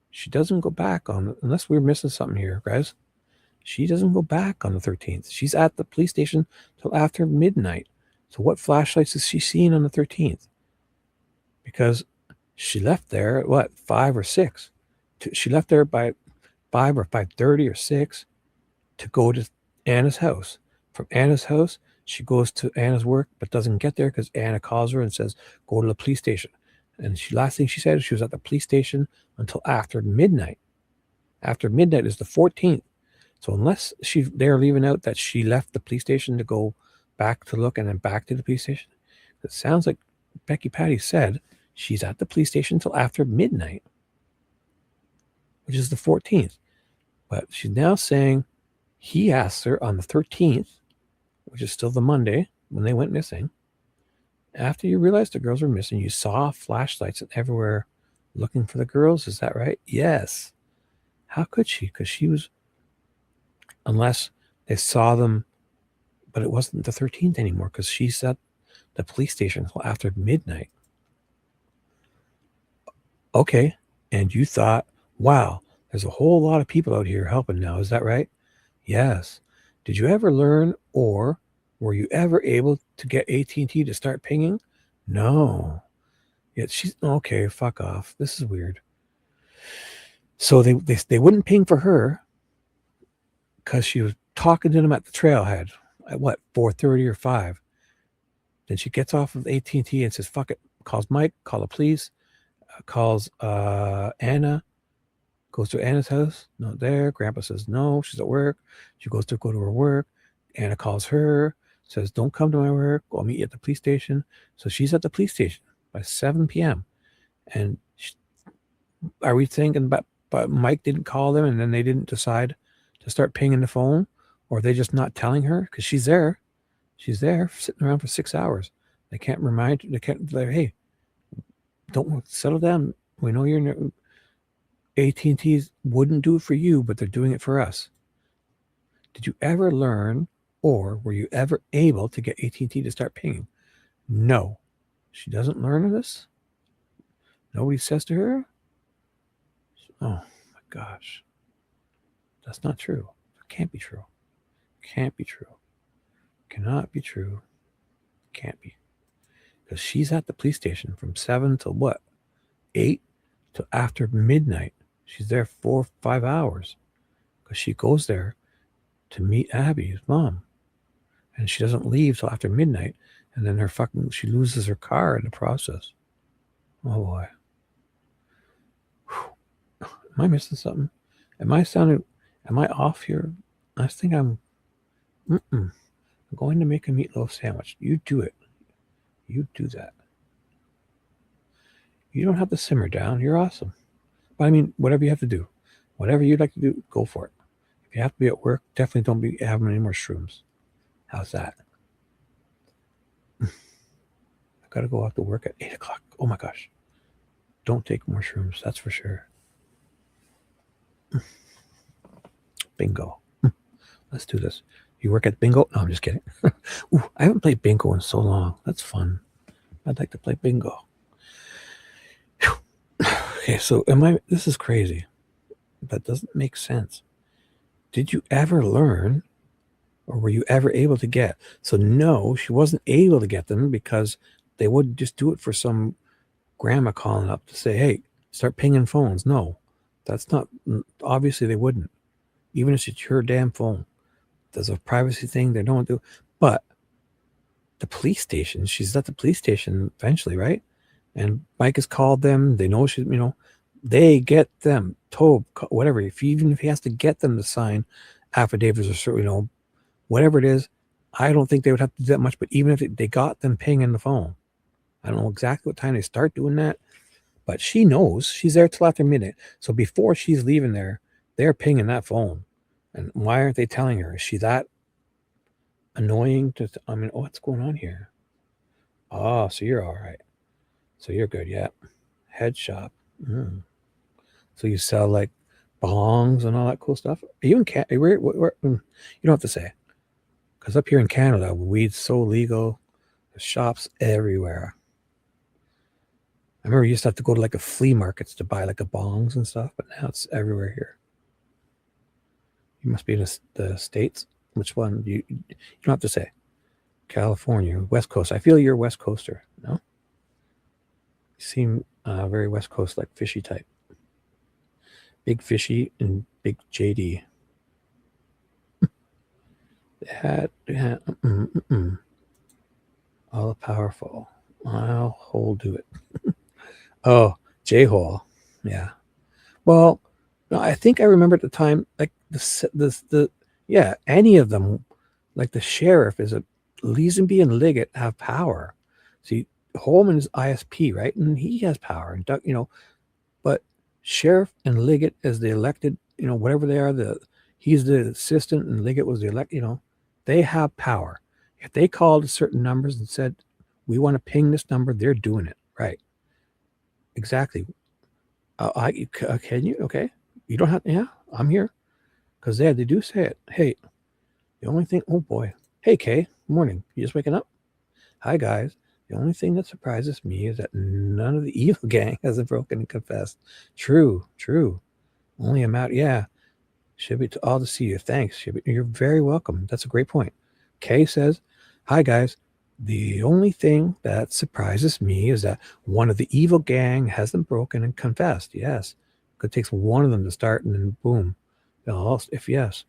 She doesn't go back unless we're missing something here, guys. She doesn't go back on the 13th. She's at the police station till after midnight. So what flashlights is she seeing on the 13th? Because she left there at what, 5 or 6? She left there by 5 or 5:30 or 6 to go to Anna's house. From Anna's house, she goes to Anna's work, but doesn't get there because Anna calls her and says, go to the police station. And last thing she said, she was at the police station until after midnight. After midnight is the 14th. So unless they're leaving out that she left the police station to go back to look and then back to the police station, it sounds like Becky Patty said she's at the police station until after midnight, which is the 14th. But she's now saying he asked her on the 13th, which is still the Monday when they went missing. After you realized the girls were missing, you saw flashlights everywhere looking for the girls. Is that right? Yes. How could she? Because she was, unless they saw them, but it wasn't the 13th anymore because she's at the police station until after midnight. Okay. And you thought, wow, there's a whole lot of people out here helping now. Is that right? Yes. Did you ever learn, or were you ever able to get AT&T to start pinging? No. Yet she's okay. Fuck off. This is weird. So they wouldn't ping for her because she was talking to them at the trailhead at what 4:30 or 5. Then she gets off of AT&T and says, "Fuck it." Calls Mike. Call the police. Calls Anna. Goes to Anna's house. Not there. Grandpa says no. She's at work. She goes to go to her work. Anna calls her. Says, "Don't come to my work. I'll meet you at the police station." So she's at the police station by 7 p.m. And are we thinking but Mike didn't call them and then they didn't decide to start pinging the phone? Or are they just not telling her? Because she's there. She's there sitting around for 6 hours. They can't remind her. They can't like, hey, don't settle down. We know you're in AT&T's wouldn't do it for you, but they're doing it for us. Did you ever learn or were you ever able to get AT&T to start pinging? No. She doesn't learn of this. Nobody says to her, oh my gosh. That's not true. It can't be true. Can't be true. Cannot be true. Can't be. Because she's at the police station from 7 to what? 8 to after midnight. She's there 4 or 5 hours. Because she goes there to meet Abby's mom. And she doesn't leave till after midnight. And then she loses her car in the process. Oh boy. Whew. Am I missing something? Am I off here? I think I'm going to make a meatloaf sandwich. You do it. You do that. You don't have to simmer down. You're awesome. But I mean, whatever you have to do, whatever you'd like to do, go for it. If you have to be at work, definitely don't be having any more shrooms. How's that? I got to go out to work at 8 o'clock. Oh my gosh. Don't take more shrooms. That's for sure. Bingo. Let's do this. You work at bingo? No, I'm just kidding. Ooh, I haven't played bingo in so long. That's fun. I'd like to play bingo. Okay, so this is crazy. That doesn't make sense. Did you ever learn or were you ever able to get? So no, she wasn't able to get them because they wouldn't just do it for some grandma calling up to say, hey, start pinging phones. No, that's not, obviously they wouldn't. Even if it's your damn phone. There's a privacy thing they don't do. But the police station, she's at the police station eventually, right? And Mike has called them. They know they get them told, whatever. Even if he has to get them to sign affidavits or whatever it is, I don't think they would have to do that much. But even if they got them pinging the phone, I don't know exactly what time they start doing that. But she knows she's there till after midnight. So before she's leaving there, they're pinging that phone. And why aren't they telling her? Is she that annoying? What's going on here? Oh, so you're all right. So you're good, yeah. Head shop. So you sell like bongs and all that cool stuff? Are you in Canada? Where, you don't have to say. Because up here in Canada, weed's so legal. There's shops everywhere. I remember you used to have to go to like a flea markets to buy like a bongs and stuff, but now it's everywhere here. You must be in the States. Which one? You don't have to say. California, West Coast. I feel you're a West Coaster. No? You seem very West Coast, like fishy type. Big fishy and big JD. All powerful. I'll do it. Oh, J-Hole. Yeah. Well, no, I think I remember at the time, like any of them, like the sheriff is Leesenby and Liggett have power. See, Holman is ISP, right? And he has power. And Doug, but sheriff and Liggett as the elected, whatever they are, he's the assistant and Liggett was the elect, they have power. If they called certain numbers and said, we want to ping this number, they're doing it. Right. Exactly. Can you? Okay. You don't have, yeah, I'm here. Because they do say it. Hey, the only thing, oh boy. Hey, Kay, morning. You just waking up? Hi, guys. The only thing that surprises me is that none of the evil gang hasn't broken and confessed. True. Only I'm out. Yeah. Shibby, all to see you. Thanks, Shibby. You're very welcome. That's a great point. Kay says, hi, guys. The only thing that surprises me is that one of the evil gang hasn't broken and confessed. Yes. It takes one of them to start and then boom. If yes,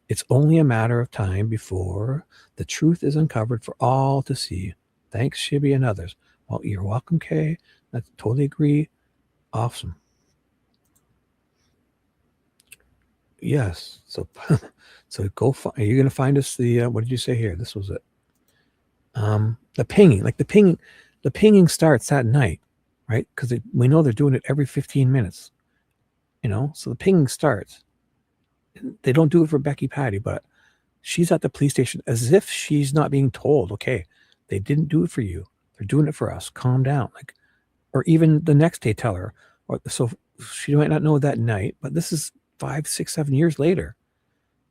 it's only a matter of time before the truth is uncovered for all to see. Thanks, Shibby and others. Well, you're welcome, Kay. I totally agree. Awesome. Yes. So, so go. Are you going to find us the? What did you say here? This was it. The pinging, the pinging starts that night, right? Because we know they're doing it every 15 minutes. So the pinging starts. They don't do it for Becky Patty, but she's at the police station as if she's not being told, okay, they didn't do it for you. They're doing it for us. Calm down. Or even the next day tell her. So she might not know that night, but this is 5, 6, 7 years later.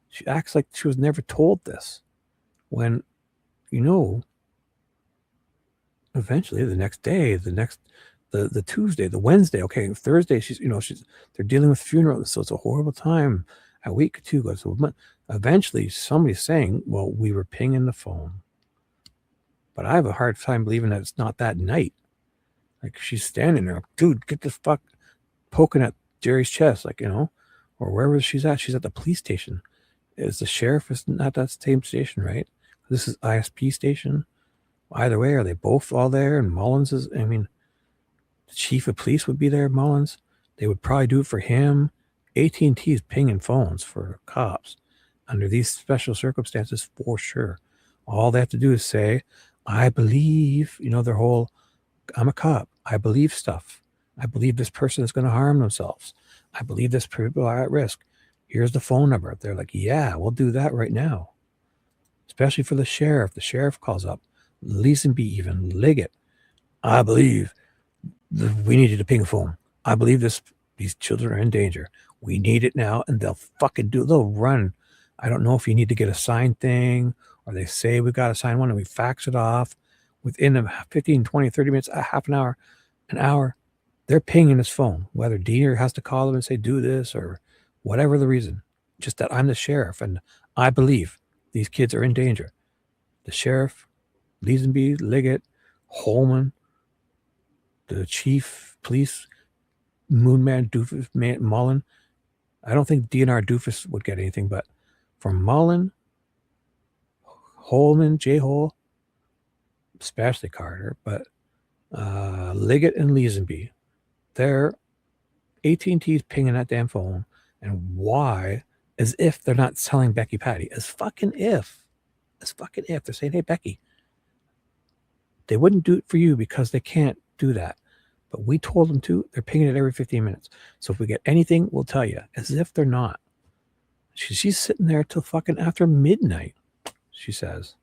She acts like she was never told this. When, eventually the next day, the Tuesday, the Wednesday, okay, Thursday, they're dealing with funeral, so it's a horrible time. A week or two goes. So eventually somebody's saying, well, we were pinging the phone. But I have a hard time believing that it's not that night. Like, she's standing there, dude, get this fuck, poking at Jerry's chest, or wherever she's at. She's at the police station. Is the sheriff isn't at that same station, right? This is ISP station. Either way, are they both all there? And Mullins is, the chief of police would be there, Mullins. They would probably do it for him. AT&T is pinging phones for cops under these special circumstances for sure. All they have to do is say, I believe, their whole, I'm a cop. I believe stuff. I believe this person is going to harm themselves. I believe this people are at risk. Here's the phone number. They're like, yeah, we'll do that right now. Especially for the sheriff. The sheriff calls up. Leesenby even. Liggett. I believe we need you to ping a phone. I believe these children are in danger. We need it now. And they'll they'll run. I don't know if you need to get a signed thing or they say we got to sign one and we fax it off within 15, 20, 30 minutes, a half an hour, they're pinging his phone, whether Diener has to call them and say, do this or whatever the reason. Just that I'm the sheriff and I believe these kids are in danger. The sheriff, Leesenby, Liggett, Holman, the chief police, Moonman, Doofus, Mullen. I don't think DNR Doofus would get anything, but from Mullen, Holman, J-Hole, especially Carter, but Liggett and Leesenby, they're AT&T's pinging that damn phone. And why? As if they're not selling Becky Patty. As fucking if. They're saying, hey, Becky, they wouldn't do it for you because they can't do that. But we told them to. They're pinging it every 15 minutes. So if we get anything, we'll tell you. As if they're not. She's sitting there till fucking after midnight, she says.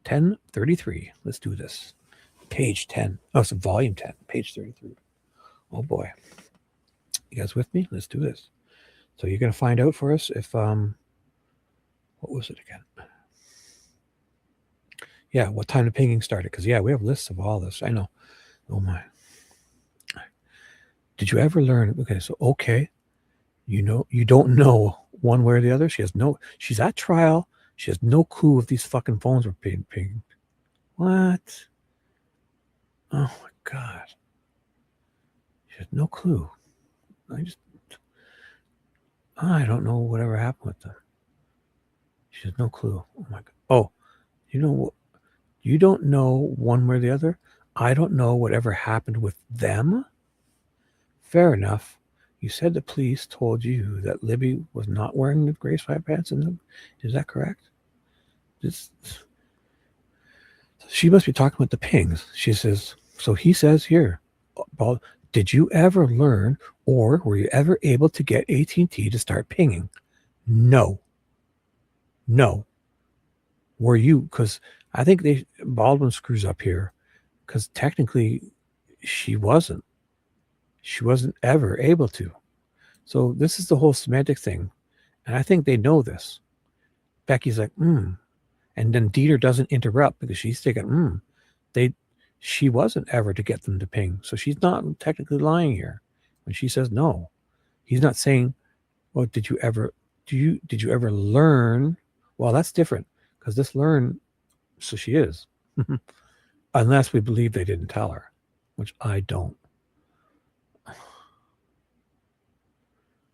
10:33. Let's do this. Page 10. Oh, it's volume 10. Page 33. Oh, boy. You guys with me? Let's do this. So you're going to find out for us if, what was it again? Yeah, what time the pinging started. Because, yeah, we have lists of all this. I know. Oh, my. Did you ever learn? Okay, so, okay. You don't know one way or the other. She's at trial. She has no clue if these fucking phones were being pinged. What? Oh, my God. She has no clue. I don't know whatever happened with them. She has no clue. Oh, my God. Oh, you don't know one way or the other? I don't know whatever happened with them? Fair enough. You said the police told you that Libby was not wearing the gray sweatpants in them. Is that correct? She must be talking about the pings. She says, so he says here, did you ever learn or were you ever able to get AT&T to start pinging? No. Were you? Because I think Baldwin screws up here because technically she wasn't. She wasn't ever able to. So this is the whole semantic thing. And I think they know this. Becky's like, And then Dieter doesn't interrupt because she's thinking, she wasn't ever to get them to ping. So she's not technically lying here when she says no. He's not saying, well, did you ever learn? Well, that's different because this learn, so she is. Unless we believe they didn't tell her, which I don't.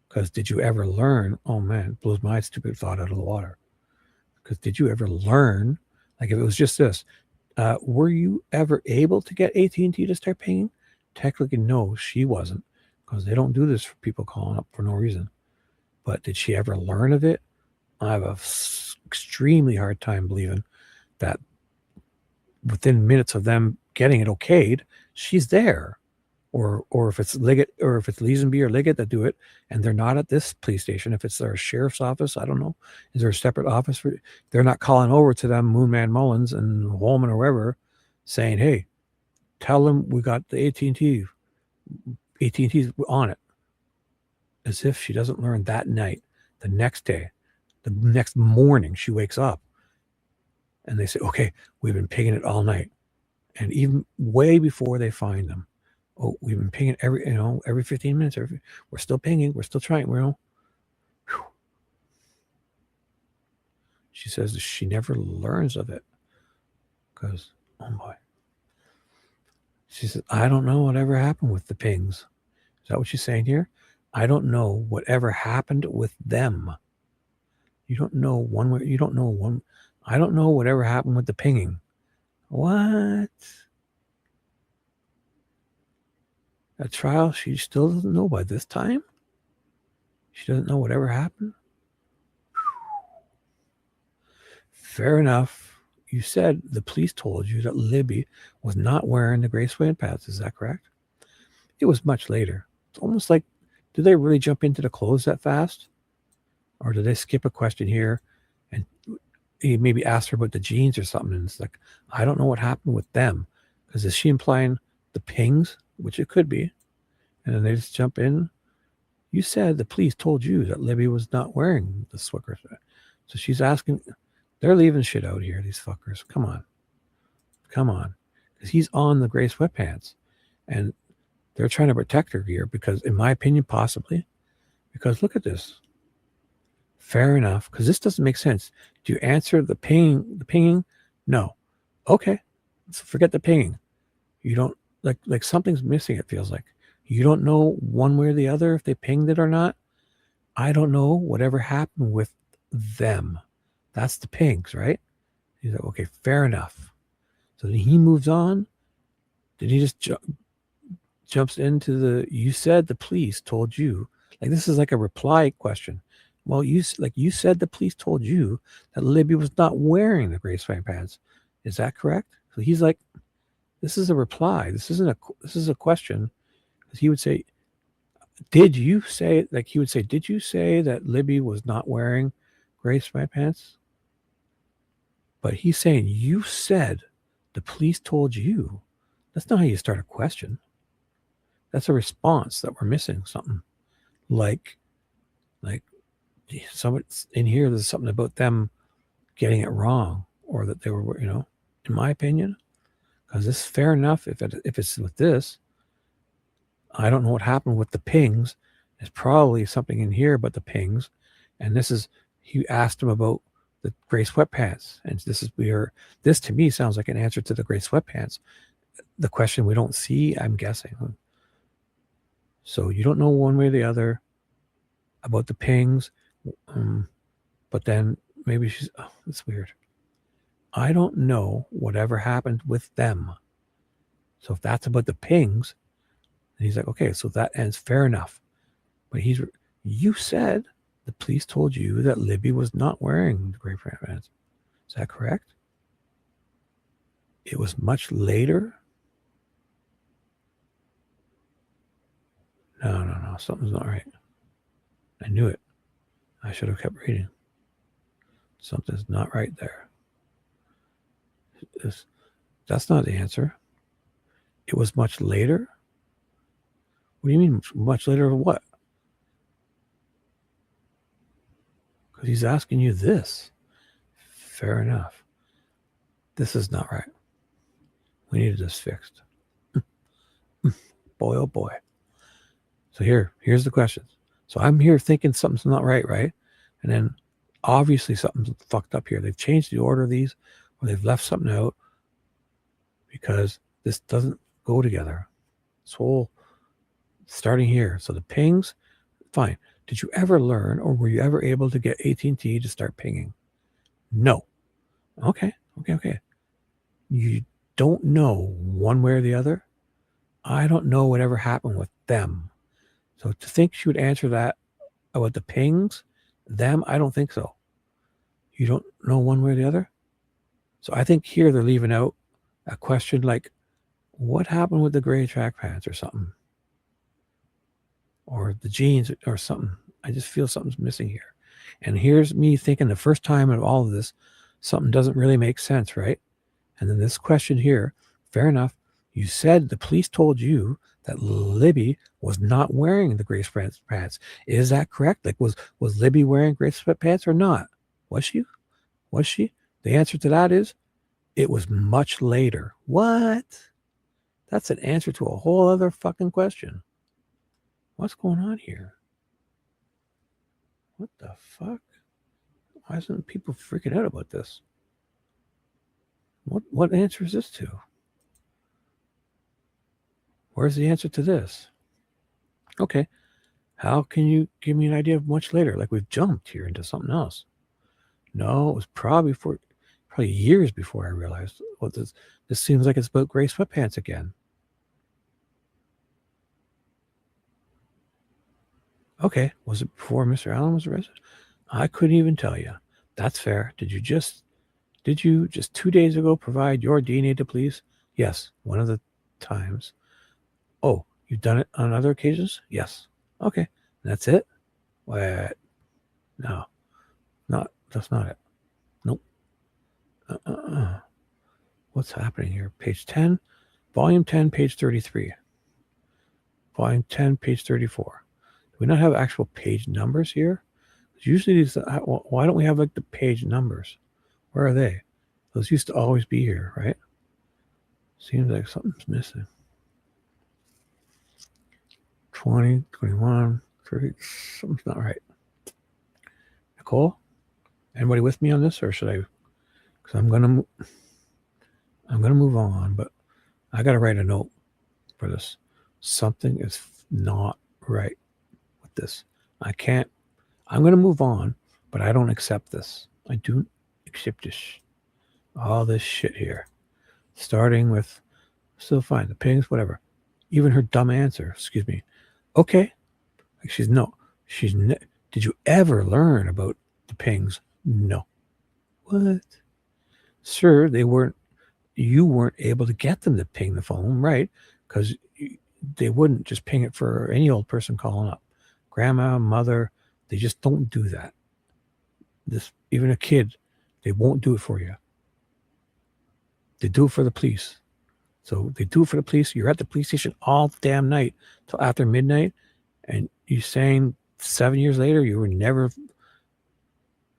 Because did you ever learn? Oh man, blows my stupid thought out of the water. Because did you ever learn? Like if it was just this, were you ever able to get AT&T to start paying? Technically, no, she wasn't, because they don't do this for people calling up for no reason. But did she ever learn of it? I have a extremely hard time believing that within minutes of them getting it okayed, she's there. Or if it's Liggett, or if it's Leesenby or Liggett that do it, and they're not at this police station, if it's their sheriff's office, I don't know. Is there a separate office for? They're not calling over to them, Moonman Mullins and Holman or wherever, saying, "Hey, tell them we got the AT&T. AT&T's on it." As if she doesn't learn that night, the next day, the next morning, she wakes up, and they say, "Okay, we've been pinging it all night," and even way before they find them. Oh, we've been pinging every 15 minutes. We're still pinging. We're still trying. She says she never learns of it because, oh boy. She says, I don't know whatever happened with the pings. Is that what she's saying here? I don't know whatever happened with them. You don't know one way. You don't know one. I don't know whatever happened with the pinging. What? A trial she still doesn't know by this time? She doesn't know whatever happened? Fair enough. You said the police told you that Libby was not wearing the gray sweatpants. Is that correct? It was much later. It's almost like, do they really jump into the clothes that fast? Or do they skip a question here and he maybe asked her about the jeans or something? And it's like, I don't know what happened with them. Because is she implying the pings, which it could be? And then they just jump in. You said the police told you that Libby was not wearing the Swicker. So she's asking, they're leaving shit out here, these fuckers. Come on. Because he's on the gray sweatpants. And they're trying to protect her here because, in my opinion, possibly. Because look at this. Fair enough. Because this doesn't make sense. Do you answer the pinging? No. Okay. So forget the pinging. You don't, like something's missing, it feels like. You don't know one way or the other if they pinged it or not. I don't know whatever happened with them. That's the pings, right? He's like, okay, fair enough. So then he moves on. Did he just jumps into the, you said the police told you, like this is like a reply question. Well, you said the police told you that Libby was not wearing the gray sweatpants. Is that correct? So he's like, this is a reply. This is a question. Because he would say, did you say, like he would say, did you say that Libby was not wearing gray sweatpants? But he's saying, you said the police told you. That's not how you start a question. That's a response that we're missing something. Like somebody in here, there's something about them getting it wrong, or that they were, in my opinion, because this is fair enough. If it's with this, I don't know what happened with the pings. There's probably something in here about the pings, and this is, he asked him about the gray sweatpants, and this to me sounds like an answer to the gray sweatpants. The question we don't see, I'm guessing. So you don't know one way or the other about the pings, but then maybe she's, it's weird. I don't know whatever happened with them. So if that's about the pings, and he's like, okay, so that ends, fair enough. But you said the police told you that Libby was not wearing the gray pants. Is that correct? It was much later. No, something's not right. I knew it. I should have kept reading. Something's not right there. That's not the answer. It was much later? What do you mean much later of what? Because he's asking you this. Fair enough. This is not right. We needed this fixed. Boy, oh boy. So here's the questions. So I'm here thinking something's not right? And then Obviously, something's fucked up here. They've changed the order of these, or they've left something out, because this doesn't go together. This whole starting here. So the pings, fine. Did you ever learn, or were you ever able to get AT&T to start pinging? No. Okay. You don't know one way or the other. I don't know whatever happened with them. So to think she would answer that about the pings, them, I don't think so. You don't know one way or the other? So I think here they're leaving out a question like, what happened with the gray track pants or something? Or the jeans or something. I just feel something's missing here. And here's me thinking the first time of all of this, something doesn't really make sense, right? And then this question here, fair enough. You said the police told you that Libby was not wearing the gray sweatpants. Is that correct? Like, was Libby wearing gray sweatpants or not? Was she? Was she? The answer to that is, it was much later. What? That's an answer to a whole other fucking question. What's going on here? What the fuck? Why isn't people freaking out about this? What answer is this to? Where's the answer to this? Okay. How can you give me an idea of much later? Like, we've jumped here into something else. No, it was probably years before I realized, well, this seems like it's about gray sweatpants again. Okay, was it before Mr. Allen was arrested? I couldn't even tell you. That's fair. Did you just 2 days ago provide your DNA to police? Yes, one of the times. Oh, you've done it on other occasions? Yes. Okay, that's it? What? No, that's not it. Nope. What's happening here? Page 10, volume 10, page 33. Volume 10, page 34. Do we not have actual page numbers here? Usually these, why don't we have like the page numbers? Where are they? Those used to always be here, right? Seems like something's missing. 20, 21, 30, something's not right. Nicole, anybody with me on this, or should I? Because I'm gonna move on, but I gotta write a note for this. Something is not right with this. I can't. I'm gonna move on, but I don't accept this. I do accept this. All this shit here, starting with, still fine. The pings, whatever. Even her dumb answer. Excuse me. Okay. Like did you ever learn about the pings? No. What? Sir, you weren't able to get them to ping the phone, right? Because they wouldn't just ping it for any old person calling up. Grandma, mother, they just don't do that. Even a kid, they won't do it for you. They do it for the police. So they do it for the police. You're at the police station all damn night till after midnight, and you're saying 7 years later you were never,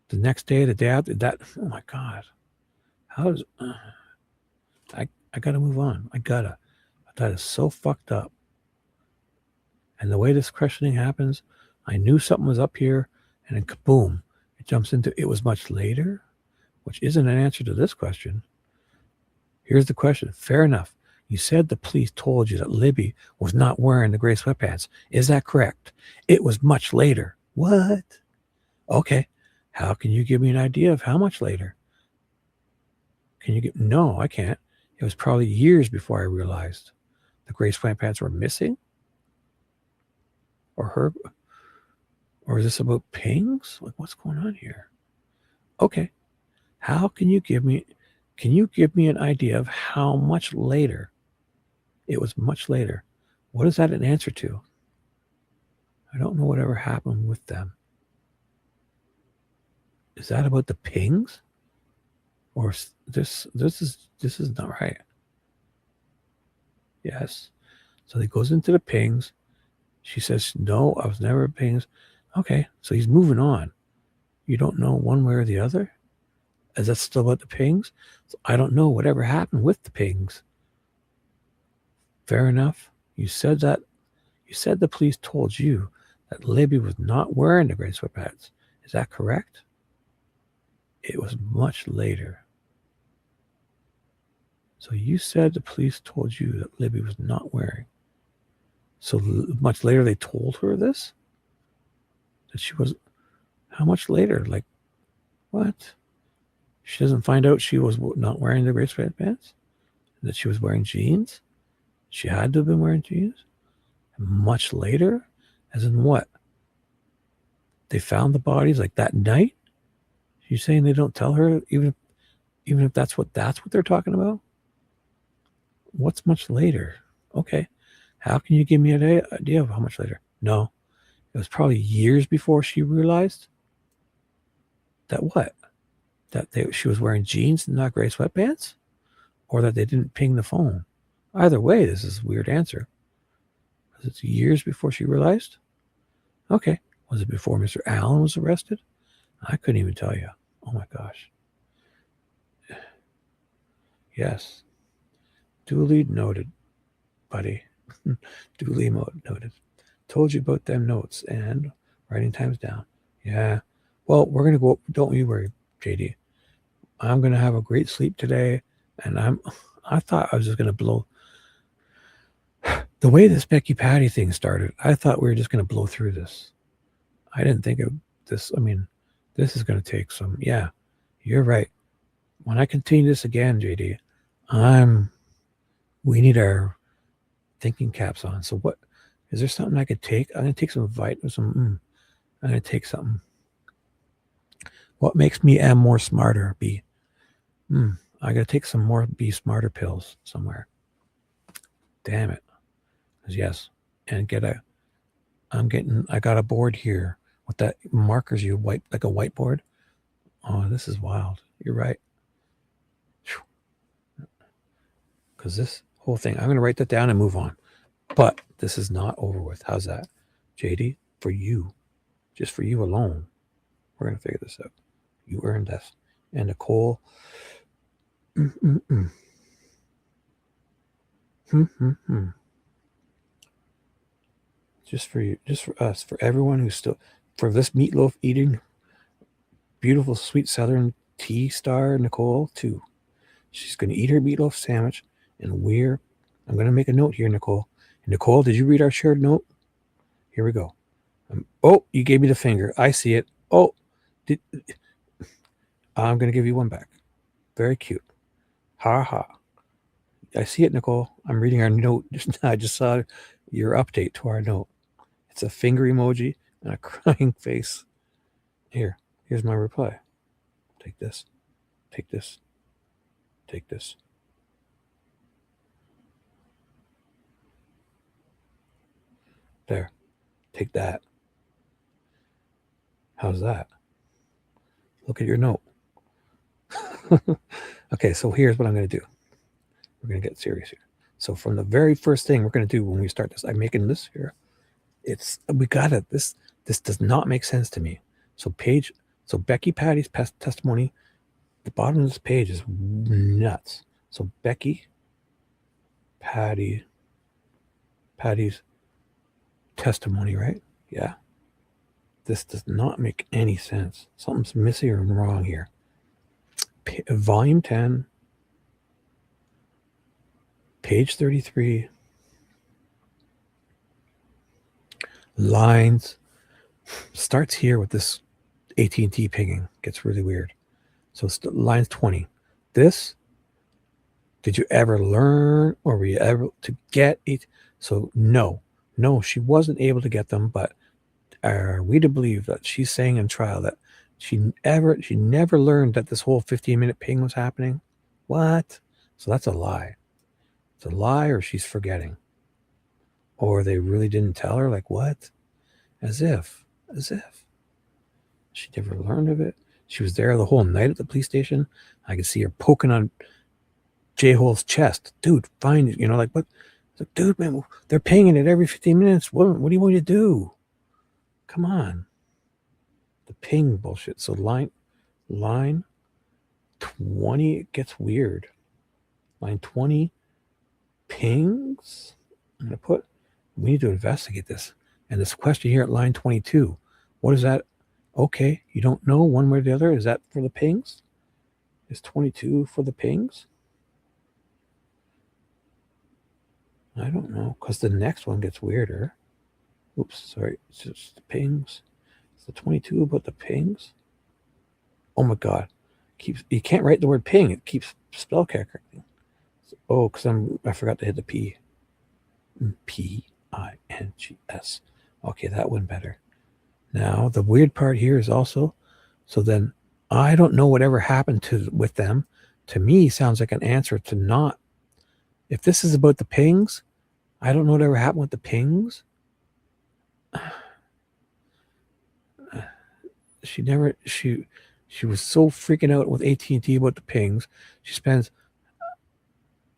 the next day, the day after that. Oh my God. I gotta move on. That is so fucked up. And the way this questioning happens, I knew something was up here, and then kaboom, it jumps into, it was much later, which isn't an answer to this question. Here's the question. Fair enough. You said the police told you that Libby was not wearing the gray sweatpants. Is that correct? It was much later. What? Okay. How can you give me an idea of how much later? No, I can't. It was probably years before I realized the gray sweatpants were missing. Or is this about pings? Like, what's going on here? Okay. How can you give me an idea of how much later? It was much later. What is that an answer to? I don't know whatever happened with them. Is that about the pings? Or this is not right. Yes. So he goes into the pings. She says, no, I was never at pings. Okay, so he's moving on. You don't know one way or the other? Is that still about the pings? So I don't know whatever happened with the pings. Fair enough. You said the police told you that Libby was not wearing the gray sweatpants. Is that correct? It was much later. So you said the police told you that Libby was not wearing. So much later they told her this? That she was. How much later? Like, what? She doesn't find out she was not wearing the gray sweatpants? That she was wearing jeans? She had to have been wearing jeans? And much later? As in what? They found the bodies like that night? You're saying they don't tell her even if that's what they're talking about? What's much later? Okay. How can you give me an idea of how much later? No. It was probably years before she realized that what? That she was wearing jeans and not gray sweatpants? Or that they didn't ping the phone? Either way, this is a weird answer. Was it years before she realized? Okay. Was it before Mr. Allen was arrested? I couldn't even tell you. Oh my gosh. Yes. Duly noted, buddy. Duly noted. Told you about them notes and writing times down. Yeah. Well, we're going to go. Don't you worry, JD. I'm going to have a great sleep today. And I thought I was just going to blow. The way this Becky Patty thing started, I thought we were just going to blow through this. I didn't think of this. I mean, this is going to take some. Yeah, you're right. When I continue this again, JD, we need our thinking caps on. So what, is there something I could take? I'm going to take some I'm going to take something. What makes me M more smarter? B. I got to take some more Be Smarter pills somewhere. Damn it. Yes. And I got a board here with that markers you wipe, like a whiteboard. Oh, this is wild. You're right. Because this whole thing, I'm going to write that down and move on. But this is not over with. How's that? JD, for you, just for you alone, we're going to figure this out. You earned this. And Nicole, just for you, just for us, for everyone who's still, for this meatloaf eating, beautiful sweet southern tea star Nicole too. She's going to eat her meatloaf sandwich, and I'm going to make a note here, Nicole. And Nicole, did you read our shared note? Here we go. Oh, you gave me the finger. I see it. Oh, I'm going to give you one back. Very cute. Ha ha. I see it, Nicole. I'm reading our note. I just saw your update to our note. It's a finger emoji and a crying face. Here's my reply. Take this. Take this. Take this. There. Take that. How's that? Look at your note. Okay, so here's what I'm going to do. We're going to get serious here. So from the very first thing we're going to do when we start this, I'm making this here. This does not make sense to me. So Becky Patty's testimony, the bottom of this page is nuts. So Becky Patty's testimony, right? Yeah. This does not make any sense. Something's missing or wrong here. Volume 10, page 33, lines, starts here with this AT&T pinging. Gets really weird. So lines 20. This, did you ever learn, or were you ever to get it? So no, she wasn't able to get them, but are we to believe that she's saying in trial that she never learned that this whole 15-minute ping was happening? What? So that's a lie. It's a lie, or she's forgetting. Or they really didn't tell her, like what? As if. She never learned of it. She was there the whole night at the police station. I could see her poking on J-Hole's chest. Dude, fine. Like what? Like, dude, man, they're pinging it every 15 minutes. What do you want me to do? Come on. The ping bullshit. So line 20, it gets weird. Line 20 pings. I'm going to we need to investigate this. And this question here at line 22, what is that? Okay, you don't know one way or the other. Is that for the pings? Is 22 for the pings? I don't know, because the next one gets weirder. Oops, sorry. It's just the pings. Is the 22 about the pings? Oh my God. You can't write the word ping. It keeps spell correcting. Oh, because I forgot to hit the P. P-I-N-G-S. Okay, that went better. Now, the weird part here is also, so then I don't know whatever happened with them. To me, sounds like an answer to not. If this is about the pings, I don't know whatever happened with the pings. She was so freaking out with AT&T about the pings. She spends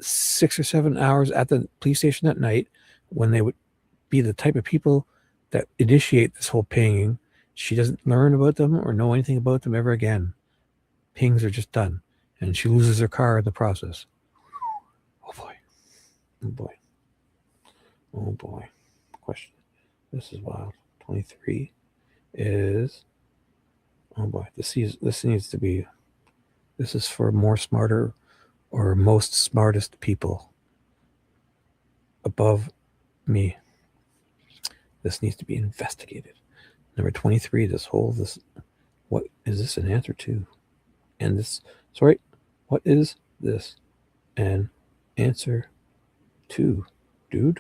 6 or 7 hours at the police station at night when they would be the type of people that initiate this whole pinging. She doesn't learn about them or know anything about them ever again. Pings are just done, and she loses her car in the process. Oh boy. Oh boy. Oh boy. Question. This is wild. 23 is, oh boy, this needs to be, this is for more smarter or most smartest people above me. This needs to be investigated. Number 23, what is this an answer to? And this, sorry, what is this an answer to, dude?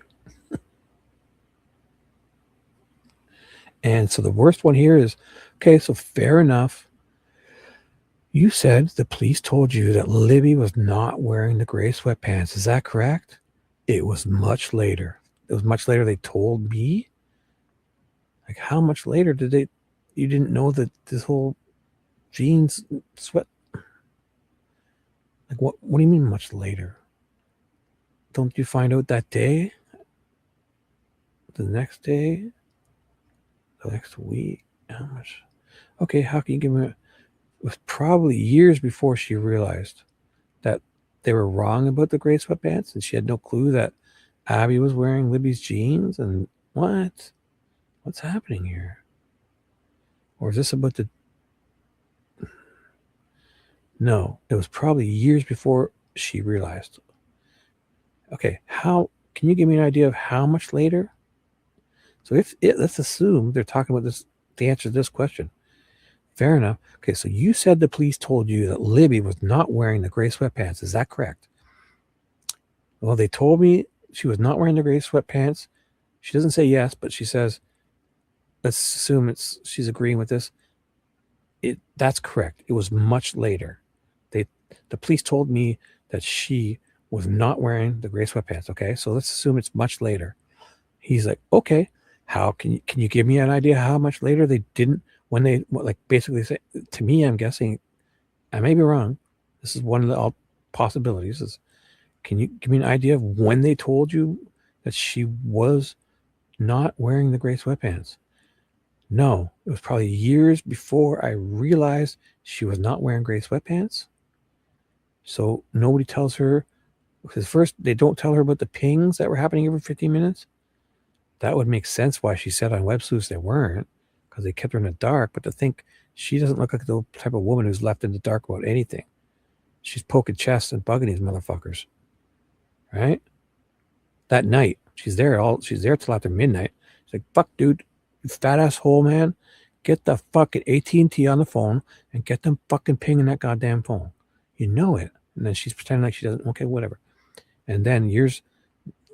And so the worst one here is, okay, so fair enough. You said the police told you that Libby was not wearing the gray sweatpants. Is that correct? It was much later. It was much later they told me? Like, how much later you didn't know that this whole jeans sweat? Like, what do you mean much later? Don't you find out that day? The next day? The next week? How much? Okay, how can you give me? It was probably years before she realized that they were wrong about the gray sweatpants, and she had no clue that Abby was wearing Libby's jeans. And what's happening here? Or is this about the... No, it was probably years before she realized. Okay, can you give me an idea of how much later? So let's assume they're talking about this, the answer to this question. Fair enough. Okay, so you said the police told you that Libby was not wearing the gray sweatpants. Is that correct? Well, they told me she was not wearing the gray sweatpants. She doesn't say yes, but she says, let's assume she's agreeing with this. That's correct. It was much later. The police told me that she was not wearing the gray sweatpants. Okay, so let's assume it's much later. He's like, okay, how can you give me an idea how much later they didn't, when they like basically say to me, I'm guessing, I may be wrong. This is one of the possibilities. Can you give me an idea of when they told you that she was not wearing the gray sweatpants? No, it was probably years before I realized she was not wearing gray sweatpants. So nobody tells her, because first they don't tell her about the pings that were happening every 15 minutes. That would make sense why she said on Web Sleuths they weren't, because they kept her in the dark. But to think she doesn't look like the type of woman who's left in the dark about anything. She's poking chests and bugging these motherfuckers. Right? That night, she's there till after midnight. She's like, fuck, dude, you fat asshole, man. Get the fucking AT&T on the phone and get them fucking pinging that goddamn phone. You know it. And then she's pretending like she doesn't. Okay, whatever. And then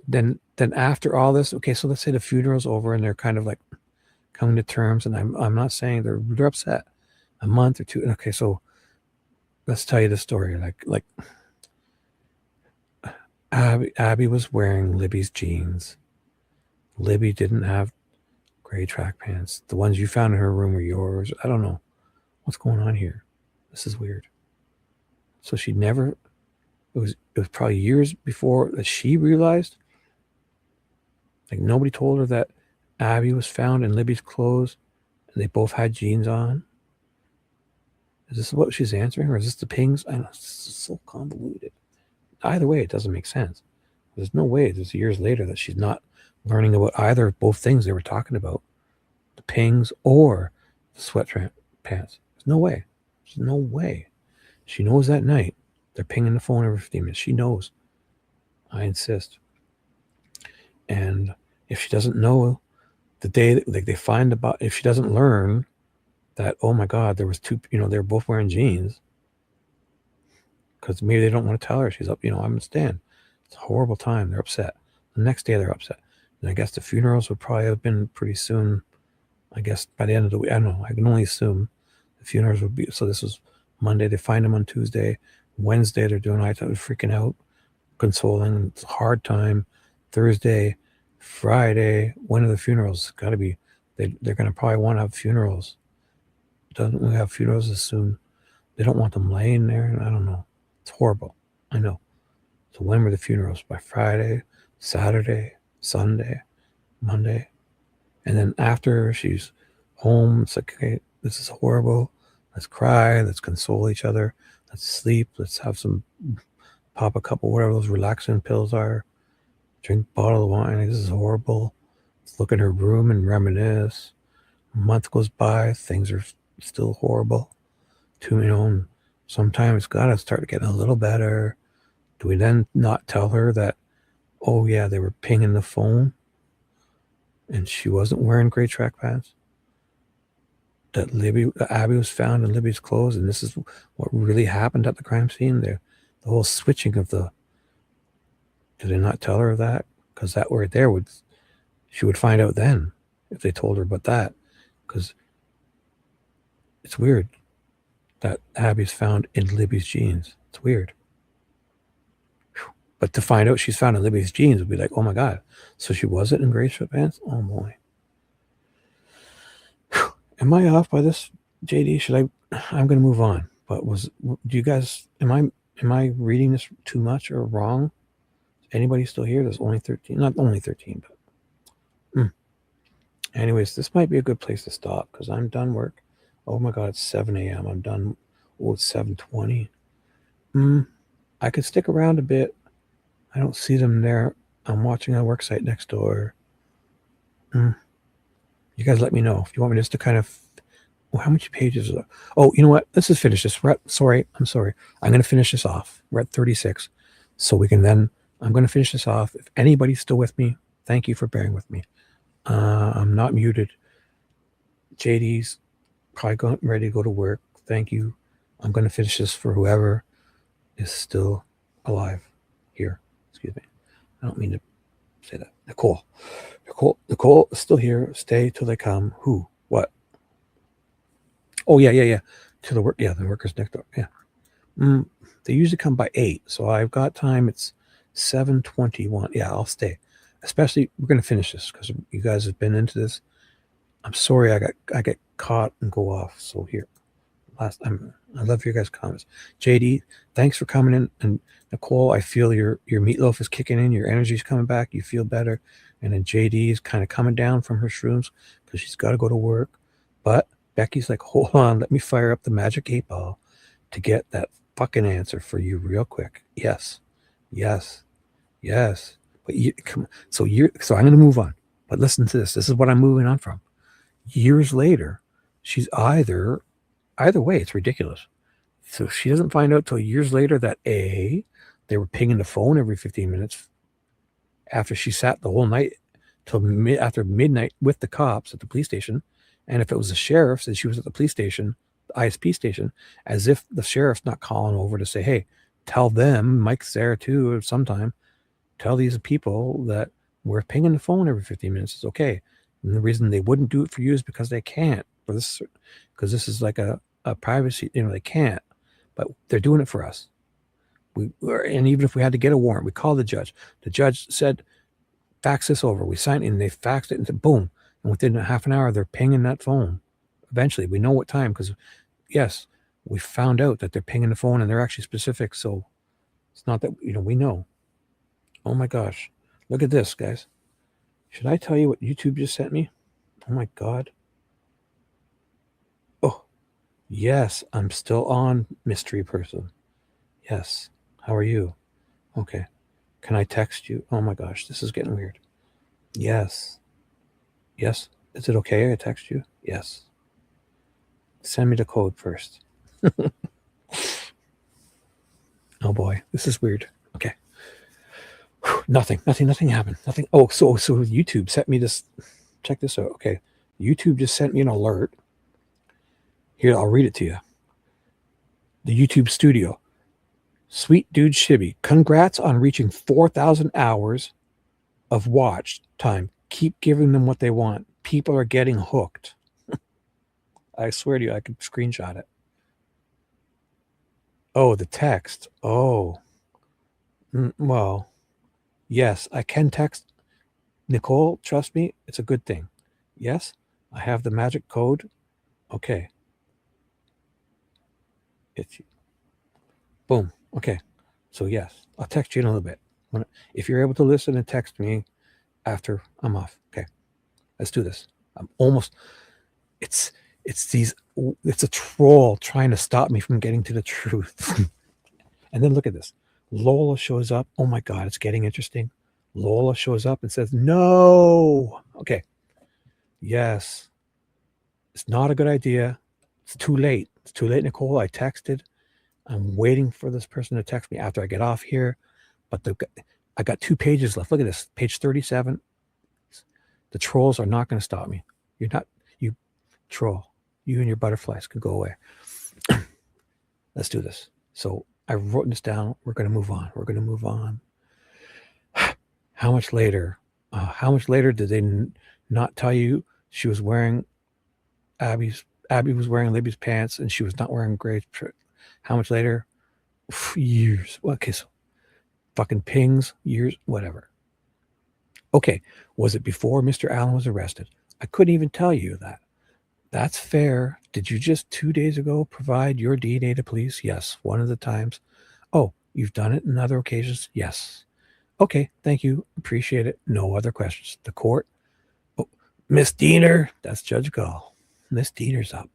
then after all this, okay, so let's say the funeral's over and they're kind of like coming to terms, and I'm not saying they're upset. A month or two. Okay, so let's tell you the story. Like Abby was wearing Libby's jeans. Libby didn't have gray track pants. The ones you found in her room were yours. I don't know what's going on here. This is weird. So she never. It was probably years before that she realized. Like nobody told her that Abby was found in Libby's clothes, and they both had jeans on. Is this what she's answering, or is this the pings? I don't know. It's so convoluted. Either way, it doesn't make sense. There's no way there's years later that she's not learning about either of both things they were talking about, the pings or sweatpants. There's no way. There's no way. She knows that night they're pinging the phone every 15 minutes. She knows. I insist. And if she doesn't know the day, like they find about, if she doesn't learn that, oh my God, there was two, they're both wearing jeans, because maybe they don't want to tell her. She's up, I understand. It's a horrible time. They're upset. The next day they're upset. And I guess the funerals would probably have been pretty soon. I guess by the end of the week, I don't know. I can only assume the funerals would be. So this was Monday. They find him on Tuesday. Wednesday they're doing. I was freaking out, consoling. It's a hard time. Thursday, Friday. When are the funerals? Got to be. They're going to probably want to have funerals. Doesn't we have funerals as soon? They don't want them laying there. I don't know. It's horrible. I know. So when were the funerals? By Friday, Saturday, Sunday, Monday. And then after she's home, it's like, okay, this is horrible. Let's cry. Let's console each other. Let's sleep. Let's have pop a couple, whatever those relaxing pills are. Drink a bottle of wine. This is horrible. Let's look at her room and reminisce. A month goes by. Things are still horrible. And sometimes gotta start getting a little better. Do we then not tell her that, oh yeah, they were pinging the phone and she wasn't wearing gray track pants? That Abby was found in Libby's clothes, and this is what really happened at the crime scene. The whole switching of did they not tell her that? Because that right there she would find out then if they told her about that. Because it's weird that Abby's found in Libby's jeans. It's weird. But to find out she's found in Libby's jeans would be like, oh my God. So she wasn't in gray sweatpants? Oh boy. Am I off by this, JD? I'm going to move on. But do you guys, am I reading this too much or wrong? Is anybody still here? There's only 13, not only 13, but. Anyways, this might be a good place to stop because I'm done work. Oh my God, it's 7 a.m. I'm done. Oh, it's 7:20. I could stick around a bit. I don't see them there. I'm watching a work site next door. You guys let me know if you want me just to kind of. Oh, how many pages are there? Oh, you know what? Let's just finish this. I'm sorry. I'm going to finish this off. We're at 36. So we can then. I'm going to finish this off. If anybody's still with me, thank you for bearing with me. I'm not muted. JD's probably ready to go to work. Thank you. I'm going to finish this for whoever is still alive here. Excuse me. I don't mean to say that. Nicole is still here. Stay till they come. Who? What? Oh, yeah. To the work. Yeah, the workers next door. Yeah. They usually come by 8. So I've got time. It's 7:21. Yeah, I'll stay. Especially, we're going to finish this because you guys have been into this. I'm sorry I get caught and go off. So here. I love your guys' comments. JD, thanks for coming in. And Nicole, I feel your meatloaf is kicking in. Your energy's coming back. You feel better. And then JD is kind of coming down from her shrooms because she's got to go to work. But Becky's like, hold on, let me fire up the magic 8-ball to get that fucking answer for you real quick. Yes. But so I'm going to move on. But listen to this. This is what I'm moving on from. Years later, she's either way, it's ridiculous. So she doesn't find out till years later that they were pinging the phone every 15 minutes after she sat the whole night till after midnight with the cops at the police station. And if it was the sheriff, and she was at the police station, the ISP station, as if the sheriff's not calling over to say, hey, tell them, Mike's there too, sometime, tell these people that we're pinging the phone every 15 minutes. It's okay. And the reason they wouldn't do it for you is because they can't. Because this is like a privacy, they can't. But they're doing it for us. And even if we had to get a warrant, we called the judge. The judge said, fax this over. We signed it, and they faxed it, and said, boom. And within a half an hour, they're pinging that phone. Eventually, we know what time, because, yes, we found out that they're pinging the phone, and they're actually specific. So it's not that, we know. Oh, my gosh. Look at this, guys. Should I tell you what YouTube just sent me? Oh, my God. Oh, yes, I'm still on, mystery person. Yes. How are you? Okay. Can I text you? Oh, my gosh. This is getting weird. Yes. Is it okay I text you? Yes. Send me the code first. Oh boy, this is weird. Okay. Nothing happened. Nothing. Oh, so YouTube sent me this. Check this out. Okay. YouTube just sent me an alert. Here, I'll read it to you. The YouTube studio. Sweet dude Shibby, congrats on reaching 4,000 hours of watch time. Keep giving them what they want. People are getting hooked. I swear to you, I could screenshot it. Oh, the text. Oh. Well, yes, I can text. Nicole, trust me, it's a good thing. Yes, I have the magic code. Okay. It's boom. Okay. So yes, I'll text you in a little bit. If you're able to listen and text me after I'm off. Okay. Let's do this. I'm almost it's a troll trying to stop me from getting to the truth. And then look at this. Lola shows up. Oh my God, it's getting interesting. Lola shows up and says, no. Okay. Yes. It's not a good idea. It's too late. It's too late, Nicole. I texted. I'm waiting for this person to text me after I get off here. But I got 2 pages left. Look at this. Page 37. The trolls are not going to stop me. You're not, you troll. You and your butterflies could go away. Let's do this. So I've written this down. We're going to move on. We're going to move on. How much later? How much later did they not tell you she was wearing Abby was wearing Libby's pants and she was not wearing Gray's? How much later? Years. Okay, so fucking pings, years, whatever. Okay, was it before Mr. Allen was arrested? I couldn't even tell you that. That's fair. Did you just 2 days ago provide your DNA to police? Yes, one of the times. Oh, you've done it in other occasions? Yes. Okay, thank you. Appreciate it. No other questions. The court. Oh, Miss Diener. That's Judge Gall. Miss Diener's up.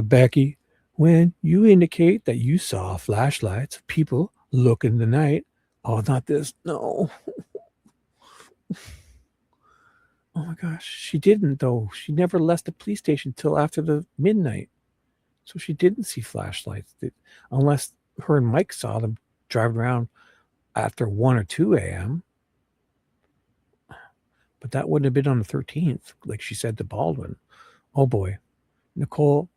Becky, when you indicate that you saw flashlights of people look in the night. Oh, not this. No. Oh my gosh. She didn't, though. She never left the police station till after the midnight. So she didn't see flashlights. Unless her and Mike saw them driving around after 1 or 2 a.m. But that wouldn't have been on the 13th, like she said to Baldwin. Oh boy. Nicole,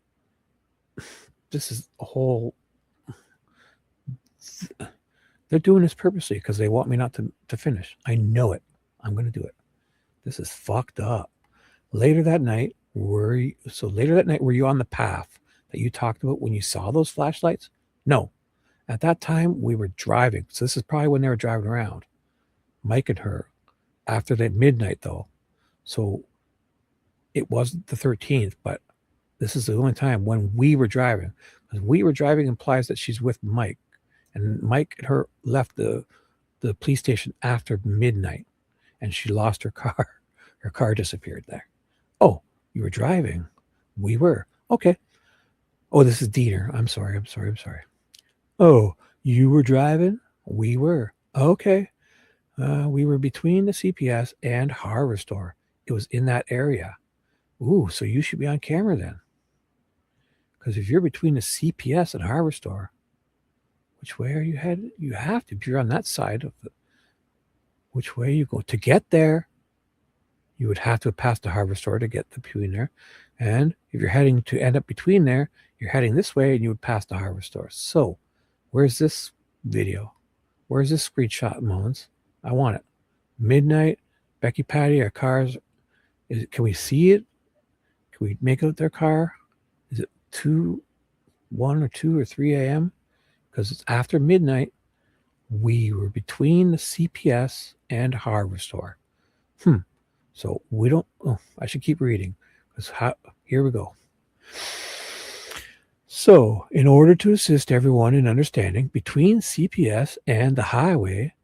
this is a whole... They're doing this purposely because they want me not to finish. I know it. I'm going to do it. This is fucked up. Later that night, were you on the path that you talked about when you saw those flashlights? No. At that time, we were driving. So this is probably when they were driving around. Mike and her. After that midnight, though. So it wasn't the 13th, but this is the only time when we were driving. Because we were driving implies that she's with Mike. And Mike and her left the police station after midnight. And she lost her car. Her car disappeared there. Oh, you were driving. We were. Okay. Oh, this is Diener. I'm sorry. Oh, you were driving? We were. Okay. We were between the CPS and Hardware Store. It was in that area. Ooh, so you should be on camera then. Because if you're between the CPS and Hardware Store, which way are you headed? You have to. If you're on that side of the... Which way you go? To get there, you would have to pass the Hardware Store to get between there. And if you're heading to end up between there, you're heading this way and you would pass the Hardware Store. So where's this video? Where's this screenshot, Mullins? I want it. Midnight, Becky Patty, our cars. Can we see it? Can we make out their car? Is it 1 or 2 or 3 a.m.? Because it's after midnight. We were between the CPS and Hardware Store. So we don't... Oh, I should keep reading. Here we go. So, in order to assist everyone in understanding, between CPS and the highway,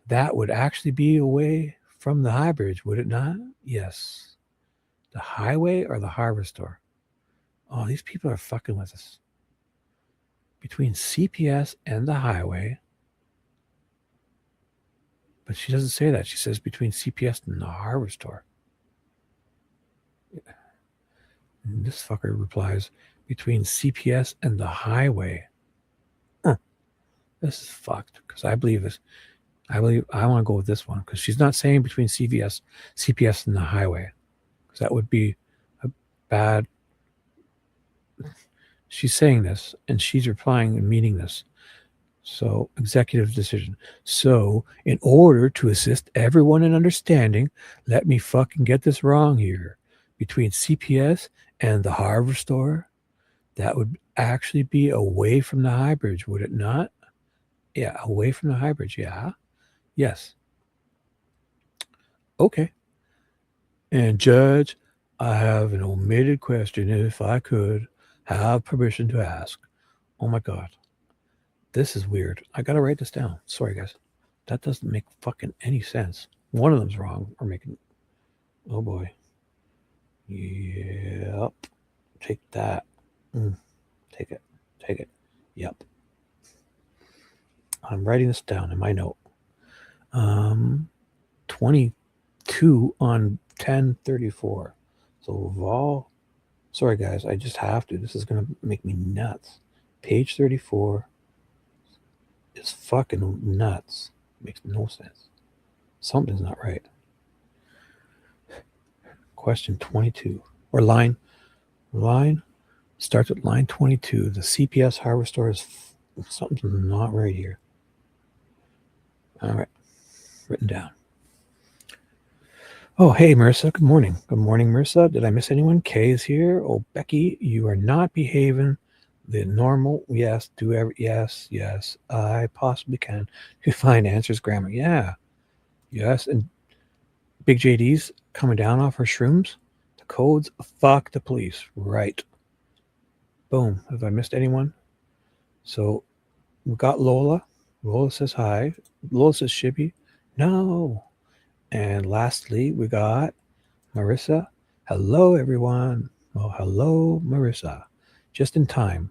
that would actually be away from the high bridge, would it not? Yes. The highway or the Hardware Store? Oh, these people are fucking with us. Between CPS and the highway. But she doesn't say that. She says between CPS and the Hardware Store. And this fucker replies, between CPS and the highway. This is fucked, because I want to go with this one, because she's not saying between CPS and the highway, because that would be a bad. She's saying this, and she's replying and meaning this. So, executive decision. So, in order to assist everyone in understanding, let me fucking get this wrong here. Between CPS and the hardware store, that would actually be away from the high bridge, would it not? Yeah, away from the high bridge. Yeah. Yes. Okay. And Judge, I have an omitted question if I could have permission to ask. Oh my God. This is weird. I gotta write this down. Sorry, guys. That doesn't make fucking any sense. One of them's wrong. We're making. Oh boy. Yep. Take that. Take it. Take it. Yep. I'm writing this down in my note. 22 on 1034. So Vol. Sorry, guys. I just have to. This is gonna make me nuts. Page 34 is fucking nuts. Makes no sense. Something's not right. Question 22. Or line starts at line 22. The CPS hardware store is something's not right here. All right. Written down. Oh, hey, Marissa. Good morning. Good morning, Marissa. Did I miss anyone? Kay is here. Oh, Becky, you are not behaving the normal. Yes, yes. I possibly can to find answers grammar. Yeah. Yes. And Big JD's coming down off her shrooms. The codes. Fuck the police. Right. Boom. Have I missed anyone? So we got Lola. Lola says hi. Lola says Shibby. No. And lastly, we got Marissa. Hello, everyone. Well, hello, Marissa. Just in time.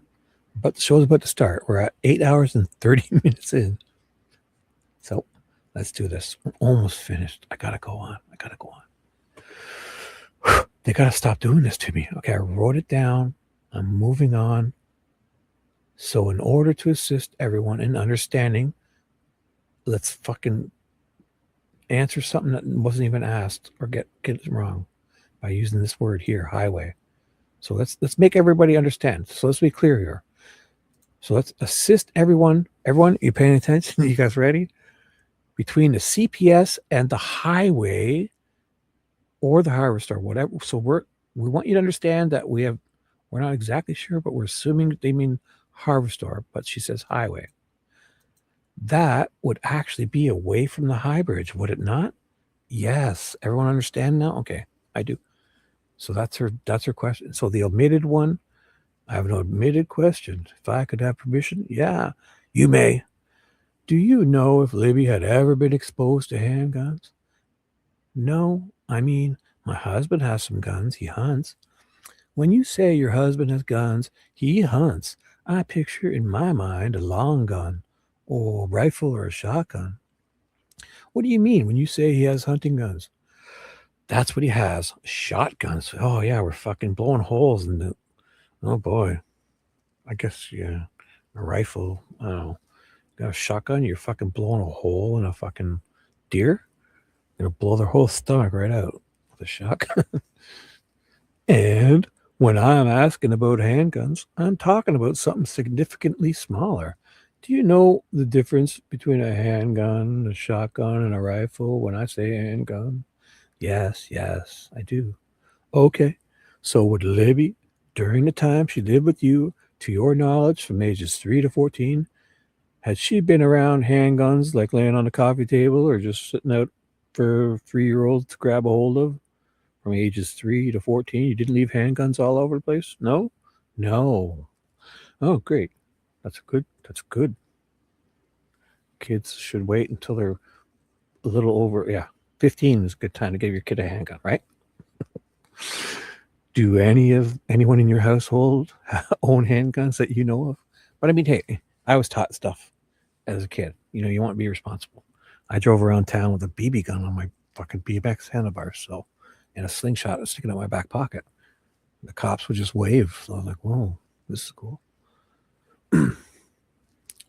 But the show's about to start. We're at 8 hours and 30 minutes in. So let's do this. We're almost finished. I gotta go on. They gotta stop doing this to me. Okay, I wrote it down. I'm moving on. So in order to assist everyone in understanding, let's fucking answer something that wasn't even asked or get it wrong by using this word here, highway. So let's make everybody understand. So let's be clear here. So let's assist everyone. Everyone, you paying attention? You guys ready? Between the CPS and the highway or the hardware store, whatever. So we want you to understand that we're not exactly sure, but we're assuming they mean hardware store, but she says highway. That would actually be away from the high bridge, would it not? Yes. Everyone understand now? Okay, I do. So that's her question. So the omitted one, I have an omitted question. If I could have permission, yeah, you may. Do you know if Libby had ever been exposed to handguns? No, I mean, my husband has some guns. He hunts. When you say your husband has guns, he hunts. I picture in my mind a long gun or a rifle or a shotgun. What do you mean when you say he has hunting guns? That's what he has. Shotguns. Oh, yeah, we're fucking blowing holes in the... Oh, boy. I guess, yeah. A rifle. I don't know. Got a shotgun, you're fucking blowing a hole in a fucking deer? You're gonna blow their whole stomach right out with a shotgun. And when I'm asking about handguns, I'm talking about something significantly smaller. Do you know the difference between a handgun, a shotgun, and a rifle when I say handgun? Yes, I do. Okay. So would Libby, during the time she lived with you, to your knowledge, from ages 3 to 14, had she been around handguns, like laying on the coffee table or just sitting out for 3-year-olds to grab a hold of? From ages 3 to 14, you didn't leave handguns all over the place? No? Oh, great. That's good. Kids should wait until they're a little over, 15 is a good time to give your kid a handgun, right? Do anyone in your household own handguns that you know of? But I mean, hey, I was taught stuff as a kid. You want to be responsible. I drove around town with a BB gun on my fucking BMX handlebars, and a slingshot was sticking out my back pocket. The cops would just wave. So I was like, whoa, this is cool.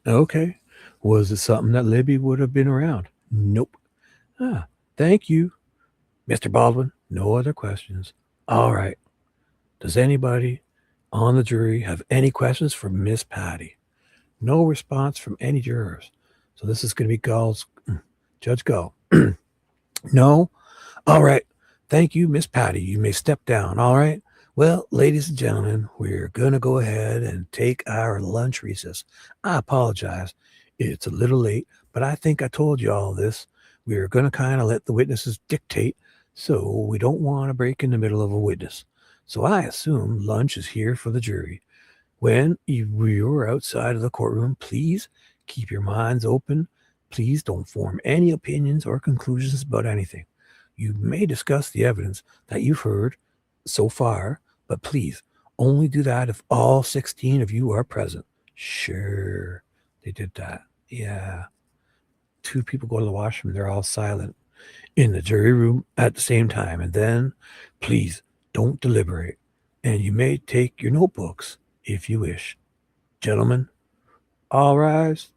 Okay. Was it something that Libby would have been around? Nope. Ah, thank you, Mr. Baldwin. No other questions. All right. Does anybody on the jury have any questions for Miss Patty? No response from any jurors. So this is going to be Judge Gull. No? All right. Thank you, Miss Patty. You may step down. All right. Well, ladies and gentlemen, we're going to go ahead and take our lunch recess. I apologize. It's a little late, but I think I told you all this. We're going to kind of let the witnesses dictate, so we don't want to break in the middle of a witness. So I assume lunch is here for the jury. When you're outside of the courtroom, please keep your minds open. Please don't form any opinions or conclusions about anything. You may discuss the evidence that you've heard so far, but please only do that if all 16 of you are present. Sure, they did that. Yeah. 2 people go to the washroom, they're all silent in the jury room at the same time. And then please don't deliberate. And you may take your notebooks if you wish. Gentlemen, all rise.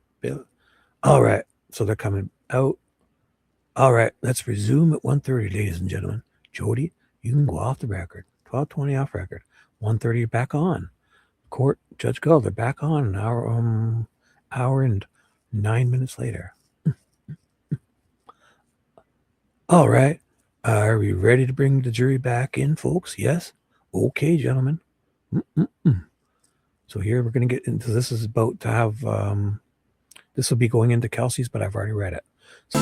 All right. So they're coming out. All right. Let's resume at 1:30, ladies and gentlemen. Jody, you can go off the record. 12:20 off record. 1:30 back on. Court, Judge Gull, they're back on an hour and 9 minutes later. All right. Are we ready to bring the jury back in, folks? Yes? Okay, gentlemen. So here we're going to get into this. Is about to have this will be going into Kelsey's, but I've already read it. So